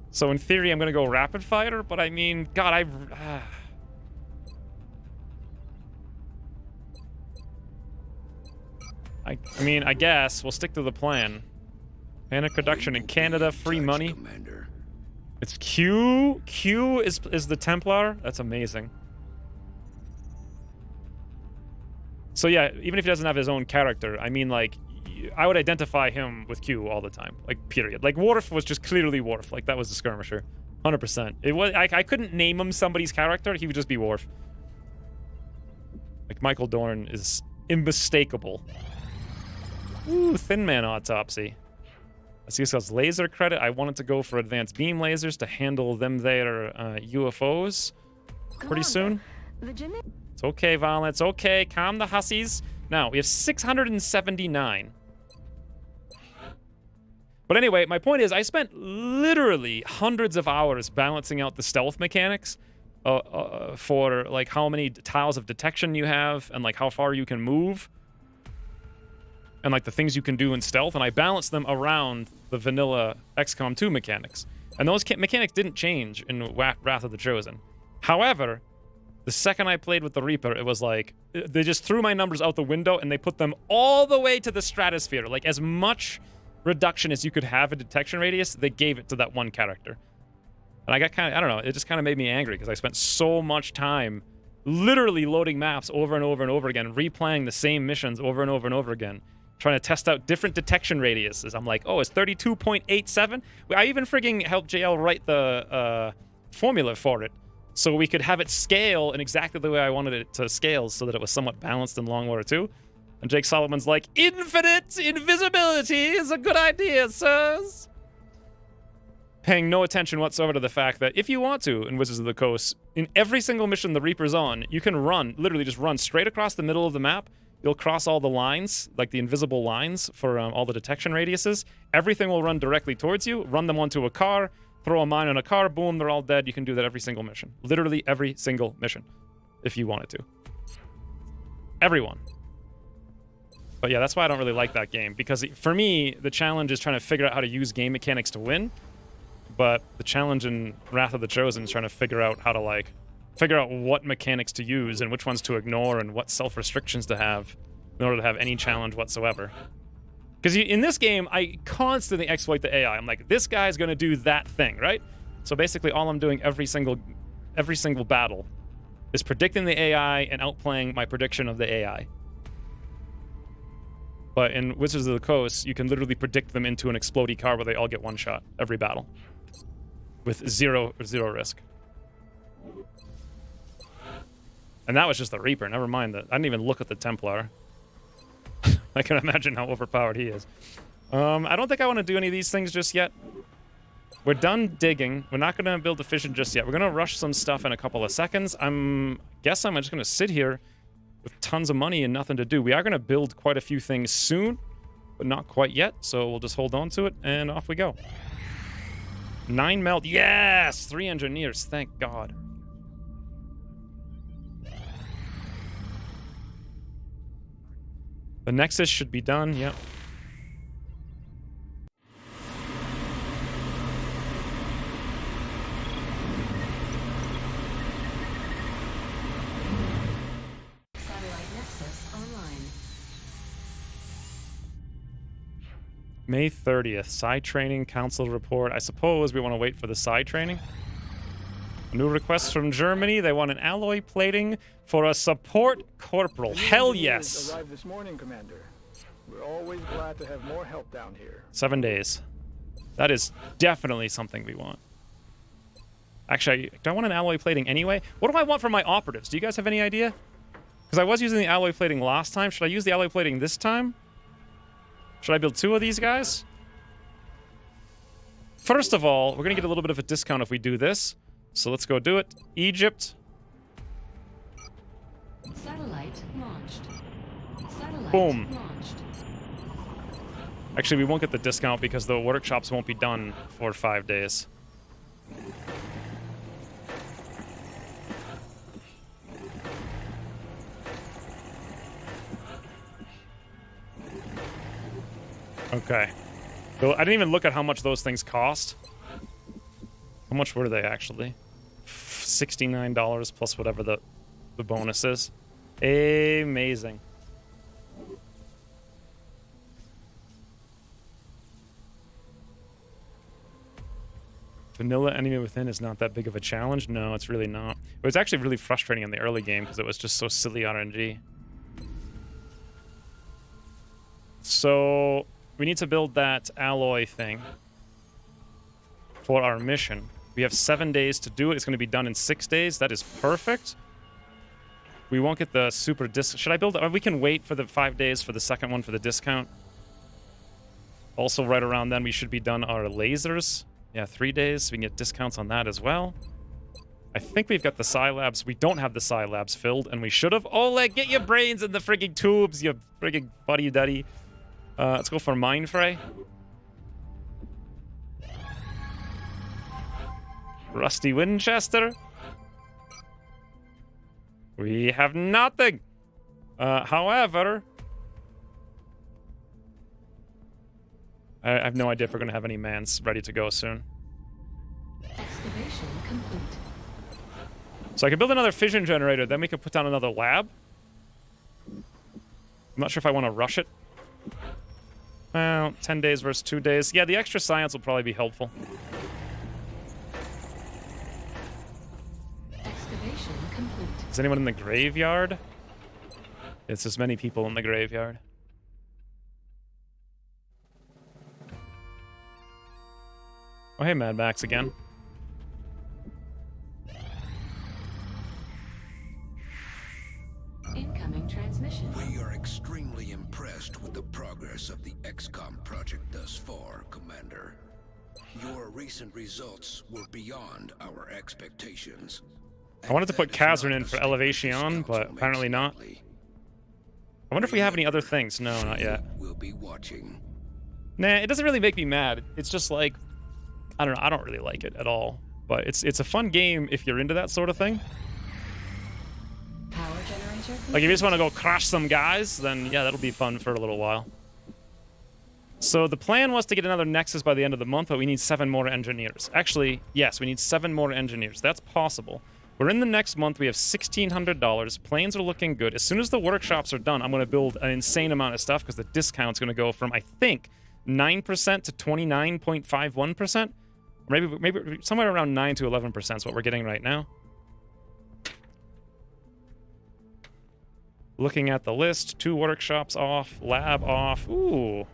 So in theory, I'm going to go Rapid Fire, but I mean, God, I mean, I guess we'll stick to the plan. Panic production in Canada, free money. Commander. It's Q. Q is the Templar. That's amazing. So yeah, even if he doesn't have his own character, I mean, like, I would identify him with Q all the time. Like, period. Like, Worf was just clearly Worf. Like, that was the skirmisher. 100%. It was. I couldn't name him somebody's character. He would just be Worf. Like, Michael Dorn is unmistakable. Ooh, Thin Man Autopsy. I see this has laser credit. I wanted to go for advanced beam lasers to handle them there UFOs pretty soon. It's okay, Violet. It's okay. Calm the hussies. Now, we have 679. But anyway, my point is I spent literally hundreds of hours balancing out the stealth mechanics for, like, how many tiles of detection you have and, like, how far you can move. And, like, the things you can do in stealth. And I balanced them around the vanilla XCOM 2 mechanics. And those mechanics didn't change in Wrath of the Chosen. However, the second I played with the Reaper, it was like, they just threw my numbers out the window and they put them all the way to the stratosphere. Like, as much reduction as you could have in detection radius, they gave it to that one character. And I got kind of, I don't know, it just kind of made me angry because I spent so much time literally loading maps over and over and over again, replaying the same missions over and over and over again, trying to test out different detection radiuses. I'm like, oh, it's 32.87? I even frigging helped JL write the formula for it, so we could have it scale in exactly the way I wanted it to scale so that it was somewhat balanced in Long War 2. And Jake Solomon's like, infinite invisibility is a good idea, sirs. Paying no attention whatsoever to the fact that if you want to, in Wizards of the Coast, in every single mission the Reaper's on, you can run, literally just run straight across the middle of the map. You'll cross all the lines, like the invisible lines for all the detection radiuses. Everything will run directly towards you. Run them onto a car. Throw a mine on a car. Boom, they're all dead. You can do that every single mission. Literally every single mission, if you wanted to. Everyone. But yeah, that's why I don't really like that game. Because for me, the challenge is trying to figure out how to use game mechanics to win. But the challenge in Wrath of the Chosen is trying to figure out how to, like, figure out what mechanics to use and which ones to ignore and what self-restrictions to have in order to have any challenge whatsoever. Because in this game, I constantly exploit the AI. I'm like, this guy's going to do that thing, right? So basically all I'm doing every single battle is predicting the AI and outplaying my prediction of the AI. But in Wizards of the Coast, you can literally predict them into an explodey car where they all get one shot every battle with zero risk. And that was just the Reaper. Never mind that. I didn't even look at the Templar. I can imagine how overpowered he is. I don't think I want to do any of these things just yet. We're done digging. We're not going to build a fission just yet. We're going to rush some stuff in a couple of seconds. Guess I'm just going to sit here with tons of money and nothing to do. We are going to build quite a few things soon, but not quite yet. So we'll just hold on to it, and off we go. 9 melt. Yes! 3 engineers. Thank God. The Nexus should be done, yep. Satellite Nexus online. May 30th, Psi Training Council report. I suppose we want to wait for the Psi Training. A new request from Germany. They want an alloy plating for a support corporal. Hell yes. Arrived this morning, Commander. We're always glad to have more help down here. 7 days. That is definitely something we want. Actually, do I want an alloy plating anyway? What do I want for my operatives? Do you guys have any idea? Because I was using the alloy plating last time. Should I use the alloy plating this time? Should I build 2 of these guys? First of all, we're going to get a little bit of a discount if we do this. So let's go do it. Egypt. Satellite launched. Satellite Boom. launched. Actually, we won't get the discount because the workshops won't be done for 5 days. Okay. So I didn't even look at how much those things cost. How much were they actually? $69 plus whatever the bonus is. Amazing. Vanilla Enemy Within is not that big of a challenge. No, it's really not. It was actually really frustrating in the early game because it was just so silly RNG. So we need to build that alloy thing for our mission. We have 7 days to do it. It's going to be done in 6 days. That is perfect. We won't get the super disc. Should I build it? We can wait for the 5 days for the second one for the discount. Also, right around then, we should be done our lasers. Yeah, 3 days. We can get discounts on that as well. I think we've got the Scilabs. We don't have the Scilabs filled, and we should have. Oleg, get your brains in the frigging tubes, you frigging buddy-duddy. Let's go for Mindfray. Rusty Winchester. We have nothing. However, I have no idea if we're going to have any mans ready to go soon. Excavation complete. So I could build another fission generator, then we could put down another lab. I'm not sure if I want to rush it. Well, 10 days versus 2 days. Yeah, the extra science will probably be helpful. Excavation complete. Is anyone in the graveyard? It's as many people in the graveyard. Oh, hey, Mad Max again. Incoming transmission. We are extremely impressed with the progress of the XCOM project thus far, Commander. Your recent results were beyond our expectations. I wanted to put Kazran in for Elevation, but apparently not. I wonder if we have any other things. No, not yet. We'll be watching. Nah, it doesn't really make me mad. It's just like, I don't know, I don't really like it at all. But it's a fun game if you're into that sort of thing. Power generator. Like, if you just want to go crush some guys, then yeah, that'll be fun for a little while. So the plan was to get another Nexus by the end of the month, but we need 7 more engineers. Actually, yes, we need 7 more engineers. That's possible. We're in the next month. We have $1,600. Planes are looking good. As soon as the workshops are done, I'm going to build an insane amount of stuff because the discount's going to go from, I think, 9% to 29.51%. Maybe somewhere around 9 to 11% is what we're getting right now. Looking at the list, 2 workshops off, lab off. Ooh.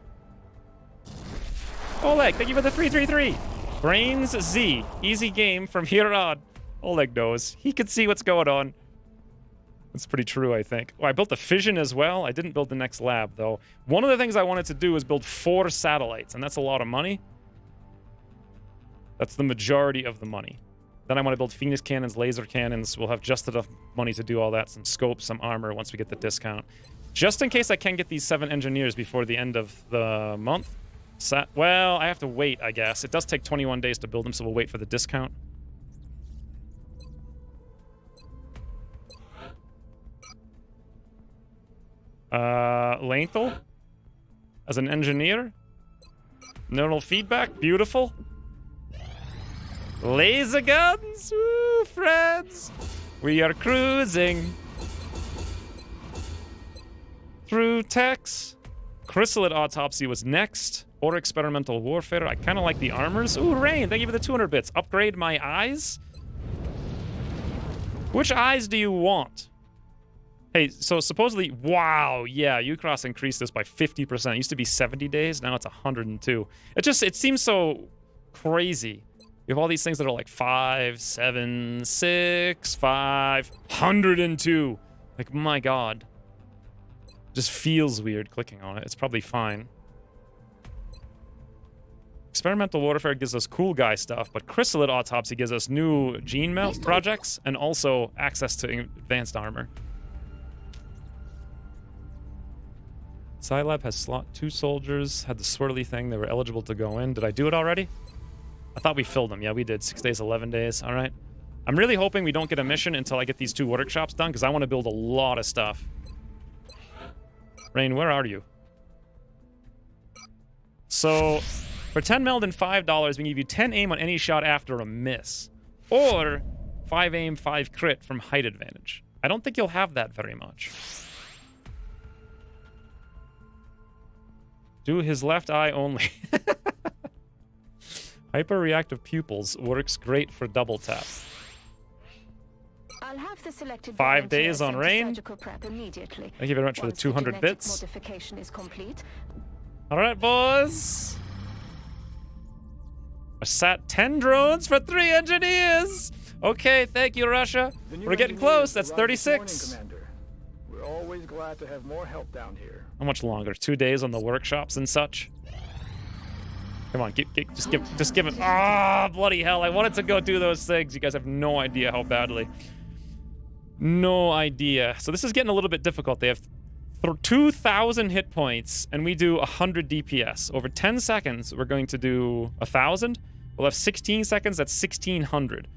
Oleg, thank you for the 333. Brains Z. Easy game from here on. Oleg knows. He can see what's going on. That's pretty true, I think. Oh, I built the fission as well. I didn't build the next lab, though. One of the things I wanted to do was build 4 satellites, and that's a lot of money. That's the majority of the money. Then I want to build Phoenix cannons, laser cannons. We'll have just enough money to do all that. Some scopes, some armor once we get the discount. Just in case I can get these 7 engineers before the end of the month. Well, I have to wait, I guess. It does take 21 days to build them, so we'll wait for the discount. Lenthal as an engineer. Neural feedback, beautiful. Laser guns, woo, friends. We are cruising through techs. Chrysalid Autopsy was next. Or Experimental Warfare. I kind of like the armors. Ooh, Rain, thank you for the 200 bits. Upgrade my eyes? Which eyes do you want? Hey, so supposedly, wow, yeah, Ucross increased this by 50%. It used to be 70 days, now it's 102. It seems so crazy. You have all these things that are like 5, 7, 6, 5, 102. Like, my God. Just feels weird clicking on it. It's probably fine. Experimental Warfare gives us cool guy stuff, but Chrysalid Autopsy gives us new gene melt projects and also access to advanced armor. Scilab has slot 2 soldiers, had the swirly thing. They were eligible to go in. Did I do it already? I thought we filled them. Yeah, we did. 6 days, 11 days. All right. I'm really hoping we don't get a mission until I get these 2 workshops done, because I want to build a lot of stuff. Rain, where are you? So, for 10 meld and $5, we can give you 10 aim on any shot after a miss. Or 5 aim, 5 crit from height advantage. I don't think you'll have that very much. Do his left eye only. Hyper-reactive pupils works great for double tap. I'll have the selected 5 days on Rain. surgical prep immediately. Thank you very much for the Once 200 genetic bits. Modification is complete. All right, boys. I sat 10 drones for 3 engineers. Okay, thank you, Russia. The new We're getting engineers close. That's arrived this morning, 36. Commander. We're always glad to have more help down here. How much longer? 2 days on the workshops and such. Come on, just give it. Ah, bloody hell! I wanted to go do those things. You guys have no idea how badly. No idea. So this is getting a little bit difficult. They have 2,000 hit points, and we do 100 DPS. Over 10 seconds, we're going to do 1,000. We'll have 16 seconds. That's 1,600.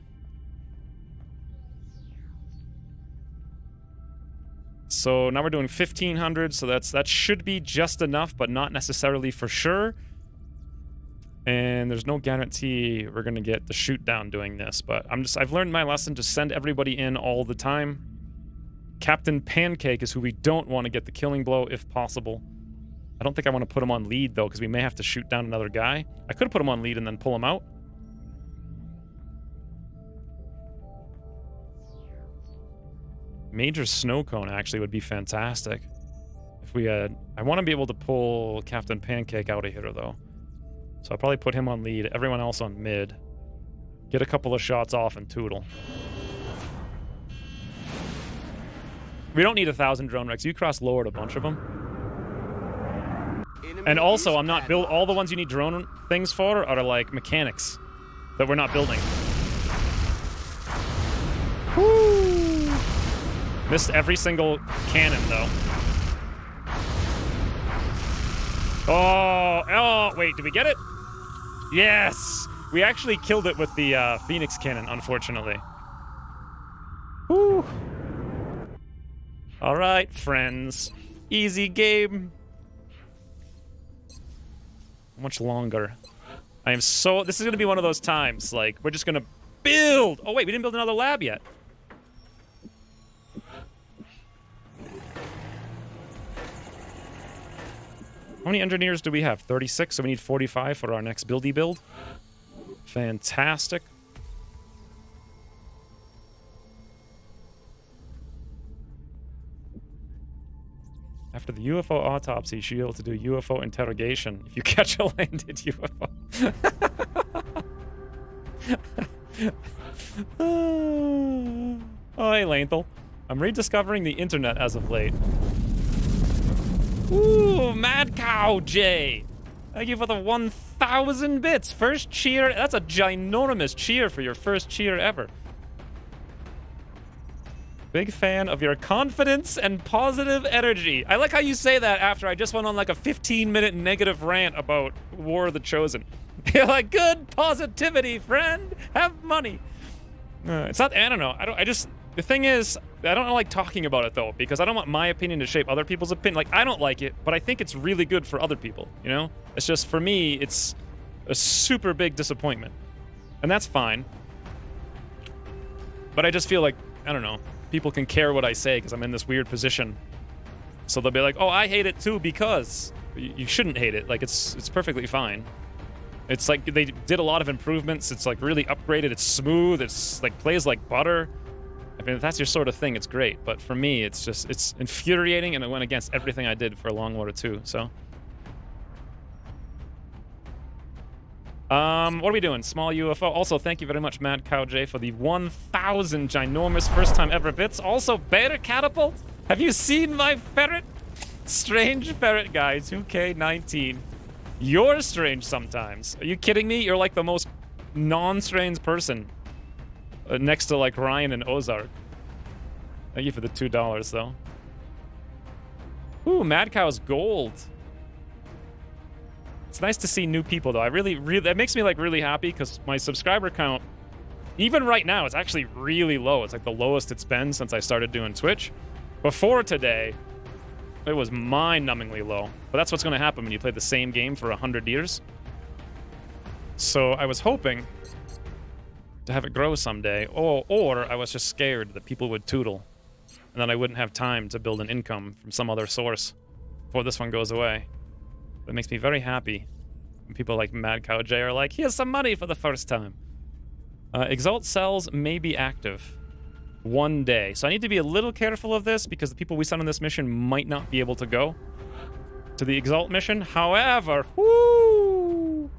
So now we're doing 1,500. So that should be just enough, but not necessarily for sure. And there's no guarantee we're gonna get the shoot down doing this, but I've learned my lesson. Just send everybody in all the time. Captain Pancake is who we don't want to get the killing blow if possible. I don't think I want to put him on lead though, because we may have to shoot down another guy. I could put him on lead and then pull him out. Major snow cone actually would be fantastic. If we had, I want to be able to pull Captain Pancake out of here though. So I'll probably put him on lead, everyone else on mid. Get a couple of shots off and tootle. We don't need 1,000 drone wrecks. You cross-lowered a bunch of them. And also, I'm not build. All the ones you need drone things for are like mechanics that we're not building. Woo! Missed every single cannon though. Oh, wait, did we get it? Yes! We actually killed it with the Phoenix cannon, unfortunately. Woo! Alright, friends. Easy game. How much longer? I am so... This is going to be one of those times, like, we're just going to build! Oh, wait, we didn't build another lab yet. How many engineers do we have? 36, so we need 45 for our next buildy build. Fantastic. After the UFO autopsy, you should be able to do UFO interrogation if you catch a landed UFO. Oh, hey, Lanethal. I'm rediscovering the internet as of late. Ooh, Mad Cow J. Thank you for the 1,000 bits. First cheer. That's a ginormous cheer for your first cheer ever. Big fan of your confidence and positive energy. I like how you say that after I just went on like a 15-minute negative rant about War of the Chosen. You're like, good positivity, friend. Have money. It's not, I don't know. The thing is, I don't like talking about it though, because I don't want my opinion to shape other people's opinion. Like, I don't like it, but I think it's really good for other people, you know? It's just, for me, it's a super big disappointment. And that's fine. But I just feel like, I don't know, people can care what I say because I'm in this weird position. So they'll be like, oh, I hate it too because... You shouldn't hate it. Like, it's perfectly fine. It's like, they did a lot of improvements. It's like really upgraded. It's smooth. It's like, plays like butter. I mean, if that's your sort of thing, it's great. But for me, it's infuriating, and it went against everything I did for Long War 2, so. What are we doing? Small UFO. Also, thank you very much, Mad Cow J, for the 1,000 ginormous first time ever bits. Also, Bear Catapult. Have you seen my ferret? Strange ferret guy, 2K19. You're strange sometimes. Are you kidding me? You're like the most non-strange person. Next to like Ryan and Ozark. Thank you for the $2 though. Ooh, Mad Cow's gold. It's nice to see new people, though. That makes me, like, really happy, because my subscriber count, even right now, it's actually really low. It's, like, the lowest it's been since I started doing Twitch. Before today, it was mind-numbingly low. But that's what's going to happen when you play the same game for 100 years. So I was hoping to have it grow someday, or I was just scared that people would tootle, and then I wouldn't have time to build an income from some other source before this one goes away. It makes me very happy when people like Mad Cow J are like, here's some money for the first time. Exalt cells may be active one day, so I need to be a little careful of this because the people we send on this mission might not be able to go to the Exalt mission. However, whoo!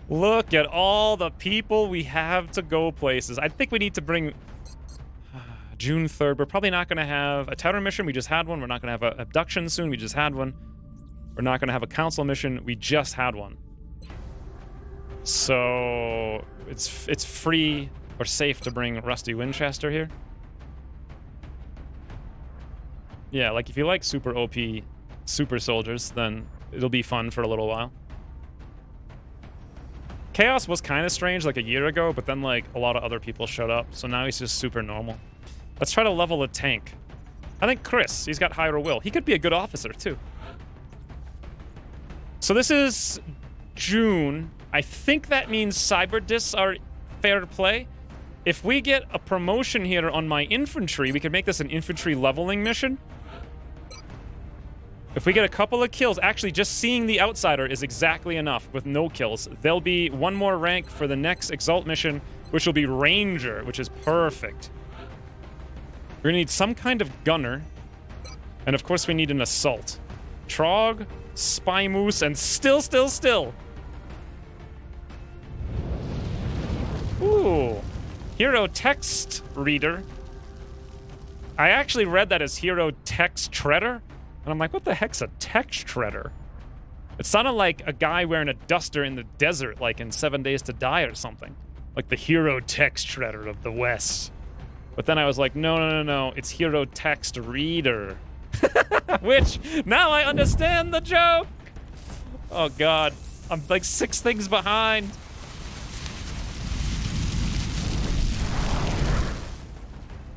Look at all the people we have to go places. I think we need to bring June 3rd. We're probably not going to have a terror mission. We just had one. We're not going to have an abduction soon. We just had one. We're not going to have a council mission. We just had one. So it's free or safe to bring Rusty Winchester here. Yeah, like if you like super OP super soldiers, then it'll be fun for a little while. Chaos was kind of strange like a year ago, but then like a lot of other people showed up, so now he's just super normal. Let's try to level a tank. I think Chris, he's got higher will. He could be a good officer too. So this is June. I think that means cyber discs are fair play. If we get a promotion here on my infantry, we could make this an infantry leveling mission. If we get a couple of kills, actually just seeing the outsider is exactly enough with no kills. There'll be one more rank for the next Exalt mission, which will be Ranger, which is perfect. We're gonna need some kind of gunner. And of course we need an assault. Trog, Spy Moose, and still. Ooh. Hero text reader. I actually read that as hero text treader. And I'm like, what the heck's a text treader? It sounded like a guy wearing a duster in the desert, like in 7 Days to Die or something. Like the hero text treader of the West. But then I was like, no. It's hero text reader. Which, now I understand the joke. Oh, God. I'm like 6 things behind.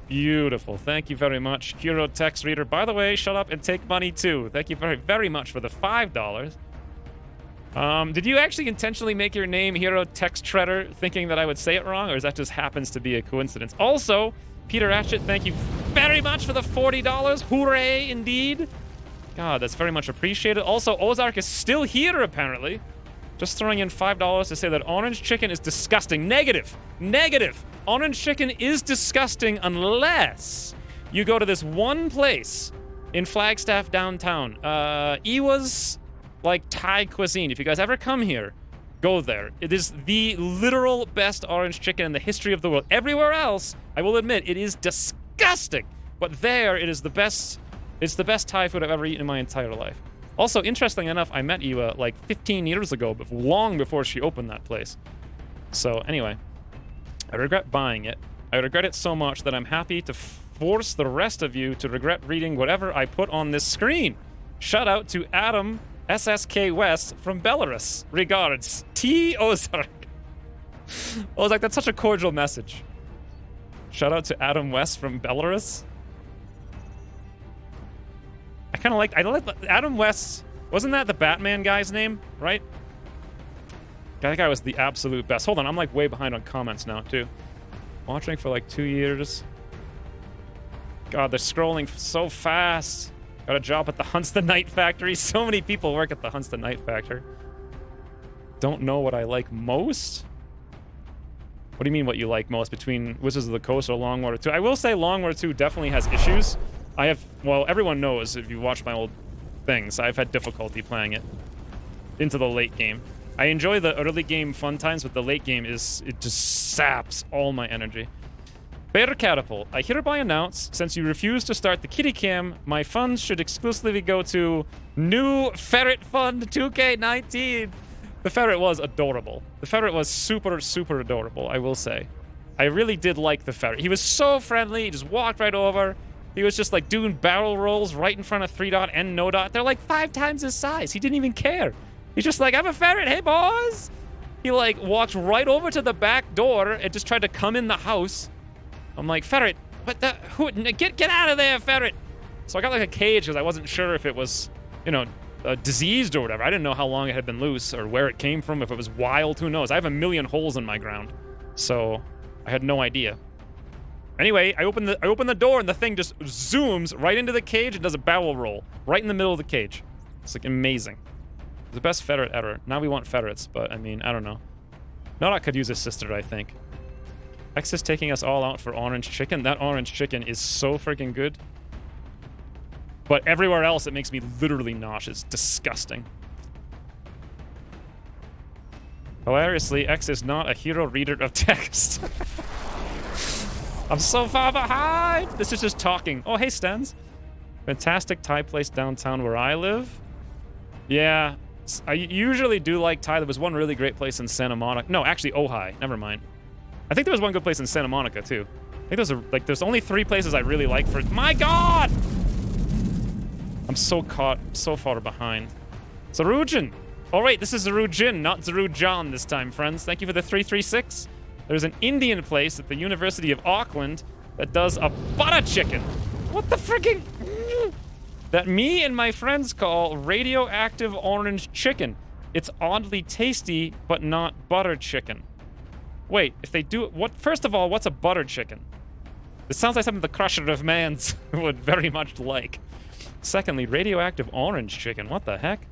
Beautiful. Thank you very much, Hero Text Reader. By the way, shut up and take money too. Thank you very, very much for the $5. Did you actually intentionally make your name Hero Text Treader thinking that I would say it wrong, or is that just happens to be a coincidence? Also, Peter Ratchet, thank you very much for the $40. Hooray, indeed. God, that's very much appreciated. Also, Ozark is still here, apparently. Just throwing in $5 to say that orange chicken is disgusting. Negative. Orange chicken is disgusting unless you go to this one place in Flagstaff downtown. Iwa's like Thai cuisine. If you guys ever come here, go there. It is the literal best orange chicken in the history of the world. Everywhere else, I will admit, it is disgusting. But there, it is the best. It's the best Thai food I've ever eaten in my entire life. Also, interestingly enough, I met Iwa like 15 years ago, but long before she opened that place. So anyway, I regret buying it. I regret it so much that I'm happy to force the rest of you to regret reading whatever I put on this screen. Shout out to Adam SSK West from Belarus. Regards, T. Ozark. Ozark, that's such a cordial message. Shout out to Adam West from Belarus. I like Adam West. Wasn't that the Batman guy's name, right? That guy was the absolute best. Hold on, I'm like way behind on comments now too. Watching for like 2 years. God, they're scrolling so fast. Got a job at the Hunts the Night Factory. So many people work at the Hunts the Night Factory. Don't know what I like most? What do you mean what you like most between Wizards of the Coast or Long War 2? I will say Long War 2 definitely has issues. Well, everyone knows if you watch my old things, I've had difficulty playing it into the late game. I enjoy the early game fun times, but the late game it just saps all my energy. Bear Catapult, I hereby announce, since you refuse to start the kitty cam, my funds should exclusively go to new Ferret Fund 2K19. The ferret was adorable. The ferret was super, super adorable, I will say. I really did like the ferret. He was so friendly, he just walked right over. He was just like doing barrel rolls right in front of 3 dot and no dot. They're like 5 times his size. He didn't even care. He's just like, I'm a ferret. Hey, boys. He like walked right over to the back door and just tried to come in the house. I'm like, ferret, what the? Who? Get out of there, ferret. So I got like a cage because I wasn't sure if it was, you know, diseased or whatever. I didn't know how long it had been loose or where it came from. If it was wild, who knows? I have a million holes in my ground, so I had no idea. Anyway, I open the door and the thing just zooms right into the cage and does a barrel roll right in the middle of the cage. It's like amazing. It's the best ferret ever. Now we want ferrets, but I mean, I don't know. Nodot could use his sister, I think. X is taking us all out for orange chicken. That orange chicken is so freaking good. But everywhere else, it makes me literally nauseous. Disgusting. Hilariously, X is not a hero reader of text. I'm so far behind! This is just talking. Oh, hey, Stans. Fantastic Thai place downtown where I live. Yeah, I usually do like Thai. There was one really great place in Santa Monica. No, actually, Ojai. Never mind. I think there was one good place in Santa Monica, too. I think there's only 3 places I really like for... My God! I'm so caught, so far behind. Zarujin! Oh, wait, this is Zarujin, not Zarujan this time, friends. Thank you for the 336. There's an Indian place at the University of Auckland that does a butter chicken. What the freaking... That me and my friends call radioactive orange chicken. It's oddly tasty, but not butter chicken. Wait, if they do... First of all, what's a butter chicken? This sounds like something the Crusher of Mans would very much like. Secondly, radioactive orange chicken. What the heck?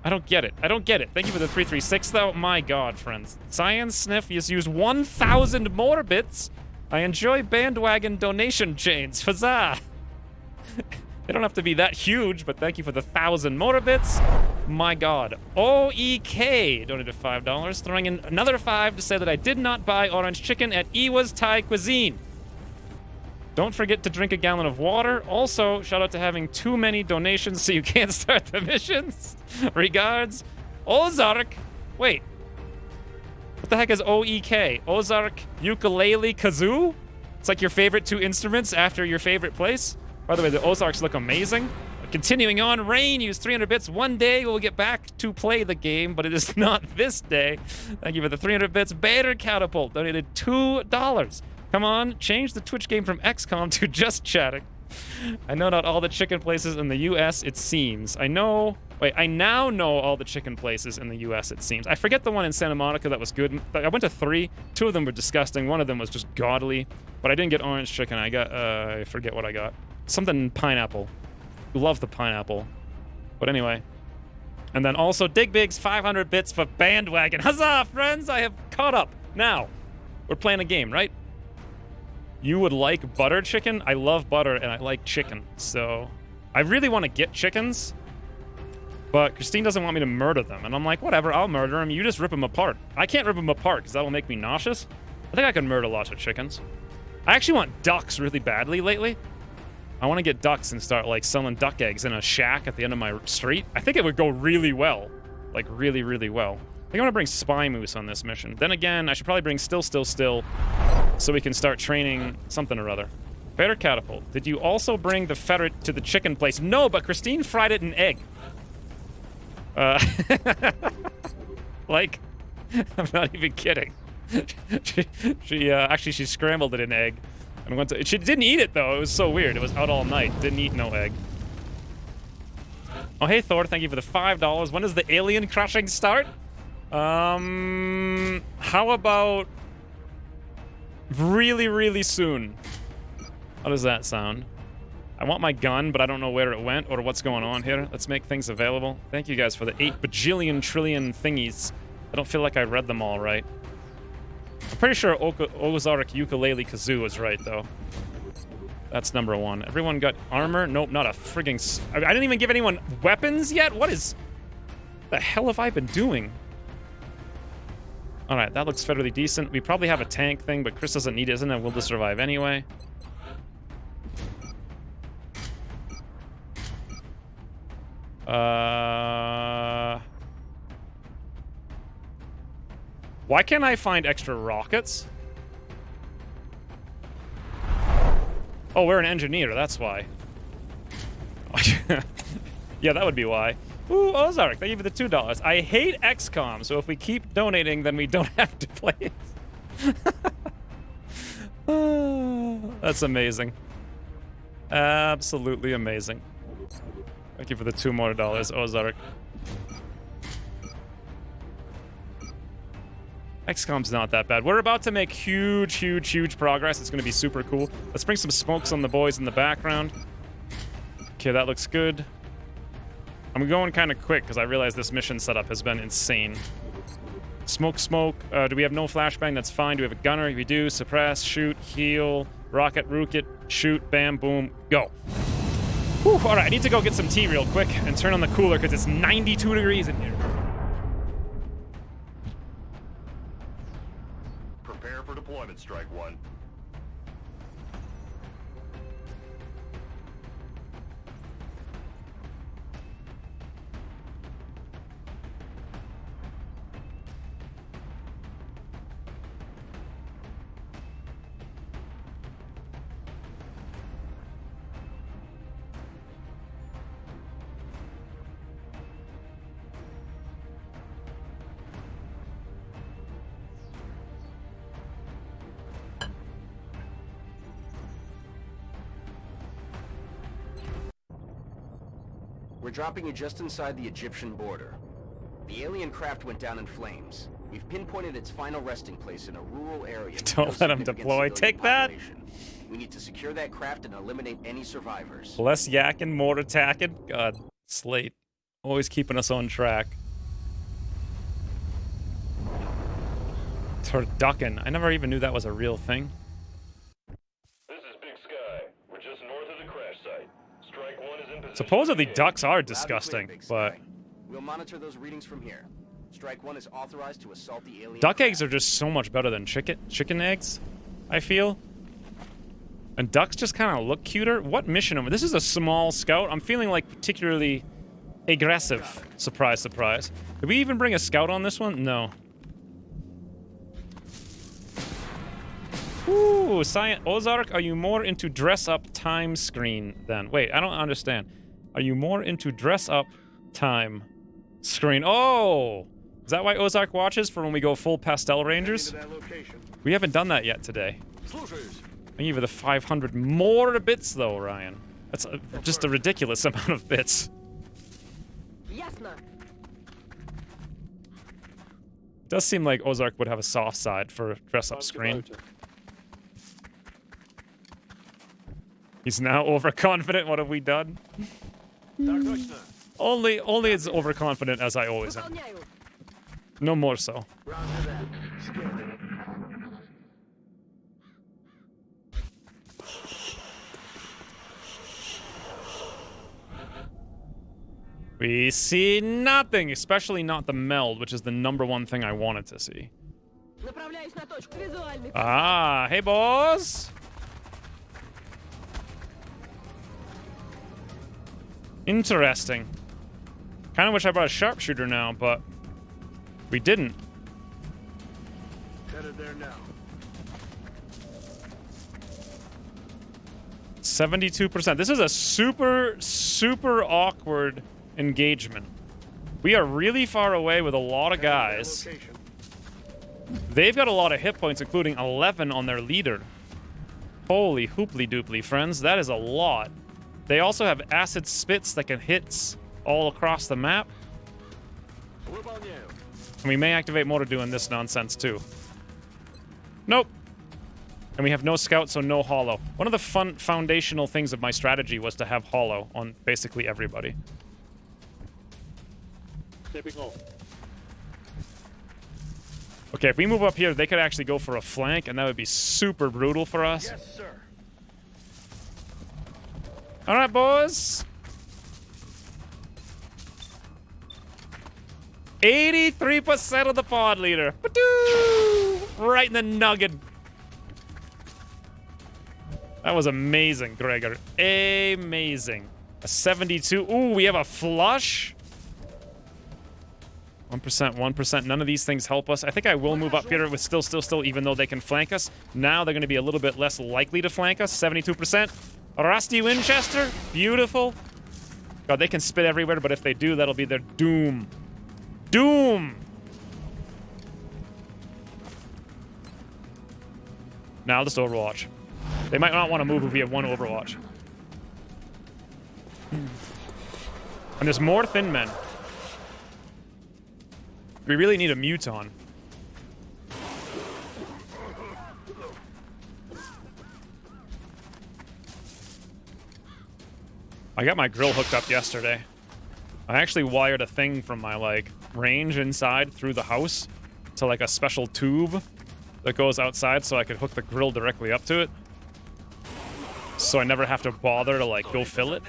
I don't get it. I don't get it. Thank you for the 336, though. My God, friends. Science Sniff has used 1,000 more bits. I enjoy bandwagon donation chains. Huzzah! They don't have to be that huge, but thank you for the 1,000 more bits. My God. OEK donated $5, throwing in another 5 to say that I did not buy orange chicken at Iwa's Thai Cuisine. Don't forget to drink a gallon of water. Also, shout out to having too many donations so you can't start the missions. Regards, Ozark. Wait. What the heck is OEK? Ozark Ukulele Kazoo? It's like your favorite 2 instruments after your favorite place. By the way, the Ozarks look amazing. Continuing on, Rain used 300 bits. One day we'll get back to play the game, but it is not this day. Thank you for the 300 bits. Bader Catapult donated $2. Come on, change the Twitch game from XCOM to just chatting. I know not all the chicken places in the US, it seems. I now know all the chicken places in the US, it seems. I forget the one in Santa Monica that was good. I went to 3. 2 of them were disgusting. One of them was just godly. But I didn't get orange chicken. I got, I forget what I got. Something pineapple. Love the pineapple. But anyway. And then also Digbigs 500 bits for bandwagon. Huzzah, friends! I have caught up. Now, we're playing a game, right? You would like butter chicken? I love butter and I like chicken. So I really want to get chickens. But Christine doesn't want me to murder them. And I'm like, whatever, I'll murder them. You just rip them apart. I can't rip them apart because that will make me nauseous. I think I can murder lots of chickens. I actually want ducks really badly lately. I want to get ducks and start like selling duck eggs in a shack at the end of my street. I think it would go really well. Like really, really well. I think I want to bring Spy Moose on this mission. Then again, I should probably bring Still so we can start training something or other. Ferret Catapult. Did you also bring the ferret to the chicken place? No, but Christine fried it in egg. Like, I'm not even kidding. She scrambled it in egg. And went to, she didn't eat it, though. It was so weird. It was out all night. Didn't eat no egg. Oh, hey, Thor. Thank you for the $5. When does the alien crushing start? How about really, really soon? How does that sound? I want my gun, but I don't know where it went or what's going on here. Let's make things available. Thank you guys for the 8 bajillion trillion thingies. I don't feel like I read them all right. I'm pretty sure Ozark Ukulele Kazoo was right, though. That's number 1. Everyone got armor? Nope, not a frigging... I didn't even give anyone weapons yet? What the hell have I been doing? Alright, that looks fairly decent. We probably have a tank thing, but Chris doesn't need it, isn't it? We'll just survive anyway. Why can't I find extra rockets? Oh, we're an engineer, that's why. Yeah, that would be why. Ooh, Ozark, thank you for the $2. I hate XCOM, so if we keep donating, then we don't have to play it. That's amazing. Absolutely amazing. Thank you for the $2 more, Ozark. XCOM's not that bad. We're about to make huge progress. It's going to be super cool. Let's bring some smokes on the boys in the background. Okay, that looks good. I'm going kind of quick because I realize this mission setup has been insane. Smoke. Do we have no flashbang? That's fine. Do we have a gunner? We do. Suppress, shoot, heal, rocket, shoot, bam, boom, go. Whew, all right, I need to go get some tea real quick and turn on the cooler because it's 92 degrees in here. Prepare for deployment, Strike One. We're dropping you just inside the Egyptian border. The alien craft went down in flames. We've pinpointed its final resting place in a rural area. Don't let them deploy. Take that. We need to secure that craft and eliminate any survivors. Less yakking, more attacking. God, Slate. Always keeping us on track. Turducken. I never even knew that was a real thing. This is Big Sky. We're just north of the crash site. Strike One is in position. Supposedly ducks are Loud and disgusting, clear, Big but Sky. We'll monitor those readings from here. Strike One is authorized to assault the alien duck craft. eggs are just so much better than chicken eggs, I feel. And ducks just kind of look cuter. What mission? This is a small scout. I'm feeling like particularly aggressive. Surprise, surprise. Did we even bring a scout on this one? No. Ooh, Ozark, are you more into dress-up time screen then? Wait, I don't understand. Are you more into dress-up time screen? Oh! Is that why Ozark watches for when we go full Pastel Rangers? We haven't done that yet today. Thank you for the 500 more bits, though, Ryan. That's just a ridiculous amount of bits. Does seem like Ozark would have a soft side for dress-up screen. He's now overconfident. What have we done? Only as overconfident as I always am. No more so. We see nothing, especially not the meld, which is the #1 thing I wanted to see. Ah, hey, boss. Interesting. Kind of wish I brought a sharpshooter now, but we didn't. Headed there now. 72%. This is a super awkward engagement. We are really far away with a lot of guys. They've got a lot of hit points, including 11 on their leader. Holy hooply dooply, friends. That is a lot. They also have acid spits that can hit all across the map. And we may activate Motor doing this nonsense too. Nope. And we have no scout, so no holo. One of the fun foundational things of my strategy was to have holo on basically everybody. Stepping off. Okay, if we move up here, they could actually go for a flank, and that would be super brutal for us. Yes, sir. All right, boys. 83% of the pod leader. Ba-doo! Right in the nugget. That was amazing, Gregor. Amazing. A 72. Ooh, we have a flush. 1%, 1%. None of these things help us. I think I will move up here with still, even though they can flank us. Now they're going to be a little bit less likely to flank us. 72%. Rusty Winchester. Beautiful. God, they can spit everywhere, but if they do, that'll be their doom. Doom! Now I'll just Overwatch. They might not want to move if we have one Overwatch. And there's more thin men. We really need a Muton. I got my grill hooked up yesterday. I actually wired a thing from my, like, range inside through the house to, like, a special tube that goes outside so I could hook the grill directly up to it. So I never have to bother to, like, go fill it.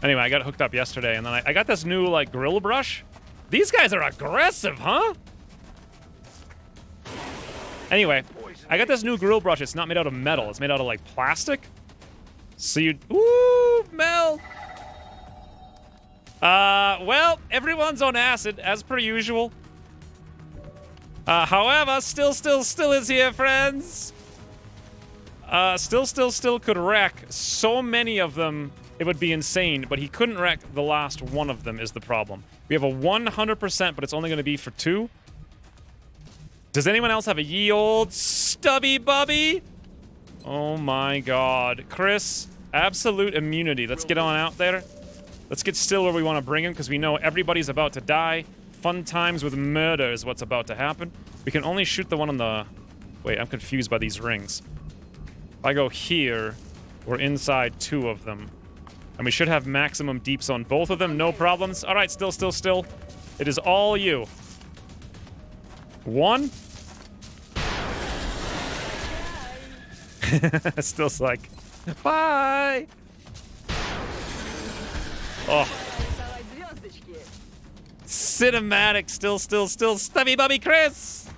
Anyway, I got it hooked up yesterday, and then I got this new, like, grill brush. These guys are aggressive, huh? Anyway, I got this new grill brush. It's not made out of metal. It's made out of, like, plastic. So you... Ooh, Mel! Well, everyone's on acid, as per usual. However, still is here, friends. Still could wreck so many of them, it would be insane, but he couldn't wreck the last one of them is the problem. We have a 100%, but it's only going to be for 2. Does anyone else have a ye old stubby bubby? Oh my god. Chris, absolute immunity. Let's get on out there. Let's get still where we want to bring him, because we know everybody's about to die. Fun times with murder is what's about to happen. We can only shoot the one on the... Wait, I'm confused by these rings. If I go here, we're inside 2 of them. And we should have maximum deeps on both of them, no problems. All right, still. It is all you. 1. Still's like, bye. Oh. Cinematic, still. Stubby Bubby Chris.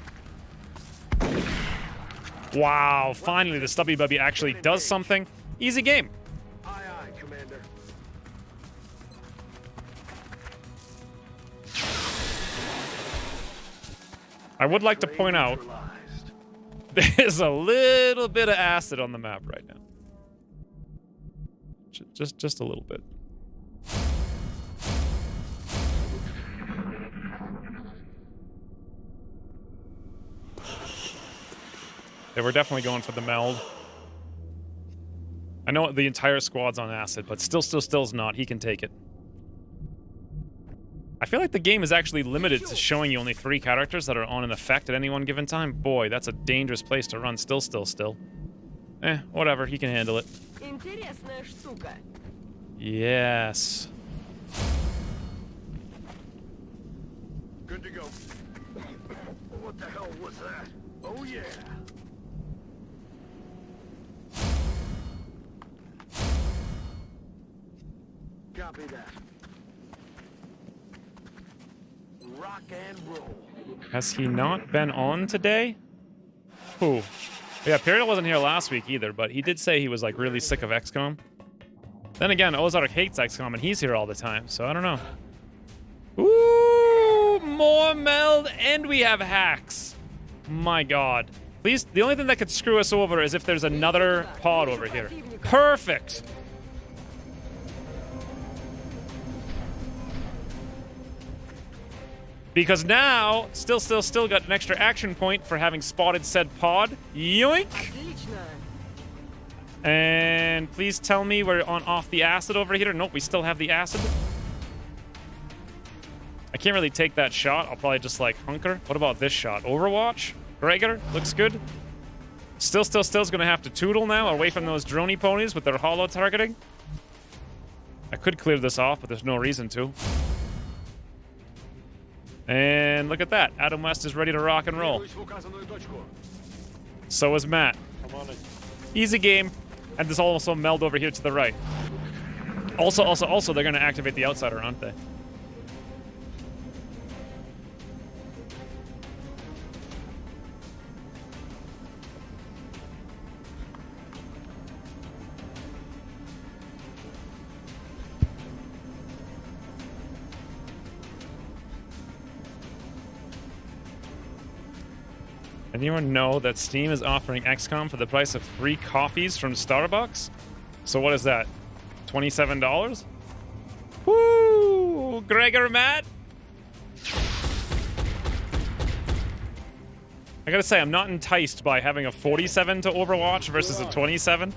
Wow, finally the Stubby Bubby actually does something. Easy game. Aye, Commander. I would like to point out there's a little bit of acid on the map right now. Just a little bit. Yeah, we're definitely going for the meld. I know the entire squad's on acid, but still's not. He can take it. I feel like the game is actually limited to showing you only 3 characters that are on an effect at any one given time. Boy, that's a dangerous place to run still. Eh, whatever. He can handle it. Yes. Good to go. What the hell was that? Oh, yeah. Copy that. Rock and roll. Has he not been on today? Who? Yeah, Imperial wasn't here last week either, but he did say he was, like, really sick of XCOM. Then again, Ozark hates XCOM, and he's here all the time, so I don't know. Ooh, more meld, and we have hacks. My god. Please, the only thing that could screw us over is if there's another pod over here. Perfect! Because now, still got an extra action point for having spotted said pod. Yoink! And please tell me we're on off the acid over here. Nope, we still have the acid. I can't really take that shot. I'll probably just, like, hunker. What about this shot? Overwatch? Gregor? Looks good. Still's gonna have to tootle now, away from those droney ponies with their hollow targeting. I could clear this off, but there's no reason to. And look at that. Adam West is ready to rock and roll. So is Matt. I'm on it. Easy game. And there's also meld over here to the right. Also, they're going to activate the outsider, aren't they? Anyone know that Steam is offering XCOM for the price of 3 coffees from Starbucks? So what is that? $27? Woo! Gregor Matt? I gotta say, I'm not enticed by having a 47 to Overwatch versus a 27.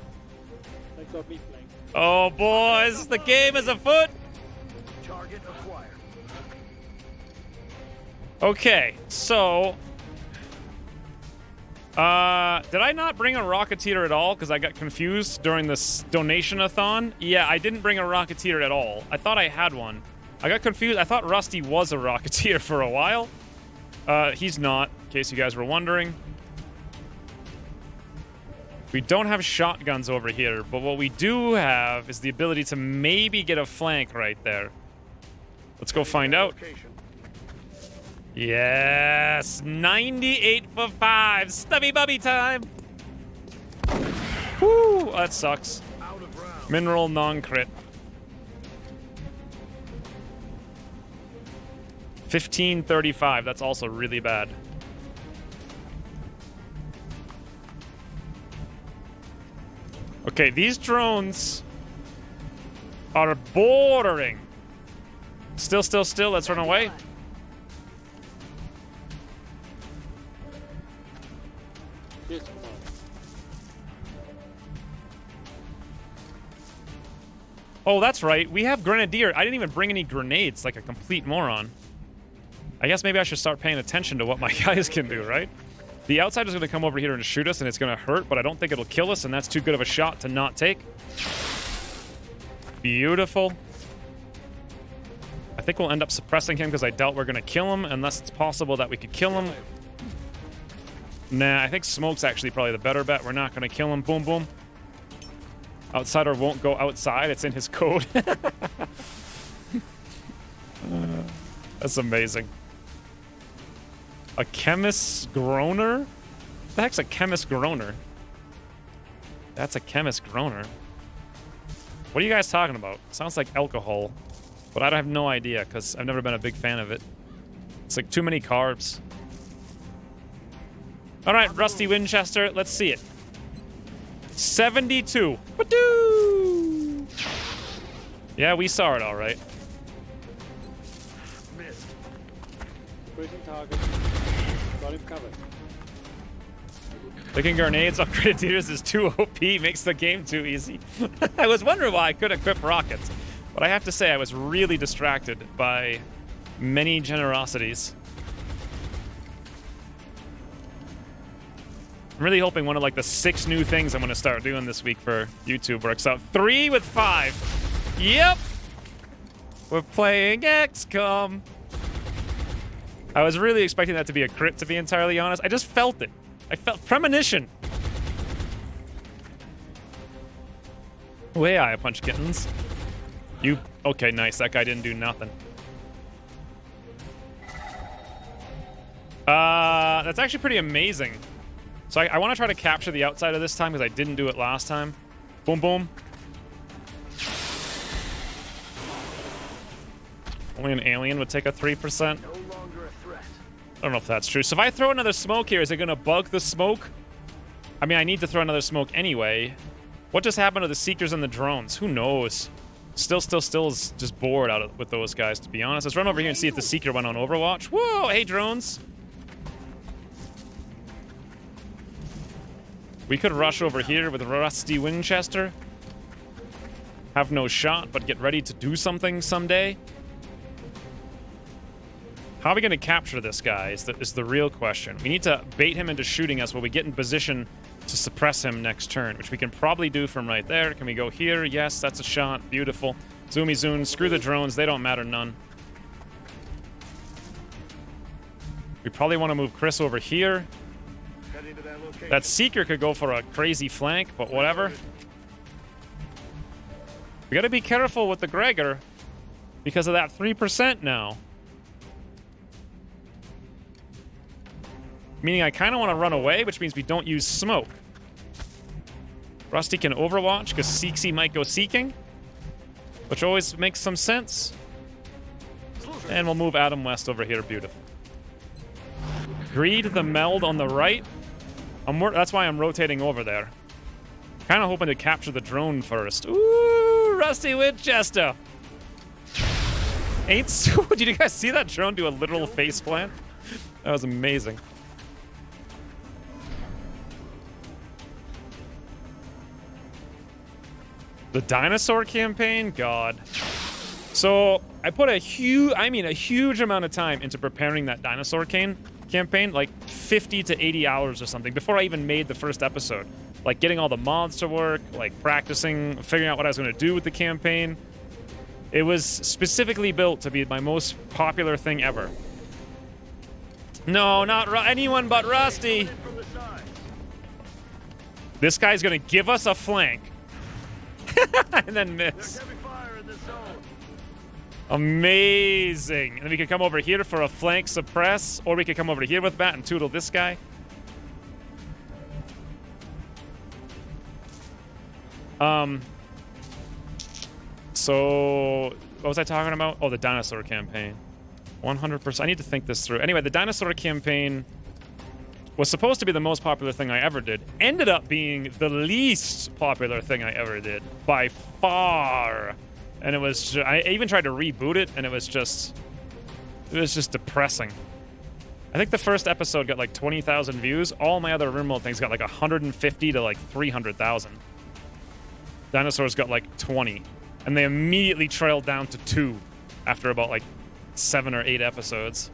That got me playing. Oh, boys, the game is afoot! Target acquired. Okay, so... did I not bring a Rocketeer at all? Because I got confused during this donation-a-thon? Yeah, I didn't bring a Rocketeer at all. I thought I had one. I got confused. I thought Rusty was a Rocketeer for a while. He's not, in case you guys were wondering. We don't have shotguns over here, but what we do have is the ability to maybe get a flank right there. Let's go find out. Location. Yes! 98 for 5! Stubby bubby time! Woo! That sucks. Out of round. Mineral non-crit. 1535. That's also really bad. Okay, these drones are bordering. Still. Let's run away. Yes, come on. Oh, that's right. We have Grenadier. I didn't even bring any grenades like a complete moron. I guess maybe I should start paying attention to what my guys can do, right? The outsider's going to come over here and shoot us, and it's going to hurt, but I don't think it'll kill us, and that's too good of a shot to not take. Beautiful. I think we'll end up suppressing him because I doubt we're going to kill him, unless it's possible that we could kill him. Nah, I think smoke's actually probably the better bet. We're not going to kill him. Boom, boom. Outsider won't go outside. It's in his code. That's amazing. A chemist groaner? What the heck's a chemist groaner? That's a chemist groaner. What are you guys talking about? Sounds like alcohol. But I have no idea because I've never been a big fan of it. It's like too many carbs. All right, Rusty Winchester, let's see it. 72. Woo-doo! Yeah, we saw it all right. Missed. Breaking target. Got him covered. Picking grenades on Grenadiers is too OP, makes the game too easy. I was wondering why I could equip rockets, but I have to say I was really distracted by many generosities. I'm really hoping one of like the 6 new things I'm going to start doing this week for YouTube works out. 3 with 5. Yep. We're playing XCOM. I was really expecting that to be a crit, to be entirely honest. I just felt it. I felt premonition. Way I punch kittens. You okay? Nice. That guy didn't do nothing. That's actually pretty amazing. So I want to try to capture the outside of this time because I didn't do it last time. Boom, boom. Only an alien would take a 3%. No longer a threat. I don't know if that's true. So if I throw another smoke here, is it going to bug the smoke? I mean, I need to throw another smoke anyway. What just happened to the Seekers and the drones? Who knows? Still is just bored with those guys, to be honest. Let's run over here and see if the Seeker went on Overwatch. Whoa, hey, drones. We could rush over here with Rusty Winchester. Have no shot, but get ready to do something someday. How are we going to capture this guy is the real question. We need to bait him into shooting us while we get in position to suppress him next turn, which we can probably do from right there. Can we go here? Yes, that's a shot. Beautiful. Zoomy zoom. Screw the drones. They don't matter none. We probably want to move Chris over here. Heading to that location. That Seeker could go for a crazy flank, but whatever. We got to be careful with the Gregor because of that 3% now. Meaning I kind of want to run away, which means we don't use smoke. Rusty can Overwatch because Seeksy might go seeking, which always makes some sense. And we'll move Adam West over here. Beautiful. Greed the meld on the right. That's why I'm rotating over there. Kind of hoping to capture the drone first. Ooh, Rusty Winchester. Ain't so. Did you guys see that drone do a literal face plant? That was amazing. The dinosaur campaign? God. So I put a huge amount of time into preparing that dinosaur campaign, like 50 to 80 hours or something, before I even made the first episode. Like getting all the mods to work, like practicing, figuring out what I was going to do with the campaign. It was specifically built to be my most popular thing ever. No, not anyone but Rusty. This guy's going to give us a flank. And then miss. Amazing. And then we could come over here for a flank suppress, or we could come over here with that and toodle this guy. So what was I talking about? Oh, the dinosaur campaign. 100%. I need to think this through. Anyway, the dinosaur campaign was supposed to be the most popular thing I ever did. Ended up being the least popular thing I ever did by far. And it was I even tried to reboot it, and it was just depressing. I think the first episode got like 20,000 views. All my other RimWorld things got like 150 to like 300,000. Dinosaurs got like 20, and they immediately trailed down to 2 after about like 7 or 8 episodes.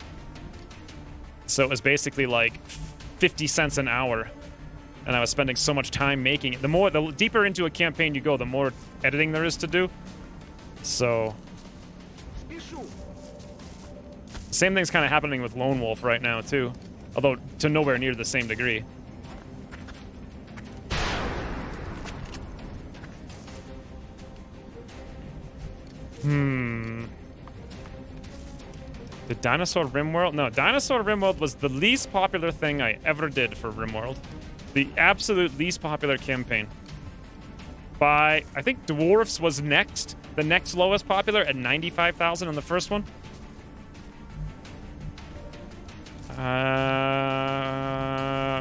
So it was basically like 50 cents an hour, and I was spending so much time making it. The deeper into a campaign you go, the more editing there is to do. So same thing's kind of happening with Lone Wolf right now too, although to nowhere near the same degree. Did Dinosaur RimWorld? No, Dinosaur RimWorld was the least popular thing I ever did for RimWorld. The absolute least popular campaign. I think Dwarfs was next. The next lowest popular at 95,000 on the first one.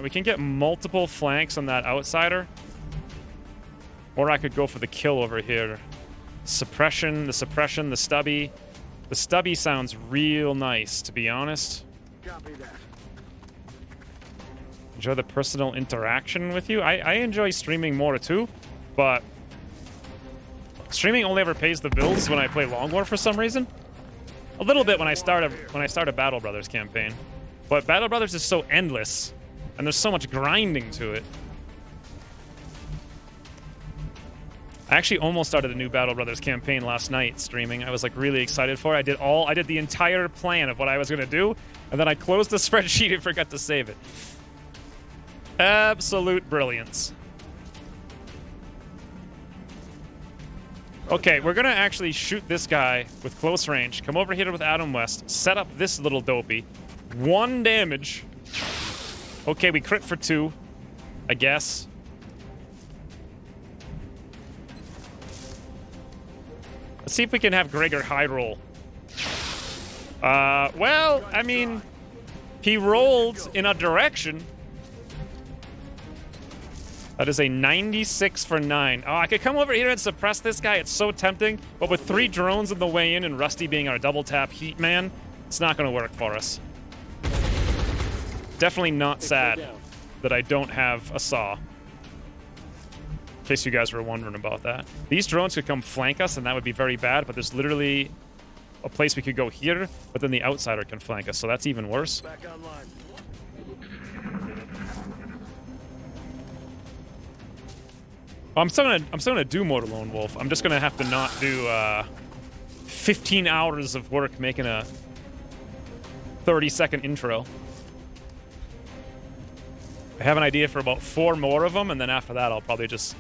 We can get multiple flanks on that outsider. Or I could go for the kill over here. The suppression, the stubby. The stubby sounds real nice, to be honest. Copy that. Enjoy the personal interaction with you. I enjoy streaming more too, but streaming only ever pays the bills when I play Long War for some reason. A little bit when I start a Battle Brothers campaign, but Battle Brothers is so endless, and there's so much grinding to it. I actually almost started a new Battle Brothers campaign last night streaming. I was like really excited for it. I did the entire plan of what I was gonna do, and then I closed the spreadsheet and forgot to save it. Absolute brilliance. Okay, we're gonna actually shoot this guy with close range. Come over here with Adam West. Set up this little dopey. 1 damage. Okay, we crit for 2, I guess. Let's see if we can have Gregor high roll. Well, I mean, he rolled in a direction. That is a 96 for 9. Oh, I could come over here and suppress this guy. It's so tempting. But with 3 drones on the way in and Rusty being our double tap heat man, it's not going to work for us. Definitely not sad that I don't have a saw. In case you guys were wondering about that. These drones could come flank us, and that would be very bad, but there's literally a place we could go here, but then the outsider can flank us, so that's even worse. Back online. I'm still gonna do more Lone Wolf. I'm just gonna have to not do 15 hours of work making a 30-second intro. I have an idea for about 4 more of them, and then after that, I'll probably just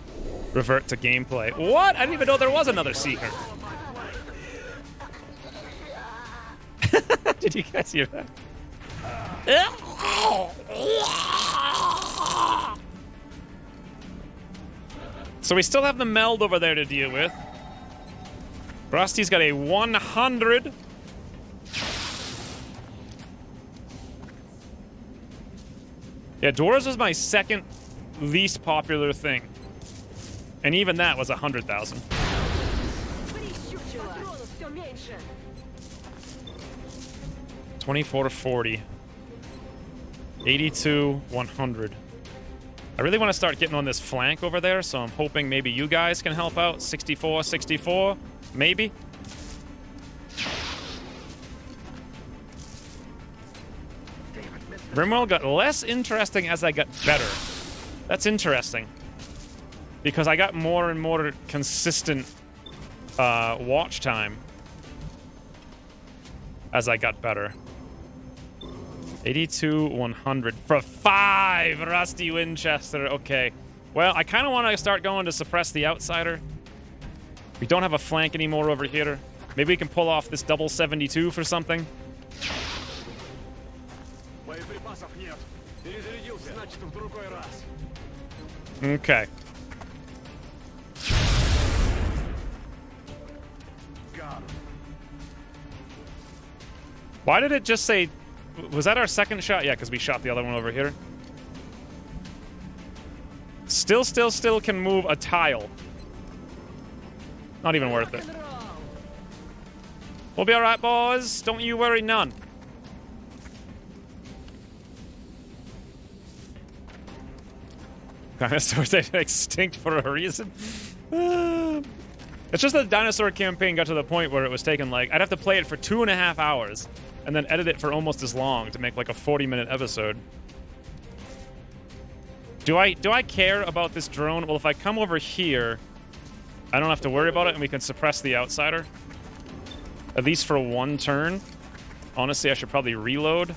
revert to gameplay. What? I didn't even know there was another Seeker. Did you guys hear that? So we still have the meld over there to deal with. Rusty's got a 100. Yeah, Dwarves was my second least popular thing. And even that was 100,000. 24 to 40. 82, 100. I really want to start getting on this flank over there, so I'm hoping maybe you guys can help out. 64, 64, maybe. Rimworld got less interesting as I got better. That's interesting. Because I got more and more consistent watch time as I got better. 82, 100 for 5 Rusty Winchester. Okay. Well, I kind of want to start going to suppress the outsider. We don't have a flank anymore over here. Maybe we can pull off this double 72 for something. Okay. Why did it just say... Was that our second shot? Yeah, because we shot the other one over here. Still can move a tile. Not even worth it. We'll be alright, boys. Don't you worry none. Dinosaurs are extinct for a reason. It's just that the dinosaur campaign got to the point where it was taking, like, I'd have to play it for 2.5 hours and then edit it for almost as long to make like a 40-minute episode. Do I care about this drone? Well, if I come over here, I don't have to worry about it and we can suppress the outsider. At least for one turn. Honestly, I should probably reload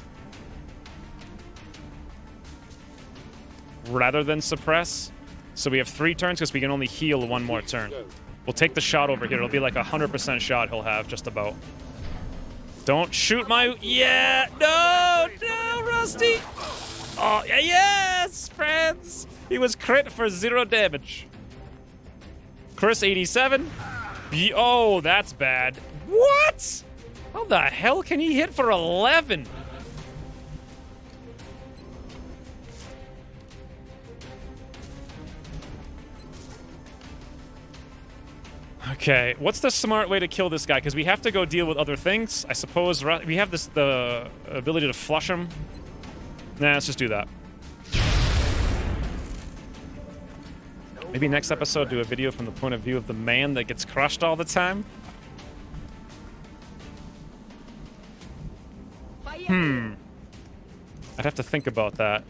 rather than suppress. So we have 3 turns because we can only heal 1 more turn. We'll take the shot over here. It'll be like a 100% shot he'll have, just about. Don't shoot my... Yeah! No! No, Rusty! Oh, yeah, yes, friends! He was crit for 0 damage. Chris, 87. Oh, that's bad. What? How the hell can he hit for 11? Okay, what's the smart way to kill this guy? Because we have to go deal with other things. I suppose we have the ability to flush him. Nah, let's just do that. Maybe next episode do a video from the point of view of the man that gets crushed all the time. I'd have to think about that.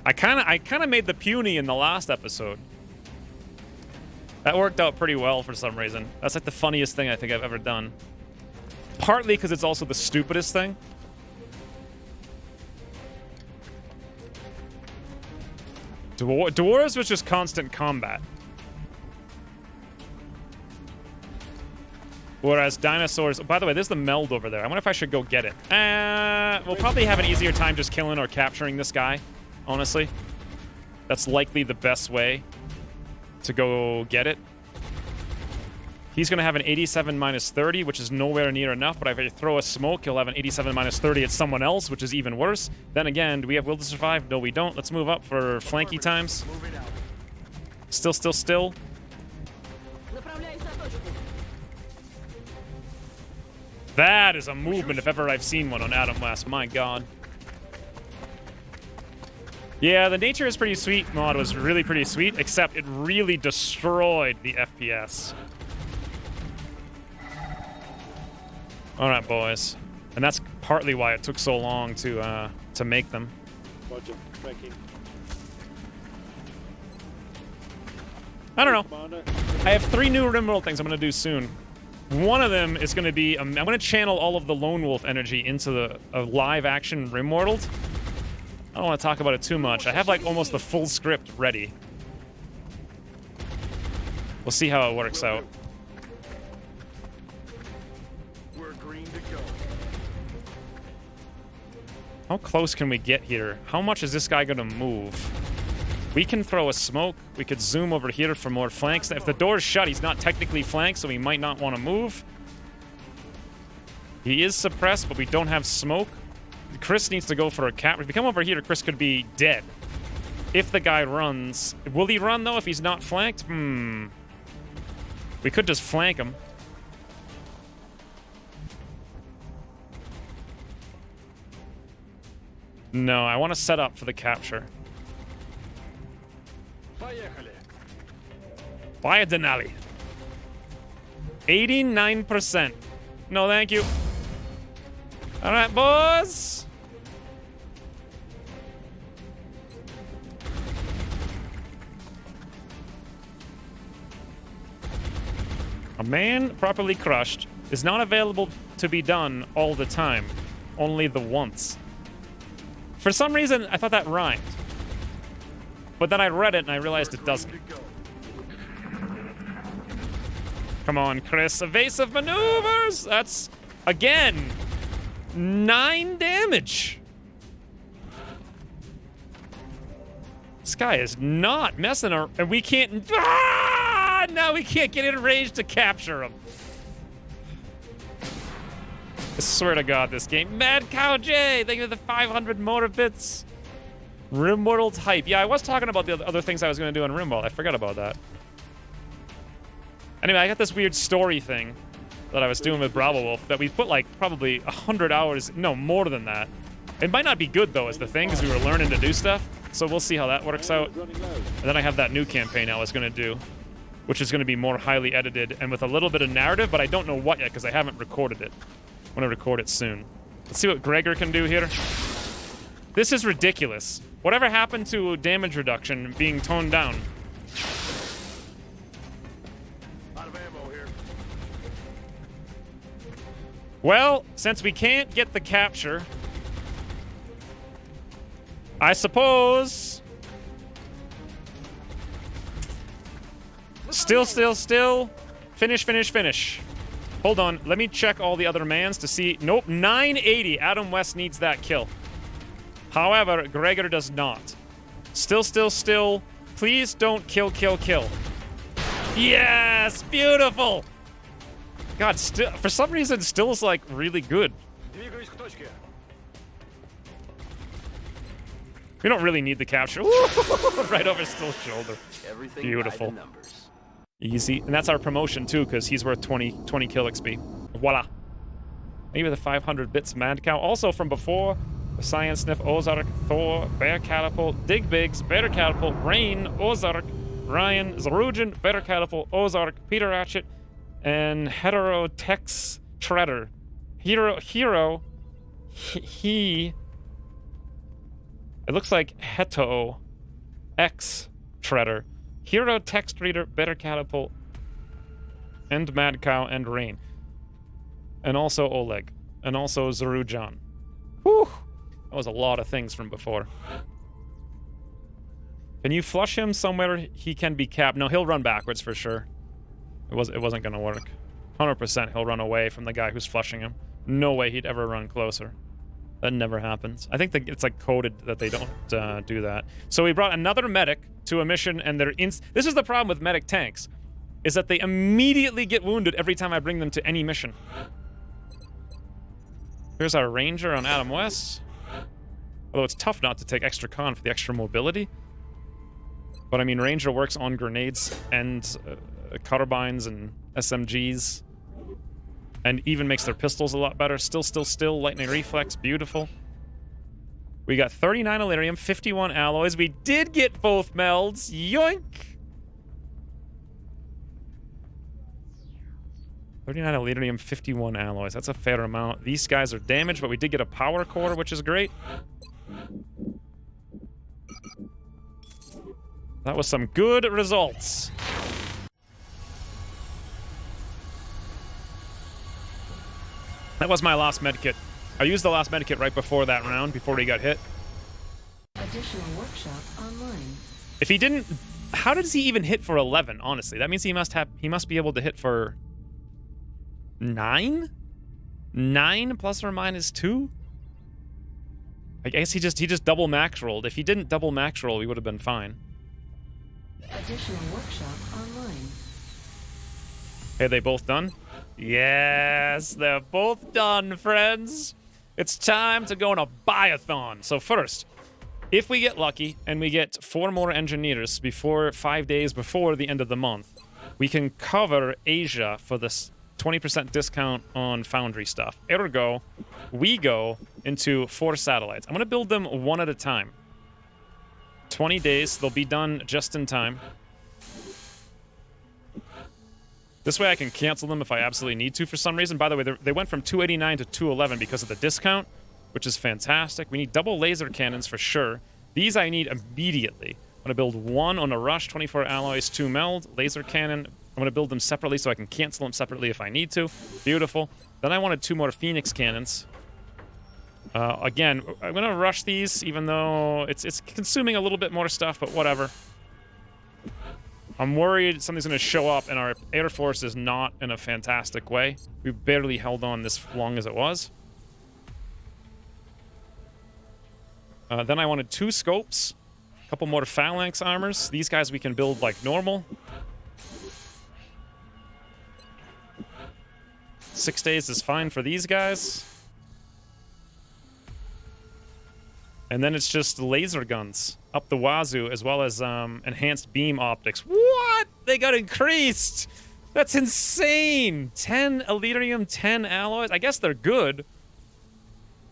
I kind of made the puny in the last episode. That worked out pretty well for some reason. That's like the funniest thing I think I've ever done. Partly because it's also the stupidest thing. Dwarves was just constant combat. Whereas dinosaurs... By the way, there's the meld over there. I wonder if I should go get it. We'll probably have an easier time just killing or capturing this guy, honestly. That's likely the best way to go get it. He's going to have an 87 minus 30, which is nowhere near enough, but if I throw a smoke, he'll have an 87 minus 30 at someone else, which is even worse. Then again, do we have will to survive? No, we don't. Let's move up for flanky times. Still. That is a movement if ever I've seen one on Adam West. My God. Yeah, the Nature is Pretty Sweet mod was really pretty sweet, except it really destroyed the FPS. All right, boys. And that's partly why it took so long to make them. Roger, tracking. I don't know. Commander. I have 3 new RimWorld things I'm going to do soon. One of them is going to be... I'm going to channel all of the Lone Wolf energy into a live-action RimWorld. I don't want to talk about it too much. I have, like, almost the full script ready. We'll see how it works out. We're green to go. How close can we get here? How much is this guy going to move? We can throw a smoke. We could zoom over here for more flanks. If the door's shut, he's not technically flanked, so he might not want to move. He is suppressed, but we don't have smoke. Chris needs to go for a cap. If we come over here, Chris could be dead. If the guy runs. Will he run, though, if he's not flanked? We could just flank him. No, I want to set up for the capture. Buy a Denali. 89%. No, thank you. All right, boys. A man properly crushed is not available to be done all the time, only the once. For some reason, I thought that rhymed. But then I read it and I realized it doesn't. Come on, Chris. Evasive maneuvers! That's, again, 9 damage. This guy is not messing around. And we can't... Ah! Now we can't get in range to capture him. I swear to God, this game. Mad Cow J, thank you for the 500 motor bits. RimWorld's hype. Yeah, I was talking about the other things I was going to do in RimWorld. I forgot about that. Anyway, I got this weird story thing that I was doing with Bravo Wolf that we put like probably 100 hours, no, more than that. It might not be good though is the thing, because we were learning to do stuff. So we'll see how that works out. And then I have that new campaign I was going to do, which is going to be more highly edited and with a little bit of narrative, but I don't know what yet because I haven't recorded it. I'm going to record it soon. Let's see what Gregor can do here. This is ridiculous. Whatever happened to damage reduction being toned down? Out of ammo here. Well, since we can't get the capture, I suppose... Still. Finish. Hold on, let me check all the other mans to see. Nope, 980. Adam West needs that kill. However, Gregor does not. Still. Please don't kill. Yes, beautiful. God, still, for some reason, still is like really good. We don't really need the capture. Right over Still's shoulder. Everything Beautiful. by the numbers. Easy. And that's our promotion, too, because he's worth 20 kill XP. Voila. Maybe the 500 bits Mad Cow. Also from before, Science Sniff, Ozark, Thor, Bear Catapult, Dig Bigs, Better Catapult, Rain, Ozark, Ryan, Zarugin, Better Catapult, Ozark, Peter Ratchet, and Hetero Tex Shredder. He... It looks like Heto X Shredder. Hero Text Reader, Better Catapult, and Mad Cow, and Rain. And also Oleg. And also Zarujan. Whew! That was a lot of things from before. Can you flush him somewhere he can be capped? No, he'll run backwards for sure. It wasn't gonna work. 100% he'll run away from the guy who's flushing him. No way he'd ever run closer. That never happens. I think that it's like coded that they don't do that. So we brought another medic to a mission, and they're this is the problem with medic tanks, is that they immediately get wounded every time I bring them to any mission. Here's our ranger on Adam West. Although it's tough not to take extra con for the extra mobility. But I mean, ranger works on grenades and carbines and SMGs. And even makes their pistols a lot better. Still. Lightning reflex. Beautiful. We got 39 Elerium, 51 alloys. We did get both melds. Yoink! 39 Elerium, 51 alloys. That's a fair amount. These guys are damaged, but we did get a power core, which is great. That was some good results. That was my last medkit. I used the last medkit right before that round, before he got hit. Additional workshop online. If he didn't... How does he even hit for 11, honestly? That means he must be able to hit for... 9? 9 plus or minus 2? I guess he just double max rolled. If he didn't double max roll, we would have been fine. Additional workshop online. Hey, they both done? Yes, they're both done, friends. It's time to go on a buy-a-thon. So first, if we get lucky and we get 4 more engineers before 5 days before the end of the month, we can cover Asia for this 20% discount on Foundry stuff. Ergo, we go into 4 satellites. I'm going to build them one at a time. 20 days, they'll be done just in time. This way I can cancel them if I absolutely need to for some reason. By the way, they went from 289 to 211 because of the discount, which is fantastic. We need double laser cannons for sure. These I need immediately. I'm going to build 1 on a rush, 24 alloys, 2 meld, laser cannon. I'm going to build them separately so I can cancel them separately if I need to. Beautiful. Then I wanted 2 more Phoenix cannons. Again, I'm going to rush these, even though it's consuming a little bit more stuff, but whatever. I'm worried something's going to show up and our Air Force is not in a fantastic way. We've barely held on this long as it was. Then I wanted 2 scopes, a couple more phalanx armors. These guys we can build like normal. 6 days is fine for these guys. And then it's just laser guns up the wazoo, as well as enhanced beam optics. What? They got increased! That's insane! 10 Elerium, 10 alloys. I guess they're good.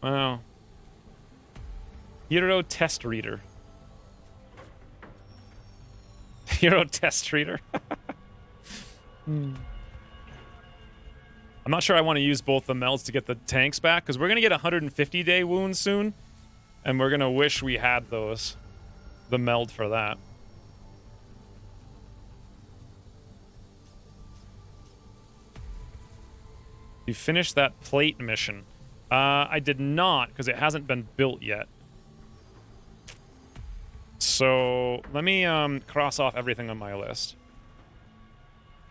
Wow. Hero test reader. Hero test reader. I'm not sure I want to use both the melds to get the tanks back, because we're going to get 150-day wounds soon. And we're going to wish we had those. The meld for that. You finished that plate mission. I did not, because it hasn't been built yet. So let me cross off everything on my list.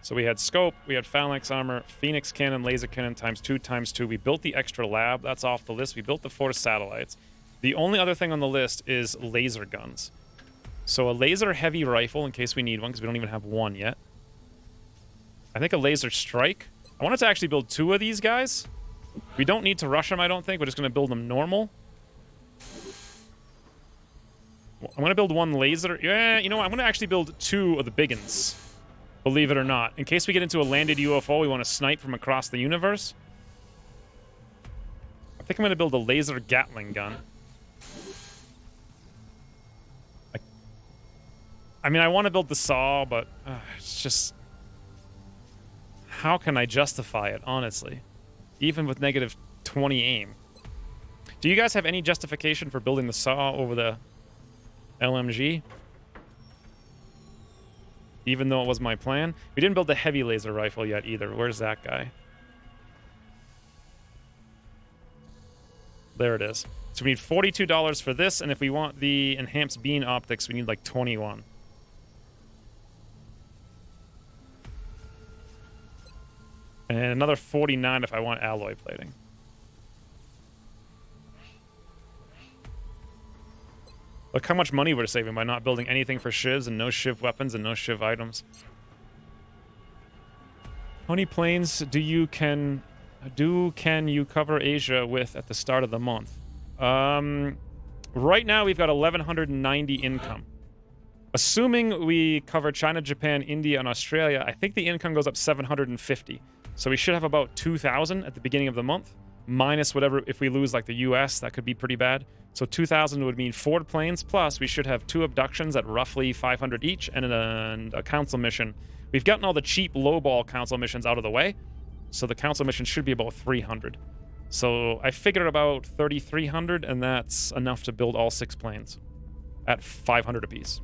So we had scope, we had phalanx armor, phoenix cannon, laser cannon ×2. We built the extra lab. That's off the list. We built the 4 satellites. The only other thing on the list is laser guns. So a laser heavy rifle in case we need one, because we don't even have one yet. I think a laser strike. I wanted to actually build 2 of these guys. We don't need to rush them, I don't think. We're just going to build them normal. I'm going to build 1 laser. Yeah, you know what? I'm going to actually build 2 of the big uns. Believe it or not. In case we get into a landed UFO, we want to snipe from across the universe. I think I'm going to build a laser Gatling gun. I mean, I want to build the saw, but it's just... How can I justify it, honestly? Even with negative 20 aim. Do you guys have any justification for building the saw over the LMG? Even though it was my plan? We didn't build the heavy laser rifle yet either. Where's that guy? There it is. So we need $42 for this, and if we want the enhanced beam optics, we need like 21. And another 49 if I want alloy plating. Look how much money we're saving by not building anything for shivs and no shiv weapons and no shiv items. How many planes can you cover Asia with at the start of the month? Right now we've got 1,190 income. Assuming we cover China, Japan, India, and Australia, I think the income goes up 750. So we should have about 2,000 at the beginning of the month, minus whatever, if we lose like the US, that could be pretty bad. So 2,000 would mean 4 planes, plus we should have 2 abductions at roughly 500 each, and a council mission. We've gotten all the cheap lowball council missions out of the way, so the council mission should be about 300. So I figured about 3,300, and that's enough to build all 6 planes at 500 apiece.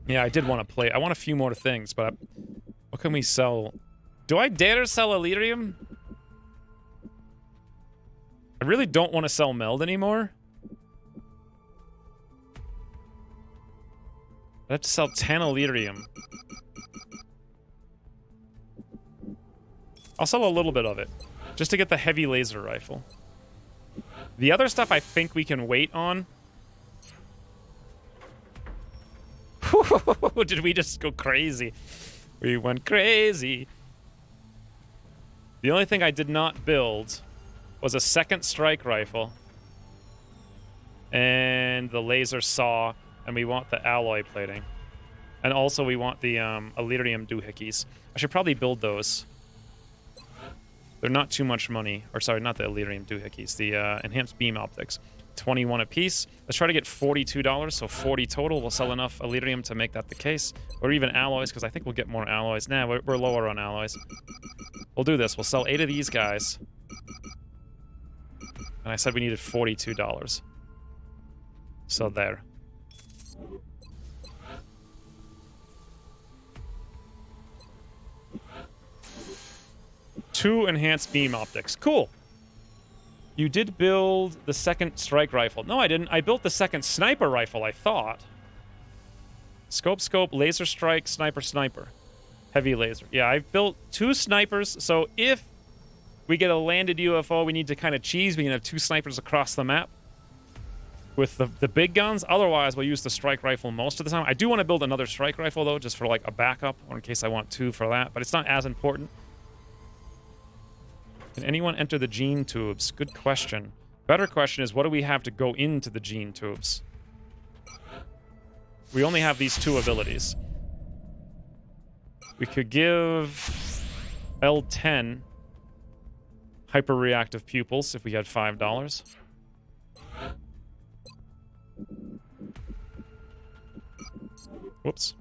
Yeah, I did want to play. I want a few more things, but what can we sell? Do I dare sell Elerium? I really don't want to sell Meld anymore. I have to sell 10 Elerium. I'll sell a little bit of it, just to get the heavy laser rifle. The other stuff I think we can wait on. Did we just go crazy? We went crazy. The only thing I did not build was a second strike rifle and the laser saw, and we want the alloy plating. And also we want the Elerium doohickeys. I should probably build those. They're not too much money. Or sorry, not the Elerium doohickeys. The enhanced beam optics. 21 a piece. Let's try to get $42, so 40 total. We'll sell enough Elerium to make that the case. Or even alloys, because I think we'll get more alloys. Nah, we're lower on alloys. We'll do this. We'll sell 8 of these guys. And I said we needed $42. So there. Two enhanced beam optics. Cool. You did build the second strike rifle. No, I didn't. I built the second sniper rifle, I thought. Scope, laser strike, sniper. Heavy laser. Yeah, I've built 2 snipers, so if we get a landed UFO, we need to kind of cheese. We can have 2 snipers across the map with the big guns. Otherwise, we'll use the strike rifle most of the time. I do want to build another strike rifle, though, just for like a backup, or in case I want 2 for that, but it's not as important. Can anyone enter the gene tubes? Good question. Better question is, what do we have to go into the gene tubes? We only have these 2 abilities. We could give L10 hyper-reactive pupils if we had $5. Whoops.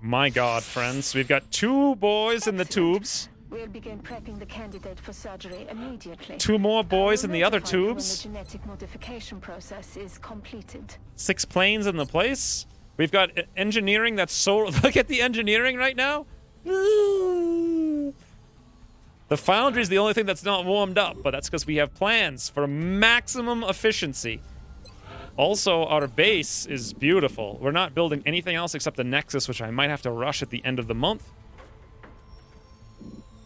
My God, friends. We've got 2 boys in the tubes. We'll begin prepping the candidate for surgery immediately. 2 more boys in the other Notify you when tubes. the genetic modification process is completed. 6 planes in the place. We've got engineering that's so... Look at the engineering right now. The foundry is the only thing that's not warmed up, but that's because we have plans for maximum efficiency. Also, our base is beautiful. We're not building anything else except the Nexus, which I might have to rush at the end of the month.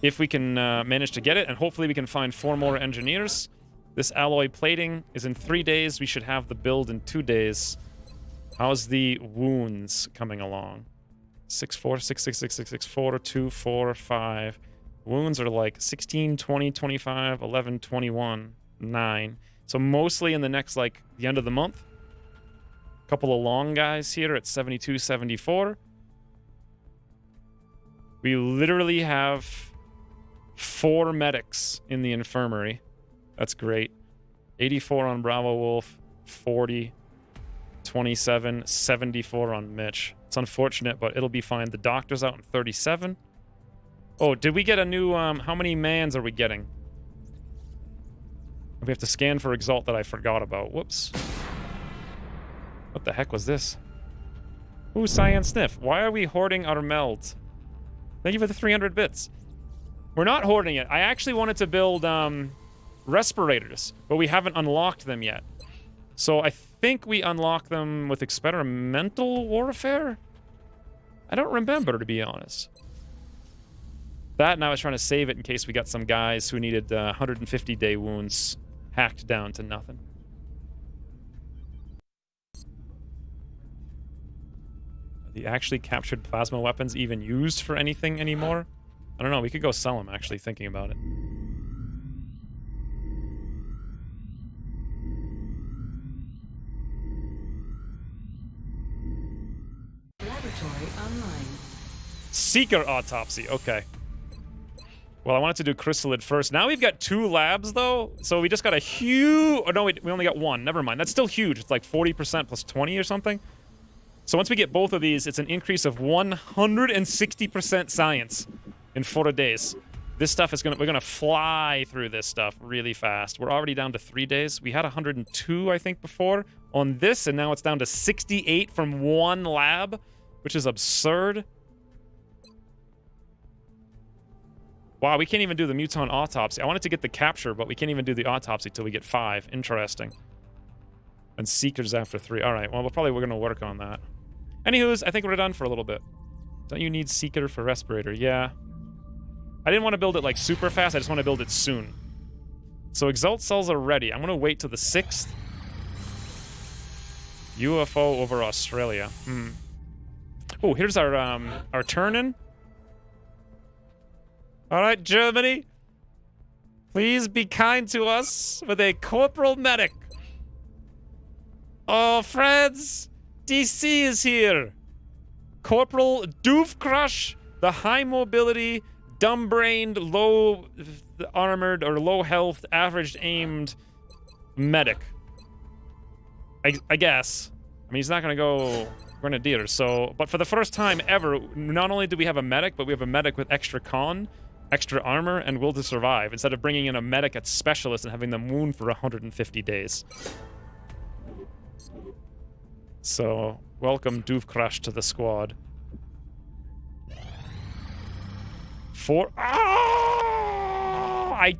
If we can manage to get it, and hopefully we can find 4 more engineers. This alloy plating is in 3 days. We should have the build in 2 days. How's the wounds coming along? 6, 4, 6, 6, 6, 6, 6, 4, 2, 4, 5. Wounds are like 16, 20, 25, 11, 21, 9. So mostly in the next, like, the end of the month. A couple of long guys here at 72, 74. We literally have 4 medics in the infirmary. That's great. 84 on Bravo Wolf, 40, 27, 74 on Mitch. It's unfortunate, but it'll be fine. The doctor's out in 37. Oh, did we get a new, how many mans are we getting? We have to scan for Exalt that I forgot about. Whoops. What the heck was this? Ooh, Cyan Sniff. Why are we hoarding our meld? Thank you for the 300 bits. We're not hoarding it. I actually wanted to build respirators, but we haven't unlocked them yet. So I think we unlock them with experimental warfare? I don't remember, to be honest. That, and I was trying to save it in case we got some guys who needed 150-day wounds hacked down to nothing. Are the actually captured plasma weapons even used for anything anymore? I don't know. We could go sell them, actually, thinking about it. Laboratory online. Seeker autopsy. Okay. Well, I wanted to do Chrysalid first. Now we've got 2 labs, though. So we just got a huge... Oh, no, we only got 1. Never mind. That's still huge. It's like 40% plus 20 or something. So once we get both of these, it's an increase of 160% science in 4 days. This stuff is gonna... We're gonna fly through this stuff really fast. We're already down to 3 days. We had 102, I think, before on this, and now it's down to 68 from 1 lab, which is absurd. Wow, we can't even do the mutant autopsy. I wanted to get the capture, but we can't even do the autopsy till we get 5. Interesting. And Seekers after 3. All right, well, we're going to work on that. Anywho's, I think we're done for a little bit. Don't you need Seeker for Respirator? Yeah. I didn't want to build it, like, super fast. I just want to build it soon. So Exalt cells are ready. I'm going to wait till the 6th. UFO over Australia. Oh, here's our turn-in. All right, Germany. Please be kind to us with a corporal medic. Oh, friends. DC is here. Corporal Doofcrush, the high mobility, dumb-brained, low armored or low health, average aimed medic. I guess. I mean, he's not gonna go grenadier. So, but for the first time ever, not only do we have a medic, but we have a medic with extra con, extra armor, and will to survive. Instead of bringing in a medic at specialist and having them wound for 150 days. So, welcome Doofcrush to the squad. I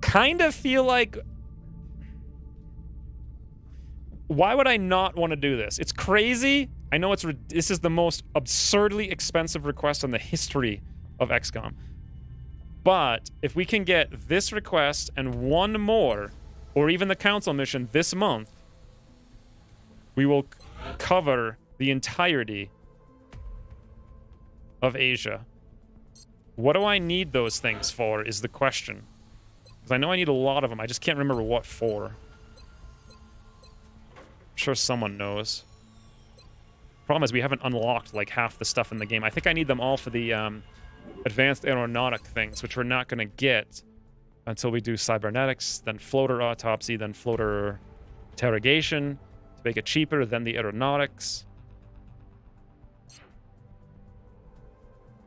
kind of feel like... Why would I not want to do this? It's crazy. I know this is the most absurdly expensive request in the history of XCOM. But if we can get this request and one more, or even the council mission this month, we will cover the entirety of Asia. What do I need those things for is the question. Because I know I need a lot of them. I just can't remember what for. I'm sure someone knows. Problem is we haven't unlocked like half the stuff in the game. I think I need them all for the advanced aeronautic things, which we're not going to get until we do cybernetics, then floater autopsy, then floater interrogation to make it cheaper, then the aeronautics.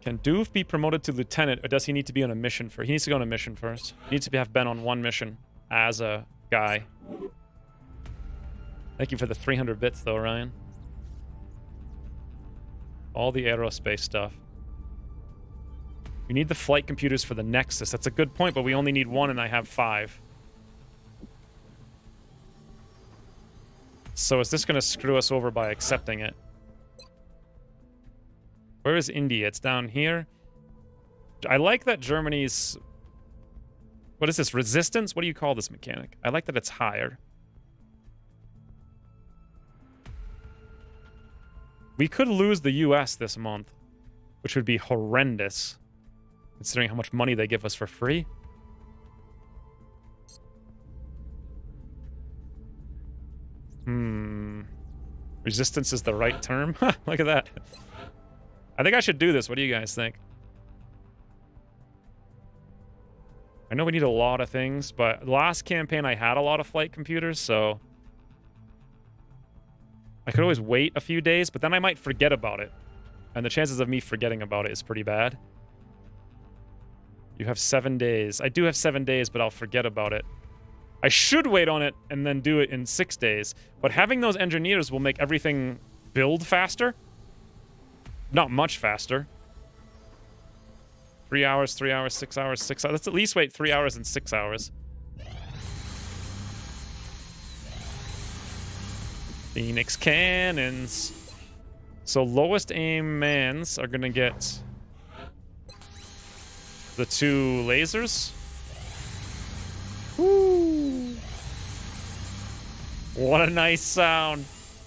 Can Doof be promoted to lieutenant, or does he need to be on a mission first? He needs to go on a mission first. He needs to have been on one mission as a guy. Thank you for the 300 bits, though, Ryan. All the aerospace stuff. We need the flight computers for the Nexus. That's a good point, but we only need one, and I have 5. So is this going to screw us over by accepting it? Where is India? It's down here. I like that Germany's... What is this? Resistance? What do you call this mechanic? I like that it's higher. We could lose the US this month, which would be horrendous, considering how much money they give us for free. Resistance is the right term? Look at that. I think I should do this. What do you guys think? I know we need a lot of things, but last campaign I had a lot of flight computers, so... I could always wait a few days, but then I might forget about it. And the chances of me forgetting about it is pretty bad. You have 7 days. I do have 7 days, but I'll forget about it. I should wait on it and then do it in 6 days. But having those engineers will make everything build faster. Not much faster. 3 hours, 3 hours, 6 hours, 6 hours. Let's at least wait 3 hours and 6 hours. Phoenix cannons. So lowest aim mans are gonna get the 2 lasers. Woo! What a nice sound.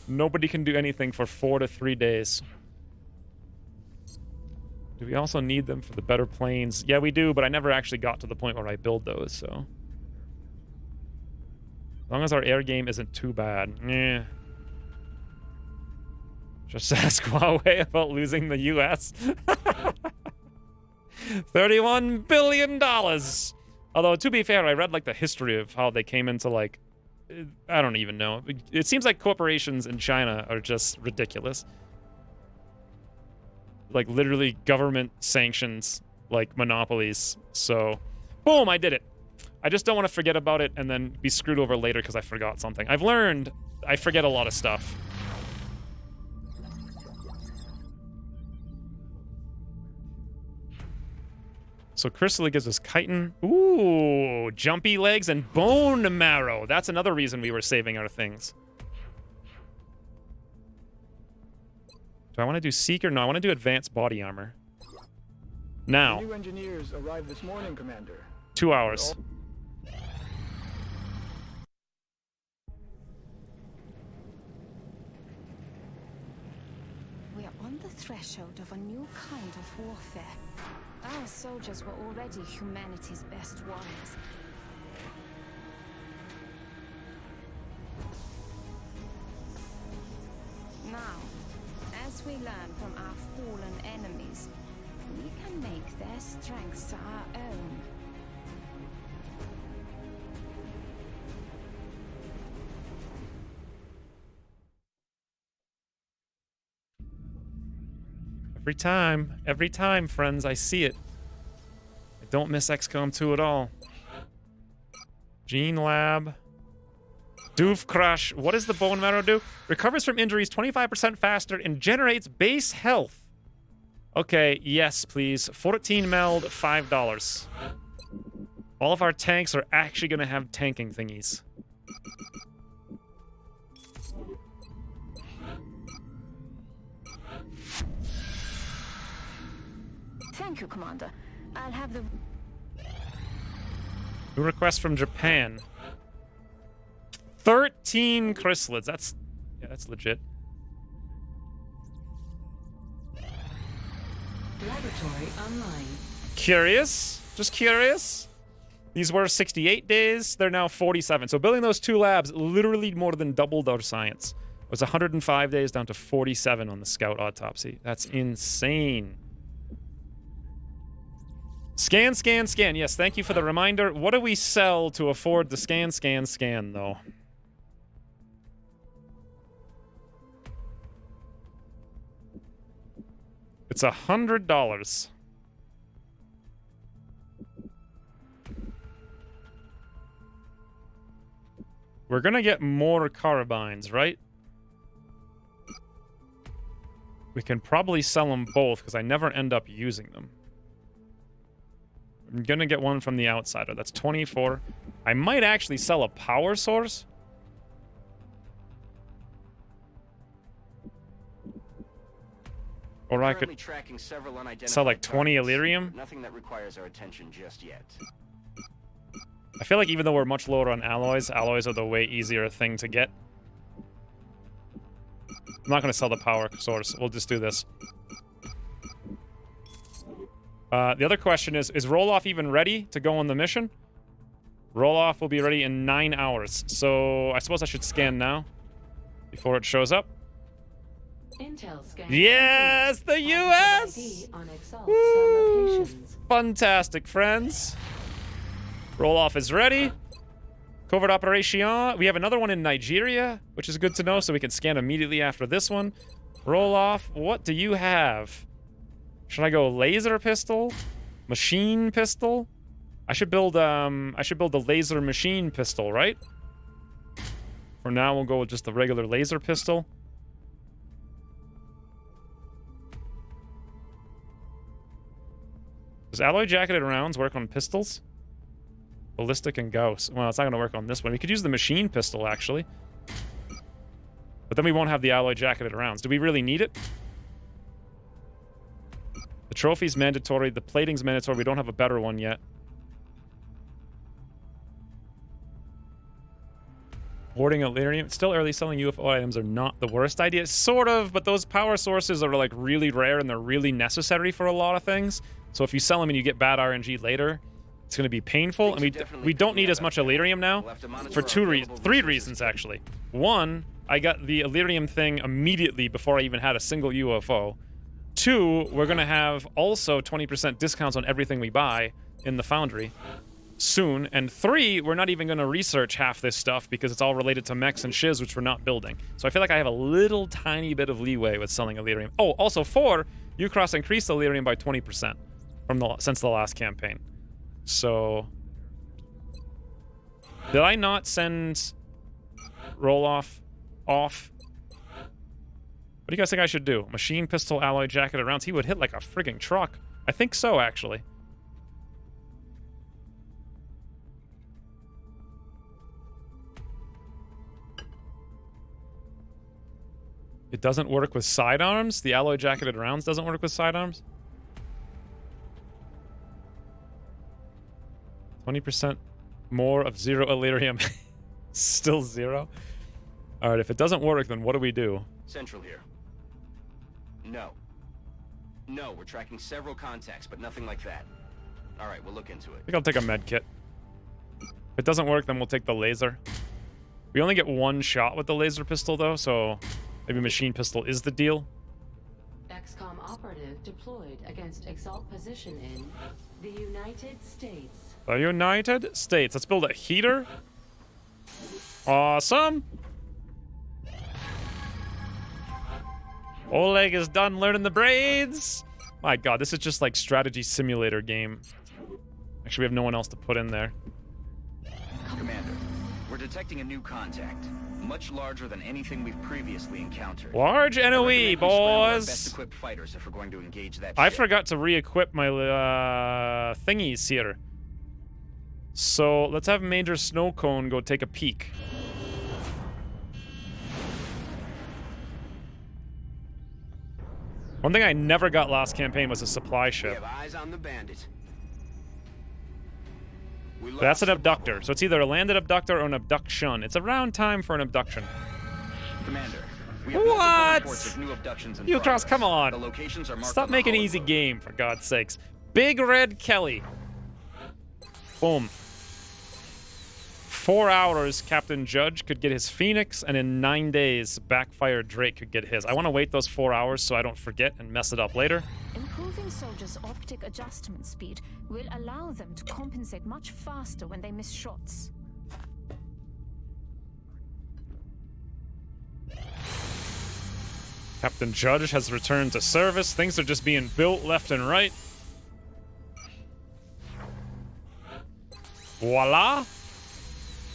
Nobody can do anything for 4 to 3 days. Do we also need them for the better planes? Yeah, we do, but I never actually got to the point where I build those, so. As long as our air game isn't too bad. Yeah. Just ask Huawei about losing the US. $31 billion. Although, to be fair, I read like the history of how they came into like, I don't even know. It seems like corporations in China are just ridiculous. Like literally government sanctions, like monopolies. So, boom, I did it. I just don't want to forget about it and then be screwed over later because I forgot something. I've learned I forget a lot of stuff. So Crystal gives us chitin. Ooh, jumpy legs and bone marrow. That's another reason we were saving our things. Do I want to do Seeker? No, I want to do advanced body armor. Now. New engineers arrived this morning, Commander. 2 hours. We are on the threshold of a new kind of warfare. Our soldiers were already humanity's best warriors. Now, as we learn from our fallen enemies, we can make their strengths our own. Every time, friends, I see it. I don't miss XCOM 2 at all. Gene Lab. Doof Crush. What does the bone marrow do? Recovers from injuries 25% faster and generates base health. Okay, yes, please. 14 meld, $5. All of our tanks are actually going to have tanking thingies. Thank you, Commander. I'll have the... New request from Japan. 13 chrysalids. That's legit. Laboratory online. Curious. Just curious. These were 68 days. They're now 47. So building those 2 labs literally more than doubled our science. It was 105 days down to 47 on the Scout autopsy. That's insane. Scan, scan, scan. Yes, thank you for the reminder. What do we sell to afford the scan, scan, scan, though? It's $100. We're gonna get more carbines, right? We can probably sell them both, because I never end up using them. I'm gonna get one from the outsider. That's 24. I might actually sell a power source. Or I could sell like 20 Elerium. Nothing that requires our attention just yet. I feel like even though we're much lower on alloys, alloys are the way easier thing to get. I'm not gonna sell the power source. We'll just do this. The other question is Roll-Off even ready to go on the mission? Roll-Off will be ready in 9 hours. So I suppose I should scan now before it shows up. Intel scan. Yes, the US! On Exalt Woo! locations. Fantastic, friends. Roll-Off is ready. Covert Operation. We have another one in Nigeria, which is good to know, so we can scan immediately after this one. Roll-Off, what do you have? Should I go laser pistol? Machine pistol? I should build the laser machine pistol, right? For now, we'll go with just the regular laser pistol. Does alloy jacketed rounds work on pistols? Ballistic and Gauss. Well, it's not going to work on this one. We could use the machine pistol, actually. But then we won't have the alloy jacketed rounds. Do we really need it? The trophy's mandatory. The plating's mandatory. We don't have a better one yet. Hoarding Elerium. Still early. Selling UFO items are not the worst idea. Sort of, but those power sources are like really rare and they're really necessary for a lot of things. So if you sell them and you get bad RNG later, it's going to be painful. And we don't need as much Elerium now for three reasons, actually. One, I got the Elerium thing immediately before I even had a single UFO. Two, we're going to have also 20% discounts on everything we buy in the Foundry soon. And three, we're not even going to research half this stuff because it's all related to mechs and shiz, which we're not building. So I feel like I have a little tiny bit of leeway with selling Elerium. Oh, also four, Ucross increased Elerium by 20% since the last campaign. So did I not send Roll-Off off? What do you guys think I should do? Machine pistol, alloy jacketed rounds. He would hit like a frigging truck. I think so, actually. It doesn't work with sidearms? The alloy jacketed rounds doesn't work with sidearms? 20% more of zero Elerium. Still zero? Alright, if it doesn't work, then what do we do? Central here. No. No, we're tracking several contacts, but nothing like that. All right, we'll look into it. I think I'll take a med kit. If it doesn't work, then we'll take the laser. We only get one shot with the laser pistol, though, so maybe machine pistol is the deal. XCOM operative deployed against Exalt position in the United States. The United States. Let's build a heater. Awesome. Oleg is done learning the braids. My god, this is just like strategy simulator game. Actually, we have no one else to put in there. Commander, we're detecting a new contact. Much larger than anything we've previously encountered. Large I NOE, recommend we scramble our best boys. equipped fighters if we're going to engage that I ship. forgot to re-equip my thingies here. So let's have Major Snow Cone go take a peek. One thing I never got last campaign was a supply We ship. have eyes on the bandit. We That's lost an the abductor. bubble. So it's either a landed abductor or an abduction. It's around time for an abduction. Commander, we have multiple What? reports of new abductions in Ucross, progress. come on. The locations are marked Stop on the making holo easy code. game, for God's sakes. Big Red Kelly. Boom. 4 hours, Captain Judge could get his Phoenix, and in 9 days, Backfire Drake could get his. I want to wait those 4 hours so I don't forget and mess it up later. Improving soldiers' optic adjustment speed will allow them to compensate much faster when they miss shots. Captain Judge has returned to service. Things are just being built left and right. Voila!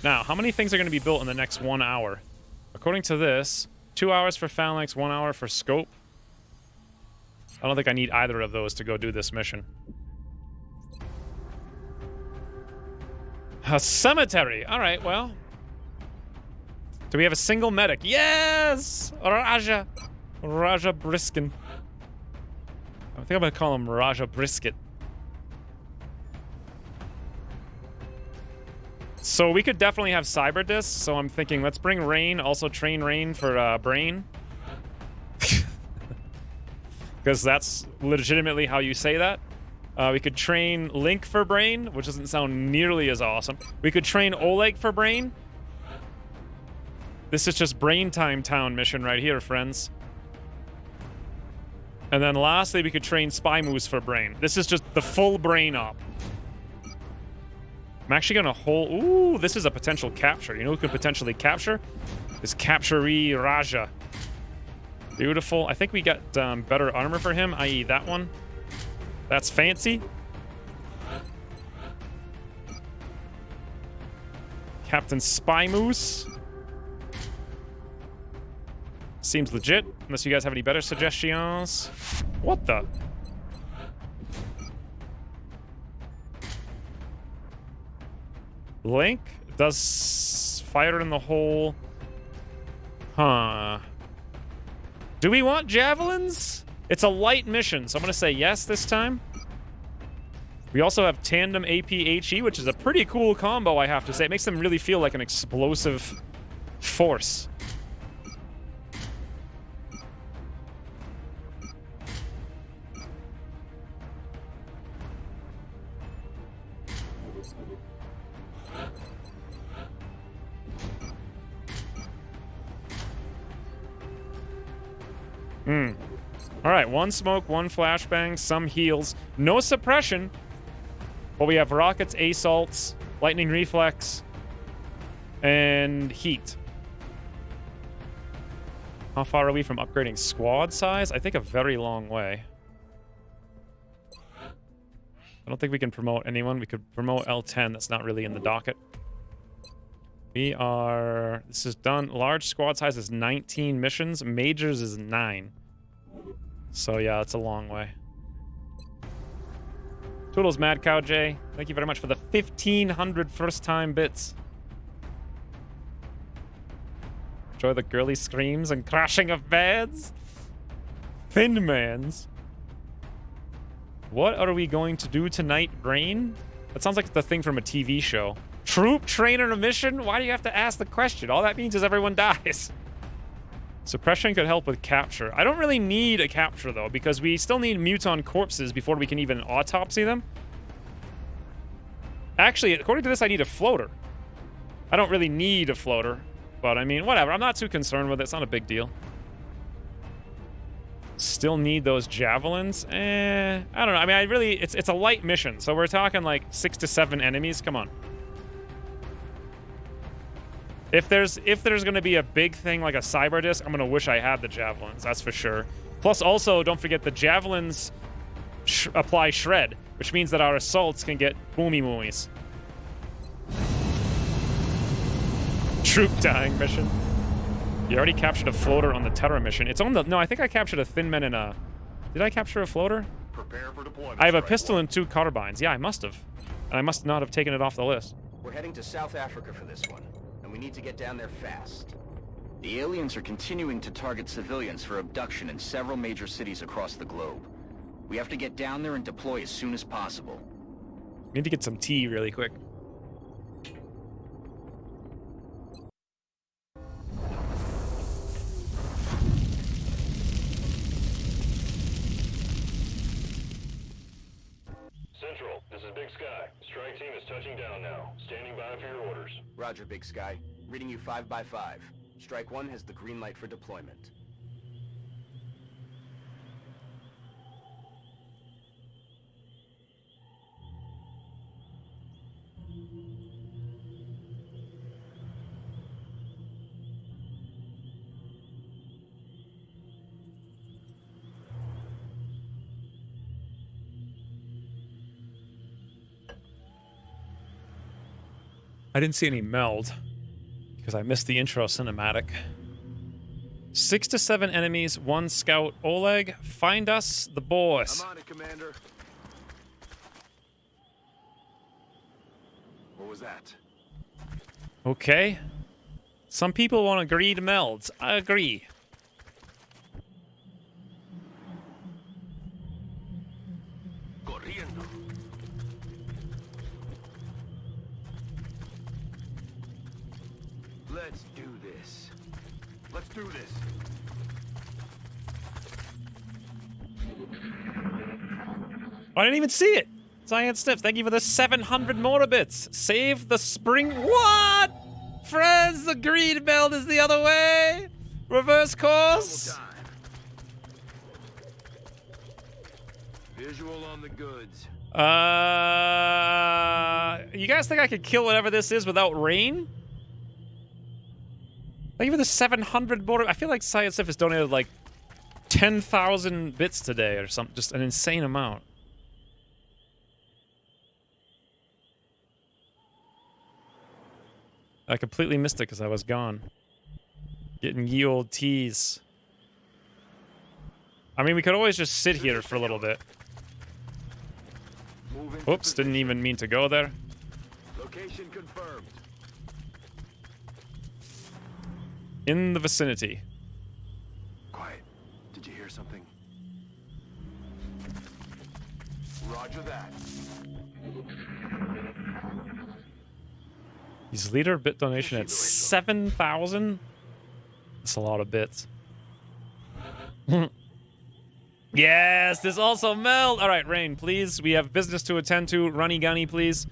Now, how many things are going to be built in the next 1 hour? According to this, 2 hours for Phalanx, 1 hour for Scope. I don't think I need either of those to go do this mission. A cemetery! Alright, well. Do we have a single medic? Yes! Raja! Raja Briskin. I think I'm going to call him Raja Brisket. So we could definitely have cyber discs, so I'm thinking let's bring Rain, also train Rain for Brain. Because that's legitimately how you say that. We could train Link for Brain, which doesn't sound nearly as awesome. We could train Oleg for Brain. This is just Brain Time Town mission right here, friends. And then lastly, we could train Spy Moose for Brain. This is just the full Brain op. I'm actually gonna hold. Ooh, this is a potential capture. You know who could potentially capture? Is Capturee Raja. Beautiful. I think we got better armor for him, i.e. that one. That's fancy. Captain Spy Moose. Seems legit, unless you guys have any better suggestions. What the? Link does fire in the hole. Huh. Do we want javelins? It's a light mission, so I'm going to say yes this time. We also have tandem AP-HE, which is a pretty cool combo, I have to say. It makes them really feel like an explosive force. All right, one smoke, one flashbang, some heals, no suppression. But we have rockets, assaults, lightning reflex, and heat. How far are we from upgrading squad size? I think a very long way. I don't think we can promote anyone. We could promote L10. That's not really in the docket. We are... This is done. Large squad size is 19 missions. Majors is 9. So yeah, it's a long way. Toodles Mad Cow J. Thank you very much for the 1,500 first-time bits. Enjoy the girly screams and crashing of beds. Thin Mans. What are we going to do tonight, Brain? That sounds like the thing from a TV show. Troop trainer mission? Why do you have to ask the question? All that means is everyone dies. Suppression could help with capture. I don't really need a capture, though, because we still need muton corpses before we can even autopsy them. Actually, according to this, I need a floater. I don't really need a floater, but I mean, whatever. I'm not too concerned with it. It's not a big deal. Still need those javelins? I don't know. I mean, it's a light mission, so we're talking like 6 to 7 enemies. Come on. If there's going to be a big thing like a cyber disc, I'm going to wish I had the javelins. That's for sure. Plus, also, don't forget the javelins apply shred, which means that our assaults can get boomy moomies. Troop dying mission. You already captured a floater on the Terra mission. It's on the... No, I think I captured a thin man and a... Did I capture a floater? Prepare for deployment. I have a pistol and 2 carbines. Yeah, I must have. And I must not have taken it off the list. We're heading to South Africa for this one, and we need to get down there fast. The aliens are continuing to target civilians for abduction in several major cities across the globe. We have to get down there and deploy as soon as possible. Need to get some tea really quick. Central, this is Big Sky. Strike team is touching down now. Standing by for your orders. Roger, Big Sky. Reading you 5 by 5. Strike 1 has the green light for deployment. I didn't see any meld because I missed the intro cinematic. 6 to 7 enemies, 1 scout. Oleg, find us the boss. I'm on it, Commander. What was that? Okay. Some people want agreed melds. I agree. Corriendo. Let's do this. Let's do this. I didn't even see it. Science Sniff, thank you for the 700 Moribits. Save the spring. What? Friends, the greed meld is the other way. Reverse course. Double time. Visual on the goods. You guys think I could kill whatever this is without rain? Thank you for the 700 Moribits. I feel like Science Sniff has donated like 10,000 bits today or something. Just an insane amount. I completely missed it because I was gone. Getting ye old teas. I mean, we could always just sit here for a little bit. Oops, didn't even mean to go there. Location confirmed. In the vicinity. Quiet. Did you hear something? Roger that. He's leader bit donation at 7,000. That's a lot of bits. Yes, there's also meld. All right, Rain, please. We have business to attend to. Runny gunny, please.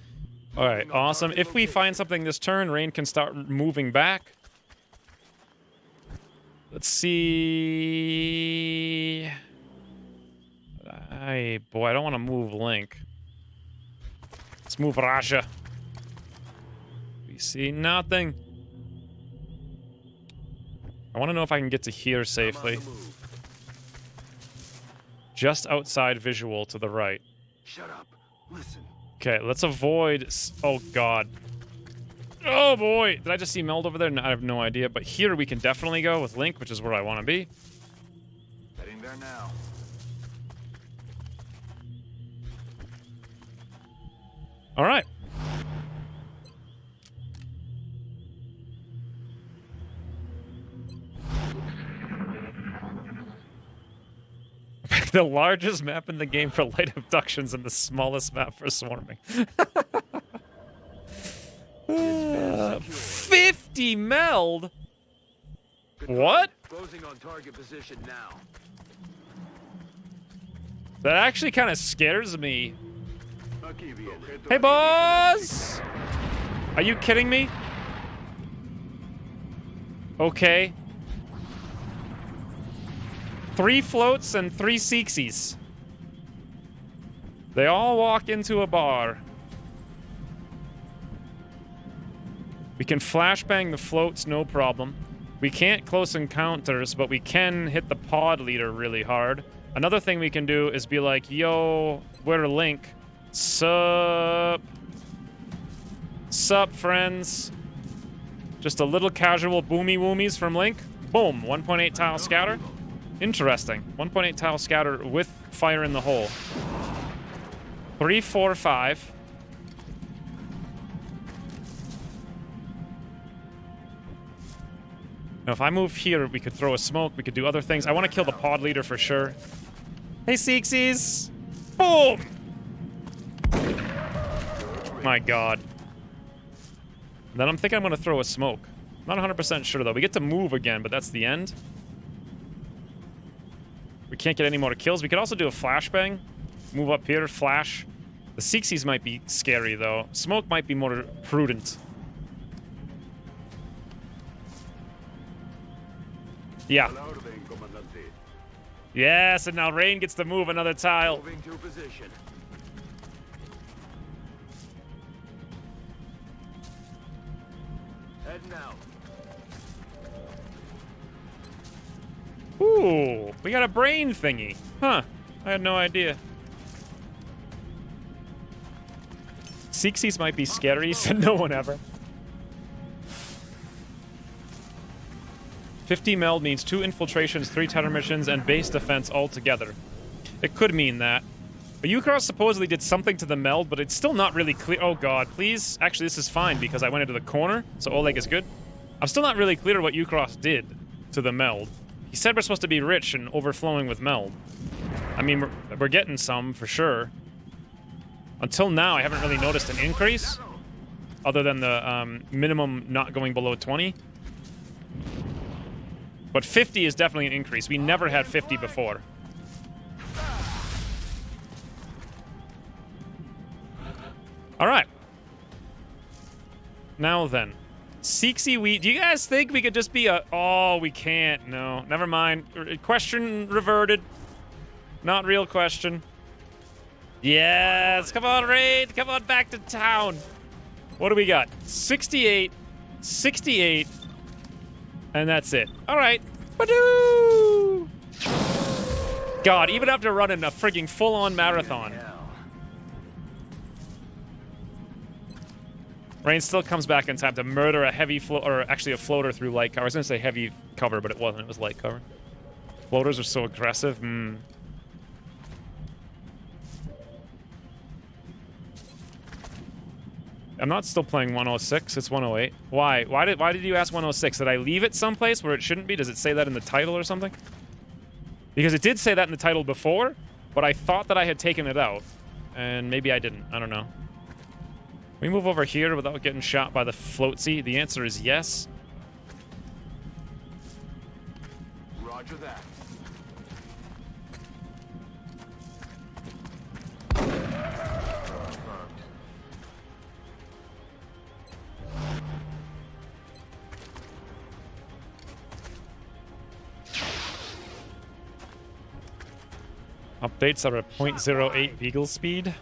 All right, awesome. If we find something this turn, Rain can start moving back. Let's see. Hey, boy, I don't want to move Link. Let's move Raja. We see nothing. I want to know if I can get to here safely. Just outside visual to the right. Shut up. Listen. Okay, let's avoid... Oh, God. Oh, boy. Did I just see meld over there? No, I have no idea. But here we can definitely go with Link, which is where I want to be. Heading there now. All right. The largest map in the game for light abductions and the smallest map for swarming. 50 meld? What? Closing on target position now. That actually kind of scares me. Aquí bien. Hey, boss! Are you kidding me? Okay. 3 floats and 3 Seeksies. They all walk into a bar. We can flashbang the floats, no problem. We can't close encounters, but we can hit the pod leader really hard. Another thing we can do is be like, yo, we're Link. Sup? Sup, friends? Just a little casual boomy woomies from Link. Boom, 1.8 tile scatter. Interesting. 1.8 tile scatter with fire in the hole. 3, 4, 5. Now, if I move here, we could throw a smoke. We could do other things. I want to kill the pod leader for sure. Hey, Seeksies! Boom! My god. Then I'm thinking I'm going to throw a smoke. Not 100% sure, though. We get to move again, but that's the end. We can't get any more kills. We could also do a flashbang. Move up here, flash. The Seeksies might be scary, though. Smoke might be more prudent. Yeah. Yes, and now Rain gets to move another tile. Moving to position. Heading out. Ooh, we got a brain thingy. Huh. I had no idea. Seeksies might be scary, said no one ever. 50 meld means 2 infiltrations, 3 tether missions, and base defense altogether. It could mean that. But Ukross supposedly did something to the meld, but it's still not really clear. Oh god, please. Actually, this is fine because I went into the corner, so Oleg is good. I'm still not really clear what Ukross did to the meld. He said we're supposed to be rich and overflowing with meld. I mean, we're getting some for sure. Until now, I haven't really noticed an increase, other than the minimum not going below 20. But 50 is definitely an increase. We never had 50 before. All right. Now then. Seeksie, do you guys think we could just be a... Oh, we can't. No, never mind. Question reverted. Not real question. Yes, come on, Raid. Come on back to town. What do we got? 68, 68, and that's it. All right. Badoo! God, even after running a frigging full-on marathon. Rain still comes back in time to murder a heavy or actually a floater through light cover. I was gonna say heavy cover, but it wasn't. It was light cover. Floaters are so aggressive. I'm not still playing 106. It's 108. Why? Why did you ask 106? Did I leave it someplace where it shouldn't be? Does it say that in the title or something? Because it did say that in the title before, but I thought that I had taken it out, and maybe I didn't. I don't know. We move over here without getting shot by the floatsy. The answer is yes. Roger that. Updates are at 0.08 Beagle speed.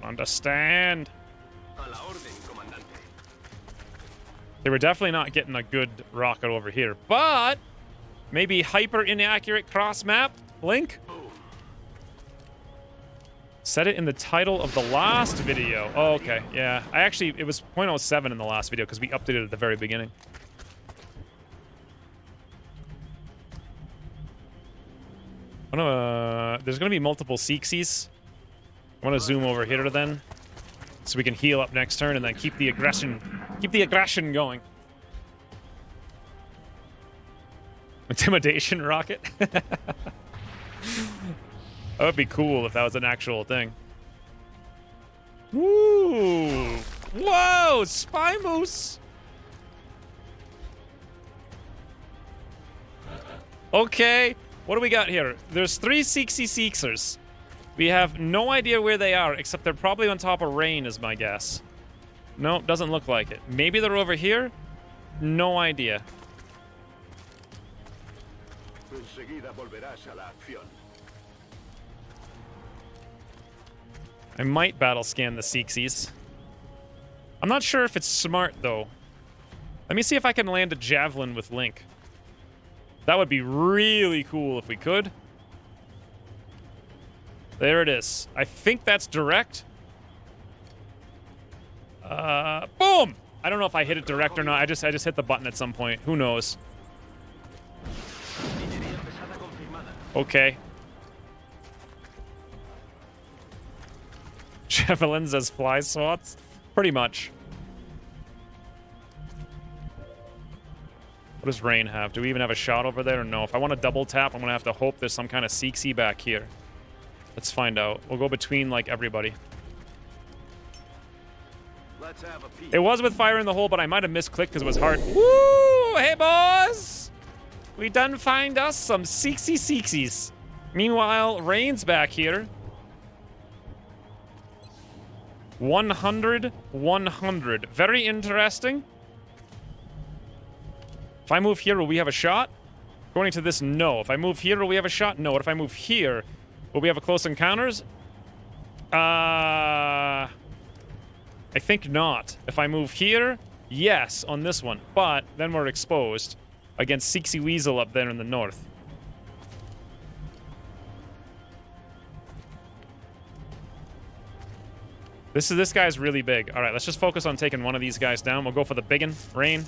Understand. They were definitely not getting a good rocket over here, but maybe hyper inaccurate cross map Link. Said it in the title of the last video. Oh, okay, yeah. It was 0.07 in the last video because we updated at the very beginning. There's gonna be multiple Seeksies. I want to zoom over here then, so we can heal up next turn and then keep the aggression going. Intimidation rocket. That would be cool if that was an actual thing. Woo! Whoa! Spy Moose! Okay, what do we got here? There's 3 Seeksy Seeksers. We have no idea where they are, except they're probably on top of Rain, is my guess. No, doesn't look like it. Maybe they're over here? No idea. Enseguida volverás a la acción. I might battle scan the Seeksies. I'm not sure if it's smart, though. Let me see if I can land a Javelin with Link. That would be really cool if we could. There it is. I think that's direct. Boom! I don't know if I hit it direct or not. I just hit the button at some point. Who knows? Okay. Javelins as fly swats? Pretty much. What does Rain have? Do we even have a shot over there or no? If I want to double tap, I'm going to have to hope there's some kind of Seeksy back here. Let's find out. We'll go between, like, everybody. Let's have a peek. It was with fire in the hole, but I might have misclicked because it was hard. Woo! Hey, boys! We done find us some Seeksy Seeksies. Meanwhile, Rain's back here. 100, 100. Very interesting. If I move here, will we have a shot? According to this, no. If I move here, will we have a shot? No. What if I move here? Will we have a close encounters? I think not. If I move here, yes, on this one. But then we're exposed against Seeksy Weasel up there in the north. This guy's really big. All right, let's just focus on taking one of these guys down. We'll go for the biggin, Rain.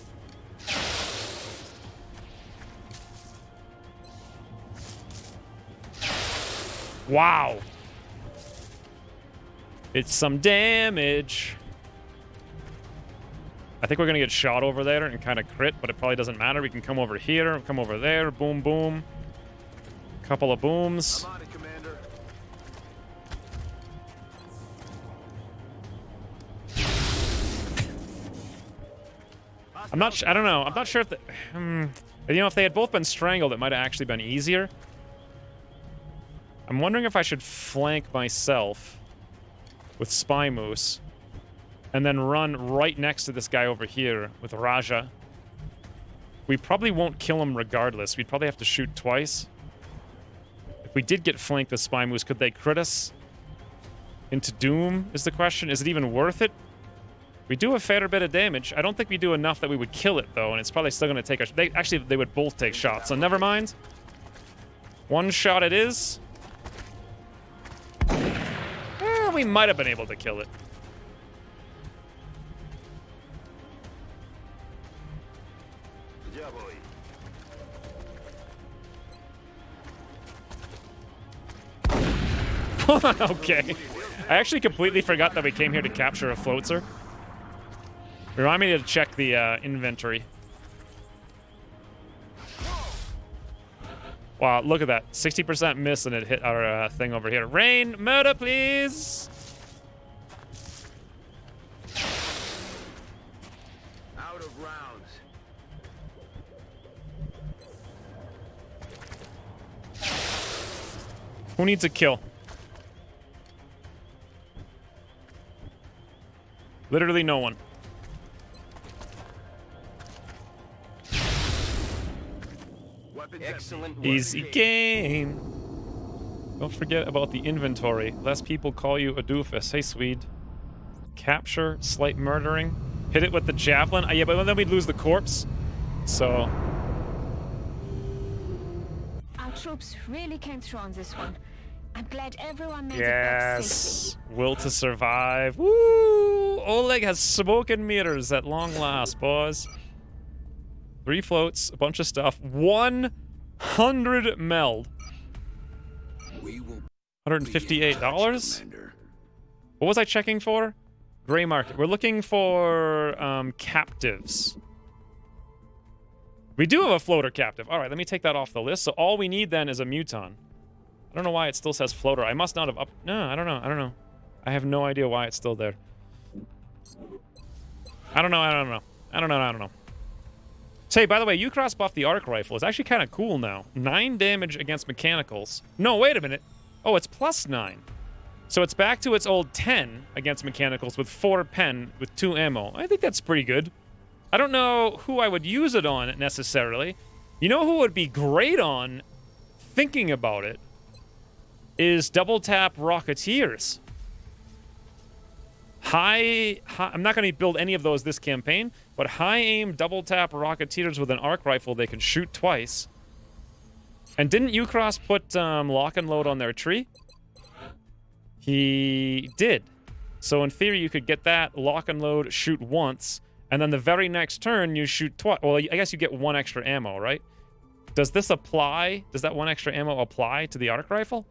Wow. It's some damage. I think we're going to get shot over there and kind of crit, but it probably doesn't matter. We can come over here, come over there. Boom, boom. Couple of booms. I'm on it, Commander. I don't know. I'm not sure if you know, if they had both been strangled, it might have actually been easier. I'm wondering if I should flank myself with Spy Moose and then run right next to this guy over here with Raja. We probably won't kill him regardless. We'd probably have to shoot twice. If we did get flanked with Spy Moose, could they crit us into Doom is the question. Is it even worth it? We do a fair bit of damage. I don't think we do enough that we would kill it, though, and it's probably still going to take a... They would both take shots, so never mind. One shot it is. We might have been able to kill it. Ya voy. Okay. I actually completely forgot that we came here to capture a floatzer. Remind me to check the inventory. Wow, look at that. 60% miss and it hit our thing over here. Rain, murder, please! Out of rounds. Who needs a kill? Literally no one. Excellent. Easy game. Don't forget about the inventory. Less people call you a doofus. Hey, Swede. Capture, slight murdering. Hit it with the javelin. Yeah, but then we'd lose the corpse. So... Our troops really came through on this one. I'm glad everyone made it back yes. safely. Will to survive. Woo! Oleg has smoke and mirrors at long last, boys. 3 floats, a bunch of stuff. 100 meld. $158? What was I checking for? Gray market. We're looking for captives. We do have a floater captive. All right, let me take that off the list. So all we need then is a muton. I don't know why it still says floater. I must not have up... No, I don't know. I have no idea why it's still there. I don't know. Say, by the way, Ucross buff the arc rifle is actually kind of cool now. 9 damage against mechanicals. No, wait a minute. Oh, it's +9. So it's back to its old 10 against mechanicals with 4 pen with 2 ammo. I think that's pretty good. I don't know who I would use it on necessarily. You know who would be great on, thinking about it, is double tap Rocketeers. High, I'm not going to build any of those this campaign, but high aim double tap Rocketeers with an arc rifle they can shoot twice. And didn't Ucross put lock and load on their tree? He did. So in theory, you could get that, lock and load, shoot once, and then the very next turn, you shoot twice. Well, I guess you get 1 extra ammo, right? Does this apply? Does that 1 extra ammo apply to the arc rifle?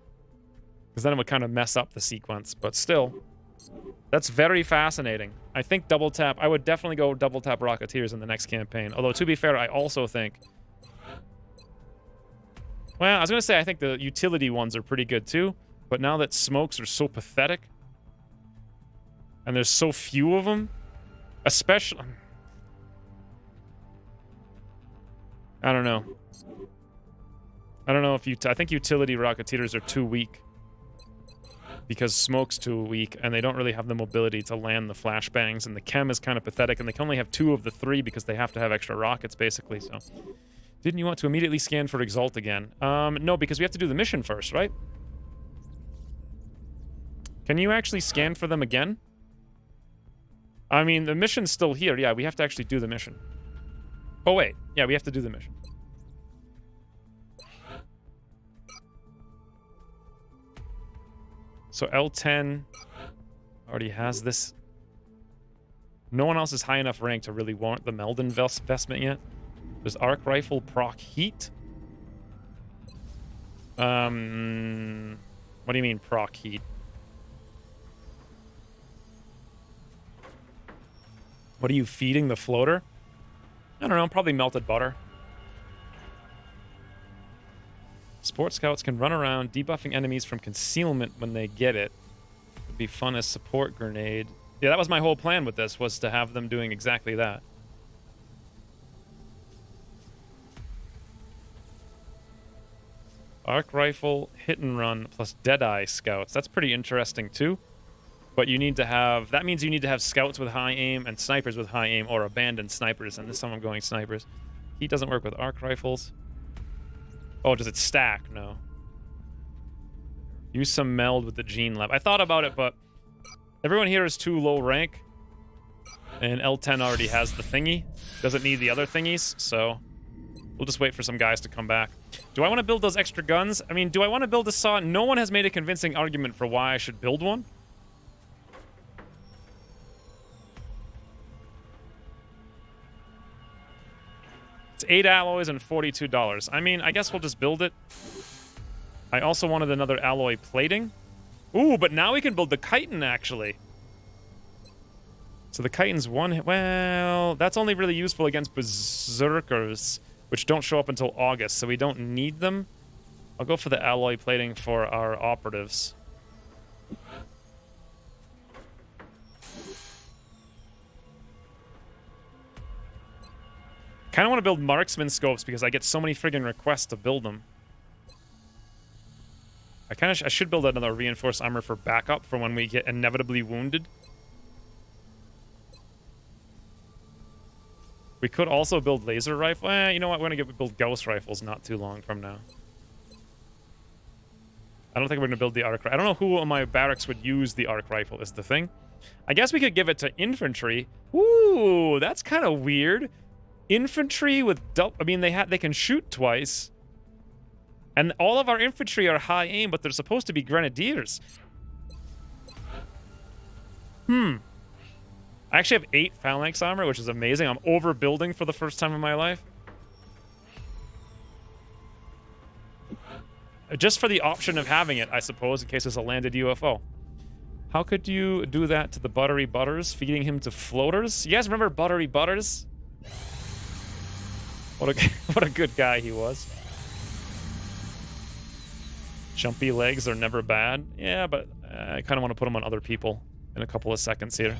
Because then it would kind of mess up the sequence, but still. That's very fascinating. I think double tap, I would definitely go double tap Rocketeers in the next campaign. Although, to be fair, I also think... Well, I was going to say, I think the utility ones are pretty good too. But now that smokes are so pathetic, and there's so few of them, especially... I don't know. I don't know if I think utility Rocketeers are too weak. Because smoke's too weak, and they don't really have the mobility to land the flashbangs, and the chem is kind of pathetic, and they can only have 2 of the 3 because they have to have extra rockets, basically, so... Didn't you want to immediately scan for Exalt again? No, because we have to do the mission first, right? Can you actually scan for them again? I mean, the mission's still here. Yeah, we have to actually do the mission. Oh, wait. Yeah, we have to do the mission. So L10 already has this. No one else is high enough rank to really warrant the Meld investment yet. Does arc rifle proc heat? What do you mean proc heat? What are you feeding the floater? I don't know, probably melted butter. Sport scouts can run around debuffing enemies from concealment when they get it. Would be fun as support grenade. Yeah, that was my whole plan with this, was to have them doing exactly that. Arc rifle, hit and run, plus Deadeye scouts. That's pretty interesting too. But you need to have... That means you need to have scouts with high aim and snipers with high aim, or abandoned snipers, and this time I'm going snipers. Heat doesn't work with arc rifles. Oh, does it stack? No. Use some meld with the gene lab. I thought about it, but everyone here is too low rank. And L10 already has the thingy. Doesn't need the other thingies, so we'll just wait for some guys to come back. Do I want to build those extra guns? I mean, do I want to build a saw? No one has made a convincing argument for why I should build one. It's 8 alloys and $42. I mean, I guess we'll just build it. I also wanted another alloy plating. Ooh, but now we can build the chitin, actually. So the chitin's one... Well, that's only really useful against berserkers, which don't show up until August, so we don't need them. I'll go for the alloy plating for our operatives. Kind of want to build marksman scopes because I get so many friggin' requests to build them. I should build another reinforced armor for backup for when we get inevitably wounded. We could also build laser rifle. You know what? We're gonna build ghost rifles not too long from now. I don't think we're gonna build the arc. I don't know who on my barracks would use the arc rifle. Is the thing. I guess we could give it to infantry. Ooh, that's kind of weird. Infantry with I mean, they can shoot twice. And all of our infantry are high aim, but they're supposed to be grenadiers. I actually have 8 phalanx armor, which is amazing. I'm overbuilding for the first time in my life. Just for the option of having it, I suppose, in case it's a landed UFO. How could you do that to the Buttery Butters, feeding him to floaters? You guys remember Buttery Butters? What a good guy he was. Jumpy legs are never bad. Yeah, but I kind of want to put them on other people in a couple of seconds here.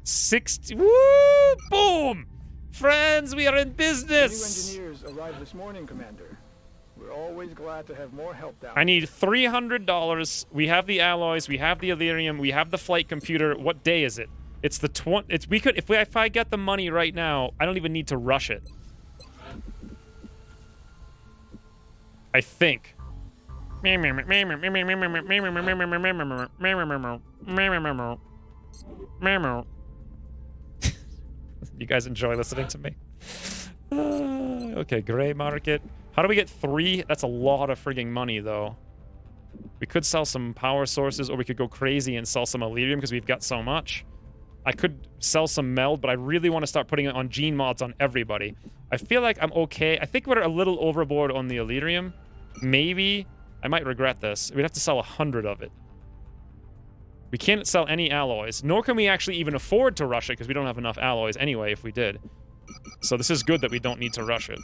60... Woo! Boom! Friends, we are in New business! engineers arrived this morning, Commander. We're always glad to have more help down I need $300. We have the alloys, we have the Elerium, we have the flight computer. What day is it? It's the if I get the money right now, I don't even need to rush it. I think. You guys enjoy listening to me? Okay, gray market. How do we get 3? That's a lot of frigging money, though. We could sell some power sources, or we could go crazy and sell some Elerium because we've got so much. I could sell some meld, but I really want to start putting it on gene mods on everybody. I feel like I'm okay. I think we're a little overboard on the Elerium. Maybe. I might regret this. We'd have to sell 100 of it. We can't sell any alloys, nor can we actually even afford to rush it because we don't have enough alloys anyway if we did. So this is good that we don't need to rush it.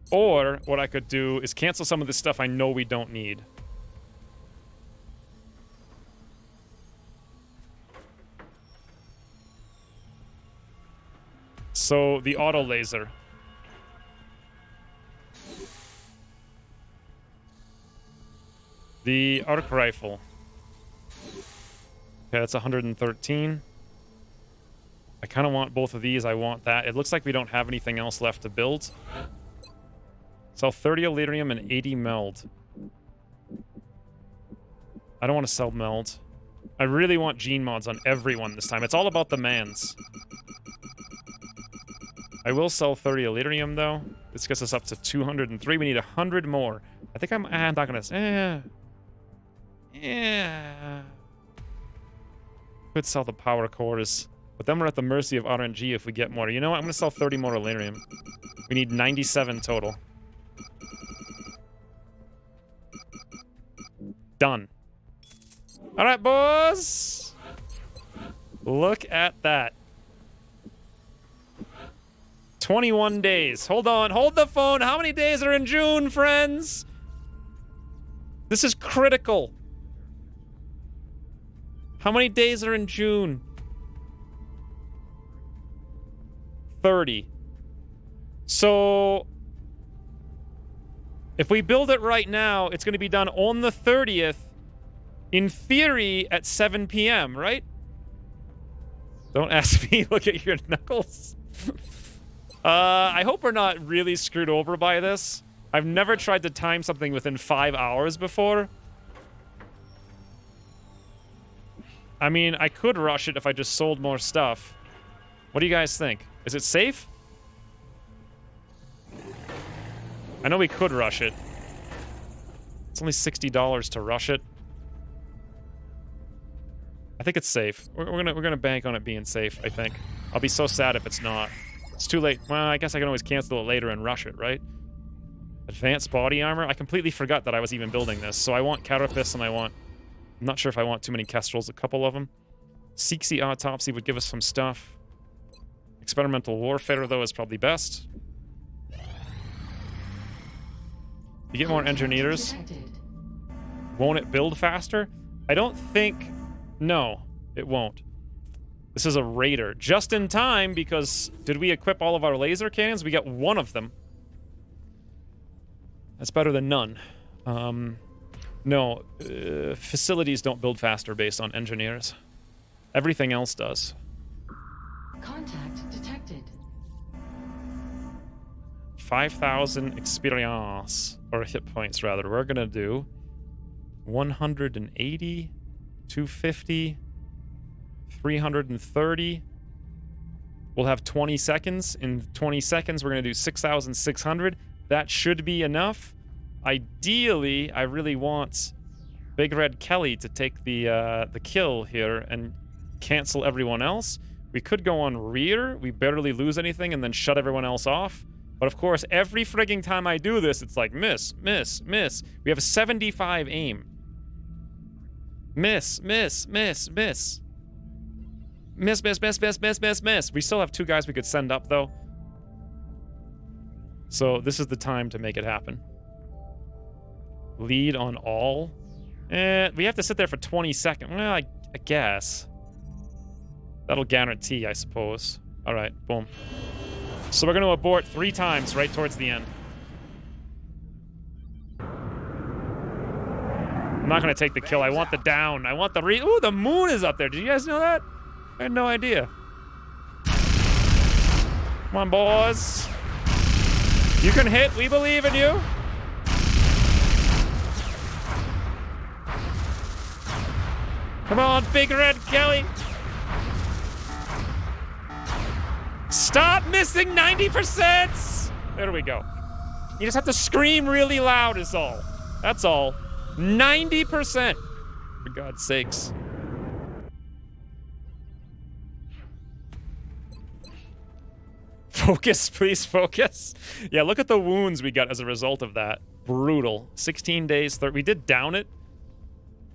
Or what I could do is cancel some of this stuff I know we don't need. So the auto laser. The arc rifle. Okay, that's 113. I kind of want both of these. I want that. It looks like we don't have anything else left to build. Sell 30 Elerium and 80 meld. I don't want to sell meld. I really want gene mods on everyone this time. It's all about the mans. I will sell 30 Elerium, though. This gets us up to 203. We need 100 more. I think I'm not going to... Yeah. Could sell the power cores. But then we're at the mercy of RNG if we get more. You know what? I'm going to sell 30 more Elerium. We need 97 total. Done. All right, boys. Look at that. 21 days. Hold on. Hold the phone. How many days are in June, friends? This is critical. How many days are in June? 30. So if we build it right now, it's going to be done on the 30th, in theory, at 7 p.m., right? Don't ask me. Look at your knuckles. I hope we're not really screwed over by this. I've never tried to time something within 5 hours before. I mean, I could rush it if I just sold more stuff. What do you guys think? Is it safe? I know we could rush it. It's only $60 to rush it. I think it's safe. We're gonna bank on it being safe, I think. I'll be so sad if it's not. It's too late. Well, I guess I can always cancel it later and rush it, right? Advanced body armor? I completely forgot that I was even building this. So I want Carapace and I want... I'm not sure if I want too many Kestrels, a couple of them. Seeksy Autopsy would give us some stuff. Experimental Warfare, though, is probably best. You get more Engineers. Won't it build faster? I don't think... No, it won't. This is a Raider. Just in time, because... Did we equip all of our laser cannons? We got one of them. That's better than none. No, facilities don't build faster based on Engineers. Everything else does. Contact detected. 5,000 experience, or hit points rather. We're gonna do 180, 250, 330. We'll have 20 seconds. In 20 seconds, we're gonna do 6,600. That should be enough. Ideally, I really want Big Red Kelly to take the kill here and cancel everyone else. We could go on rear. We barely lose anything and then shut everyone else off. But of course, every frigging time I do this, it's like miss, miss, miss. We have a 75 aim. Miss, miss, miss, miss. Miss, miss, miss, miss, miss, miss, miss. We still have 2 guys we could send up, though. So this is the time to make it happen. Lead on all. We have to sit there for 20 seconds. Well, I guess. That'll guarantee, I suppose. All right, boom. So we're going to abort 3 times right towards the end. I'm not going to take the kill. I want the down. I want the Ooh, the moon is up there. Did you guys know that? I had no idea. Come on, boys. You can hit. We believe in you. Come on, Big Red Kelly. Stop missing 90%! There we go. You just have to scream really loud is all. That's all. 90%. For God's sakes. Focus, please focus. Yeah, look at the wounds we got as a result of that. Brutal. 16 days, we did down it.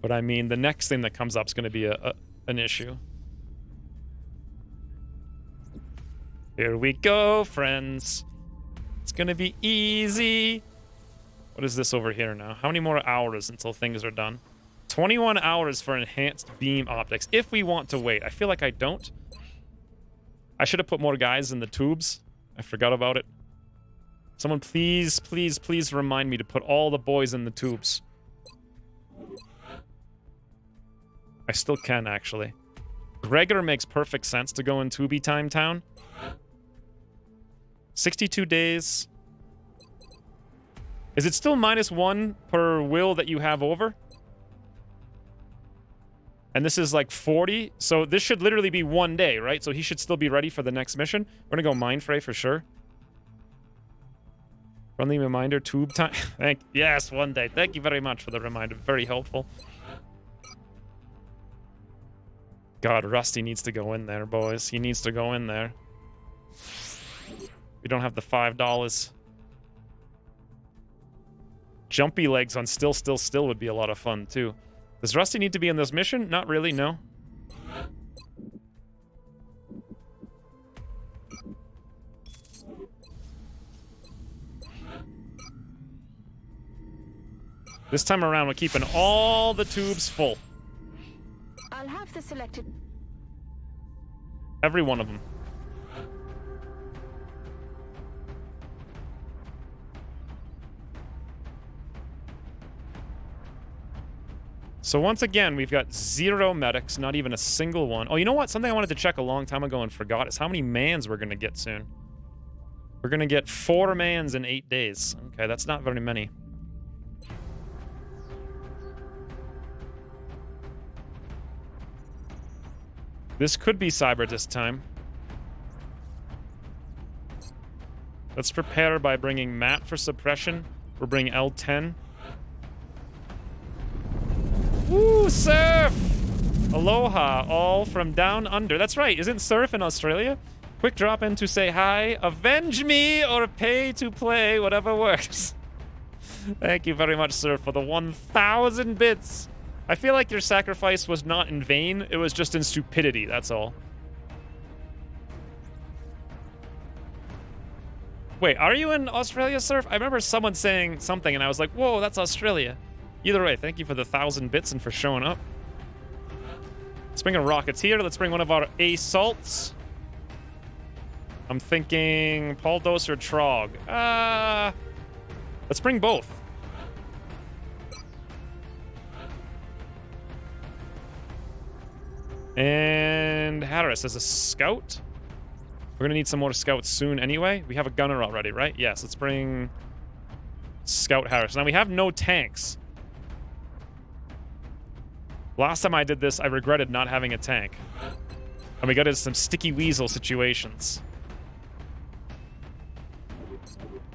But I mean, the next thing that comes up is going to be an issue. Here we go, friends. It's going to be easy. What is this over here now? How many more hours until things are done? 21 hours for enhanced beam optics, if we want to wait. I feel like I don't. I should have put more guys in the tubes. I forgot about it. Someone please, please, please remind me to put all the boys in the tubes. I still can, actually. Gregor makes perfect sense to go in Tubby Time Town. 62 days. Is it still -1 per will that you have over? And this is like 40, so this should literally be 1 day, right? So he should still be ready for the next mission. We're gonna go Mindfray for sure. Friendly reminder, tube time. Yes, 1 day. Thank you very much for the reminder. Very helpful. God, Rusty needs to go in there, boys. He needs to go in there. We don't have the $5. Jumpy legs on still would be a lot of fun, too. Does Rusty need to be in this mission? Not really, no. This time around, we're keeping all the tubes full. I'll have the selected... Every one of them. So once again, we've got 0 medics, not even a single one. Oh, you know what? Something I wanted to check a long time ago and forgot is how many mans we're going to get soon. We're going to get 4 mans in 8 days. Okay, that's not very many. This could be Cyber this time. Let's prepare by bringing Matt for suppression. We'll bring L10. Woo, Surf! Aloha, all from down under. That's right, isn't Surf in Australia? Quick drop in to say hi. Avenge me or pay to play, whatever works. Thank you very much, Surf, for the 1,000 bits. I feel like your sacrifice was not in vain. It was just in stupidity, that's all. Wait, are you in Australia, Surf? I remember someone saying something and I was like, whoa, that's Australia. Either way, thank you for the 1,000 bits and for showing up. Let's bring a Rocketeer. Let's bring one of our assaults. I'm thinking Paldos or Trog. Let's bring both. And Harris as a scout. We're gonna need some more scouts soon anyway. We have a gunner already, right? Yes, let's bring Scout Harris. Now we have no tanks. Last time I did this, I regretted not having a tank. And we got into some sticky weasel situations.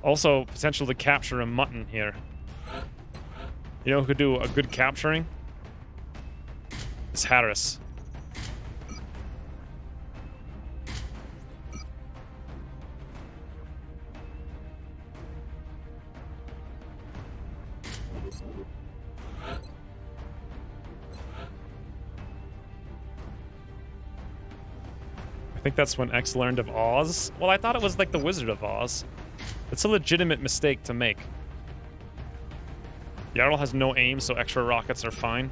Also, potential to capture a mutton here. You know who could do a good capturing? It's Harris. I think that's when X learned of Oz. Well, I thought it was like the Wizard of Oz. It's a legitimate mistake to make. Jarl has no aim, so extra rockets are fine.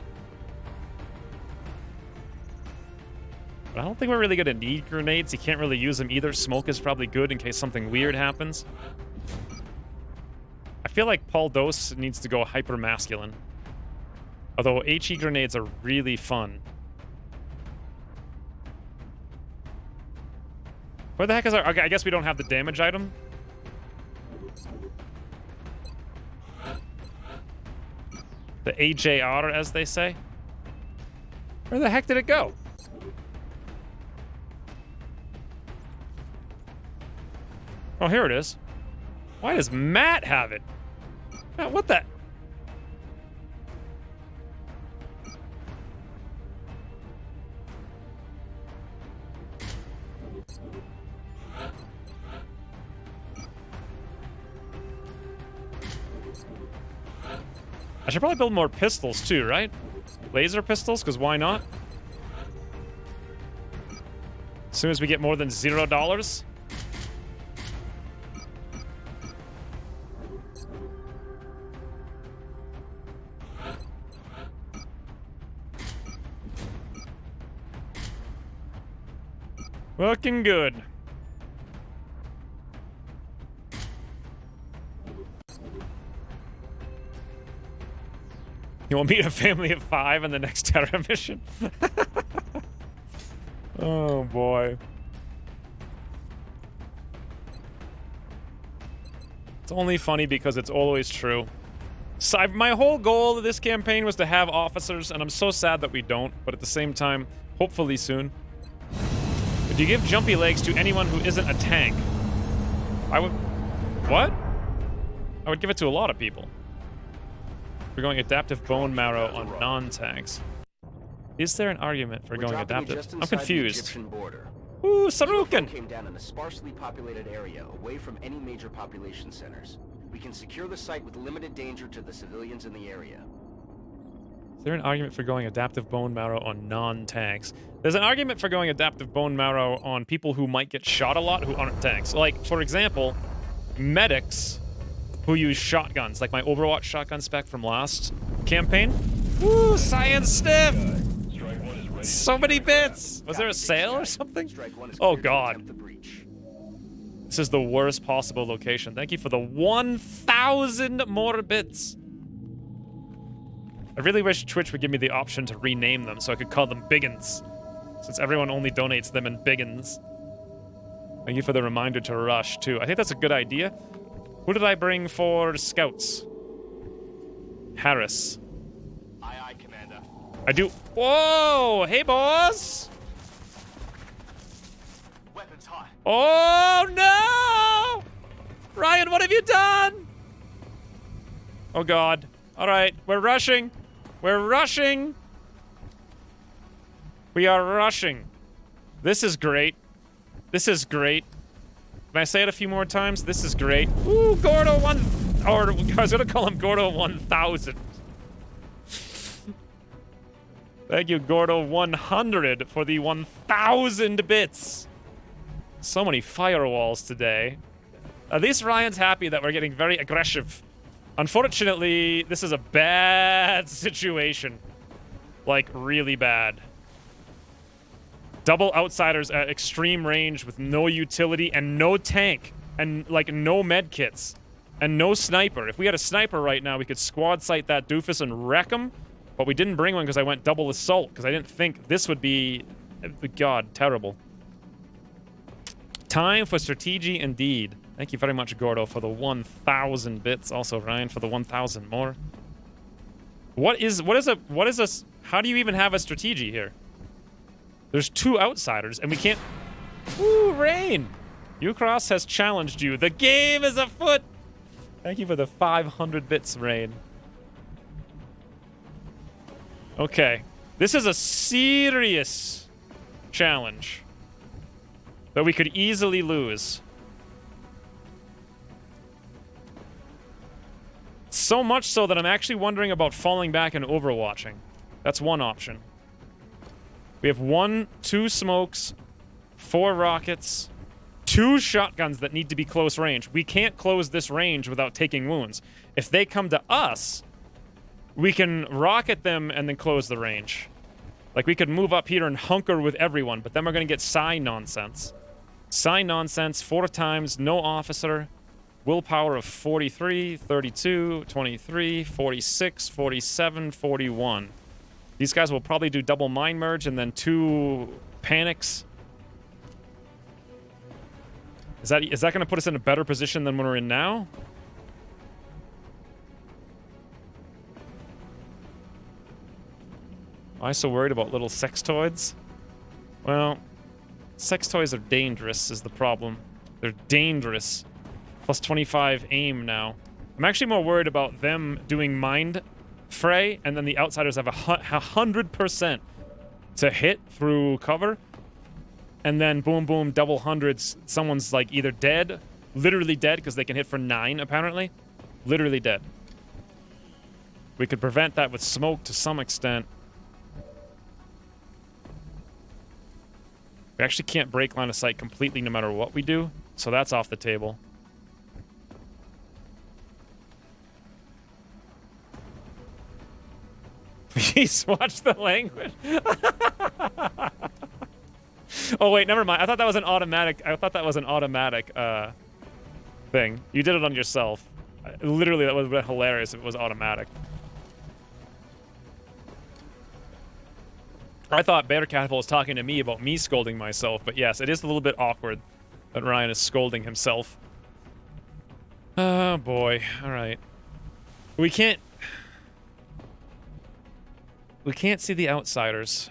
But I don't think we're really going to need grenades. You can't really use them either. Smoke is probably good in case something weird happens. I feel like Paul Dose needs to go hyper masculine. Although HE grenades are really fun. Where the heck is our... Okay, I guess we don't have the damage item. The AJR, as they say. Where the heck did it go? Oh, here it is. Why does Matt have it? Matt, what the... I should probably build more pistols too, right? Laser pistols, because why not? As soon as we get more than $0. Looking good. You want me a family of 5 in the next Terra mission? Oh boy. It's only funny because it's always true. So my whole goal of this campaign was to have officers, and I'm so sad that we don't, but at the same time, hopefully soon. Would you give jumpy legs to anyone who isn't a tank? I would... What? I would give it to a lot of people. We're going adaptive bone marrow on non-tanks. Is there an argument for going adaptive? I'm confused. Ooh, Sarukan! Came down in a sparsely populated area, away from any major population centers. We can secure the site with limited danger to the civilians in the area. Is there an argument for going adaptive bone marrow on non-tanks? There's an argument for going adaptive bone marrow on people who might get shot a lot who aren't tanks. Like, for example, medics who use shotguns, like my Overwatch shotgun spec from last campaign. Woo, science stiff! So many bits! Was there a sale or something? Oh god. This is the worst possible location. Thank you for the 1,000 more bits. I really wish Twitch would give me the option to rename them so I could call them Biggins, since everyone only donates them in Biggins. Thank you for the reminder to rush, too. I think that's a good idea. Who did I bring for scouts? Harris. Aye, aye, Commander. I do... Whoa! Hey, boss! Weapons hot. Oh, no! Ryan, what have you done? Oh, God. All right, we're rushing. We're rushing. We are rushing. This is great. This is great. Can I say it a few more times? This is great. Ooh, Gordo 1... Or, I was going to call him Gordo 1000. Thank you, Gordo 100, for the 1,000 bits. So many firewalls today. At least Ryan's happy that we're getting very aggressive. Unfortunately, this is a bad situation. Like, really bad. Double outsiders at extreme range with no utility and no tank. And, like, no med kits. And no sniper. If we had a sniper right now, we could squad sight that doofus and wreck him. But we didn't bring one because I went double assault. Because I didn't think this would be... God, terrible. Time for strategy indeed. Thank you very much, Gordo, for the 1,000 bits. Also, Ryan, for the 1,000 more. What is a... How do you even have a strategy here? There's 2 outsiders, and we can't... Ooh, Rain! Ucross has challenged you. The game is afoot! Thank you for the 500 bits, Rain. Okay. This is a serious challenge that we could easily lose. So much so that I'm actually wondering about falling back and overwatching. That's one option. We have 1, 2 smokes, 4 rockets, 2 shotguns that need to be close range. We can't close this range without taking wounds. If they come to us, we can rocket them and then close the range. Like, we could move up here and hunker with everyone, but then we're going to get psi nonsense. Psi nonsense, 4 times, no officer. Willpower of 43, 32, 23, 46, 47, 41. These guys will probably do double mind merge and then 2 panics. Is that going to put us in a better position than when we're in now? Why so worried about little sextoids? Well, sextoids are dangerous is the problem. They're dangerous. Plus 25 aim now. I'm actually more worried about them doing mind fray, and then the outsiders have 100% to hit through cover. And then boom, boom, double hundreds. Someone's like either dead, literally dead, because they can hit for 9 apparently. Literally dead. We could prevent that with smoke to some extent. We actually can't break line of sight completely no matter what we do, so that's off the table. Please watch the language. Oh wait, never mind. I thought that was an automatic. Thing. You did it on yourself. Literally, that would have been hilarious if it was automatic. I thought Bear Catapult was talking to me about me scolding myself, but yes, it is a little bit awkward that Ryan is scolding himself. Oh boy. All right. We can't see the outsiders.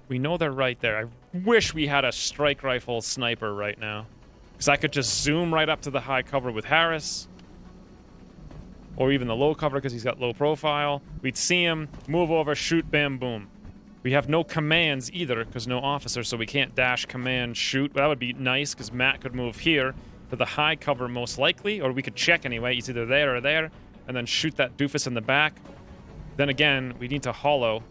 We know they're right there. I wish we had a strike rifle sniper right now, because I could just zoom right up to the high cover with Harris. Or even the low cover because he's got low profile. We'd see him, move over, shoot, bam, boom. We have no commands either because no officer, so we can't dash, command, shoot. That would be nice because Matt could move here to the high cover most likely, or we could check anyway. He's either there or there, and then shoot that doofus in the back. Then again, we need to hollow.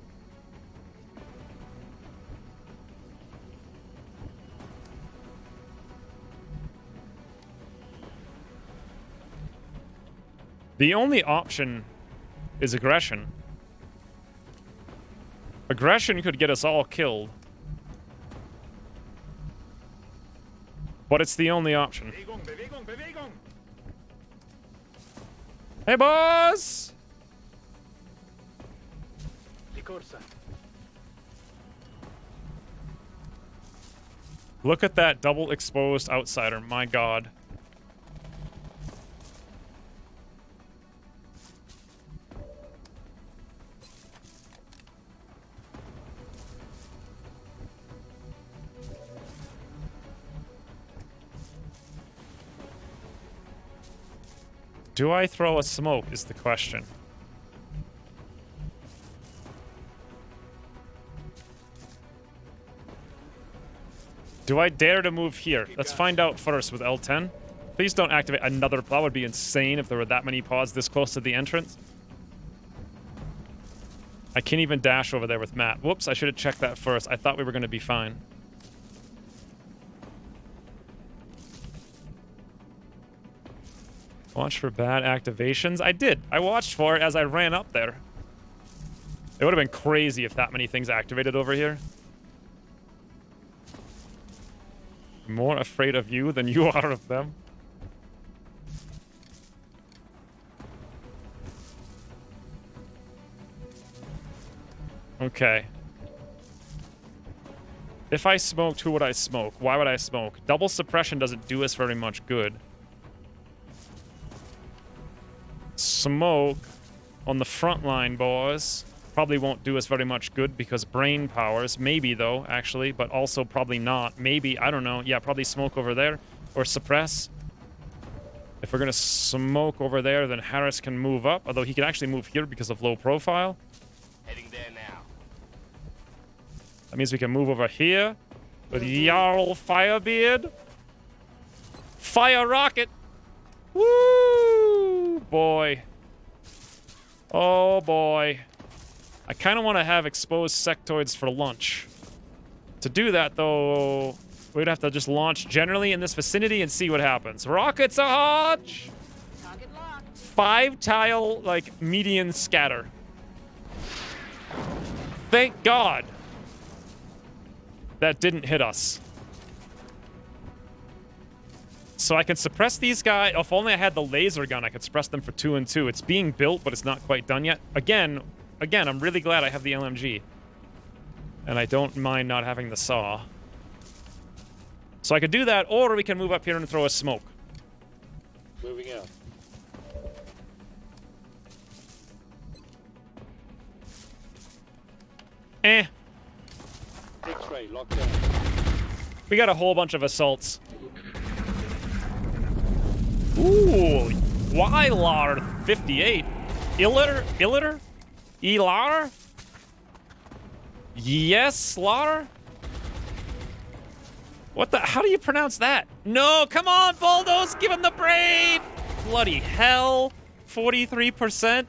The only option is aggression. Aggression could get us all killed. But it's the only option. Hey, boss! Look at that double exposed outsider, my god. Do I throw a smoke is the question. Do I dare to move here? Let's find out first with L10. Please don't activate another. That would be insane if there were that many pods this close to the entrance. I can't even dash over there with Matt. Whoops, I should have checked that first. I thought we were going to be fine. Watch for bad activations. I did. I watched for it as I ran up there. It would have been crazy if that many things activated over here. More afraid of you than you are of them. Okay. If I smoked, who would I smoke? Why would I smoke? Double suppression doesn't do us very much good. Smoke on the front line, boys. Probably won't do us very much good because brain powers. Maybe, though, actually, but also probably not. Maybe, I don't know. Yeah, probably smoke over there or suppress. If we're going to smoke over there, then Harris can move up, although he can actually move here because of low profile. Heading there now. That means we can move over here with Jarl Firebeard. Fire rocket! Woo! Boy. Oh, boy. I kind of want to have exposed sectoids for lunch. To do that, though, we'd have to just launch generally in this vicinity and see what happens. Rockets ahosh! Target locked. 5 tile, like, median scatter. Thank God that didn't hit us. So I can suppress these guys. If only I had the laser gun, I could suppress them for 2 and 2. It's being built, but it's not quite done yet. Again, I'm really glad I have the LMG. And I don't mind not having the saw. So I could do that, or we can move up here and throw a smoke. Moving out. X-ray locked down. We got a whole bunch of assaults. Ooh, Ylar 58. Illiter? Elar? Yes, Lar? What the? How do you pronounce that? No, come on, Bulldoze, give him the brain! Bloody hell. 43%?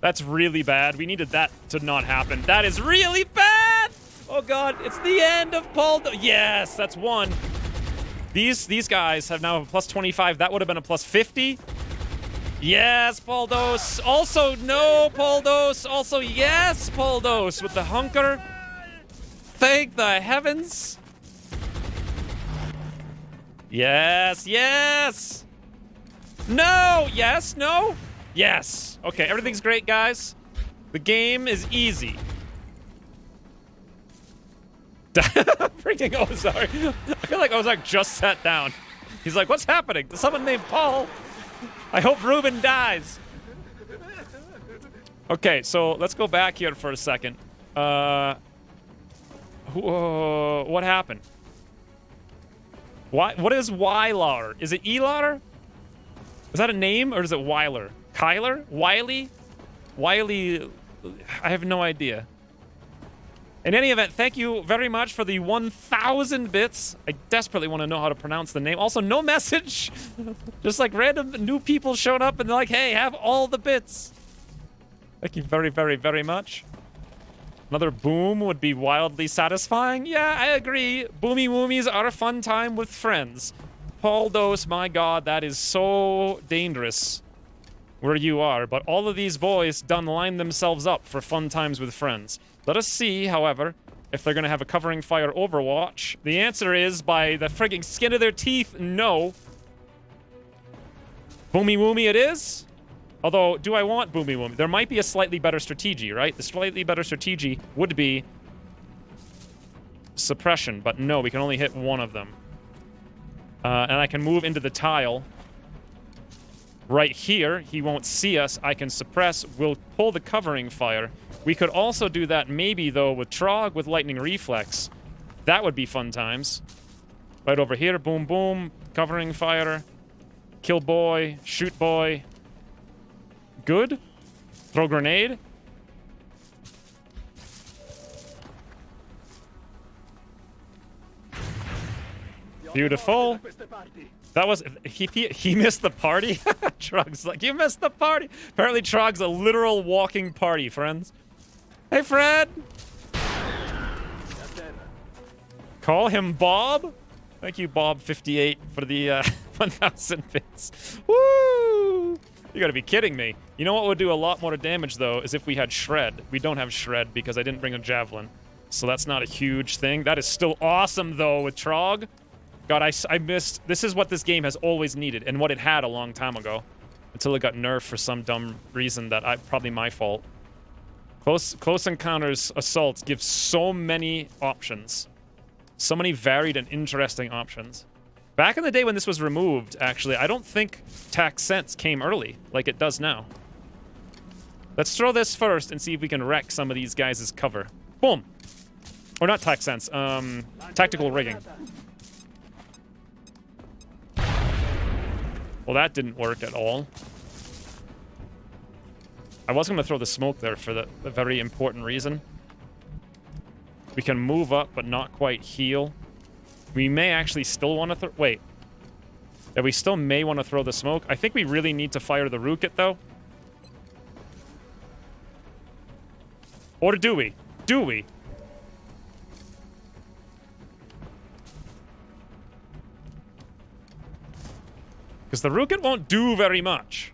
That's really bad. We needed that to not happen. That is really bad! Oh god, it's the end of Poldo. Yes, that's 1. These guys have now a plus 25. That would have been a plus 50. Yes, Poldos. Also, no, Poldos. Also, yes, Poldos with the hunker. Thank the heavens. Yes, yes. No, yes, no, yes. Okay, everything's great, guys. The game is easy. Freaking Ozark. I feel like Ozark just sat down. He's like, what's happening? There's someone named Paul. I hope Ruben dies. Okay, so let's go back here for a second. What happened? What is Ylar? Is it Elar? Is that a name, or is it Wyler? Kyler? Wiley? Wiley? I have no idea. In any event, thank you very much for the 1,000 bits. I desperately want to know how to pronounce the name. Also, no message. Just like random new people showing up and they're like, hey, have all the bits. Thank you very, very, very much. Another boom would be wildly satisfying. Yeah, I agree. Boomy woomies are a fun time with friends. Poldos, my god, that is so dangerous where you are. But all of these boys done line themselves up for fun times with friends. Let us see, however, if they're going to have a covering fire overwatch. The answer is, by the frigging skin of their teeth, no. Boomy woomy it is. Although, do I want boomy woomy? There might be a slightly better strategy, right? The slightly better strategy would be suppression, but no, we can only hit one of them. And I can move into the tile. Right here, he won't see us. I can suppress. We'll pull the covering fire. We could also do that maybe, though, with Trog with Lightning Reflex. That would be fun times. Right over here, boom, boom. Covering fire. Kill boy. Shoot boy. Good. Throw grenade. Beautiful. That was... He missed the party? Trog's like, you missed the party. Apparently Trog's a literal walking party, friends. Hey, Fred. Call him Bob. Thank you, Bob58, for the 1,000 bits. Woo! You gotta be kidding me. You know what would do a lot more damage, though, is if we had Shred. We don't have Shred because I didn't bring a Javelin. So that's not a huge thing. That is still awesome, though, with Trog. God, I missed... This is what this game has always needed, and what it had a long time ago. Until it got nerfed for some dumb reason that probably my fault. Close Encounters Assaults gives so many options. So many varied and interesting options. Back in the day when this was removed, actually, I don't think Tax Sense came early, like it does now. Let's throw this first and see if we can wreck some of these guys' cover. Boom! Or not Tax Sense, Tactical Rigging. Well, that didn't work at all. I was going to throw the smoke there for the very important reason. We can move up, but not quite heal. We may actually still want to wait. Yeah, we still may want to throw the smoke. I think we really need to fire the Rookit, though. Or do we? Do we? Because the Rocket won't do very much.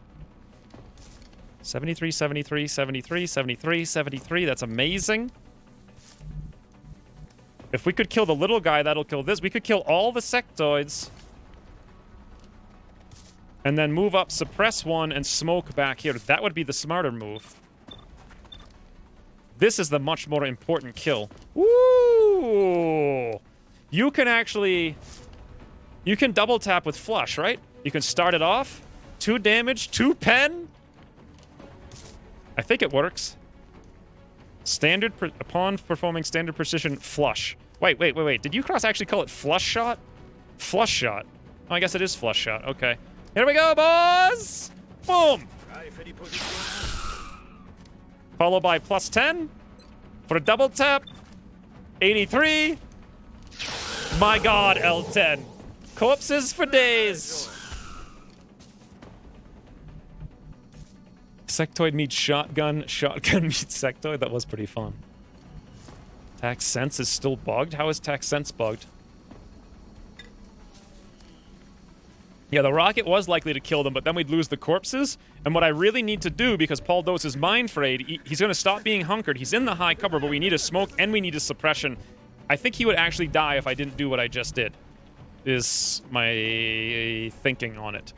73, 73, 73, 73, 73. That's amazing. If we could kill the little guy, that'll kill this. We could kill all the sectoids. And then move up, suppress one, and smoke back here. That would be the smarter move. This is the much more important kill. Ooh! You can actually... You can double tap with flush, right? You can start it off. 2 damage, 2 pen. I think it works. Standard... Upon performing standard precision flush. Wait. Did Ucross actually call it flush shot? Flush shot. Oh, I guess it is flush shot. Okay. Here we go, boys! Boom! Followed by plus 10 for a double tap. 83. My god, L10. Corpses for days. Sectoid meets shotgun. Shotgun meets sectoid. That was pretty fun. Tax sense is still bugged? How is tax sense bugged? Yeah, the rocket was likely to kill them, but then we'd lose the corpses. And what I really need to do, because Paul Dose is mind frayed, he's going to stop being hunkered. He's in the high cover, but we need a smoke and we need a suppression. I think he would actually die if I didn't do what I just did, is my thinking on it.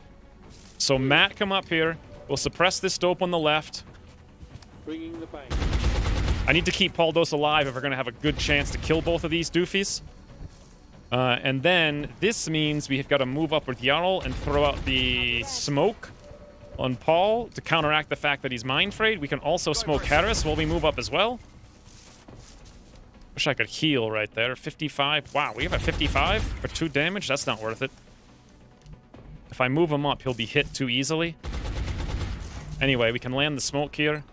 So Matt, come up here. We'll suppress this dope on the left. Bringing the bank. I need to keep Paul Dose alive if we're going to have a good chance to kill both of these doofies. And then this means we've got to move up with Jarl and throw out the smoke on Paul to counteract the fact that he's mind frayed. We can also smoke Harris while we move up as well. Wish I could heal right there. 55. Wow, we have a 55 for 2 damage? That's not worth it. If I move him up, he'll be hit too easily. Anyway, we can land the smoke here.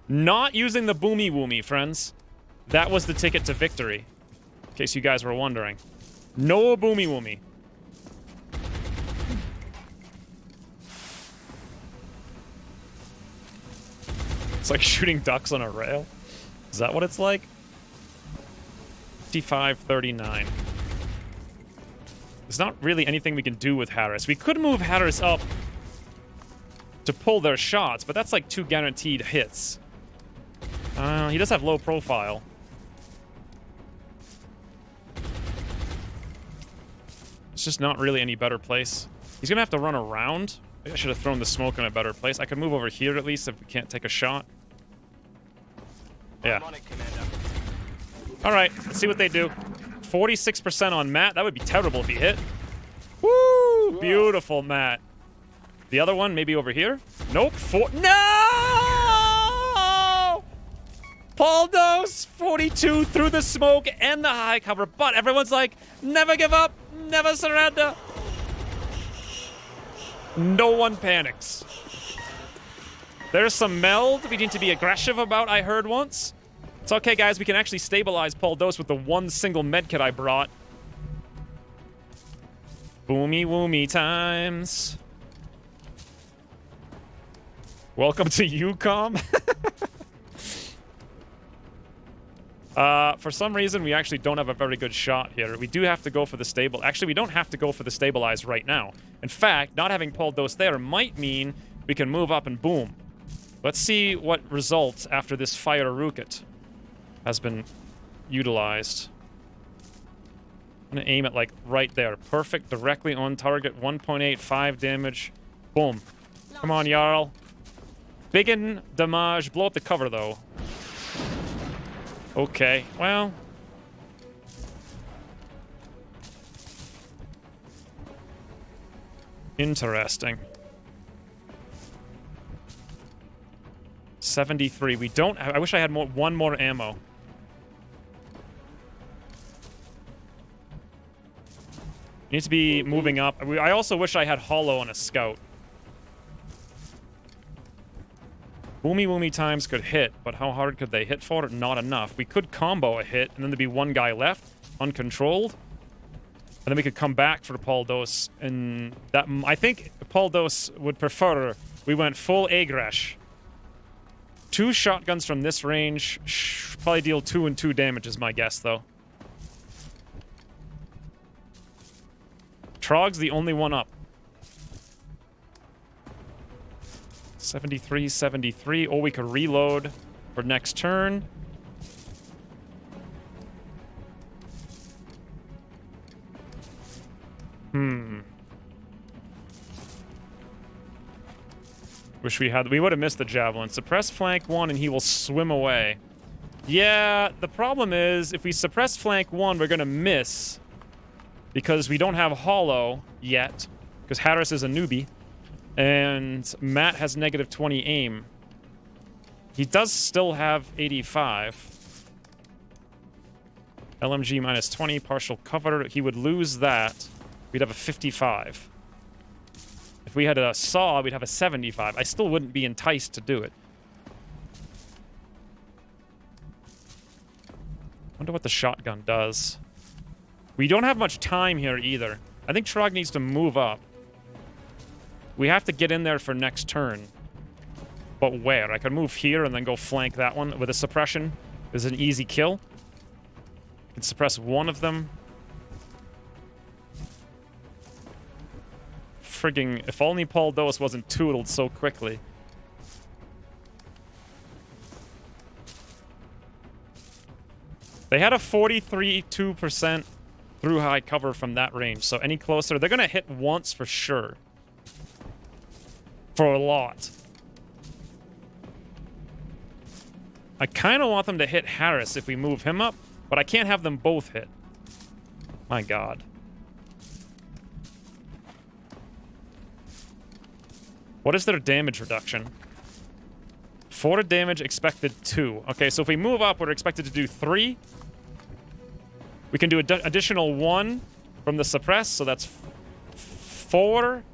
Not using the boomy woomy, friends. That was the ticket to victory. In case you guys were wondering. No boomy woomy. It's like shooting ducks on a rail. Is that what it's like? 55-39. There's not really anything we can do with Harris. We could move Harris up to pull their shots, but that's like 2 guaranteed hits. He does have low profile. It's just not really any better place. He's gonna have to run around. Maybe I should have thrown the smoke in a better place. I could move over here at least if we can't take a shot. Yeah. Alright, let's see what they do. 46% on Matt. That would be terrible if he hit. Woo! Beautiful, Matt. The other one, maybe over here? Nope. No! Paul Dose, 42 through the smoke and the high cover. But everyone's like, never give up. Never surrender. No one panics. There's some meld we need to be aggressive about, I heard once. It's okay, guys. We can actually stabilize Paul Dose with the 1 single medkit I brought. Boomy woomy times. Welcome to UCOM. For some reason, we actually don't have a very good shot here. We do have to go for the stable. Actually, we don't have to go for the stabilize right now. In fact, not having Paul Dose there might mean we can move up and boom. Let's see what results after this fire rocket has been utilized. I'm gonna aim it like right there. Perfect, directly on target. 1.85 damage. Boom. Come on, Jarl. Biggin damage. Blow up the cover, though. Okay, well. Interesting. 73. We don't... I wish I had one more ammo. We need to be moving up. I also wish I had Hollow on a scout. Boomy woomy times could hit, but how hard could they hit for it? Not enough. We could combo a hit, and then there'd be 1 guy left, uncontrolled. And then we could come back for Paul Dose. And that... I think Paul Dose would prefer we went full Agresh. 2 shotguns from this range. Probably deal 2 and 2 damage is my guess, though. Trog's the only one up. 73, 73. Or we could reload for next turn. Wish we had... We would have missed the javelin. Suppress flank 1 and he will swim away. Yeah, the problem is if we suppress flank 1, we're going to miss. Because we don't have Hollow yet. Because Harris is a newbie. And Matt has negative 20 aim. He does still have 85. LMG minus 20, partial cover. He would lose that. We'd have a 55. If we had a saw, we'd have a 75. I still wouldn't be enticed to do it. Wonder what the shotgun does. We don't have much time here either. I think Trog needs to move up. We have to get in there for next turn. But where? I could move here and then go flank that one with a suppression. This is an easy kill. I can suppress one of them. Frigging, if only Paul Dose wasn't tootled so quickly. They had a 43.2% through high cover from that range, so any closer, they're gonna hit once for sure. For a lot. I kind of want them to hit Harris if we move him up, but I can't have them both hit. My god. What is their damage reduction? 4 damage, expected 2. Okay, so if we move up, we're expected to do 3. We can do an additional 1 from the suppress, so that's 4.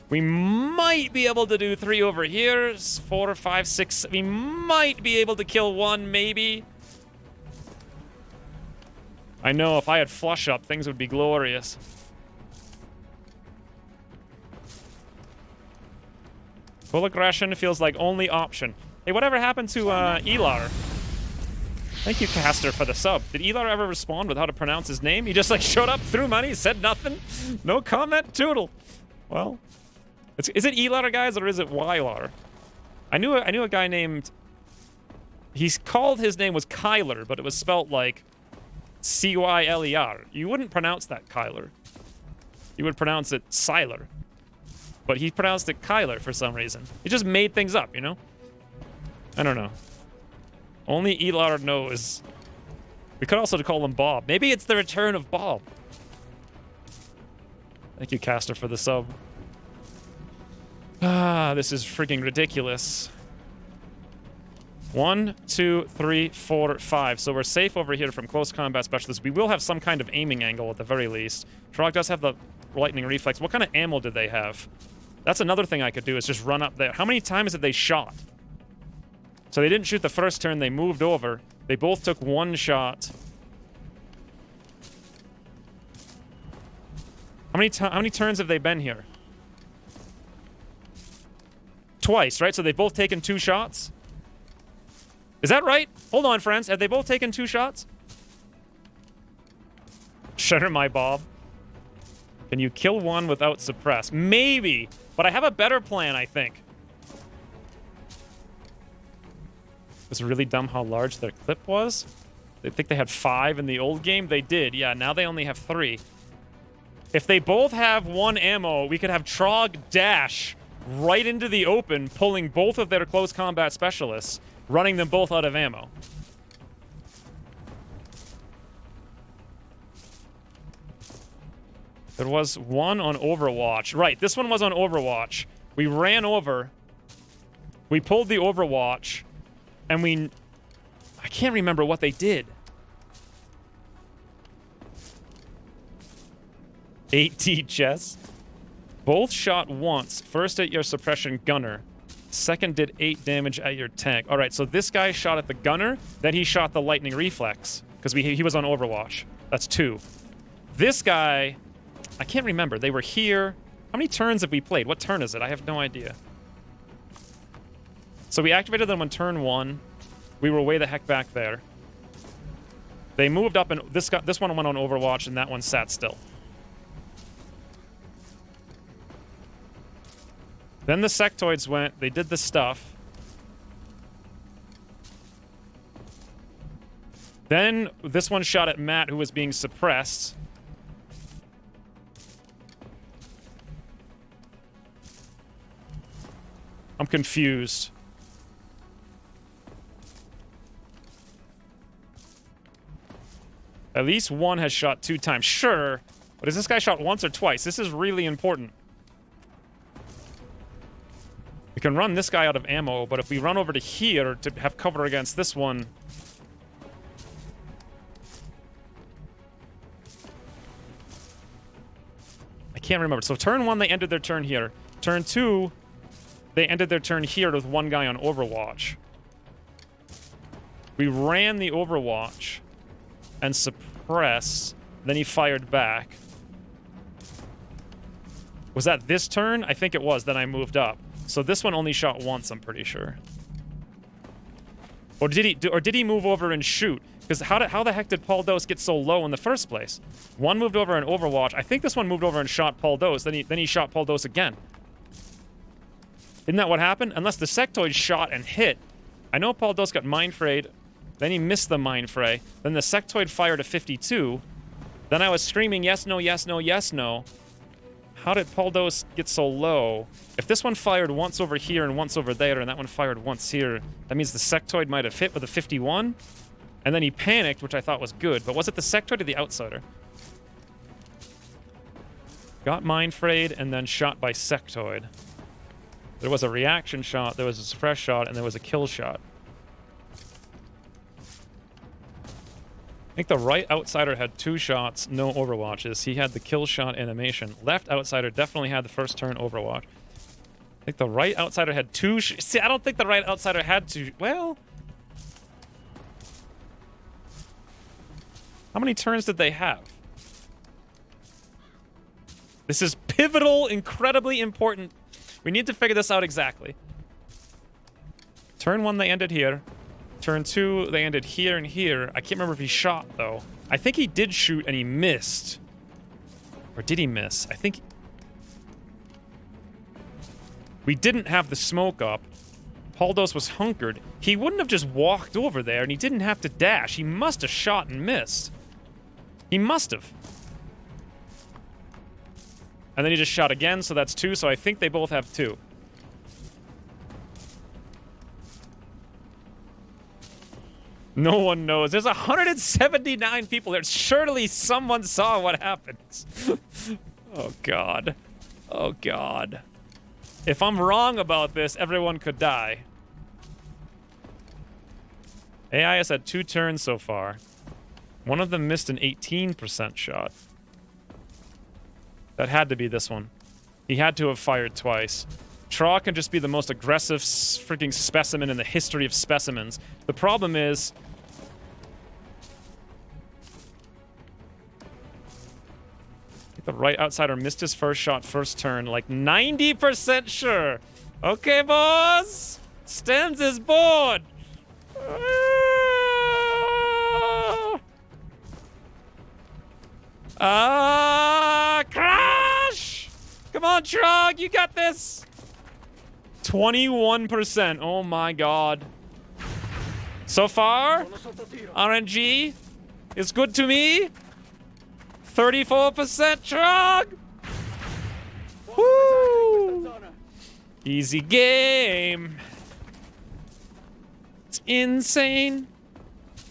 We might be able to do 3 over here. 4, 5, 6. We might be able to kill 1, maybe. I know if I had flush up, things would be glorious. Full aggression feels like only option. Hey, whatever happened to Elar? Thank you, Caster, for the sub. Did Elar ever respond with how to pronounce his name? He just like showed up, threw money, said nothing. No comment, toodle. Well, is it Elar, guys, or is it Wylar? I knew a guy named... He's called, his name was Kyler, but it was spelt like C-Y-L-E-R. You wouldn't pronounce that Kyler. You would pronounce it Siler. But he pronounced it Kyler for some reason. He just made things up, you know? I don't know. Only Elar knows. We could also call him Bob. Maybe it's the return of Bob. Thank you, Caster, for the sub. Ah, this is freaking ridiculous. 1, 2, 3, 4, 5. So we're safe over here from close combat specialists. We will have some kind of aiming angle at the very least. Trog does have the lightning reflex. What kind of ammo did they have? That's another thing I could do, is just run up there. How many times have they shot? So they didn't shoot the first turn, they moved over. They both took 1 shot. How many turns have they been here? Twice, right? So they've both taken 2 shots? Is that right? Hold on, friends. Have they both taken 2 shots? Shutter my Bob. Can you kill 1 without suppress? Maybe, but I have a better plan, I think. It's really dumb how large their clip was. They think they had 5 in the old game. They did, yeah. Now they only have 3. If they both have 1 ammo, we could have Trog dash right into the open, pulling both of their close combat specialists, running them both out of ammo. There was one on Overwatch. Right, this one was on Overwatch. We ran over. We pulled the Overwatch. And I can't remember what they did. 8T chess. Both shot once. First at your suppression gunner. Second did 8 damage at your tank. All right, so this guy shot at the gunner. Then he shot the lightning reflex. Because he was on Overwatch. That's 2. This guy, I can't remember. They were here. How many turns have we played? What turn is it? I have no idea. So we activated them on turn 1. We were way the heck back there. They moved up, and this one went on Overwatch, and that one sat still. Then the sectoids went, they did the stuff. Then this one shot at Matt, who was being suppressed. I'm confused. At least one has shot 2 times. Sure. But is this guy shot once or twice? This is really important. We can run this guy out of ammo, but if we run over to here to have cover against this one... I can't remember. So turn 1, they ended their turn here. Turn 2, they ended their turn here with one guy on Overwatch. We ran the Overwatch and suppressed. Then he fired back. Was that this turn? I think it was. Then I moved up. So this one only shot once, I'm pretty sure. Or did he move over and shoot? Because how the heck did Paul Dose get so low in the first place? One moved over in Overwatch. I think this one moved over and shot Paul Dose. Then he shot Paul Dose again. Isn't that what happened? Unless the sectoid shot and hit. I know Paul Dose got mind frayed. Then he missed the mind fray. Then the sectoid fired a 52. Then I was screaming, yes, no, yes, no, yes, no. How did Paul Dose get so low? If this one fired once over here and once over there, and that one fired once here, that means the sectoid might have hit with a 51. And then he panicked, which I thought was good. But was it the sectoid or the outsider? Got mind frayed and then shot by sectoid. There was a reaction shot, there was a suppress shot, and there was a kill shot. I think the right outsider had 2 shots, no Overwatches. He had the kill shot animation. Left outsider definitely had the first turn Overwatch. I think the right outsider had 2 See, I don't think the right outsider had 2. Well... How many turns did they have? This is pivotal, incredibly important. We need to figure this out exactly. Turn 1, they ended here. Turn 2, they ended here and here. I can't remember if he shot, though. I think he did shoot and he missed. Or did he miss? I think... We didn't have the smoke up. Paul Dose was hunkered. He wouldn't have just walked over there, and he didn't have to dash. He must have shot and missed. He must have. And then he just shot again, so that's 2, so I think they both have 2. No one knows. There's 179 people there. Surely someone saw what happened. Oh, God. Oh, God. If I'm wrong about this, everyone could die. AI has had 2 turns so far. One of them missed an 18% shot. That had to be this one. He had to have fired twice. Traw can just be the most aggressive freaking specimen in the history of specimens. The problem is... The right outsider missed his first shot, first turn. Like 90% sure. Okay, boss. Stems is bored. Crash! Come on, Trog, you got this. 21%. Oh my God. So far, RNG is good to me. 34% Trog. Woo! Easy game. It's insane.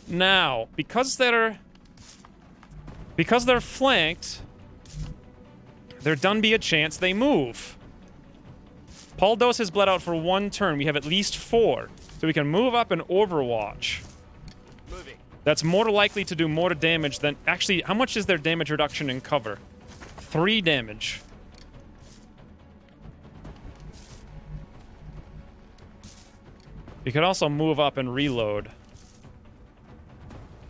Now, because they're flanked, there done be a chance they move. Paul Dose has bled out for 1 turn. We have at least 4. So we can move up and Overwatch. Moving. That's more likely to do more damage than... Actually, how much is their damage reduction in cover? 3 damage. We could also move up and reload.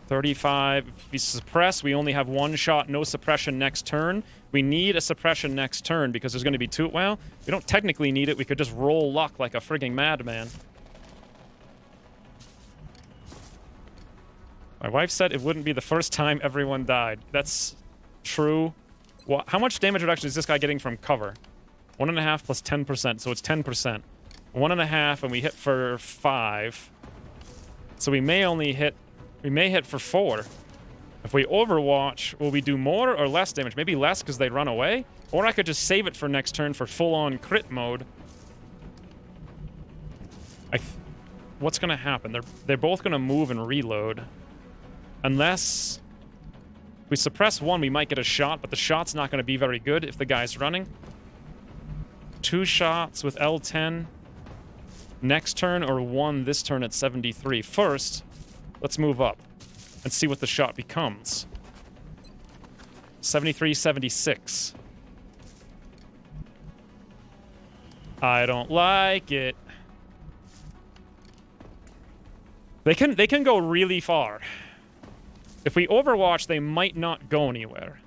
35. If we suppress, we only have 1 shot, no suppression next turn. We need a suppression next turn because there's going to be 2... Well, we don't technically need it. We could just roll luck like a frigging madman. My wife said it wouldn't be the first time everyone died. That's true. Well, how much damage reduction is this guy getting from cover? 1.5 plus 10%, so it's 10%. 1.5, and we hit for 5. So we may hit for 4. If we overwatch, will we do more or less damage? Maybe less because they run away? Or I could just save it for next turn for full-on crit mode. What's going to happen? They're both going to move and reload. Unless... if we suppress one, we might get a shot, but the shot's not going to be very good if the guy's running. 2 shots with L10 next turn, or 1 this turn at 73. First, let's move up and see what the shot becomes. 73, 76. I don't like it. They can go really far. If we overwatch, they might not go anywhere.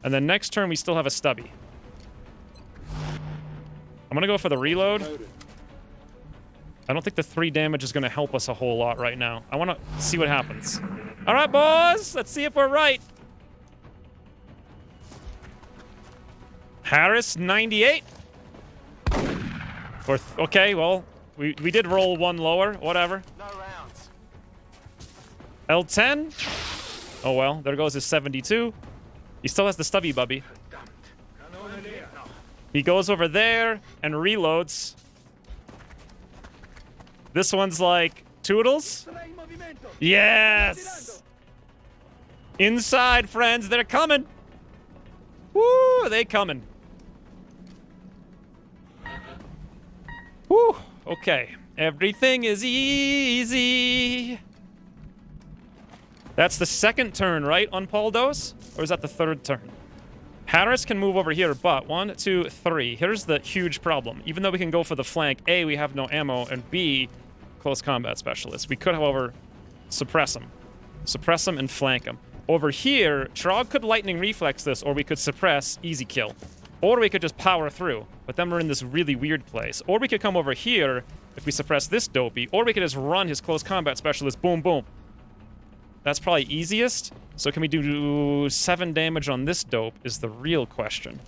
And then next turn, we still have a stubby. I'm gonna go for the reload. I don't think the 3 damage is gonna help us a whole lot right now. I wanna see what happens. All right, boys, let's see if we're right. Harris, 98. Okay, well, we did roll 1 lower, whatever. No rounds. L10. Oh well, there goes his 72. He still has the stubby bubby. He goes over there and reloads. This one's like Toodles. Yes! Inside, friends, they're coming. Woo, are they coming? Woo, okay. Everything is easy. That's the second turn, right, on Paldos? Or is that the third turn? Harris can move over here, but 1, 2, 3. Here's the huge problem. Even though we can go for the flank, A, we have no ammo, and B, close combat specialist. We could, however, suppress him. Suppress him and flank him. Over here, Trog could lightning reflex this, or we could suppress, easy kill. Or we could just power through, but then we're in this really weird place. Or we could come over here if we suppress this dopey, or we could just run his close combat specialist, boom, boom. That's probably easiest. So can we do 7 damage on this dope is the real question.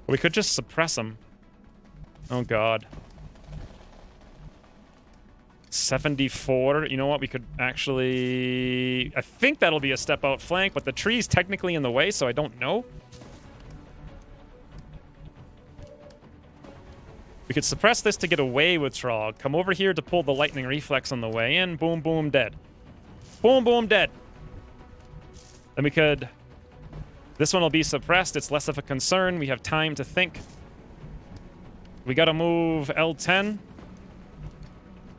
We could just suppress him. Oh god. 74. You know what? We could actually... I think that'll be a step out flank, but the tree's technically in the way, so I don't know. We could suppress this to get away with Trog. Come over here to pull the lightning reflex on the way in. Boom, boom, dead. Boom, boom, dead. Then we could... This one will be suppressed. It's less of a concern. We have time to think. We gotta move L10.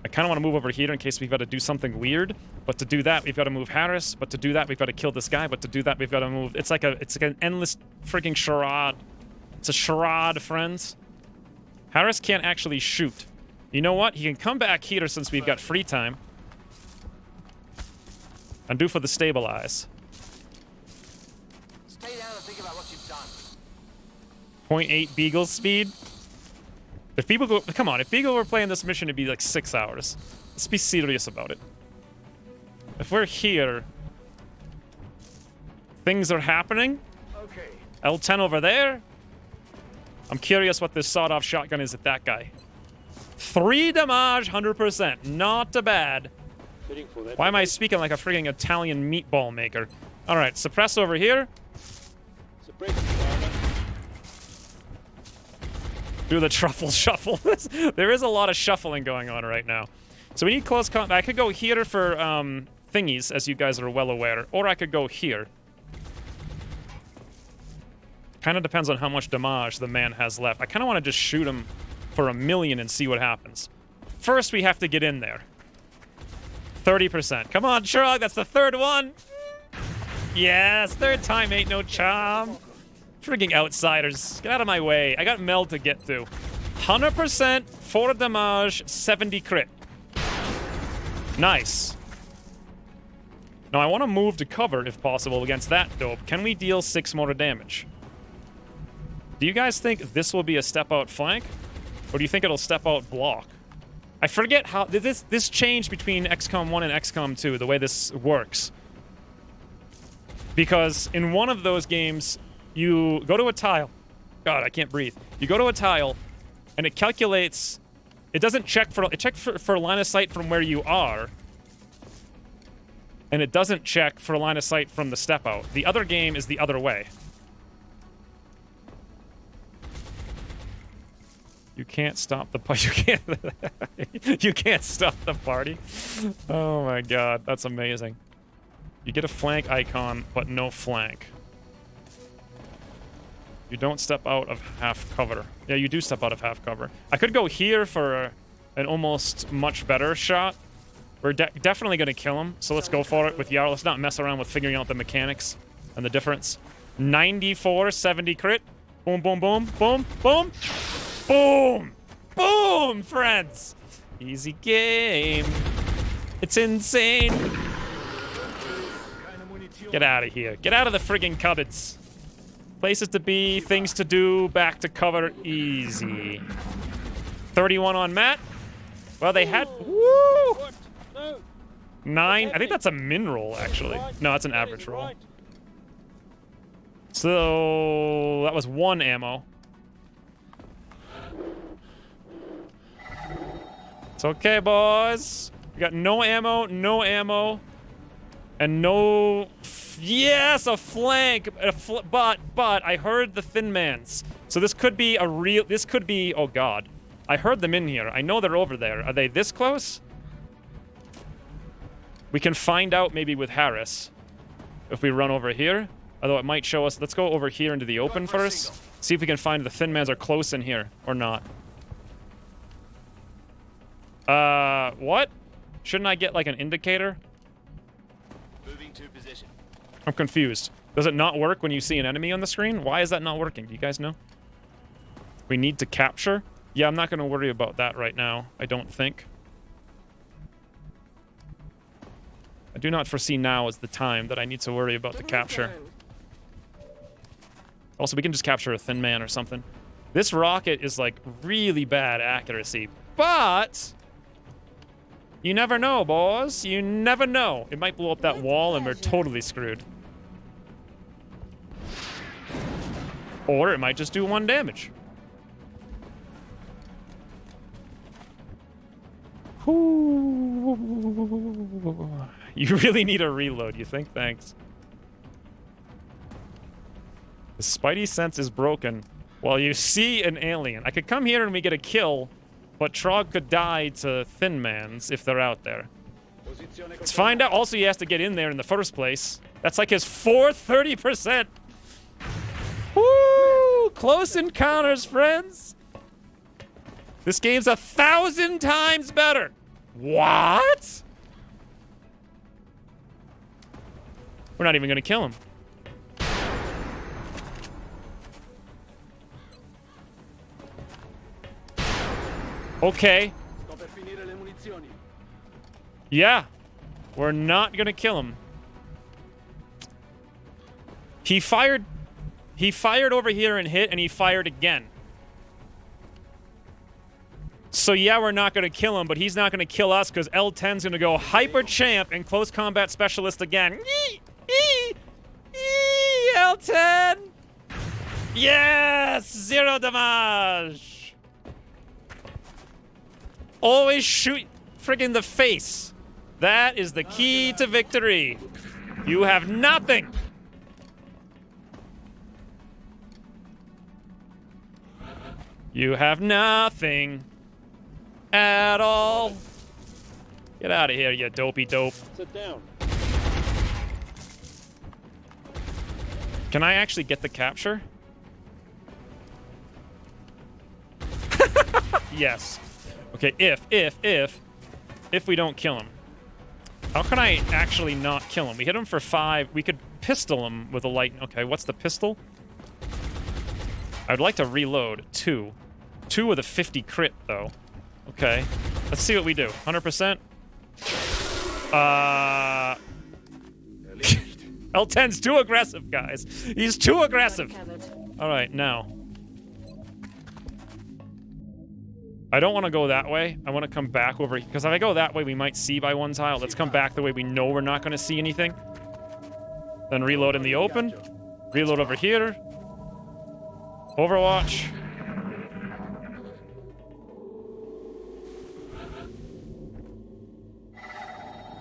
I kind of want to move over here in case we've got to do something weird. But to do that, we've got to move Harris. But to do that, we've got to kill this guy. But to do that, we've got to move... It's like an endless freaking charade. It's a charade, friends. Harris can't actually shoot. You know what? He can come back here since we've got free time. And do for the stabilize. Stay down and think about what you've done. 0.8 Beagle speed. If people go... Come on, if Beagle were playing this mission, it'd be like 6 hours. Let's be serious about it. If we're here... Things are happening. Okay. L10 over there. I'm curious what this sawed-off shotgun is at that guy. 3 damage, 100%. Not too bad. Why am I speaking like a freaking Italian meatball maker? All right, suppress over here. Do the truffle shuffle. There is a lot of shuffling going on right now. So we need close combat. I could go here for thingies, as you guys are well aware. Or I could go here. Kind of depends on how much damage the man has left. I kind of want to just shoot him for 1,000,000 and see what happens. First, we have to get in there. 30%. Come on, Sherlock, that's the third one. Yes, third time ain't no charm. Frigging outsiders. Get out of my way. I got Mel to get to. 100%, 4 damage, 70 crit. Nice. Now, I want to move to cover, if possible, against that dope. Can we deal 6 more damage? Do you guys think this will be a step-out flank? Or do you think it'll step-out block? I forget how this changed between XCOM 1 and XCOM 2, the way this works. Because in one of those games, you go to a tile. God, I can't breathe. You go to a tile, and it calculates. It doesn't check for line of sight from where you are, and it doesn't check for line of sight from the step out. The other game is the other way. You can't stop the party. You can't stop the party. Oh my god, that's amazing. You get a flank icon, but no flank. You don't step out of half cover. Yeah, you do step out of half cover. I could go here for an almost much better shot. We're definitely going to kill him, so let's go for it with Jarl. Let's not mess around with figuring out the mechanics and the difference. 94, 70 crit. Boom, boom, boom, boom, boom. Boom! Boom, friends! Easy game. It's insane. Get out of here. Get out of the friggin' cupboards. Places to be, things to do, back to cover, easy. 31 on Matt. Well, they had... Woo! 9. I think that's a min roll, actually. No, that's an average roll. So, that was 1 ammo. It's okay, boys. We got no ammo, and no... Yes, a flank! But I heard the Thin Mans. So this could be a real... This could be... Oh, God. I heard them in here. I know they're over there. Are they this close? We can find out maybe with Harris. If we run over here. Although it might show us... Let's go over here into the open first. See if we can find the Thin Mans are close in here. Or not. What? Shouldn't I get, like, an indicator? Moving to position. I'm confused. Does it not work when you see an enemy on the screen? Why is that not working? Do you guys know? We need to capture? Yeah, I'm not going to worry about that right now. I don't think. I do not foresee now as the time that I need to worry about the capture. Also, we can just capture a Thin Man or something. This rocket is, like, really bad accuracy. But... You never know, boys. You never know. It might blow up that wall and we're totally screwed. Or it might just do 1 damage. Ooh. You really need a reload, you think? Thanks. The Spidey sense is broken. Well, you see an alien. I could come here and we get a kill, but Trog could die to Thin Mans if they're out there. Let's find out. Also, he has to get in there in the first place. That's like his 430%. Woo! Close encounters, friends. This game's 1,000 times better. What? We're not even gonna kill him. Okay. Yeah. We're not gonna kill him. He fired over here and hit, and he fired again. So yeah, we're not gonna kill him, but he's not gonna kill us because L10's gonna go hyper champ and close combat specialist again. L10! Yes! 0 damage! Always shoot friggin' the face. That is the key to victory. You have nothing. You have nothing at all. Get out of here, you dopey dope. Sit down. Can I actually get the capture? Yes. Okay, if we don't kill him. How can I actually not kill him? We hit him for 5. We could pistol him with a light. Okay, what's the pistol? I'd like to reload 2. 2 with a 50 crit, though. Okay. Let's see what we do. 100%. L10's too aggressive, guys. He's too aggressive. All right, now. I don't want to go that way. I want to come back over, because if I go that way, we might see by one tile. Let's come back the way we know we're not going to see anything. Then reload in the open. Reload over here. Overwatch.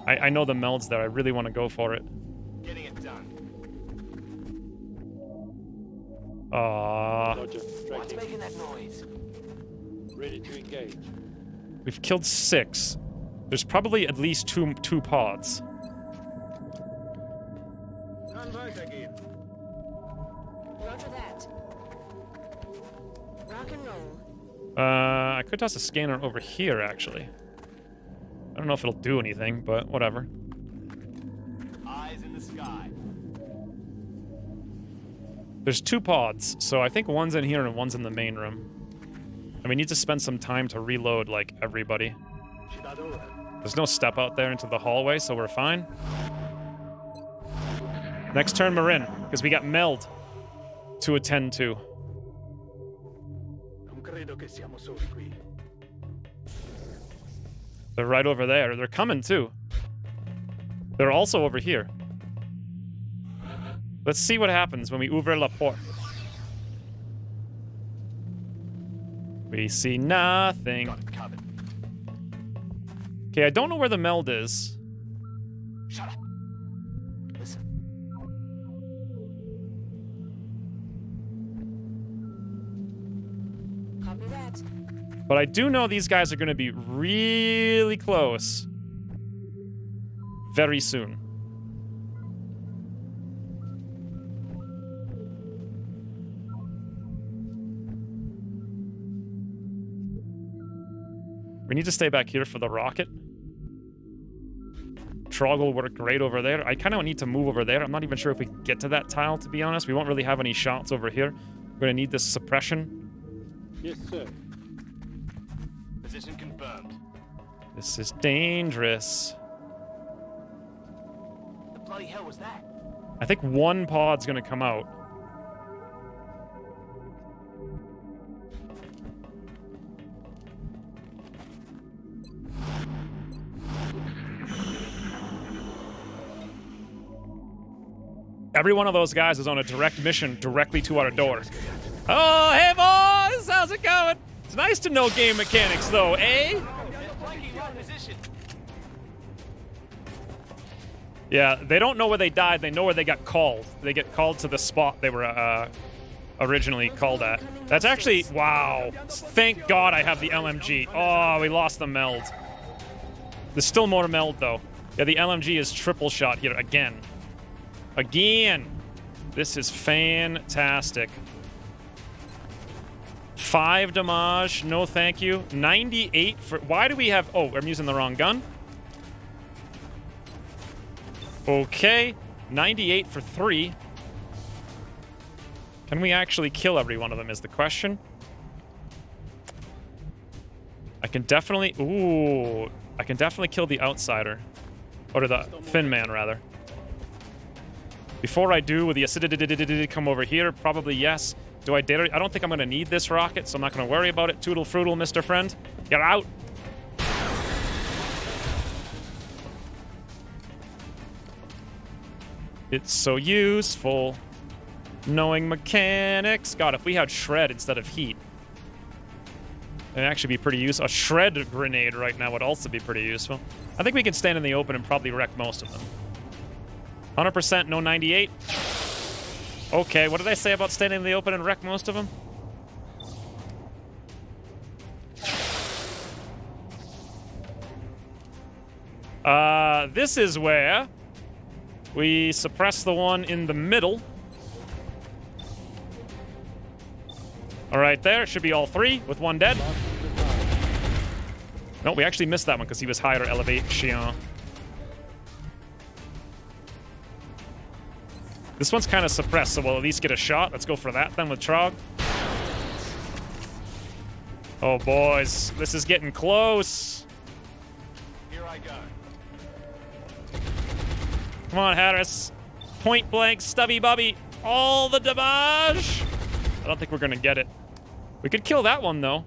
I know the meld's there. I really want to go for it. Getting it done. Roger. What's Tracking. making that noise? Ready to engage. We've killed 6. There's probably at least two pods. Kann weitergehen. Roger that. Rock and roll. I could toss a scanner over here, actually. I don't know if it'll do anything, but whatever. Eyes in the sky. There's 2 pods, so I think one's in here and one's in the main room. And we need to spend some time to reload, like, everybody. There's no step out there into the hallway, so we're fine. Next turn, we're in, because we got meld to attend to. Non credo che siamo soli qui. They're right over there. They're coming, too. They're also over here. Let's see what happens when we ouvre la porte. We see nothing. Got it covered. Okay, I don't know where the meld is. Shut up. Listen. Copy that. But I do know these guys are going to be really close very soon. We need to stay back here for the rocket. Trog will work great over there. I kind of need to move over there. I'm not even sure if we can get to that tile, to be honest. We won't really have any shots over here. We're going to need this suppression. Yes, sir. Position confirmed. This is dangerous. The bloody hell was that? I think one pod's going to come out. Every one of those guys is on a direct mission directly to our door. Oh, hey boys! How's it going? It's nice to know game mechanics, though, eh? Yeah, they don't know where they died. They know where they got called. They get called to the spot they were originally called at. That's actually... Wow. Thank God I have the LMG. Oh, we lost the meld. There's still more meld, though. Yeah, the LMG is triple shot here again. Again. This is fantastic. 5 damage. No, thank you. 98 for... Why do we have... Oh, I'm using the wrong gun. Okay. 98 for 3. Can we actually kill every one of them is the question. I can definitely... Ooh. I can definitely kill the outsider. Or the thin man, rather. Before I do, with the acidity come over here, probably yes. Do I dare? I don't think I'm going to need this rocket, so I'm not going to worry about it. Toodle fruitle, Mr. Friend. Get out. It's so useful. Knowing mechanics. God, if we had shred instead of heat, it'd actually be pretty useful. A shred grenade right now would also be pretty useful. I think we can stand in the open and probably wreck most of them. 100%, no 98. Okay, what did I say about standing in the open and wreck most of them? This is where we suppress the one in the middle. All right, there. It should be all 3 with 1 dead. No, we actually missed that one because he was higher elevation. This one's kind of suppressed, so we'll at least get a shot. Let's go for that then with Trog. Oh, boys. This is getting close. Here I go. Come on, Harris. Point blank, stubby bubby. All the damage. I don't think we're going to get it. We could kill that one, though.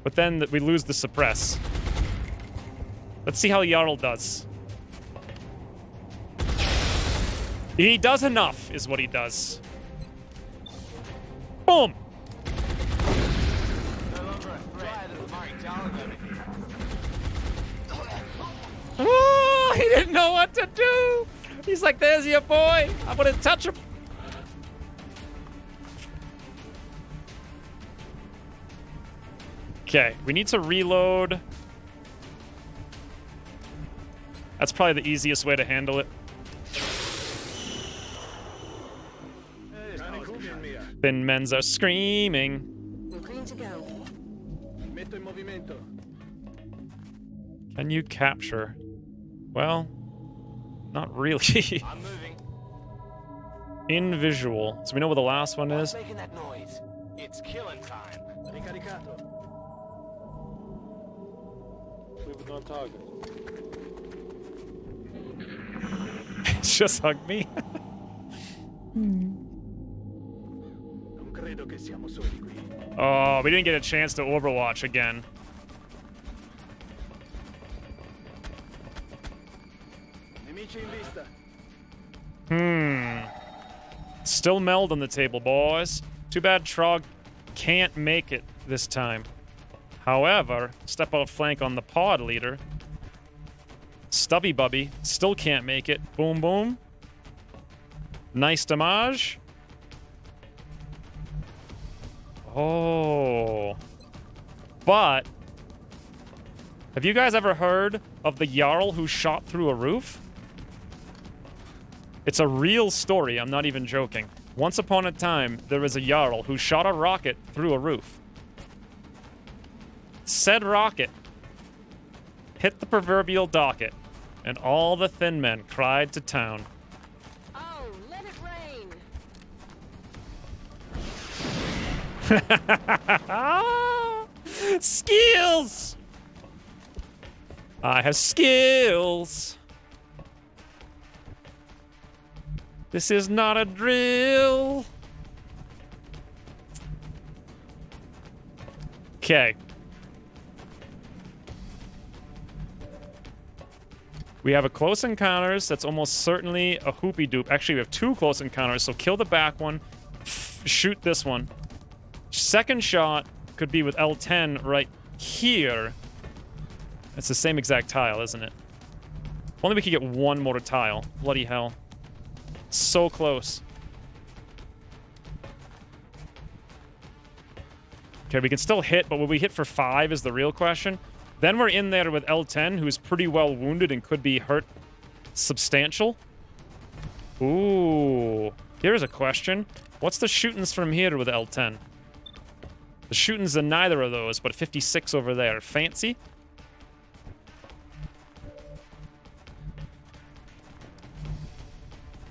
but then we lose the suppress. Let's see how Jarl does. He does enough, is what he does. Boom! Oh, he didn't know what to do! He's like, there's your boy! I'm gonna touch him! Okay, we need to reload. That's probably the easiest way to handle it. Thin men's are screaming. We're green to go. Metto in movimento. Can you capture? Well, not really. I'm moving. In visual. So we know where the last one is. Making that noise. It's killing time. Ricaricato. Moving on target. It's just hug me. Non credo che siamo soli qui. Oh, we didn't get a chance to Overwatch again. Nemici in vista. Still meld on the table, boys. Too bad Trog can't make it this time. However, step out flank on the pod leader. Stubby Bubby still can't make it. Boom, boom. Nice damage. Oh. But, have you guys ever heard of the Jarl who shot through a roof? It's a real story, I'm not even joking. Once upon a time, there was a Jarl who shot a rocket through a roof. Said rocket hit the proverbial docket, and all the thin men cried to town. Oh, let it rain. Skills! I have skills. This is not a drill. Okay. We have a close encounters. That's almost certainly a hoopy doop. Actually, we have two close encounters, so kill the back one. Shoot this one. Second shot could be with L10 right here. It's the same exact tile, isn't it? If only we could get one more tile. Bloody hell. So close. Okay, we can still hit, but will we hit for 5 is the real question. Then we're in there with L10, who's pretty well wounded and could be hurt substantial. Ooh. Here's a question. What's the shootings from here with L10? The shootings in neither of those, but 56 over there. Fancy?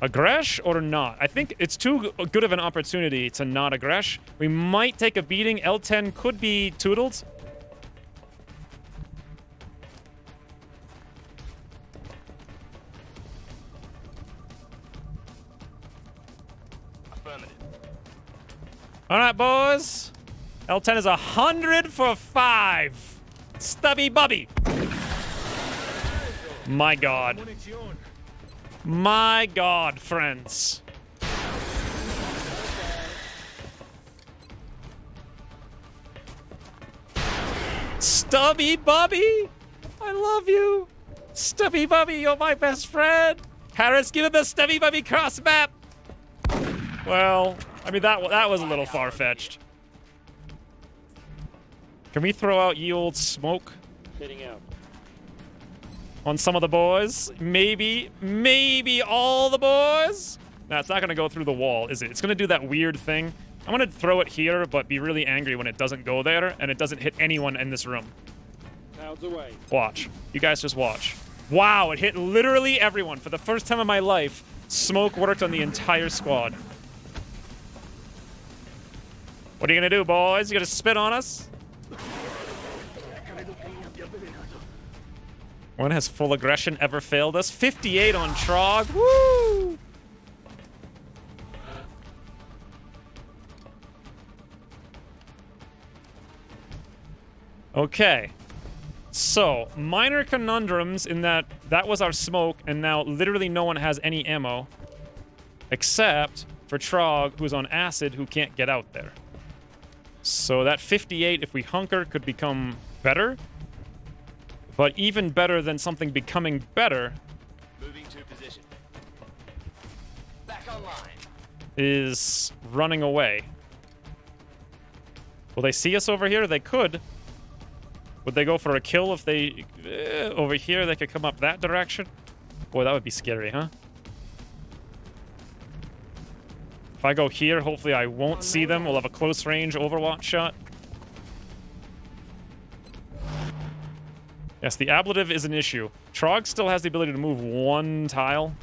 Aggresh or not? I think it's too good of an opportunity to not aggresh. We might take a beating. L10 could be tootled. Affirmative. All right, boys. L10 is 100 for 5. Stubby Bubby. My God. Munizione. My God, friends. Stubby Bubby! I love you! Stubby Bubby, you're my best friend! Harris, give him the Stubby Bubby cross map! Well, I mean, that was a little far-fetched. Can we throw out ye old smoke Heading out. on some of the boys? Maybe all the boys? No, it's not gonna go through the wall, is it? It's gonna do that weird thing. I'm gonna throw it here, but be really angry when it doesn't go there, and it doesn't hit anyone in this room. Clouds away. Watch. You guys just watch. Wow, it hit literally everyone. For the first time in my life, smoke worked on the entire squad. What are you gonna do, boys? You gonna spit on us? When has full aggression ever failed us? 58 on Trog. Woo! Okay. So, minor conundrums in that was our smoke, and now literally no one has any ammo. Except for Trog, who's on acid, who can't get out there. So that 58, if we hunker, could become better. But even better than something becoming better... Moving to position. Back online. ...is running away. Will they see us over here? They could. Would they go for a kill if they... over here, they could come up that direction? Boy, that would be scary, huh? If I go here, hopefully I won't see them. We'll have a close range Overwatch shot. Yes, the ablative is an issue. Trog still has the ability to move one tile.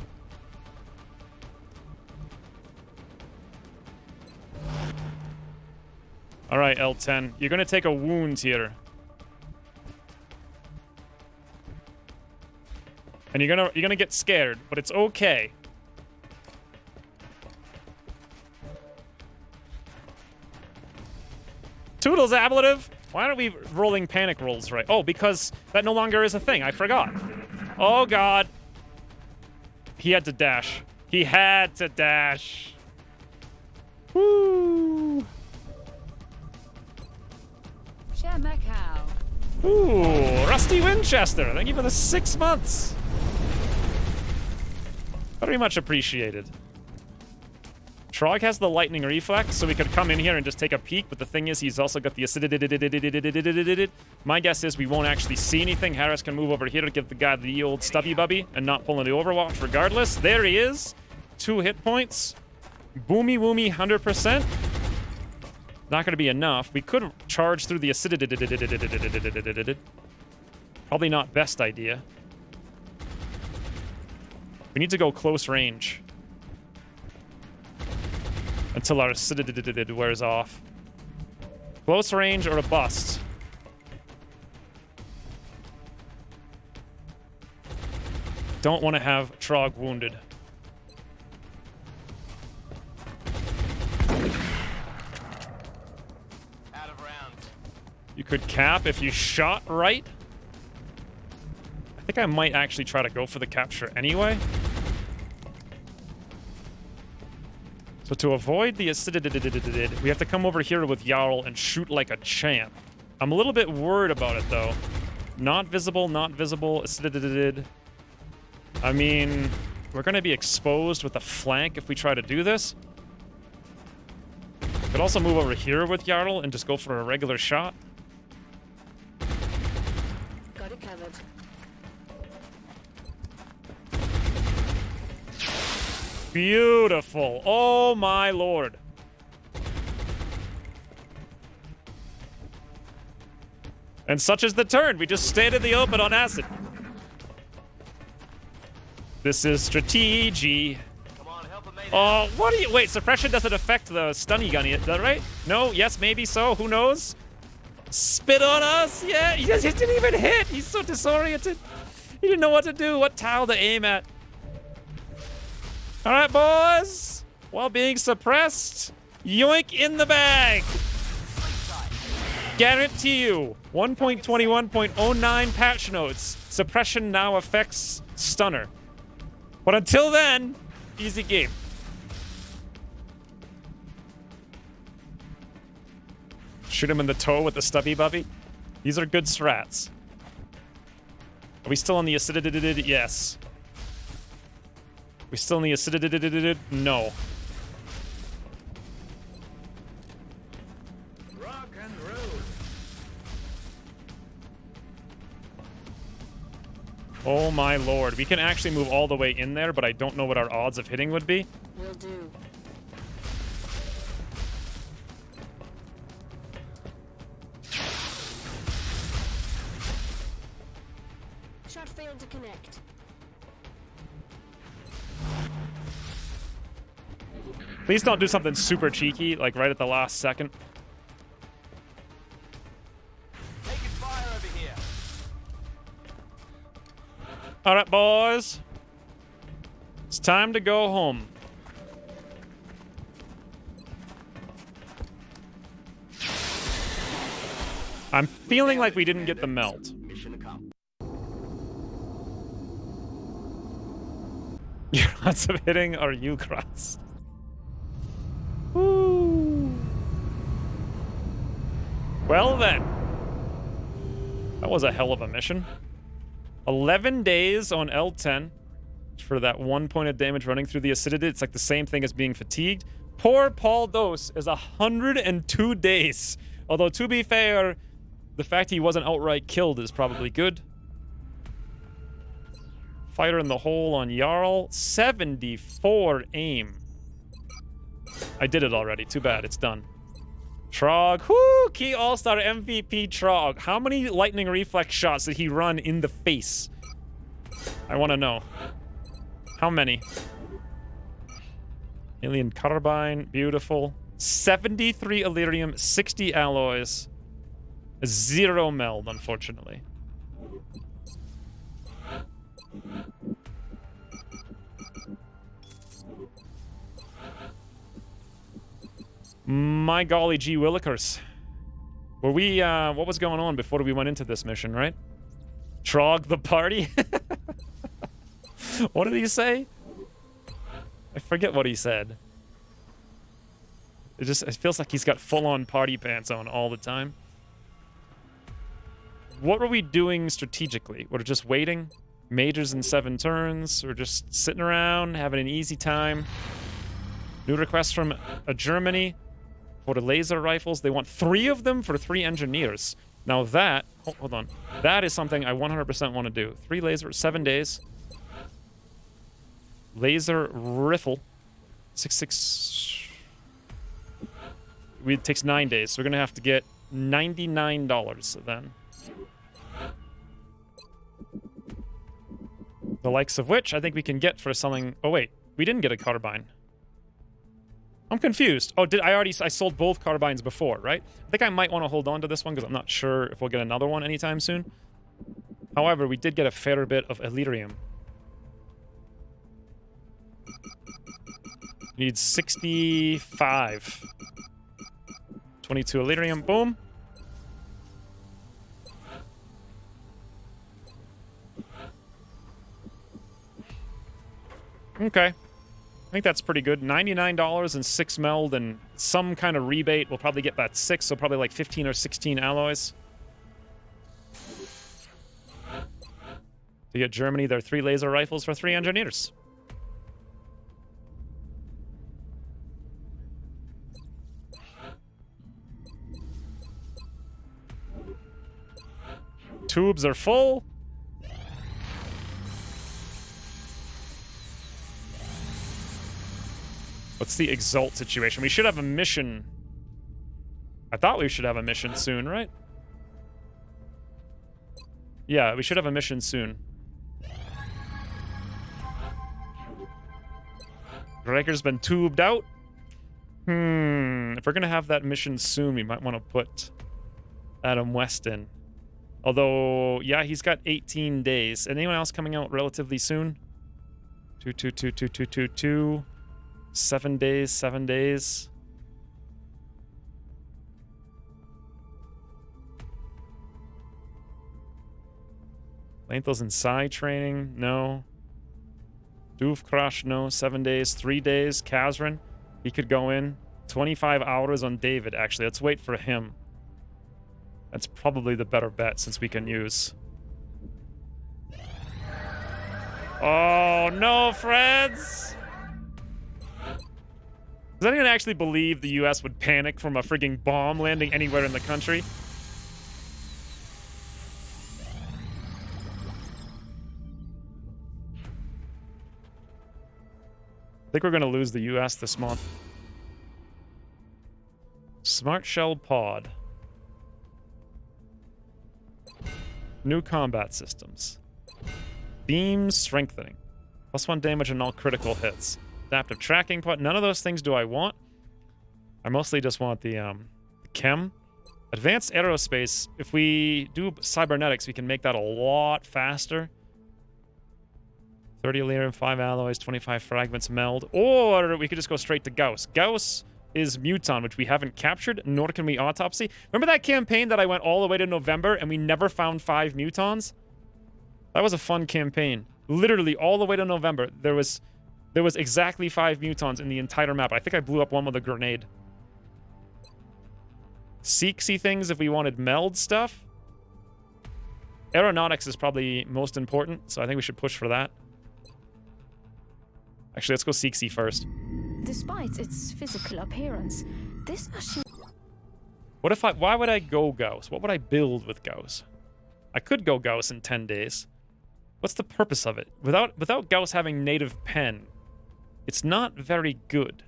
All right, L10. You're going to take a wound here. And you're gonna get scared, but it's okay. Toodles, ablative! Why aren't we rolling panic rolls right? Oh, because that no longer is a thing. I forgot. Oh, God. He had to dash. He had to dash. Woo! Share my cow. Ooh, Rusty Winchester. Thank you for the 6 months. Very much appreciated. Trog has the lightning reflex, so we could come in here and just take a peek, but the thing is, he's also got the acidity. My guess is we won't actually see anything. Harris can move over here to give the guy the old stubby bubby and not pull into Overwatch regardless. There he is. 2 hit points. Boomy woomy 100%. Not going to be enough. We could charge through the acidity. Probably not best idea. We need to go close range. Until our acidity wears off. Close range or a bust. Don't want to have Trog wounded. Out of rounds. You could cap if you shot right. I think I might actually try to go for the capture anyway. So to avoid the acidity, we have to come over here with Jarl and shoot like a champ. I'm a little bit worried about it, though. Not visible, not visible, acidity. I mean, we're going to be exposed with the flank if we try to do this. Could also move over here with Jarl and just go for a regular shot. Got it covered. Beautiful. Oh, my lord. And such is the turn. We just stayed in the open on acid. This is strategy. Come on, help him, mate. Oh, what do you... Wait, suppression doesn't affect the stunny gunny, is that right? No? Yes, maybe so. Who knows? Spit on us? Yeah, he didn't even hit. He's so disoriented. He didn't know what to do, what tile to aim at. All right, boys. While being suppressed, yoink in the bag. Guarantee you, 1.21.09 patch notes. Suppression now affects stunner. But until then, easy game. Shoot him in the toe with the stubby bubby. These are good strats. Are we still on the acidity? Yes. We still in the acidity? No. Rock and roll. Oh my lord. We can actually move all the way in there, but I don't know what our odds of hitting would be. Will do. Shot failed to connect. Please don't do something super cheeky, like right at the last second. Taking fire over here. All right, boys. It's time to go home. I'm feeling like we didn't get the meld. Mission accomplished. Your odds of hitting are Ukrats. Woo. Well then. That was a hell of a mission. 11 days on L10 for that 1 point of damage running through the acidity. It's like the same thing as being fatigued. Poor Paul Dose is 102 days. Although, to be fair, the fact he wasn't outright killed is probably good. Fighter in the hole on Jarl. 74 aim. I did it already. Too bad. It's done. Trog. Whoo! Key All-Star MVP Trog. How many lightning reflex shots did he run in the face? I want to know. How many? Alien Carbine. Beautiful. 73 Elerium. 60 alloys. 0 meld, unfortunately. My golly gee willikers. Were we, what was going on before we went into this mission, right? Trog the party? What did he say? I forget what he said. It feels like he's got full-on party pants on all the time. What were we doing strategically? We're just waiting? Majors in 7 turns? We're just sitting around, having an easy time. New request from Germany for the laser rifles. They want 3 of them for 3 engineers. Now that... hold on. That is something I 100% want to do. 3 lasers, 7 days. Laser rifle. 6... It takes 9 days, so we're going to have to get $99 then. The likes of which I think we can get for selling... Oh, wait. We didn't get a carbine. I'm confused. Oh, I sold both carbines before, right? I think I might want to hold on to this one because I'm not sure if we'll get another one anytime soon. However, we did get a fair bit of Elerium. Needs 65. 22 Elerium. Boom. Okay. I think that's pretty good. $99 and 6 meld and some kind of rebate. We'll probably get that 6, so probably like 15 or 16 alloys. To get Germany their 3 laser rifles for 3 engineers. Tubes are full. What's the Exalt situation? We should have a mission. I thought we should have a mission soon, right? Yeah, we should have a mission soon. Riker's been tubed out. If we're gonna have that mission soon, we might want to put Adam West in. Although, yeah, he's got 18 days. Anyone else coming out relatively soon? 2. 7 days, 7 days. Lanthos and Psy training, no. Doof Crush, no. 7 days, 3 days. Kazran, he could go in. 25 hours on David, actually. Let's wait for him. That's probably the better bet since we can use. Oh, no, friends! Does anyone actually believe the US would panic from a frigging bomb landing anywhere in the country? I think we're going to lose the US this month. Smart Shell Pod. New combat systems. Beam strengthening. +1 damage on all critical hits. Adaptive tracking pod. None of those things do I want. I mostly just want the chem. Advanced aerospace. If we do cybernetics, we can make that a lot faster. 30 Elerium, 5 alloys, 25 fragments meld. Or we could just go straight to Gauss. Gauss is Muton, which we haven't captured, nor can we autopsy. Remember that campaign that I went all the way to November and we never found 5 Mutons? That was a fun campaign. Literally all the way to November, there was exactly 5 Mutons in the entire map. I think I blew up one with a grenade. Seeksy things if we wanted meld stuff. Aeronautics is probably most important, so I think we should push for that. Actually, let's go Seeksy first. Despite its physical appearance, this machine... What if why would I go Gauss? What would I build with Gauss? I could go Gauss in 10 days. What's the purpose of it? Without Gauss having native pen, it's not very good.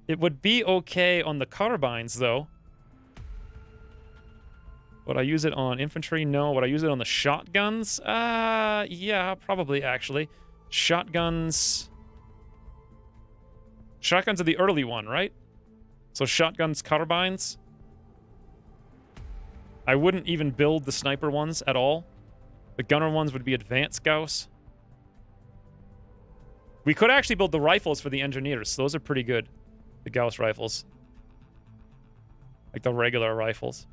It would be okay on the carbines, though. Would I use it on infantry? No. Would I use it on the shotguns? Yeah, probably, actually. Shotguns... Shotguns are the early one, right? So shotguns, carbines. I wouldn't even build the sniper ones at all. The gunner ones would be advanced Gauss. We could actually build the rifles for the engineers. Those are pretty good. The Gauss rifles. Like the regular rifles.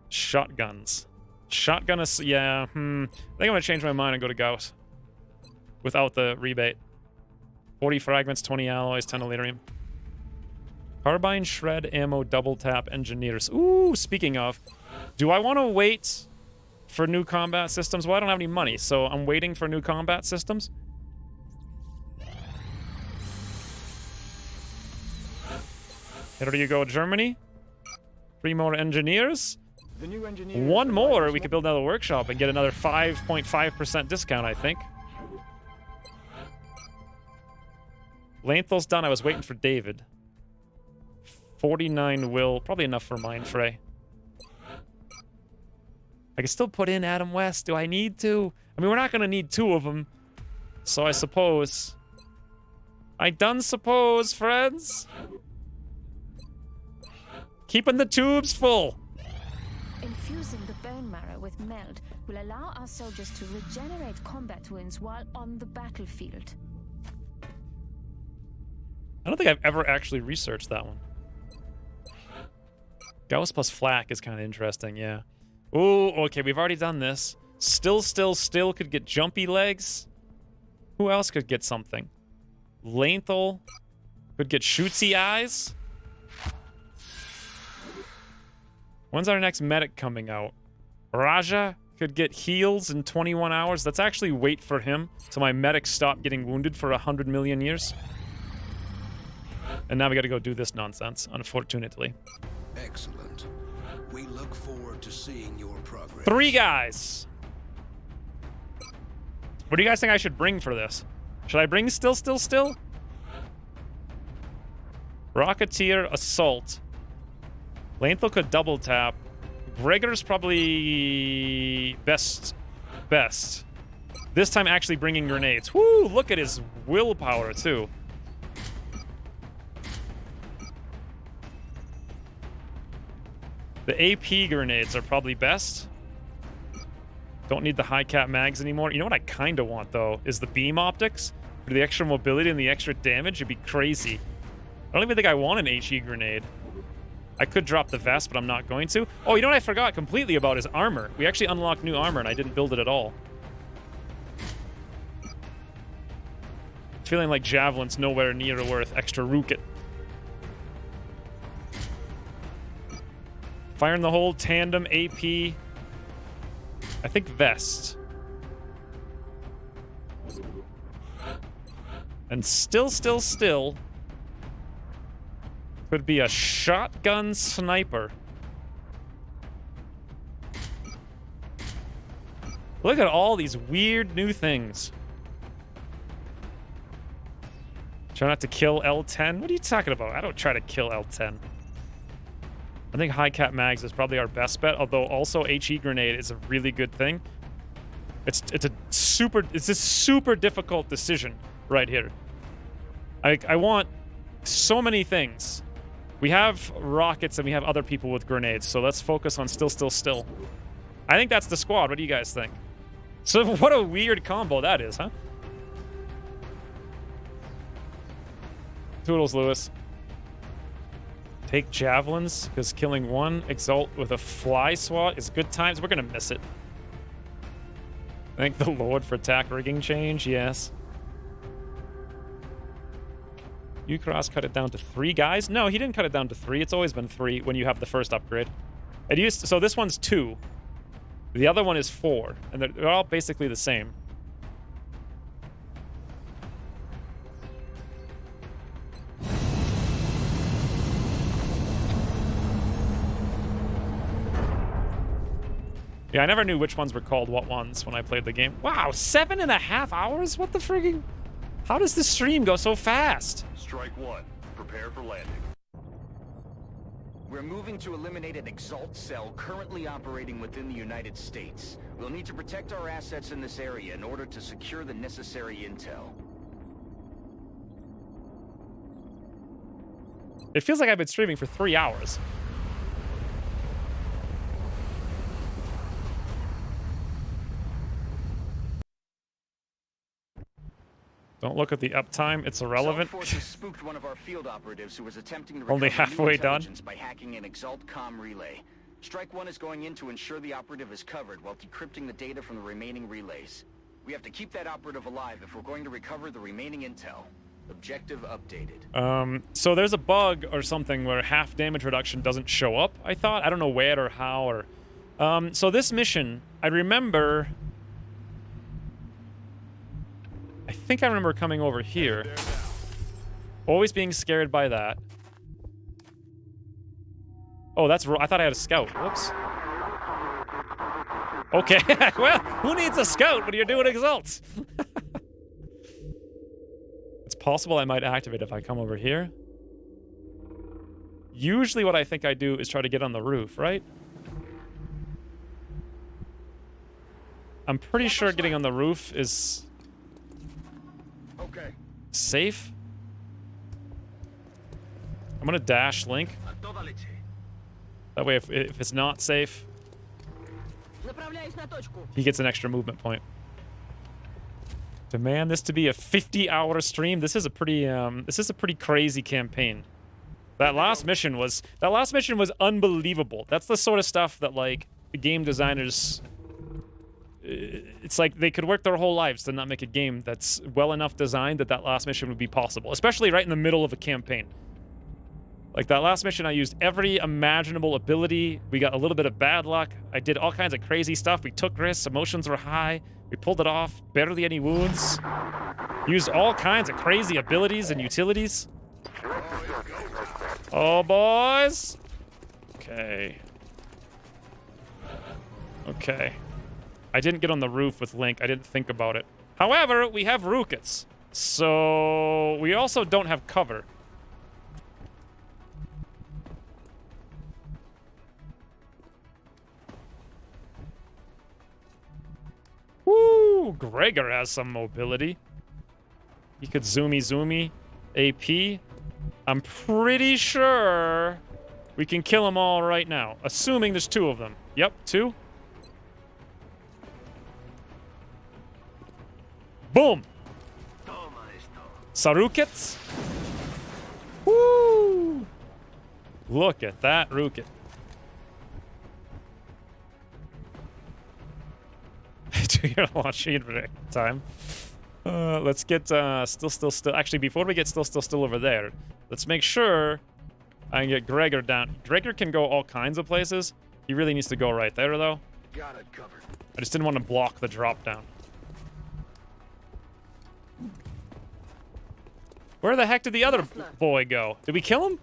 Shotguns. Shotgun is... Yeah, I think I'm going to change my mind and go to Gauss. Without the rebate. 40 fragments, 20 alloys, 10 elerium. Carbine, shred, ammo, double tap, engineers. Ooh, speaking of, do I want to wait for new combat systems? Well, I don't have any money, so I'm waiting for new combat systems. Here you go, Germany. 3 more engineers. The new engineers 1 more, we could build another workshop and get another 5.5% discount, I think. Lanthel's done. I was waiting for David. 49 will. Probably enough for Mindfray. I can still put in Adam West. Do I need to? I mean, we're not going to need 2 of them. So I suppose. I done suppose, friends. Keeping the tubes full. Infusing the bone marrow with meld will allow our soldiers to regenerate combat wounds while on the battlefield. I don't think I've ever actually researched that one. Gauss plus flak is kind of interesting, yeah. Ooh, okay, we've already done this. Still could get jumpy legs. Who else could get something? Lanthal could get shootsy eyes. When's our next medic coming out? Raja could get heals in 21 hours. Let's actually wait for him so my medics stop getting wounded for 100 million years. And now we gotta go do this nonsense, unfortunately. Excellent. We look forward to seeing your progress. 3 guys. What do you guys think I should bring for this? Should I bring still? Rocketeer, assault. Lanthal could double tap. Gregor's probably best. This time actually bringing grenades. Woo, look at his willpower too. The AP grenades are probably best. Don't need the high cap mags anymore. You know what I kind of want, though, is the beam optics. For the extra mobility and the extra damage, it'd be crazy. I don't even think I want an HE grenade. I could drop the vest, but I'm not going to. Oh, you know what I forgot completely about is armor. We actually unlocked new armor, and I didn't build it at all. Feeling like Javelin's nowhere near worth extra rocket. Fire in the hole, tandem, AP. I think vest. And still could be a shotgun sniper. Look at all these weird new things. Try not to kill L10. What are you talking about? I don't try to kill L10. I think high cap mags is probably our best bet, although also HE grenade is a really good thing. It's a super difficult decision right here. I want so many things. We have rockets and we have other people with grenades, so let's focus on still. I think that's the squad. What do you guys think? So what a weird combo that is, huh? Toodles, Lewis. Take javelins, because killing one Exalt with a fly swat is good times. We're going to miss it. Thank the Lord for attack rigging change, yes. Ucross cut it down to 3 guys? No, he didn't cut it down to 3. It's always been 3 when you have the first upgrade. It used to, so this one's 2. The other one is 4. And they're all basically the same. Yeah, I never knew which ones were called what ones when I played the game. Wow, 7.5 hours? What the frigging... How does this stream go so fast? Strike 1. Prepare for landing. We're moving to eliminate an Exalt cell currently operating within the United States. We'll need to protect our assets in this area in order to secure the necessary intel. It feels like I've been streaming for 3 hours. Don't look at the uptime, it's irrelevant. Exalt forces spooked one of our field operatives who was attempting to Only recover new halfway done. intelligence by hacking an Exalt comm relay. Strike 1 is going in to ensure the operative is covered while decrypting the data from the remaining relays. We have to keep that operative alive if we're going to recover the remaining intel. Objective updated. So there's a bug or something where half damage reduction doesn't show up, I thought. I don't know where or how or... so this mission, I remember... I think I remember coming over here. Always being scared by that. Oh, that's... I thought I had a scout. Whoops. Okay, well, who needs a scout when you're doing Exalts? It's possible I might activate if I come over here. Usually what I think I do is try to get on the roof, right? I'm pretty sure getting on the roof is... Okay. safe. I'm gonna dash Link. That way if it's not safe, he gets an extra movement point. Demand this to be a 50-hour stream. This is a pretty crazy campaign. That last mission was unbelievable. That's the sort of stuff that like the game designers, it's like they could work their whole lives to not make a game that's well enough designed that last mission would be possible, especially right in the middle of a campaign. Like that last mission, I used every imaginable ability. We got a little bit of bad luck. I did all kinds of crazy stuff. We took risks. Emotions were high. We pulled it off. Barely any wounds. Used all kinds of crazy abilities and utilities. Oh, boys. Okay. Okay. I didn't get on the roof with Link. I didn't think about it. However, we have Rookets. So we also don't have cover. Woo! Gregor has some mobility. He could zoomy AP. I'm pretty sure we can kill them all right now. Assuming there's 2 of them. Yep, 2. Boom! Sarukets. Woo! Look at that Rooket. Do your launching in time. Let's get still. Actually, before we get still over there, let's make sure I can get Gregor down. Gregor can go all kinds of places. He really needs to go right there, though. Got it covered. I just didn't want to block the drop down. Where the heck did the other boy go? Did we kill him?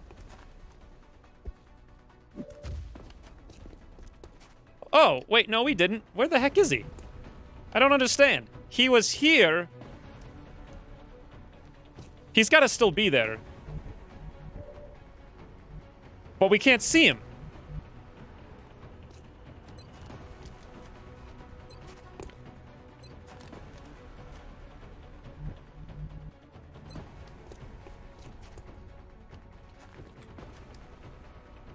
Oh, wait, no, we didn't. Where the heck is he? I don't understand. He was here. He's got to still be there. But we can't see him.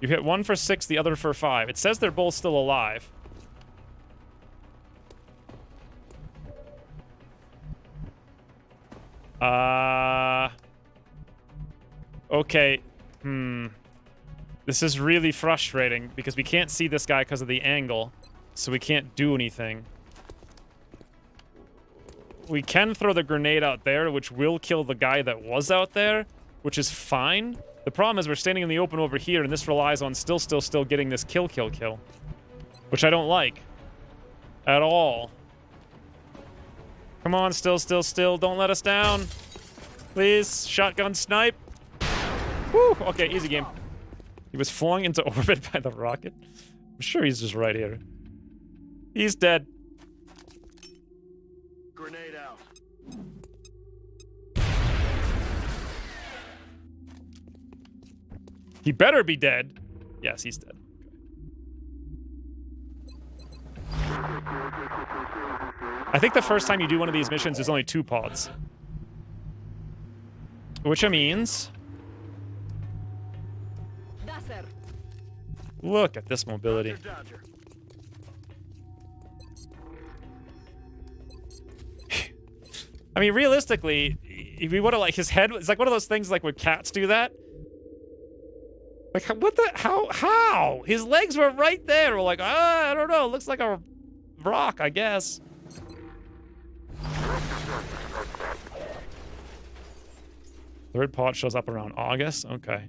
You hit 1 for 6, the other for 5. It says they're both still alive. Okay. This is really frustrating because we can't see this guy because of the angle. So we can't do anything. We can throw the grenade out there, which will kill the guy that was out there, which is fine. The problem is we're standing in the open over here, and this relies on still getting this kill. Which I don't like. At all. Come on, still. Don't let us down. Please, shotgun snipe. Woo! Okay, easy game. He was flung into orbit by the rocket. I'm sure he's just right here. He's dead. Grenade out. He better be dead. Yes, he's dead. I think the first time you do one of these missions, there's only 2 pods. Which means... Look at this mobility. I mean, realistically, if we would have, like, his head... It's like one of those things, like, when cats do that. Like, what the... How? His legs were right there. We're like, I don't know. It looks like a rock, I guess. Third pod shows up around August? Okay.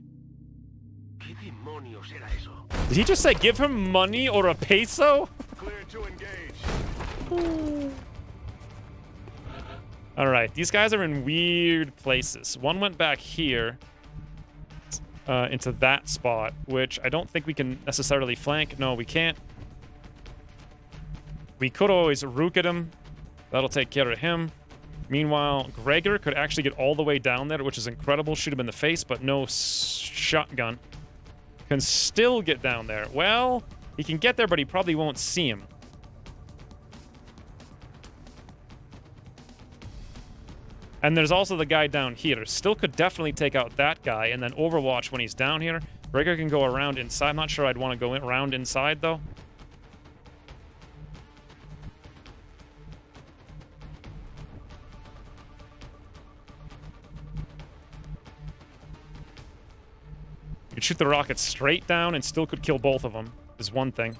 Did he just say give him money or a peso? Clear to engage. Alright, these guys are in weird places. One went back here. Into that spot, which I don't think we can necessarily flank. No, we can't. We could always rook at him. That'll take care of him. Meanwhile, Gregor could actually get all the way down there, which is incredible. Shoot him in the face, but no shotgun. Can still get down there. Well, he can get there, but he probably won't see him. And there's also the guy down here. Still could definitely take out that guy, and then Overwatch when he's down here. Gregor can go around inside. I'm not sure I'd want to go around inside, though. You could shoot the rocket straight down and still could kill both of them, is one thing.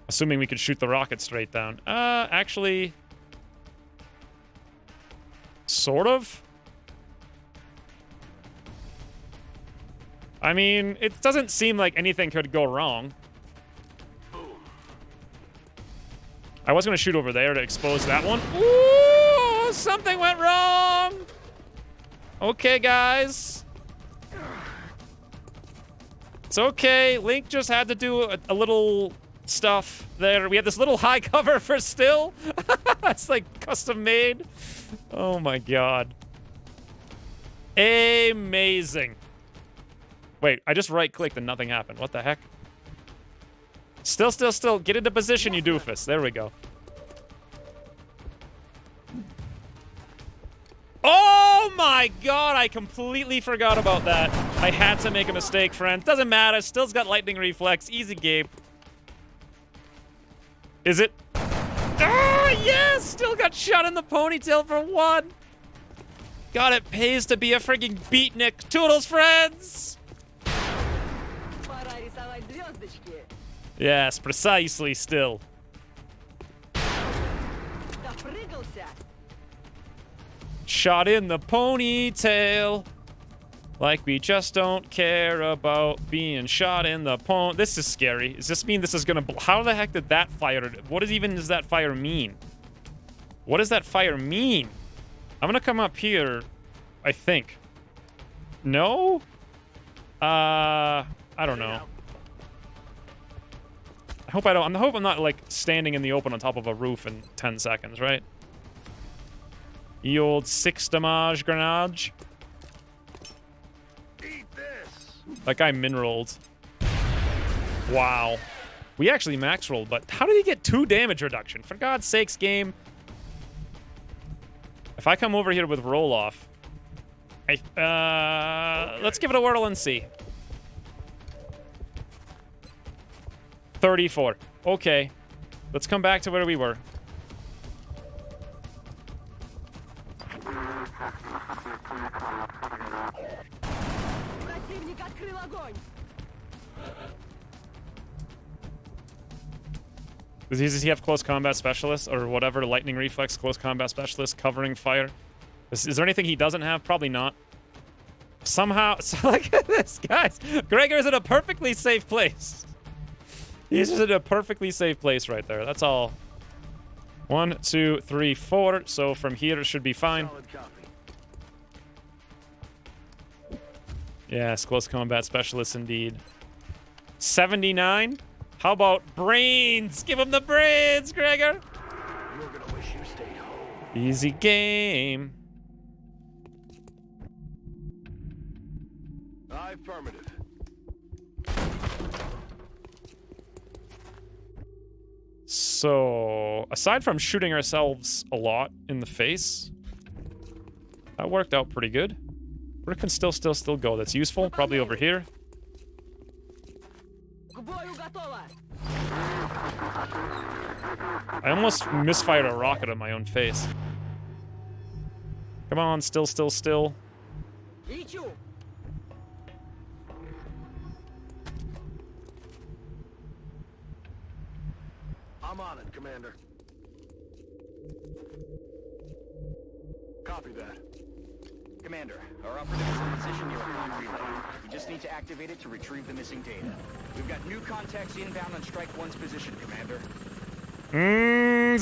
Assuming we could shoot the rocket straight down. Actually... Sort of? I mean, it doesn't seem like anything could go wrong. I was going to shoot over there to expose that one. Ooh, something went wrong! Okay, guys. It's okay. Link just had to do a little stuff there. We have this little high cover for still. It's like custom made. Oh my god. Amazing. Wait, I just right-clicked and nothing happened. What the heck? Still. Get into position, you doofus. There we go. Oh my god, I completely forgot about that. I had to make a mistake, friend. Doesn't matter. Still's got lightning reflex. Easy game. Is it? Ah, yes! Still got shot in the ponytail for 1. God, it pays to be a frigging beatnik. Toodles, friends! Yes, precisely, Still. Shot in the ponytail. Like we just don't care about being shot in the pony. This is scary. Does this mean this is gonna... How the heck did that fire... What even does that fire mean? What does that fire mean? I'm gonna come up here, I think. No? I don't know. I hope I'm not, like, standing in the open on top of a roof in 10 seconds, right? Ye old 6 damage grenade. That guy min-rolled. Wow. We actually max rolled, but how did he get 2 damage reduction? For God's sakes, game. If I come over here with roll-off... let's give it a whirl and see. 34. Okay. Let's come back to where we were. Does he have close combat specialist or whatever, lightning reflex, close combat specialist, covering fire? Is there anything he doesn't have? Probably not. Somehow, so look at this, guys. Gregor's in a perfectly safe place. He's just in a perfectly safe place right there. That's all. 1, 2, 3, 4. So from here it should be fine. Solid copy. Yes, close combat specialist indeed. 79. How about brains? Give him the brains, Gregor. You're gonna wish you stayed home. Easy game. Affirmative. So, aside from shooting ourselves a lot in the face, that worked out pretty good. Where can still go? That's useful. Probably over here. I almost misfired a rocket on my own face. Come on, still. I'm on it, Commander. Copy that. Commander, our operative is in position near a comm relay. We just need to activate it to retrieve the missing data. We've got new contacts inbound on Strike 1's position, Commander.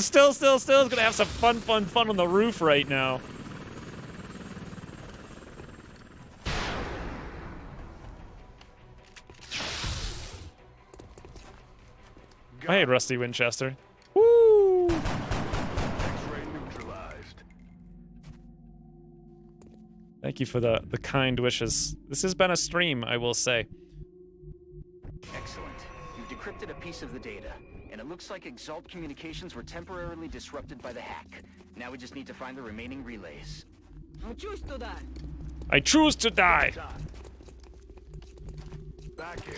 Still is gonna have some fun on the roof right now. Hey, Rusty Winchester. Woo! X-ray neutralized. Thank you for the kind wishes. This has been a stream, I will say. Excellent. You've decrypted a piece of the data, and it looks like Exalt communications were temporarily disrupted by the hack. Now we just need to find the remaining relays. I choose to die. Back in.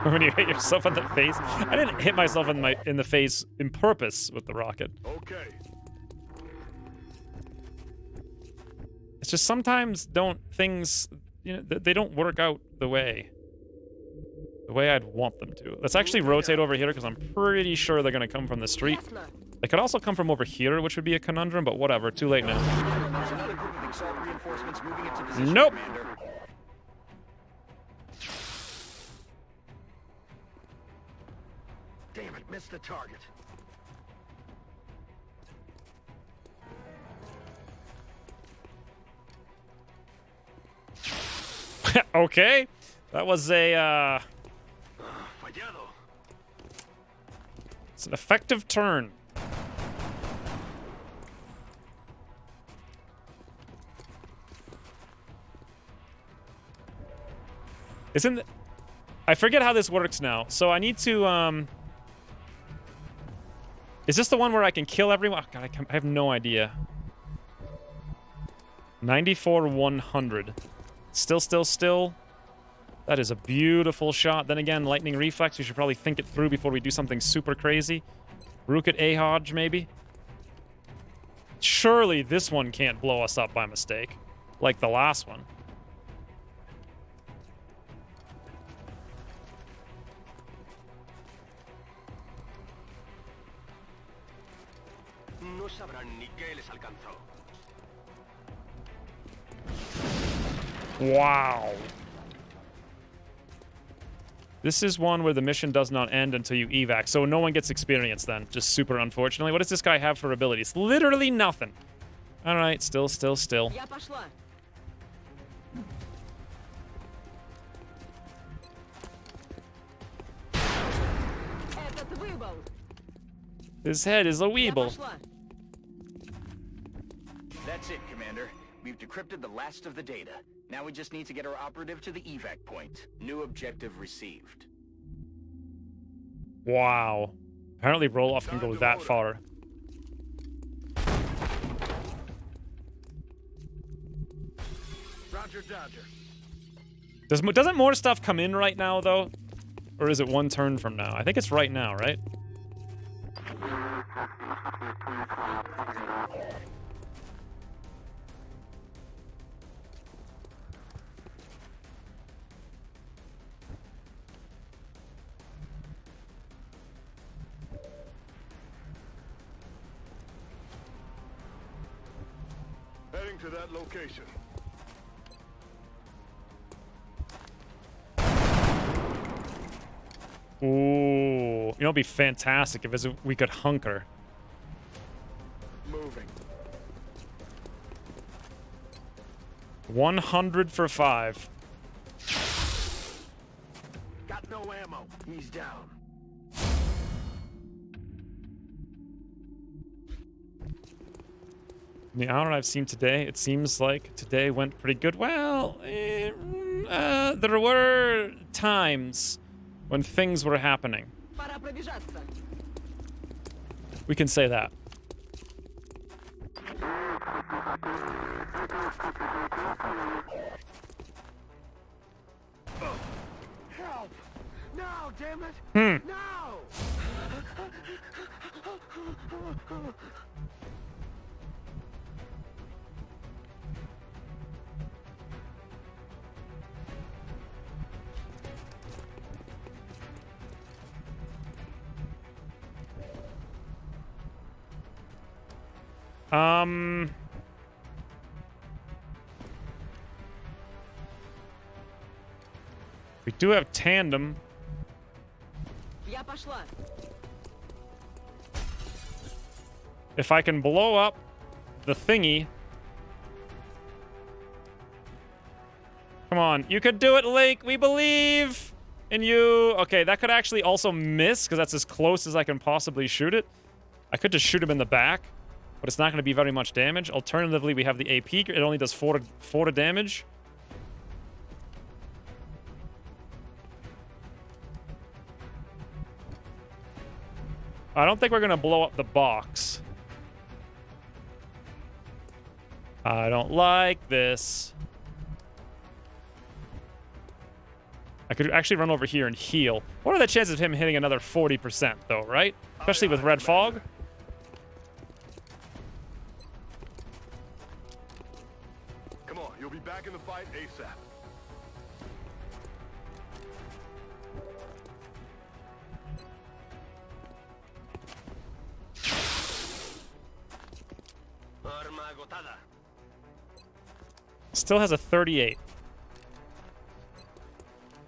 When you hit yourself in the face. I didn't hit myself in the face in purpose with the rocket. Okay. It's just sometimes things, they don't work out the way I'd want them to. Let's actually rotate over here because I'm pretty sure they're gonna come from the street. They could also come from over here, which would be a conundrum, but whatever. Too late now. There's another group of Exalt reinforcements moving into position, Nope. Commander. Damn it, missed the target. Okay. That was a, Fallado. it's an effective turn. I forget how this works now. So I need to, is this the one where I can kill everyone? Oh, God, I have no idea. 94-100. Still. That is a beautiful shot. Then again, lightning reflex. We should probably think it through before we do something super crazy. Rook at Ahoj, maybe? Surely this one can't blow us up by mistake. Like the last one. No sabrán ni qué les alcanzó. Wow. This is one where the mission does not end until you evac, so no one gets experience then. Just super unfortunately. What does this guy have for abilities? Literally nothing. Alright, still. His head is a weeble. That's it, Commander. We've decrypted the last of the data. Now we just need to get our operative to the evac point. New objective received. Wow. Apparently Roloff can go that far. Roger, Dodger. Doesn't more stuff come in right now, though? Or is it one turn from now? I think it's right now, right? Heading to that location. Ooh, you know, it'd be fantastic if we could hunker. Moving. 100 for 5. Got no ammo. He's down. In the hour I've seen today, it seems like today went pretty good. Well, there were times when things were happening. Пора пробежаться. We can say that. Help! Now, damn it! Now! We do have tandem. Я пошла. If I can blow up the thingy. Come on, you could do it, Link. We believe in you. Okay, that could actually also miss because that's as close as I can possibly shoot it. I could just shoot him in the back, but it's not going to be very much damage. Alternatively, we have the AP. It only does 4 to damage. I don't think we're going to blow up the box. I don't like this. I could actually run over here and heal. What are the chances of him hitting another 40%, though, right? Especially with red fog. Come on, you'll be back in the fight ASAP. Still has a 38.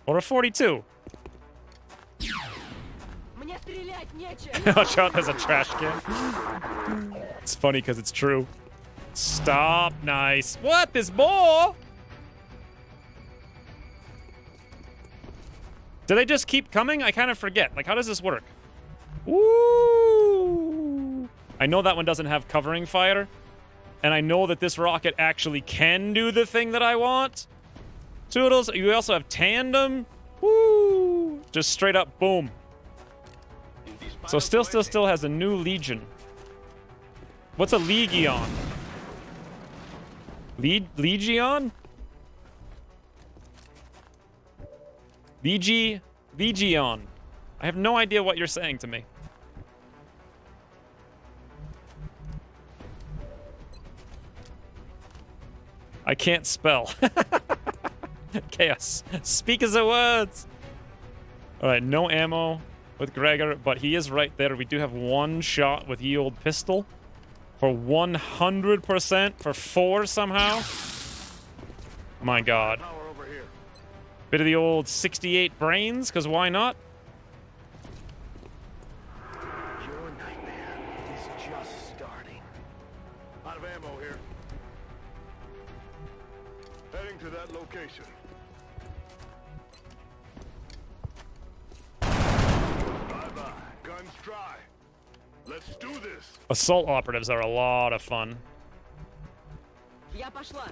Or a 42. Мне стрелять нечем. Watch out, there's a trash can. It's funny because it's true. Stop. Nice. What? There's more? Do they just keep coming? I kind of forget. Like, how does this work? Ooh. I know that one doesn't have covering fire. And I know that this rocket actually can do the thing that I want. Toodles, you also have tandem. Woo! Just straight up, boom. So still has a new legion. What's a legion? Legion? Legion. I have no idea what you're saying to me. I can't spell. Chaos. Speak as the words. All right, no ammo with Gregor, but he is right there. We do have one shot with ye old pistol for 100% for 4 somehow. My God. Power over here. Bit of the old 68 brains, because why not? Your nightmare is just starting. Out of ammo here. Heading to that location. Bye-bye. Guns dry. Let's do this. Assault operatives are a lot of fun. Я пошла.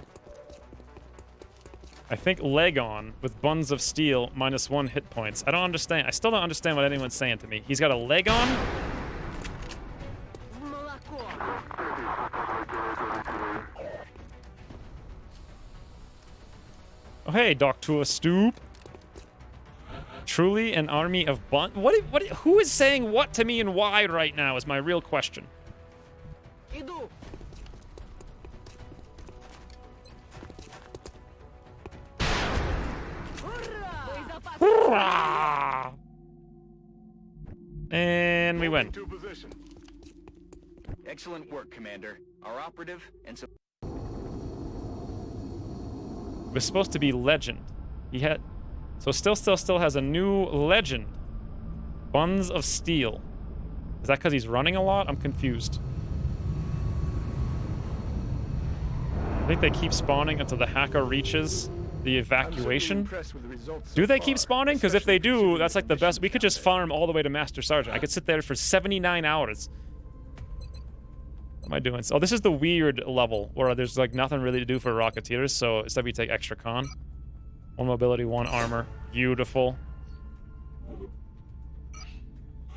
I think leg on with buns of steel -1 hit points. I don't understand. I still don't understand what anyone's saying to me. He's got a leg on? Молоко. Oh, hey, Dr. Stoop. Truly an army of who is saying what to me and why right now is my real question. Иду. Hurrah! And we win. To position. Excellent work, Commander. Our operative and It was supposed to be legend. He had... So still has a new legend. Buns of Steel. Is that because he's running a lot? I'm confused. I think they keep spawning until the hacker reaches the evacuation. Do they keep spawning? Because if they do, that's like the best. We could just farm all the way to Master Sergeant. I could sit there for 79 hours. What am I doing? Oh, this is the weird level where there's like nothing really to do for Rocketeers. So instead we take extra con. 1 mobility, 1 armor. Beautiful.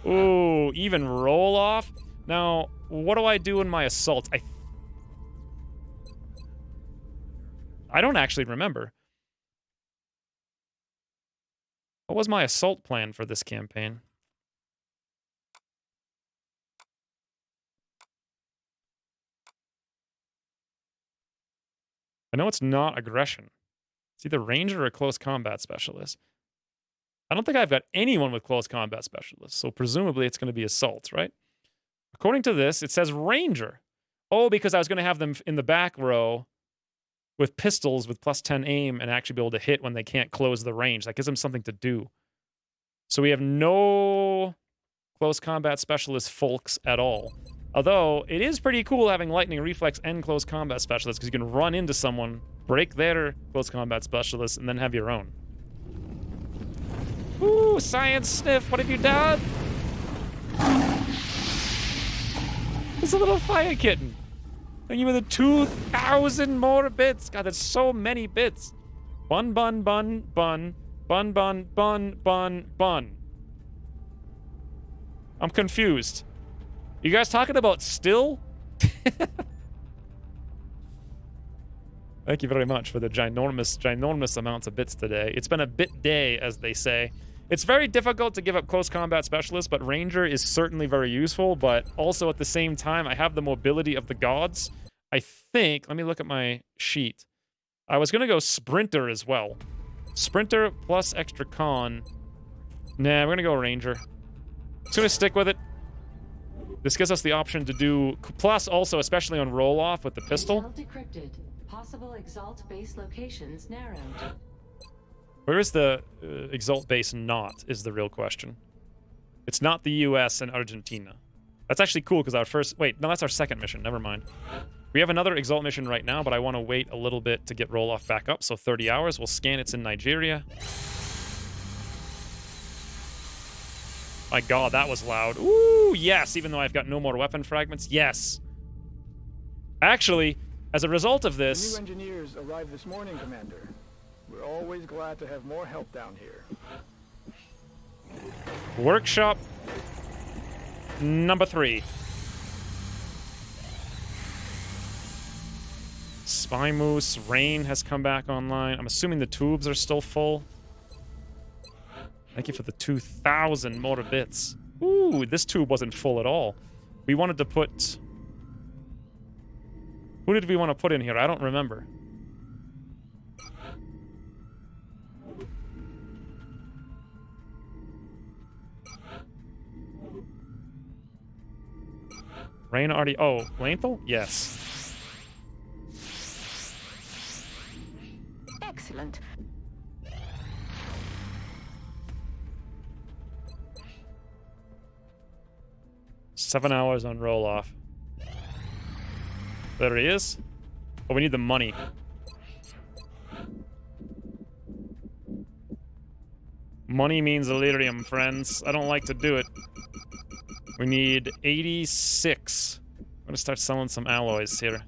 Ooh, even roll off. Now, what do I do in my assault? I don't actually remember. What was my assault plan for this campaign? I know it's not aggression. It's either ranger or close combat specialist. I don't think I've got anyone with close combat specialist, so presumably it's going to be assault, right? According to this, it says ranger. Oh, because I was going to have them in the back row with pistols with +10 aim and actually be able to hit when they can't close the range. That gives them something to do. So we have no close combat specialist folks at all. Although, it is pretty cool having lightning, reflex, and close combat specialists because you can run into someone, break their close combat specialist, and then have your own. Ooh, science sniff, what have you done? It's a little fire kitten. Thank you for the 2,000 more bits. God, that's so many bits. Bun, bun, bun, bun. Bun, bun, bun, bun, bun. I'm confused. You guys talking about still? Thank you very much for the ginormous amounts of bits today. It's been a bit day, as they say. It's very difficult to give up close combat specialist, but Ranger is certainly very useful, but also at the same time, I have the mobility of the gods. I think, let me look at my sheet. I was gonna go Sprinter as well. Sprinter plus extra con. Nah, we're gonna go Ranger. Just gonna stick with it. This gives us the option to do, plus also, especially on roll-off with the pistol. Intel decrypted. Possible Exalt base locations narrowed. Where is the Exalt base not, is the real question. It's not the US and Argentina. That's actually cool, because our first... Wait, no, that's our second mission. Never mind. We have another Exalt mission right now, but I want to wait a little bit to get roll-off back up, so 30 hours. We'll scan it's in Nigeria. My god, that was loud. Ooh, yes, even though I've got no more weapon fragments. Yes. Actually, as a result of this... The new engineers arrived this morning, Commander. We're always glad to have more help down here. Workshop number 3. Spy Moose, Rain has come back online. I'm assuming the tubes are still full. Thank you for the 2,000 more bits. Ooh, this tube wasn't full at all. We wanted to put... Who did we want to put in here? I don't remember. Rain already... Oh, Lanthal? Yes. Excellent. Seven hours on roll-off. There he is. Oh, we need the money. Money means Illyrium, friends. I don't like to do it. We need 86. I'm gonna start selling some alloys here.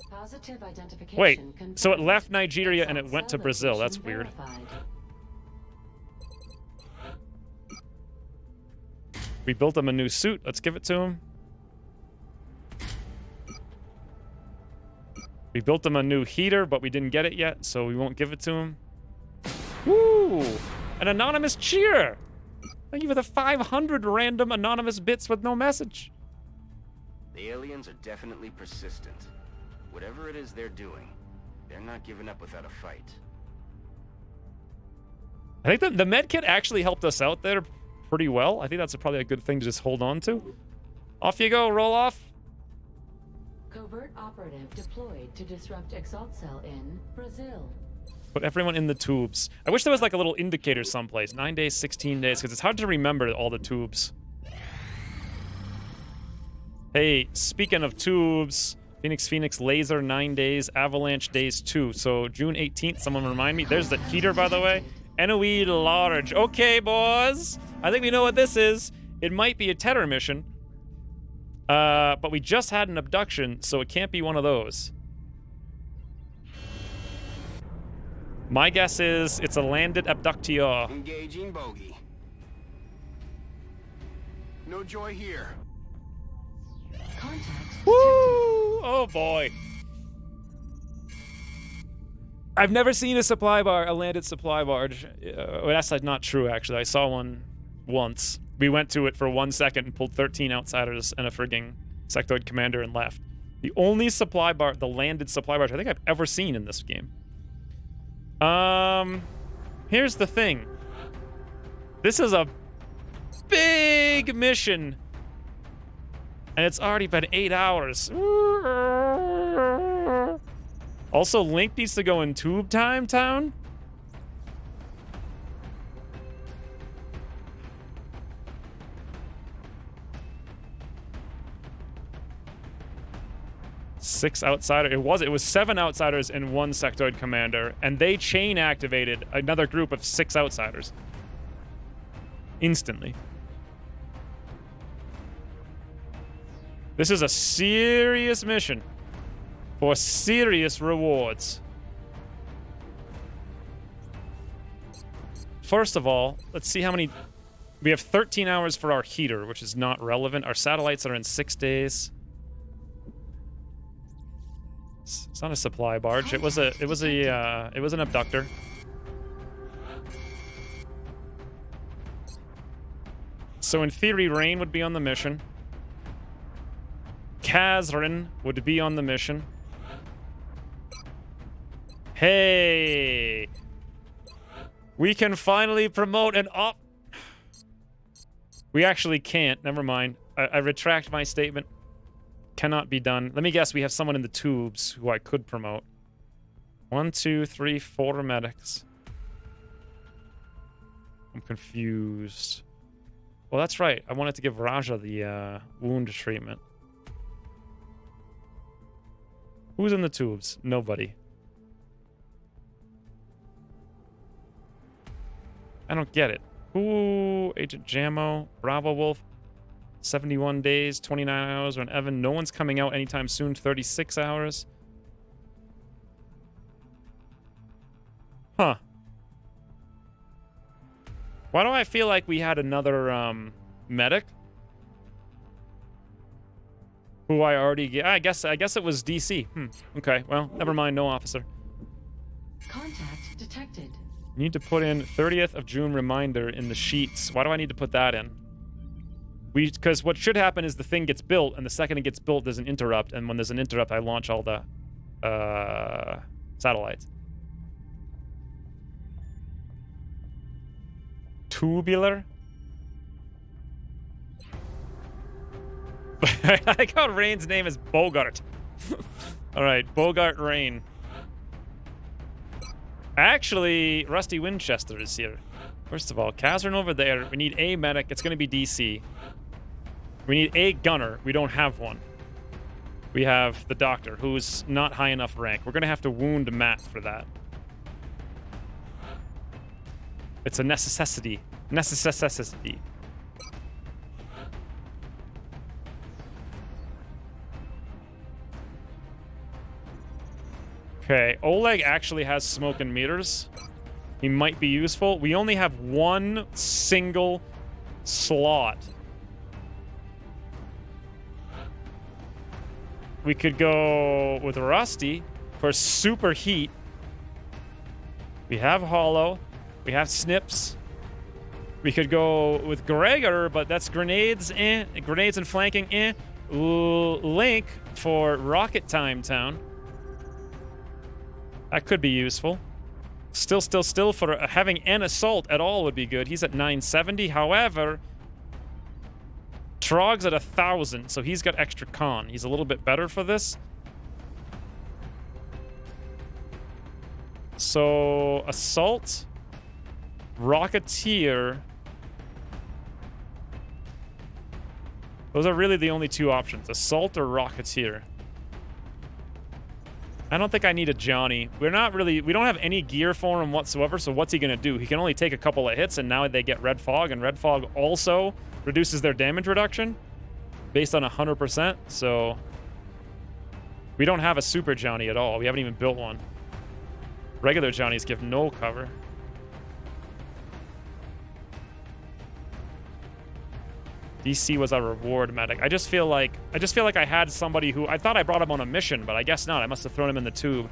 Positive identification. Wait, confirmed. so it left Nigeria and it went to Cell Brazil. That's location weird. verified. We built him a new suit. Let's give it to him. We built him a new heater, but we didn't get it yet, so we won't give it to him. Woo! An anonymous cheer! Thank you for the 500 random anonymous bits with no message. The aliens are definitely persistent. Whatever it is they're doing, they're not giving up without a fight. I think the medkit actually helped us out there pretty well. I think that's probably a good thing to just hold on to. Off you go, roll off. Covert operative deployed to disrupt Exalt Cell in Brazil. Put everyone in the tubes. I wish there was like a little indicator someplace. 9 days, 16 days, because it's hard to remember all the tubes. Hey, speaking of tubes, Phoenix Laser 9 days, Avalanche days 2. So June 18th, someone remind me. There's the heater, by the way. NOE large. Okay, boys. I think we know what this is. It might be a Tether mission. But we just had an abduction, so it can't be one of those. My guess is it's a landed abductio. Engaging bogey. No joy here. Contact Woo! Oh boy. I've never seen a landed supply barge. Well, that's like not true, actually. I saw one once. We went to it for 1 second and pulled 13 outsiders and a frigging sectoid commander and left. The only supply barge, the landed supply barge I think I've ever seen in this game. Here's the thing. This is a big mission. And it's already been 8 hours. Also, Link needs to go in Tube Time Town. Six outsiders. It was 7 outsiders and 1 sectoid commander, and they chain activated another group of 6 outsiders instantly. This is a serious mission for serious rewards. First of all, let's see how many. We have 13 hours for our heater, which is not relevant. Our satellites are in 6 days. It's not a supply barge. It was an abductor. So in theory, Rain would be on the mission. Kazrin would be on the mission. Hey! We can finally promote an op... We actually can't. Never mind. I retract my statement. Cannot be done. Let me guess, we have someone in the tubes who I could promote. 1, 2, 3, 4 medics. I'm confused. Well, that's right. I wanted to give Raja the wound treatment. Who's in the tubes? Nobody. I don't get it. Who? Agent Jammo, Bravo Wolf, 71 days, 29 hours on Evan. No one's coming out anytime soon, 36 hours. Huh. Why do I feel like we had another medic? Who I already get. I guess it was DC. Okay, well, never mind, no officer. Contact detected. Need to put in 30th of June reminder in the sheets. Why do I need to put that in? Because what should happen is the thing gets built, and the second it gets built, there's an interrupt, and when there's an interrupt, I launch all the satellites. Tubular? I like how Rain's name is Bogart. Alright, Bogart Rain. Actually, Rusty Winchester is here. First of all, Kazrin over there. We need a medic. It's going to be DC. We need a gunner. We don't have one. We have the doctor, who's not high enough rank. We're going to have to wound Matt for that. It's a necessity. Necessity. Okay, Oleg actually has smoke and meters. He might be useful. We only have 1 single slot. We could go with Rusty for super heat. We have Hollow. We have Snips. We could go with Gregor, but that's grenades. Grenades and flanking. Link for Rocket Time Town. That could be useful. Still for having an assault at all would be good. He's at 970. However, Trog's at 1,000, so he's got extra con. He's a little bit better for this. So, Assault, Rocketeer. Those are really the only two options, Assault or Rocketeer. I don't think I need a Johnny. We don't have any gear for him whatsoever, so what's he going to do? He can only take a couple of hits, and now they get Red Fog, and Red Fog also reduces their damage reduction based on 100%, so we don't have a Super Johnny at all. We haven't even built one. Regular Johnnies give no cover. DC was a reward medic. I just feel like I had somebody who I thought I brought him on a mission, but I guess not. I must have thrown him in the tube.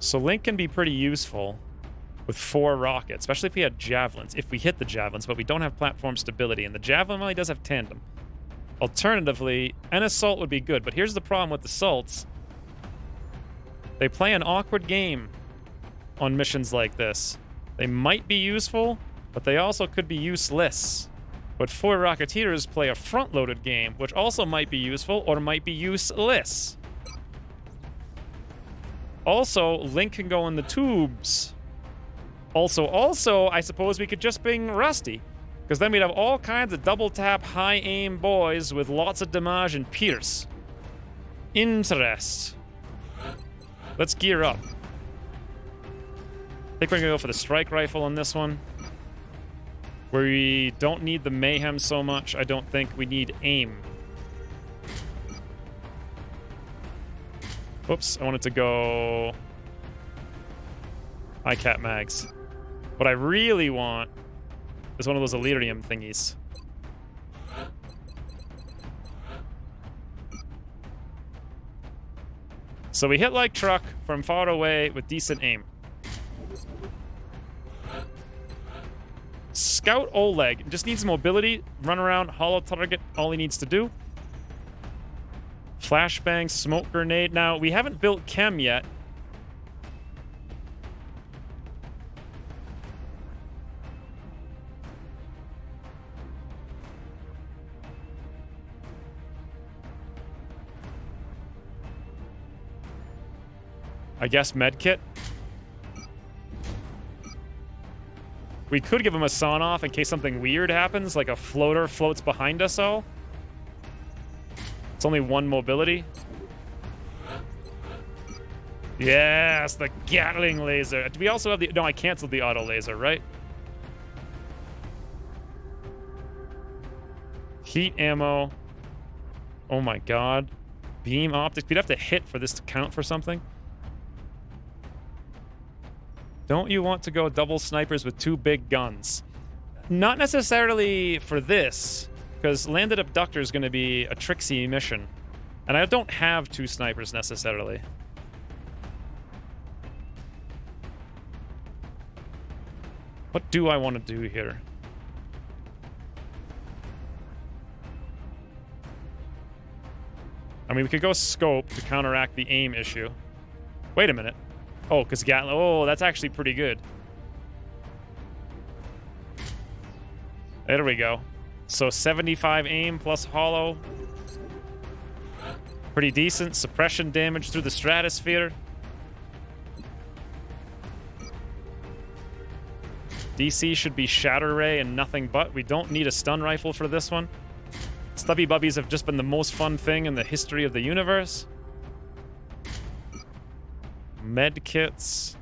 So Link can be pretty useful with 4 rockets, especially if he had javelins. If we hit the javelins, but we don't have platform stability, and the javelin really does have tandem. Alternatively, an assault would be good, but here's the problem with assaults. They play an awkward game on missions like this. They might be useful, but they also could be useless. But 4 Rocketeers play a front-loaded game, which also might be useful or might be useless. Also, Link can go in the tubes. Also, I suppose we could just bring Rusty, because then we'd have all kinds of double-tap, high-aim boys with lots of damage and pierce. Interest. Let's gear up. I think we're going to go for the strike rifle on this one. Where we don't need the mayhem so much. I don't think we need aim. Whoops, I wanted to go ICAT mags. What I really want is one of those Elerium thingies. So we hit like truck from far away with decent aim. Scout Oleg just needs mobility, run around, hollow target, all he needs to do. Flashbang, smoke grenade. Now, we haven't built Chem yet. I guess medkit. We could give him a sawn off in case something weird happens, like a floater floats behind us all. It's only 1 mobility. Yes, the Gatling laser. Do we also have the... No, I canceled the auto laser, right? Heat ammo. Oh my god. Beam optics. We'd have to hit for this to count for something. Don't you want to go double snipers with 2 big guns? Not necessarily for this, because Landed Abductor is going to be a tricksy mission. And I don't have 2 snipers necessarily. What do I want to do here? I mean, we could go scope to counteract the aim issue. Wait a minute. Oh, because Gatling... Oh, that's actually pretty good. There we go. So 75 aim plus hollow. Pretty decent. Suppression damage through the stratosphere. DC should be Shatter Ray and nothing but. We don't need a stun rifle for this one. Stubby Bubbies have just been the most fun thing in the history of the universe. Med kits.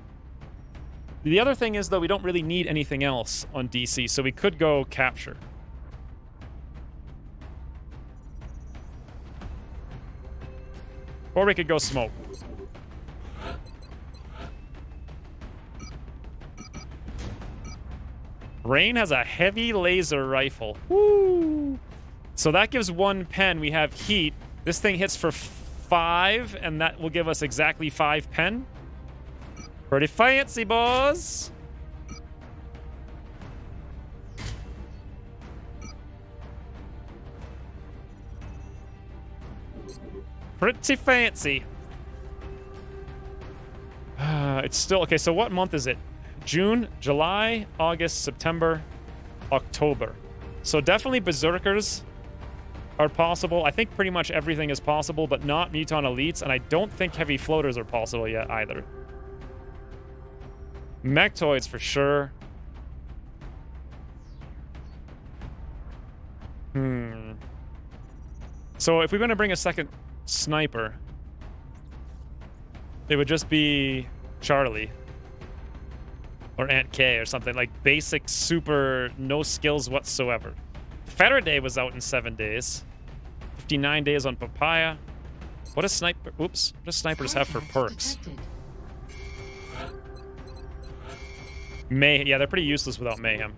The other thing is, though, we don't really need anything else on DC, so we could go capture. Or we could go smoke. Rain has a heavy laser rifle. Woo! So that gives 1 pen. We have heat. This thing hits for 5, and that will give us exactly 5 pen. Pretty fancy, boys. Pretty fancy. It's still... Okay, so what month is it? June, July, August, September, October. So definitely Berserkers are possible. I think pretty much everything is possible, but not Muton Elites, and I don't think heavy floaters are possible yet either. Mechtoids for sure. So if we're going to bring a second sniper, it would just be Charlie. Or Aunt K or something. Like basic, super, no skills whatsoever. Faraday was out in 7 days. 59 days on Papaya. What does sniper... Oops. What does snipers have for perks? Yeah, they're pretty useless without Mayhem.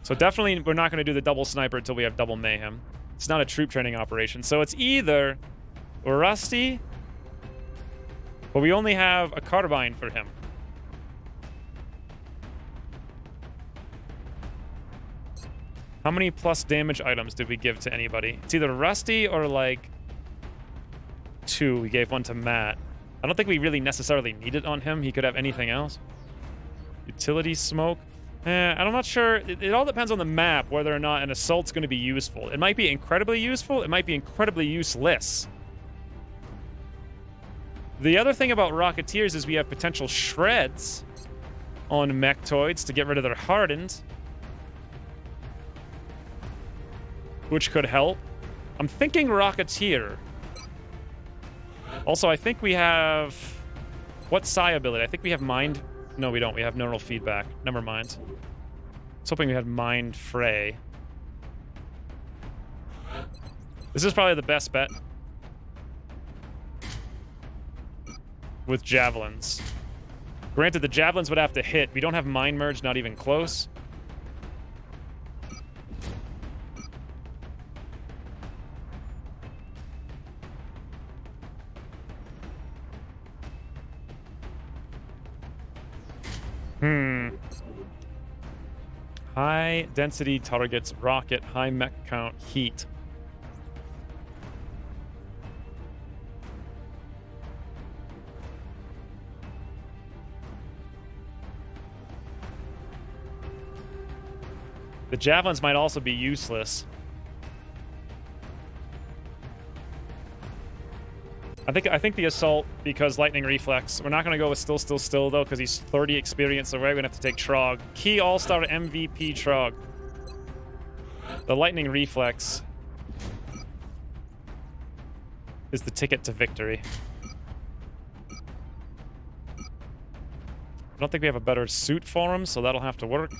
So definitely we're not going to do the double sniper until we have double Mayhem. It's not a troop training operation. So it's either Rusty, but we only have a carbine for him. How many plus damage items did we give to anybody? It's either Rusty or like 2. We gave 1 to Matt. I don't think we really necessarily need it on him. He could have anything else. Utility smoke. I'm not sure. It all depends on the map whether or not an assault's going to be useful. It might be incredibly useful. It might be incredibly useless. The other thing about Rocketeers is we have potential shreds on Mechtoids to get rid of their hardened, which could help. I'm thinking Rocketeer. Also, I think we have... What Psi ability? I think we have Mind... No, we don't. We have neural feedback. Never mind. I was hoping we had Mind Fray. This is probably the best bet. With Javelins. Granted, the Javelins would have to hit. We don't have Mind Merge, not even close. High density targets, rocket, high mech count, heat. The Javelins might also be useless. I think the Assault, because Lightning Reflex. We're not going to go with Still, though, because he's 30 experience away. We're going to have to take Trog. Key All-Star MVP Trog. The Lightning Reflex is the ticket to victory. I don't think we have a better suit for him, so that'll have to work.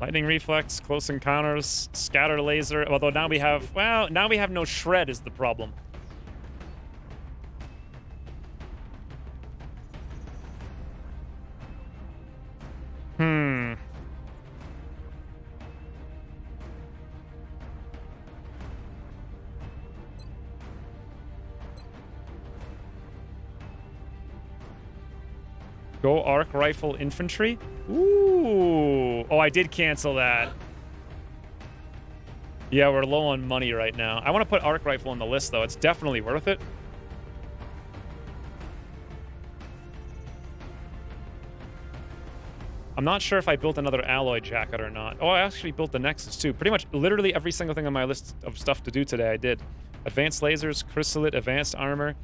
Lightning Reflex, Close Encounters, Scatter Laser. Although now we have... Well, now we have no Shred is the problem. Go Arc Rifle Infantry? Ooh. Oh, I did cancel that. Yeah, we're low on money right now. I want to put Arc Rifle on the list, though. It's definitely worth it. I'm not sure if I built another alloy jacket or not. Oh, I actually built the Nexus, too. Pretty much literally every single thing on my list of stuff to do today, I did. Advanced lasers, chrysalid, advanced armor.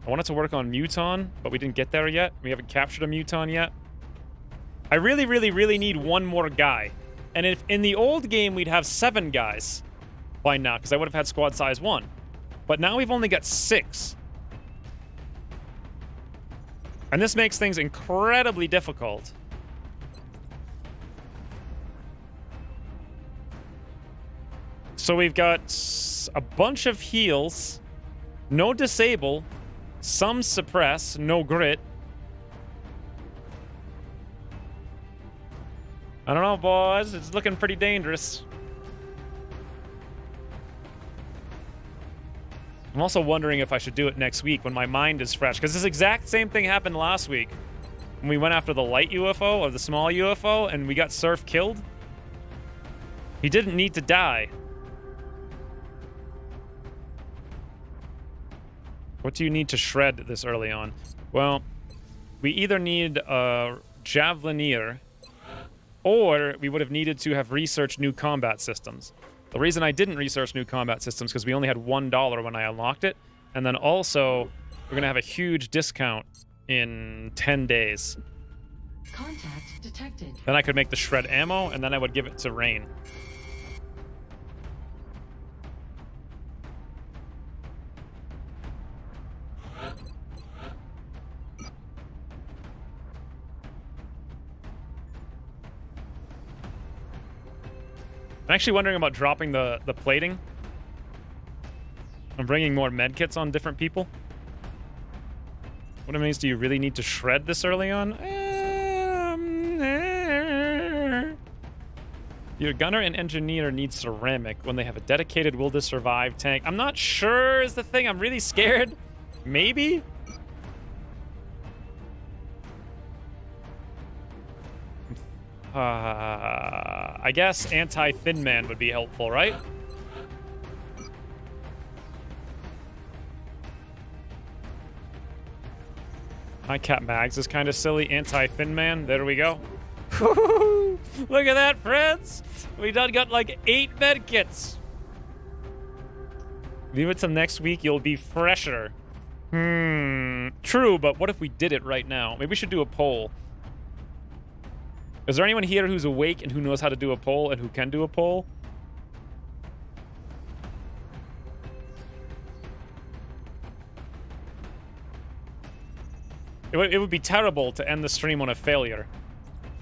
I wanted to work on Muton, but we didn't get there yet. We haven't captured a Muton yet. I really, really, really need one more guy. And if in the old game we'd have 7 guys by now, because I would have had squad size 1. But now we've only got 6. And this makes things incredibly difficult. So we've got a bunch of heals, no disable, some suppress, no grit. I don't know, boys. It's looking pretty dangerous. I'm also wondering if I should do it next week when my mind is fresh, because this exact same thing happened last week when we went after the light UFO or the small UFO and we got Surf killed. He didn't need to die. What do you need to shred this early on? Well, we either need a Javelineer, or we would have needed to have researched new combat systems. The reason I didn't research new combat systems because we only had $1 when I unlocked it, and then also we're gonna have a huge discount in 10 days. Contact detected. Then I could make the shred ammo, and then I would give it to Rain. I'm actually wondering about dropping the plating. I'm bringing more medkits on different people. What it means, do you really need to shred this early on? Your gunner and engineer need ceramic when they have a dedicated will to survive tank. I'm not sure is the thing. I'm really scared. Maybe? I guess anti-Thin Man would be helpful, right? High Cap Mags is kind of silly. Anti-Thin Man. There we go. Look at that, friends. We done got like 8 medkits. Leave it till next week. You'll be fresher. True, but what if we did it right now? Maybe we should do a poll. Is there anyone here who's awake and who knows how to do a poll and who can do a poll? It would be terrible to end the stream on a failure.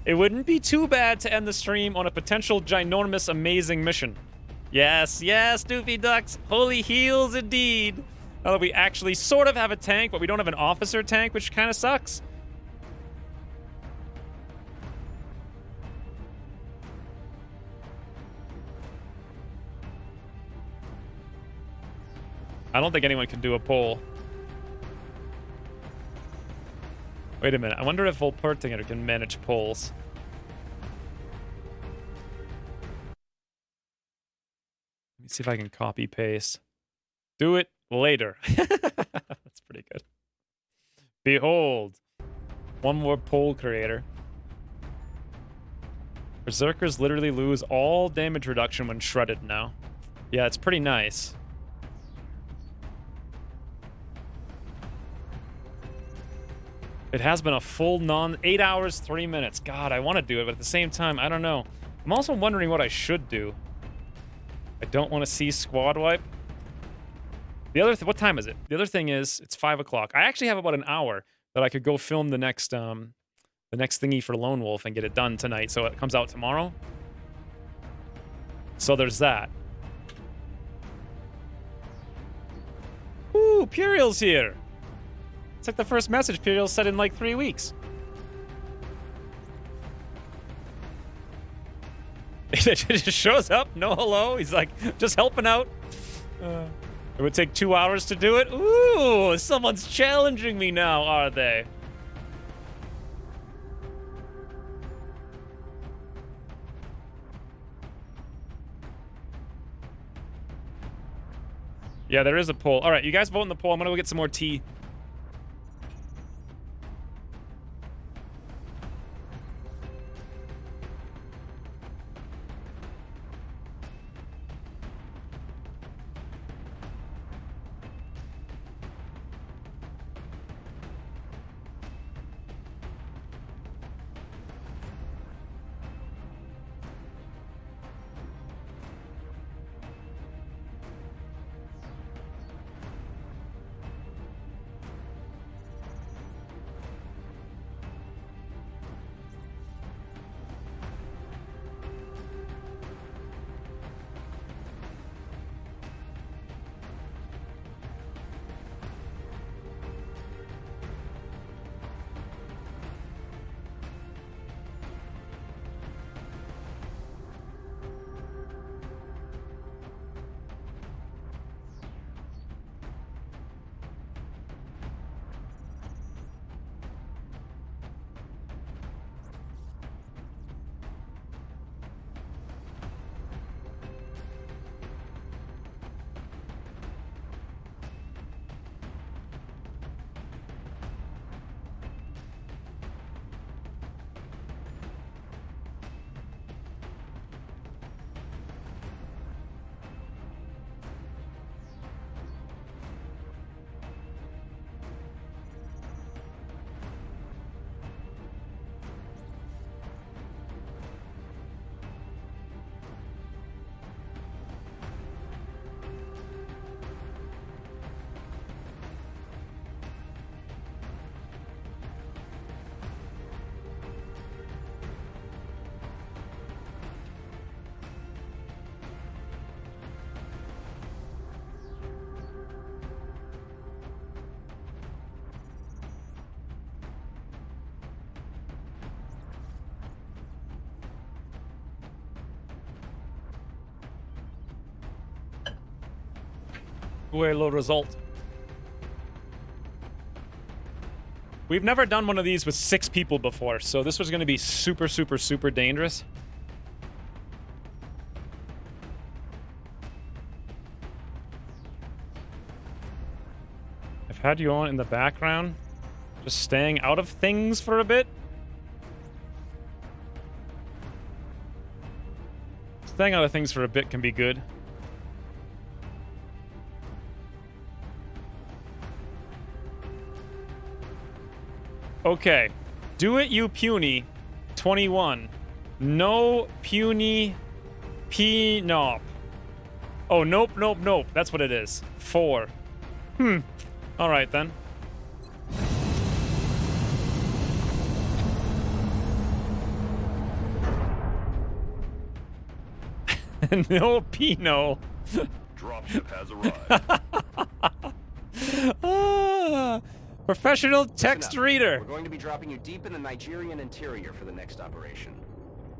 It wouldn't be too bad to end the stream on a potential ginormous amazing mission. Yes, yes, Doofy Ducks. Holy heels indeed. Now that we actually sort of have a tank, but we don't have an officer tank, which kind of sucks. I don't think anyone can do a poll. Wait a minute. I wonder if Volpertinger can manage polls. Let me see if I can copy paste. Do it later. That's pretty good. Behold. One more poll creator. Berserkers literally lose all damage reduction when shredded now. Yeah, it's pretty nice. It has been a full 8 hours, 3 minutes. God, I want to do it, but at the same time, I don't know. I'm also wondering what I should do. I don't want to see squad wipe. The other what time is it? The other thing is, it's 5 o'clock. I actually have about an hour that I could go film the next thingy for Lone Wolf and get it done tonight, so it comes out tomorrow. So there's that. Ooh, Puriel's here. It's like the first message Puriel said in like 3 weeks. It just shows up, no hello. He's like, just helping out. It would take 2 hours to do it. Ooh, someone's challenging me now, are they? Yeah, there is a poll. All right, you guys vote in the poll. I'm gonna go get some more tea. Quello result. We've never done one of these with 6 people before, so this was going to be super, super, super dangerous. I've had you on in the background, just staying out of things for a bit. Staying out of things for a bit can be good. Okay. Do it, you puny. 21. No puny P-nop. Oh, nope, nope, nope. That's what it is. 4. Alright then. No Pino. Dropship has arrived. Professional text reader. We're going to be dropping you deep in the Nigerian interior for the next operation.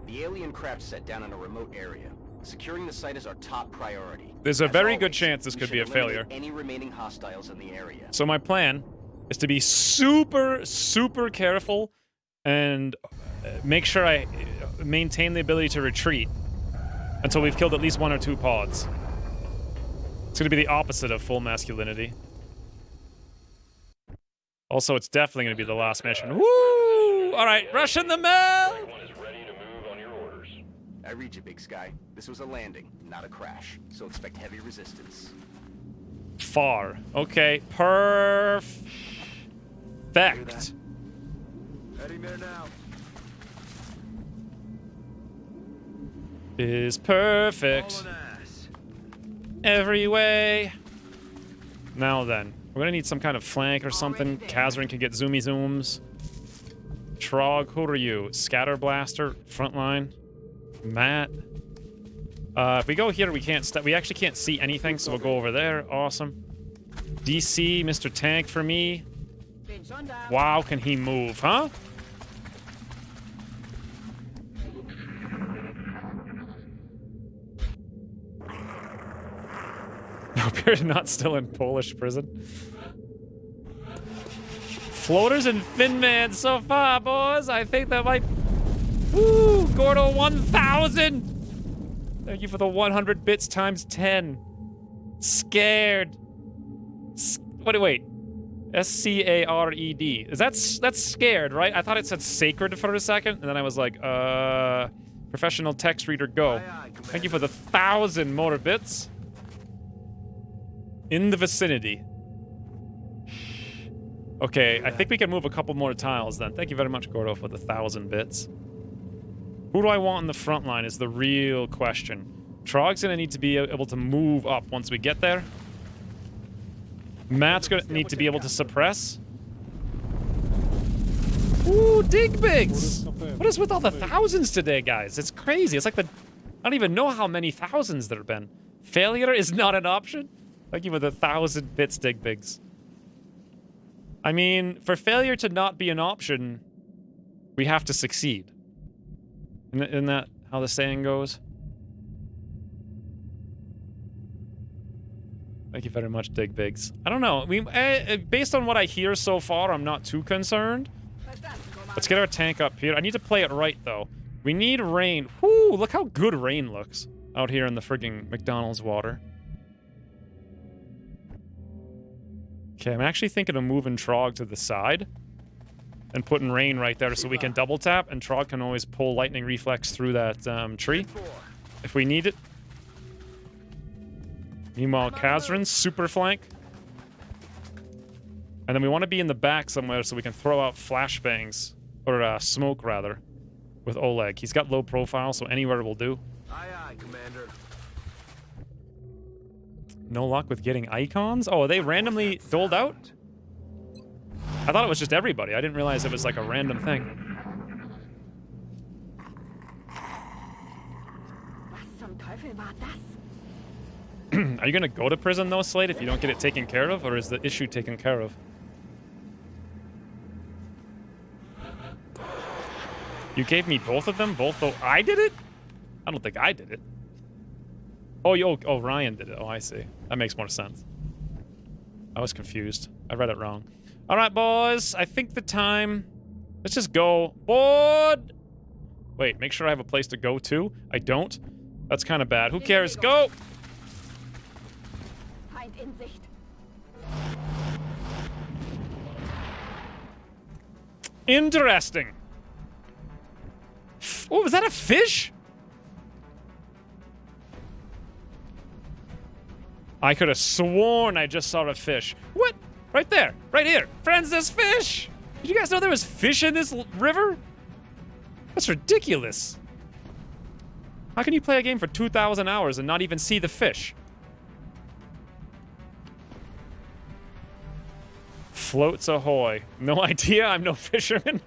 The alien craft set down in a remote area. Securing the site is our top priority. There's a As very always, good chance this we could be a should eliminate failure. Any remaining hostiles in the area. So my plan is to be super, super careful and make sure I maintain the ability to retreat until we've killed at least 1 or 2 pods. It's going to be the opposite of full masculinity. Also, it's definitely going to be the last mission. Woo! All right, Russian the mail! Everyone is ready to move on your orders. I read you, Big Sky. This was a landing, not a crash. So expect heavy resistance. Far. Okay, perfect. Heading there now. Is perfect. Hauling ass. Every way. Now then, we're gonna need some kind of flank or something. Kazrin can get zoomy zooms. Trog, who are you? Scatter Blaster, frontline. Matt. If we go here, we can't. We actually can't see anything, so we'll go over there. Awesome. DC, Mr. Tank for me. Wow, can he move, huh? Hope you're not still in Polish prison. Floaters and Finman so far, boys. I think that might... Woo! Gordo 1000! Thank you for the 100 bits times 10. Scared. Wait. S-C-A-R-E-D. That's scared, right? I thought it said sacred for a second, and then I was like, professional text reader, go. Thank you for the 1,000 more bits. In the vicinity. Okay, I think we can move a couple more tiles then. Thank you very much, Gordo, for the 1,000 bits. Who do I want in the front line is the real question. Trog's gonna need to be able to move up once we get there. Matt's gonna need to be able to suppress. Ooh, Digbigs! What is with all the thousands today, guys? It's crazy. It's like I don't even know how many thousands there have been. Failure is not an option? Thank you for the 1,000 bits, Digbigs. I mean, for failure to not be an option, we have to succeed. Isn't that how the saying goes? Thank you very much, Digbigs. I don't know. Based on what I hear so far, I'm not too concerned. Let's get our tank up here. I need to play it right, though. We need rain. Whoo, look how good rain looks out here in the frigging McDonald's water. Okay, I'm actually thinking of moving Trog to the side and putting rain right there so we can double tap, and Trog can always pull lightning reflex through that tree if we need it. Meanwhile, Kazrin, super flank. And then we want to be in the back somewhere so we can throw out flashbangs, or smoke rather, with Oleg. He's got low profile, so anywhere will do. Aye, aye, Commander. No luck with getting icons? Oh, are they randomly doled out? I thought it was just everybody. I didn't realize it was like a random thing. Are you gonna go to prison though, Slade, if you don't get it taken care of, or is the issue taken care of? You gave me both of them? Both though I did it? I don't think I did it. Oh, Ryan did it. Oh, I see. That makes more sense. I was confused. I read it wrong. All right, boys. I think the time... Let's just go. Board! Wait, make sure I have a place to go to. I don't. That's kind of bad. Who cares? Go! Feind in Sicht. Interesting. Oh, was that a fish? I could have sworn I just saw a fish. What? Right there. Right here. Friends, there's fish! Did you guys know there was fish in this river? That's ridiculous. How can you play a game for 2,000 hours and not even see the fish? Floats ahoy. No idea, I'm no fisherman.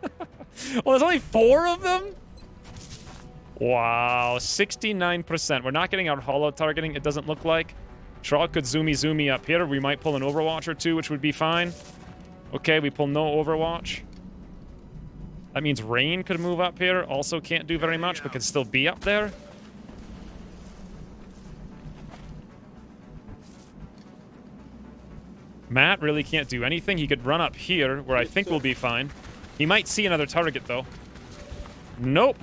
Well, there's only 4 of them? Wow, 69%. We're not getting our holo targeting, it doesn't look like. Trog could zoomy up here. We might pull an Overwatch or 2, which would be fine. Okay, we pull no Overwatch. That means Rain could move up here. Also can't do very much, but could still be up there. Matt really can't do anything. He could run up here, where I think we'll be fine. He might see another target, though. Nope.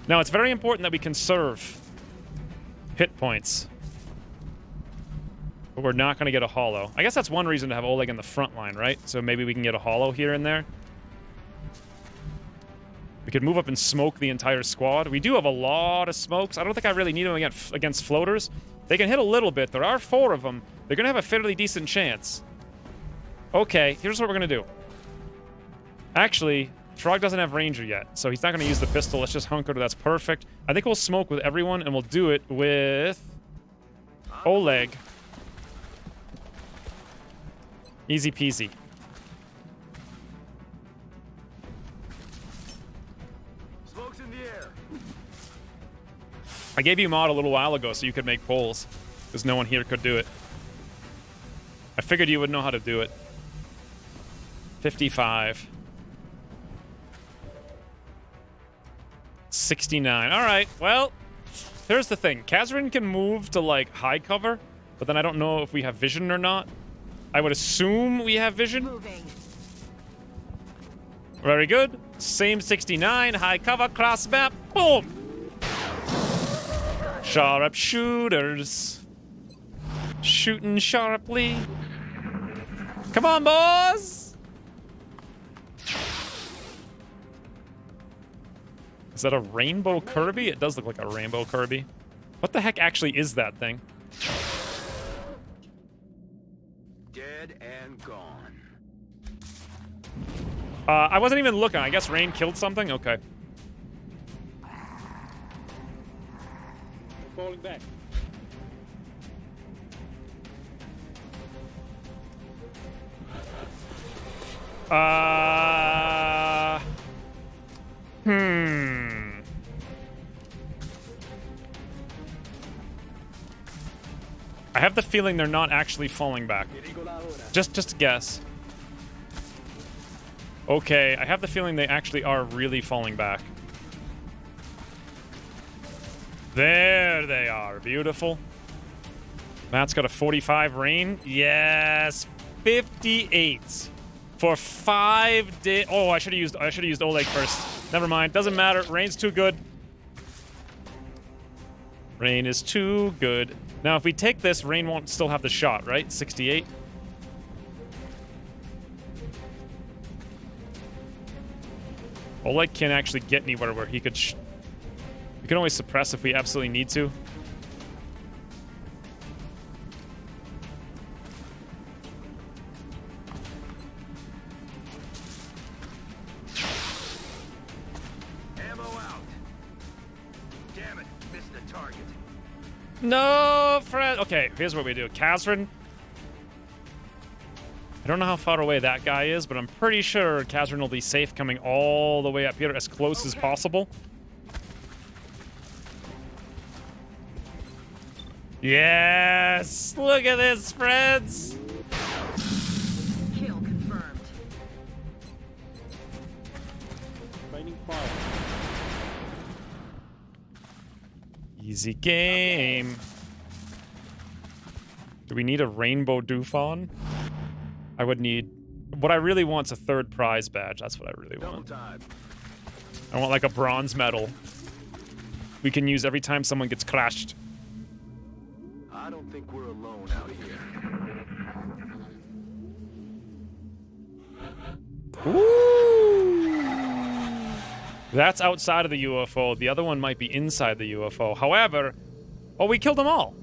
Now, it's very important that we conserve hit points. But we're not going to get a holo. I guess that's one reason to have Oleg in the front line, right? So maybe we can get a holo here and there. We could move up and smoke the entire squad. We do have a lot of smokes. I don't think I really need them against floaters. They can hit a little bit. There are 4 of them. They're going to have a fairly decent chance. Okay, here's what we're going to do. Actually, Trog doesn't have Ranger yet, so he's not going to use the pistol. Let's just hunker. That's perfect. I think we'll smoke with everyone, and we'll do it with Oleg. Easy peasy. Smoke's in the air. I gave you mod a little while ago so you could make polls, because no one here could do it. I figured you would know how to do it. 55. 69. All right, well, here's the thing. Kazrin can move to, like, high cover, but then I don't know if we have vision or not. I would assume we have vision. Moving. Very good. Same 69, high cover, cross map, boom! Sharp shooters. Shooting sharply. Come on, boys! Is that a rainbow Kirby? It does look like a rainbow Kirby. What the heck actually is that thing? Dead and gone. I wasn't even looking. I guess Rain killed something? Okay. Falling back. I have the feeling they're not actually falling back. Just a guess. Okay, I have the feeling they actually are really falling back. There they are. Beautiful. Matt's got a 45 Rain. Yes. 58. For 5 days. Oh, I should have used Oleg first. Never mind. Doesn't matter. Rain's too good. Rain is too good. Now, if we take this, Rain won't still have the shot, right? 68. Oleg can't actually get anywhere where he could... we can always suppress if we absolutely need to. Ammo out. Damn it, missed the target. No, Fred. Okay, here's what we do. Kazrin. I don't know how far away that guy is, but I'm pretty sure Kazrin will be safe coming all the way up here as close as possible. Yes! Look at this, friends! Kill confirmed. Raining fire. Easy game. Do we need a rainbow Dufon? I would need... What I really want is a third prize badge. That's what I really want. I want like a bronze medal. We can use every time someone gets crashed. I don't think we're alone out here. Ooh! That's outside of the UFO. The other one might be inside the UFO. However... Oh, we killed them all.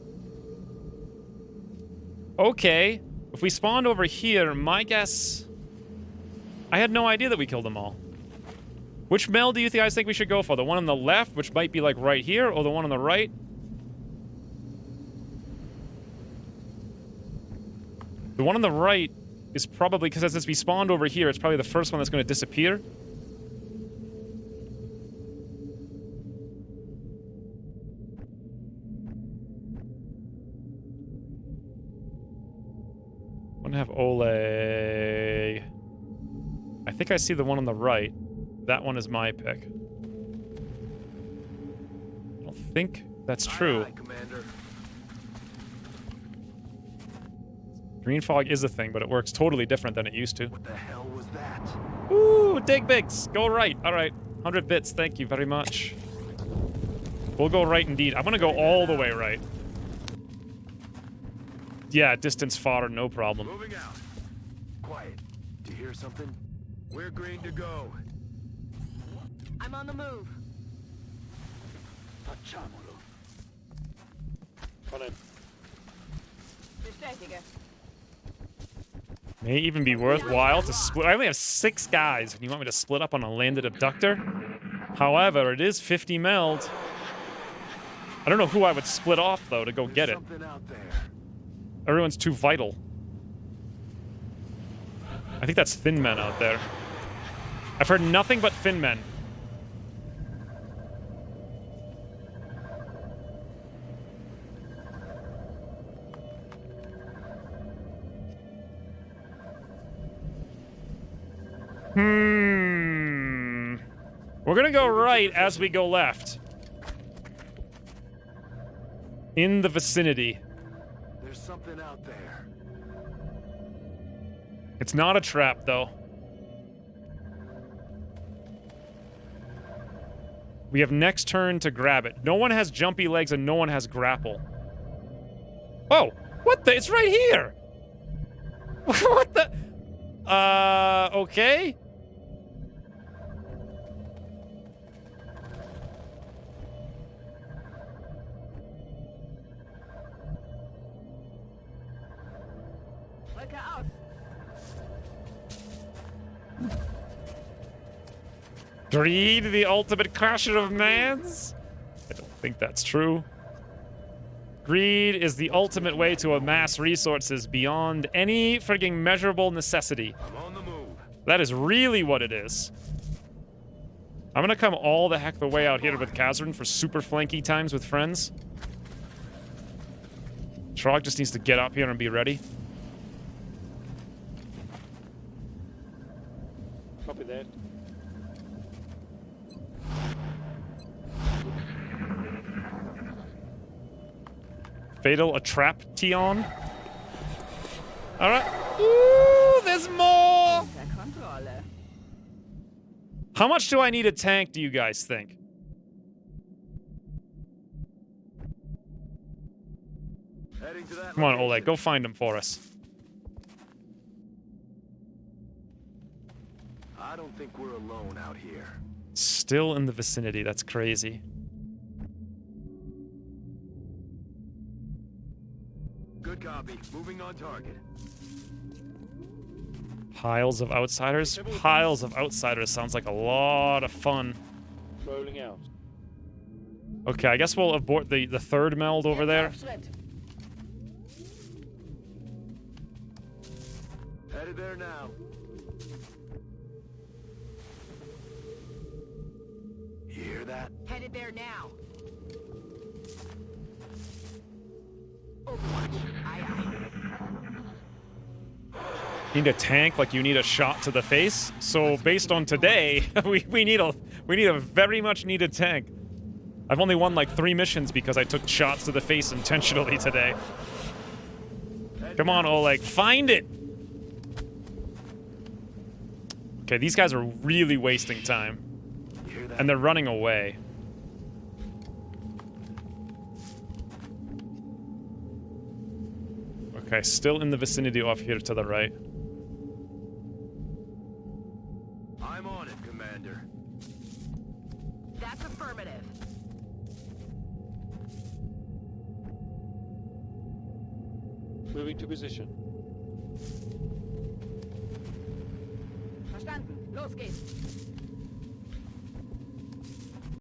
Okay. If we spawned over here, my guess... I had no idea that we killed them all. Which mel do you guys think we should go for? The one on the left, which might be like right here, or the one on the right? The one on the right is probably, because as we spawned over here, it's probably the first one that's going to disappear. I want to have Ole. I think I see the one on the right. That one is my pick. I don't think that's true. Aye, Commander. Green fog is a thing, but it works totally different than it used to. What the hell was that? Ooh, dig bigs. Go right. All right. 100 bits. Thank you very much. We'll go right indeed. I'm going to go all the way right. Yeah, distance far, no problem. Moving out. Quiet. Do you hear something? We're green to go. I'm on the move. Facciamolo. Come on. Bestätige. May even be worthwhile to split. I only have 6 guys, and you want me to split up on a landed abductor? However, it is 50 meld. I don't know who I would split off, though, to go get it. Something out there. Everyone's too vital. I think that's thin men out there. I've heard nothing but thin men. We're gonna go right as we go left. In the vicinity. There's something out there. It's not a trap, though. We have next turn to grab it. No one has jumpy legs and no one has grapple. Oh! What the? It's right here! What the? Okay? Rücke aus. Greed, the ultimate crusher of mans? I don't think that's true. Greed is the ultimate way to amass resources beyond any frigging measurable necessity. I'm on the move. That is really what it is. I'm gonna come all the heck the way out here with Kazrin for super flanky times with friends. Trog just needs to get up here and be ready. Copy that. Fatal, a trap, Tion. Alright. Ooh, there's more! Der Kontrolle. How much do I need a tank, do you guys think? Heading to that Come on, location. Oleg, go find him for us. I don't think we're alone out here. Still in the vicinity, that's crazy. Good copy. Moving on target. Piles of outsiders? Piles of outsiders sounds like a lot of fun. Rolling out. Okay, I guess we'll abort the third meld over there. Headed there now. You hear that? Headed there now. Overwatch. Aye, aye. Need a tank like you need a shot to the face. So based on today, we need a very much needed tank. I've only won like 3 missions because I took shots to the face intentionally today. Come on, Oleg, find it! Okay, these guys are really wasting time. You hear that? And they're running away. Okay, still in the vicinity off here to the right. I'm on it, Commander. That's affirmative. Moving to position. Verstanden. Los geht's.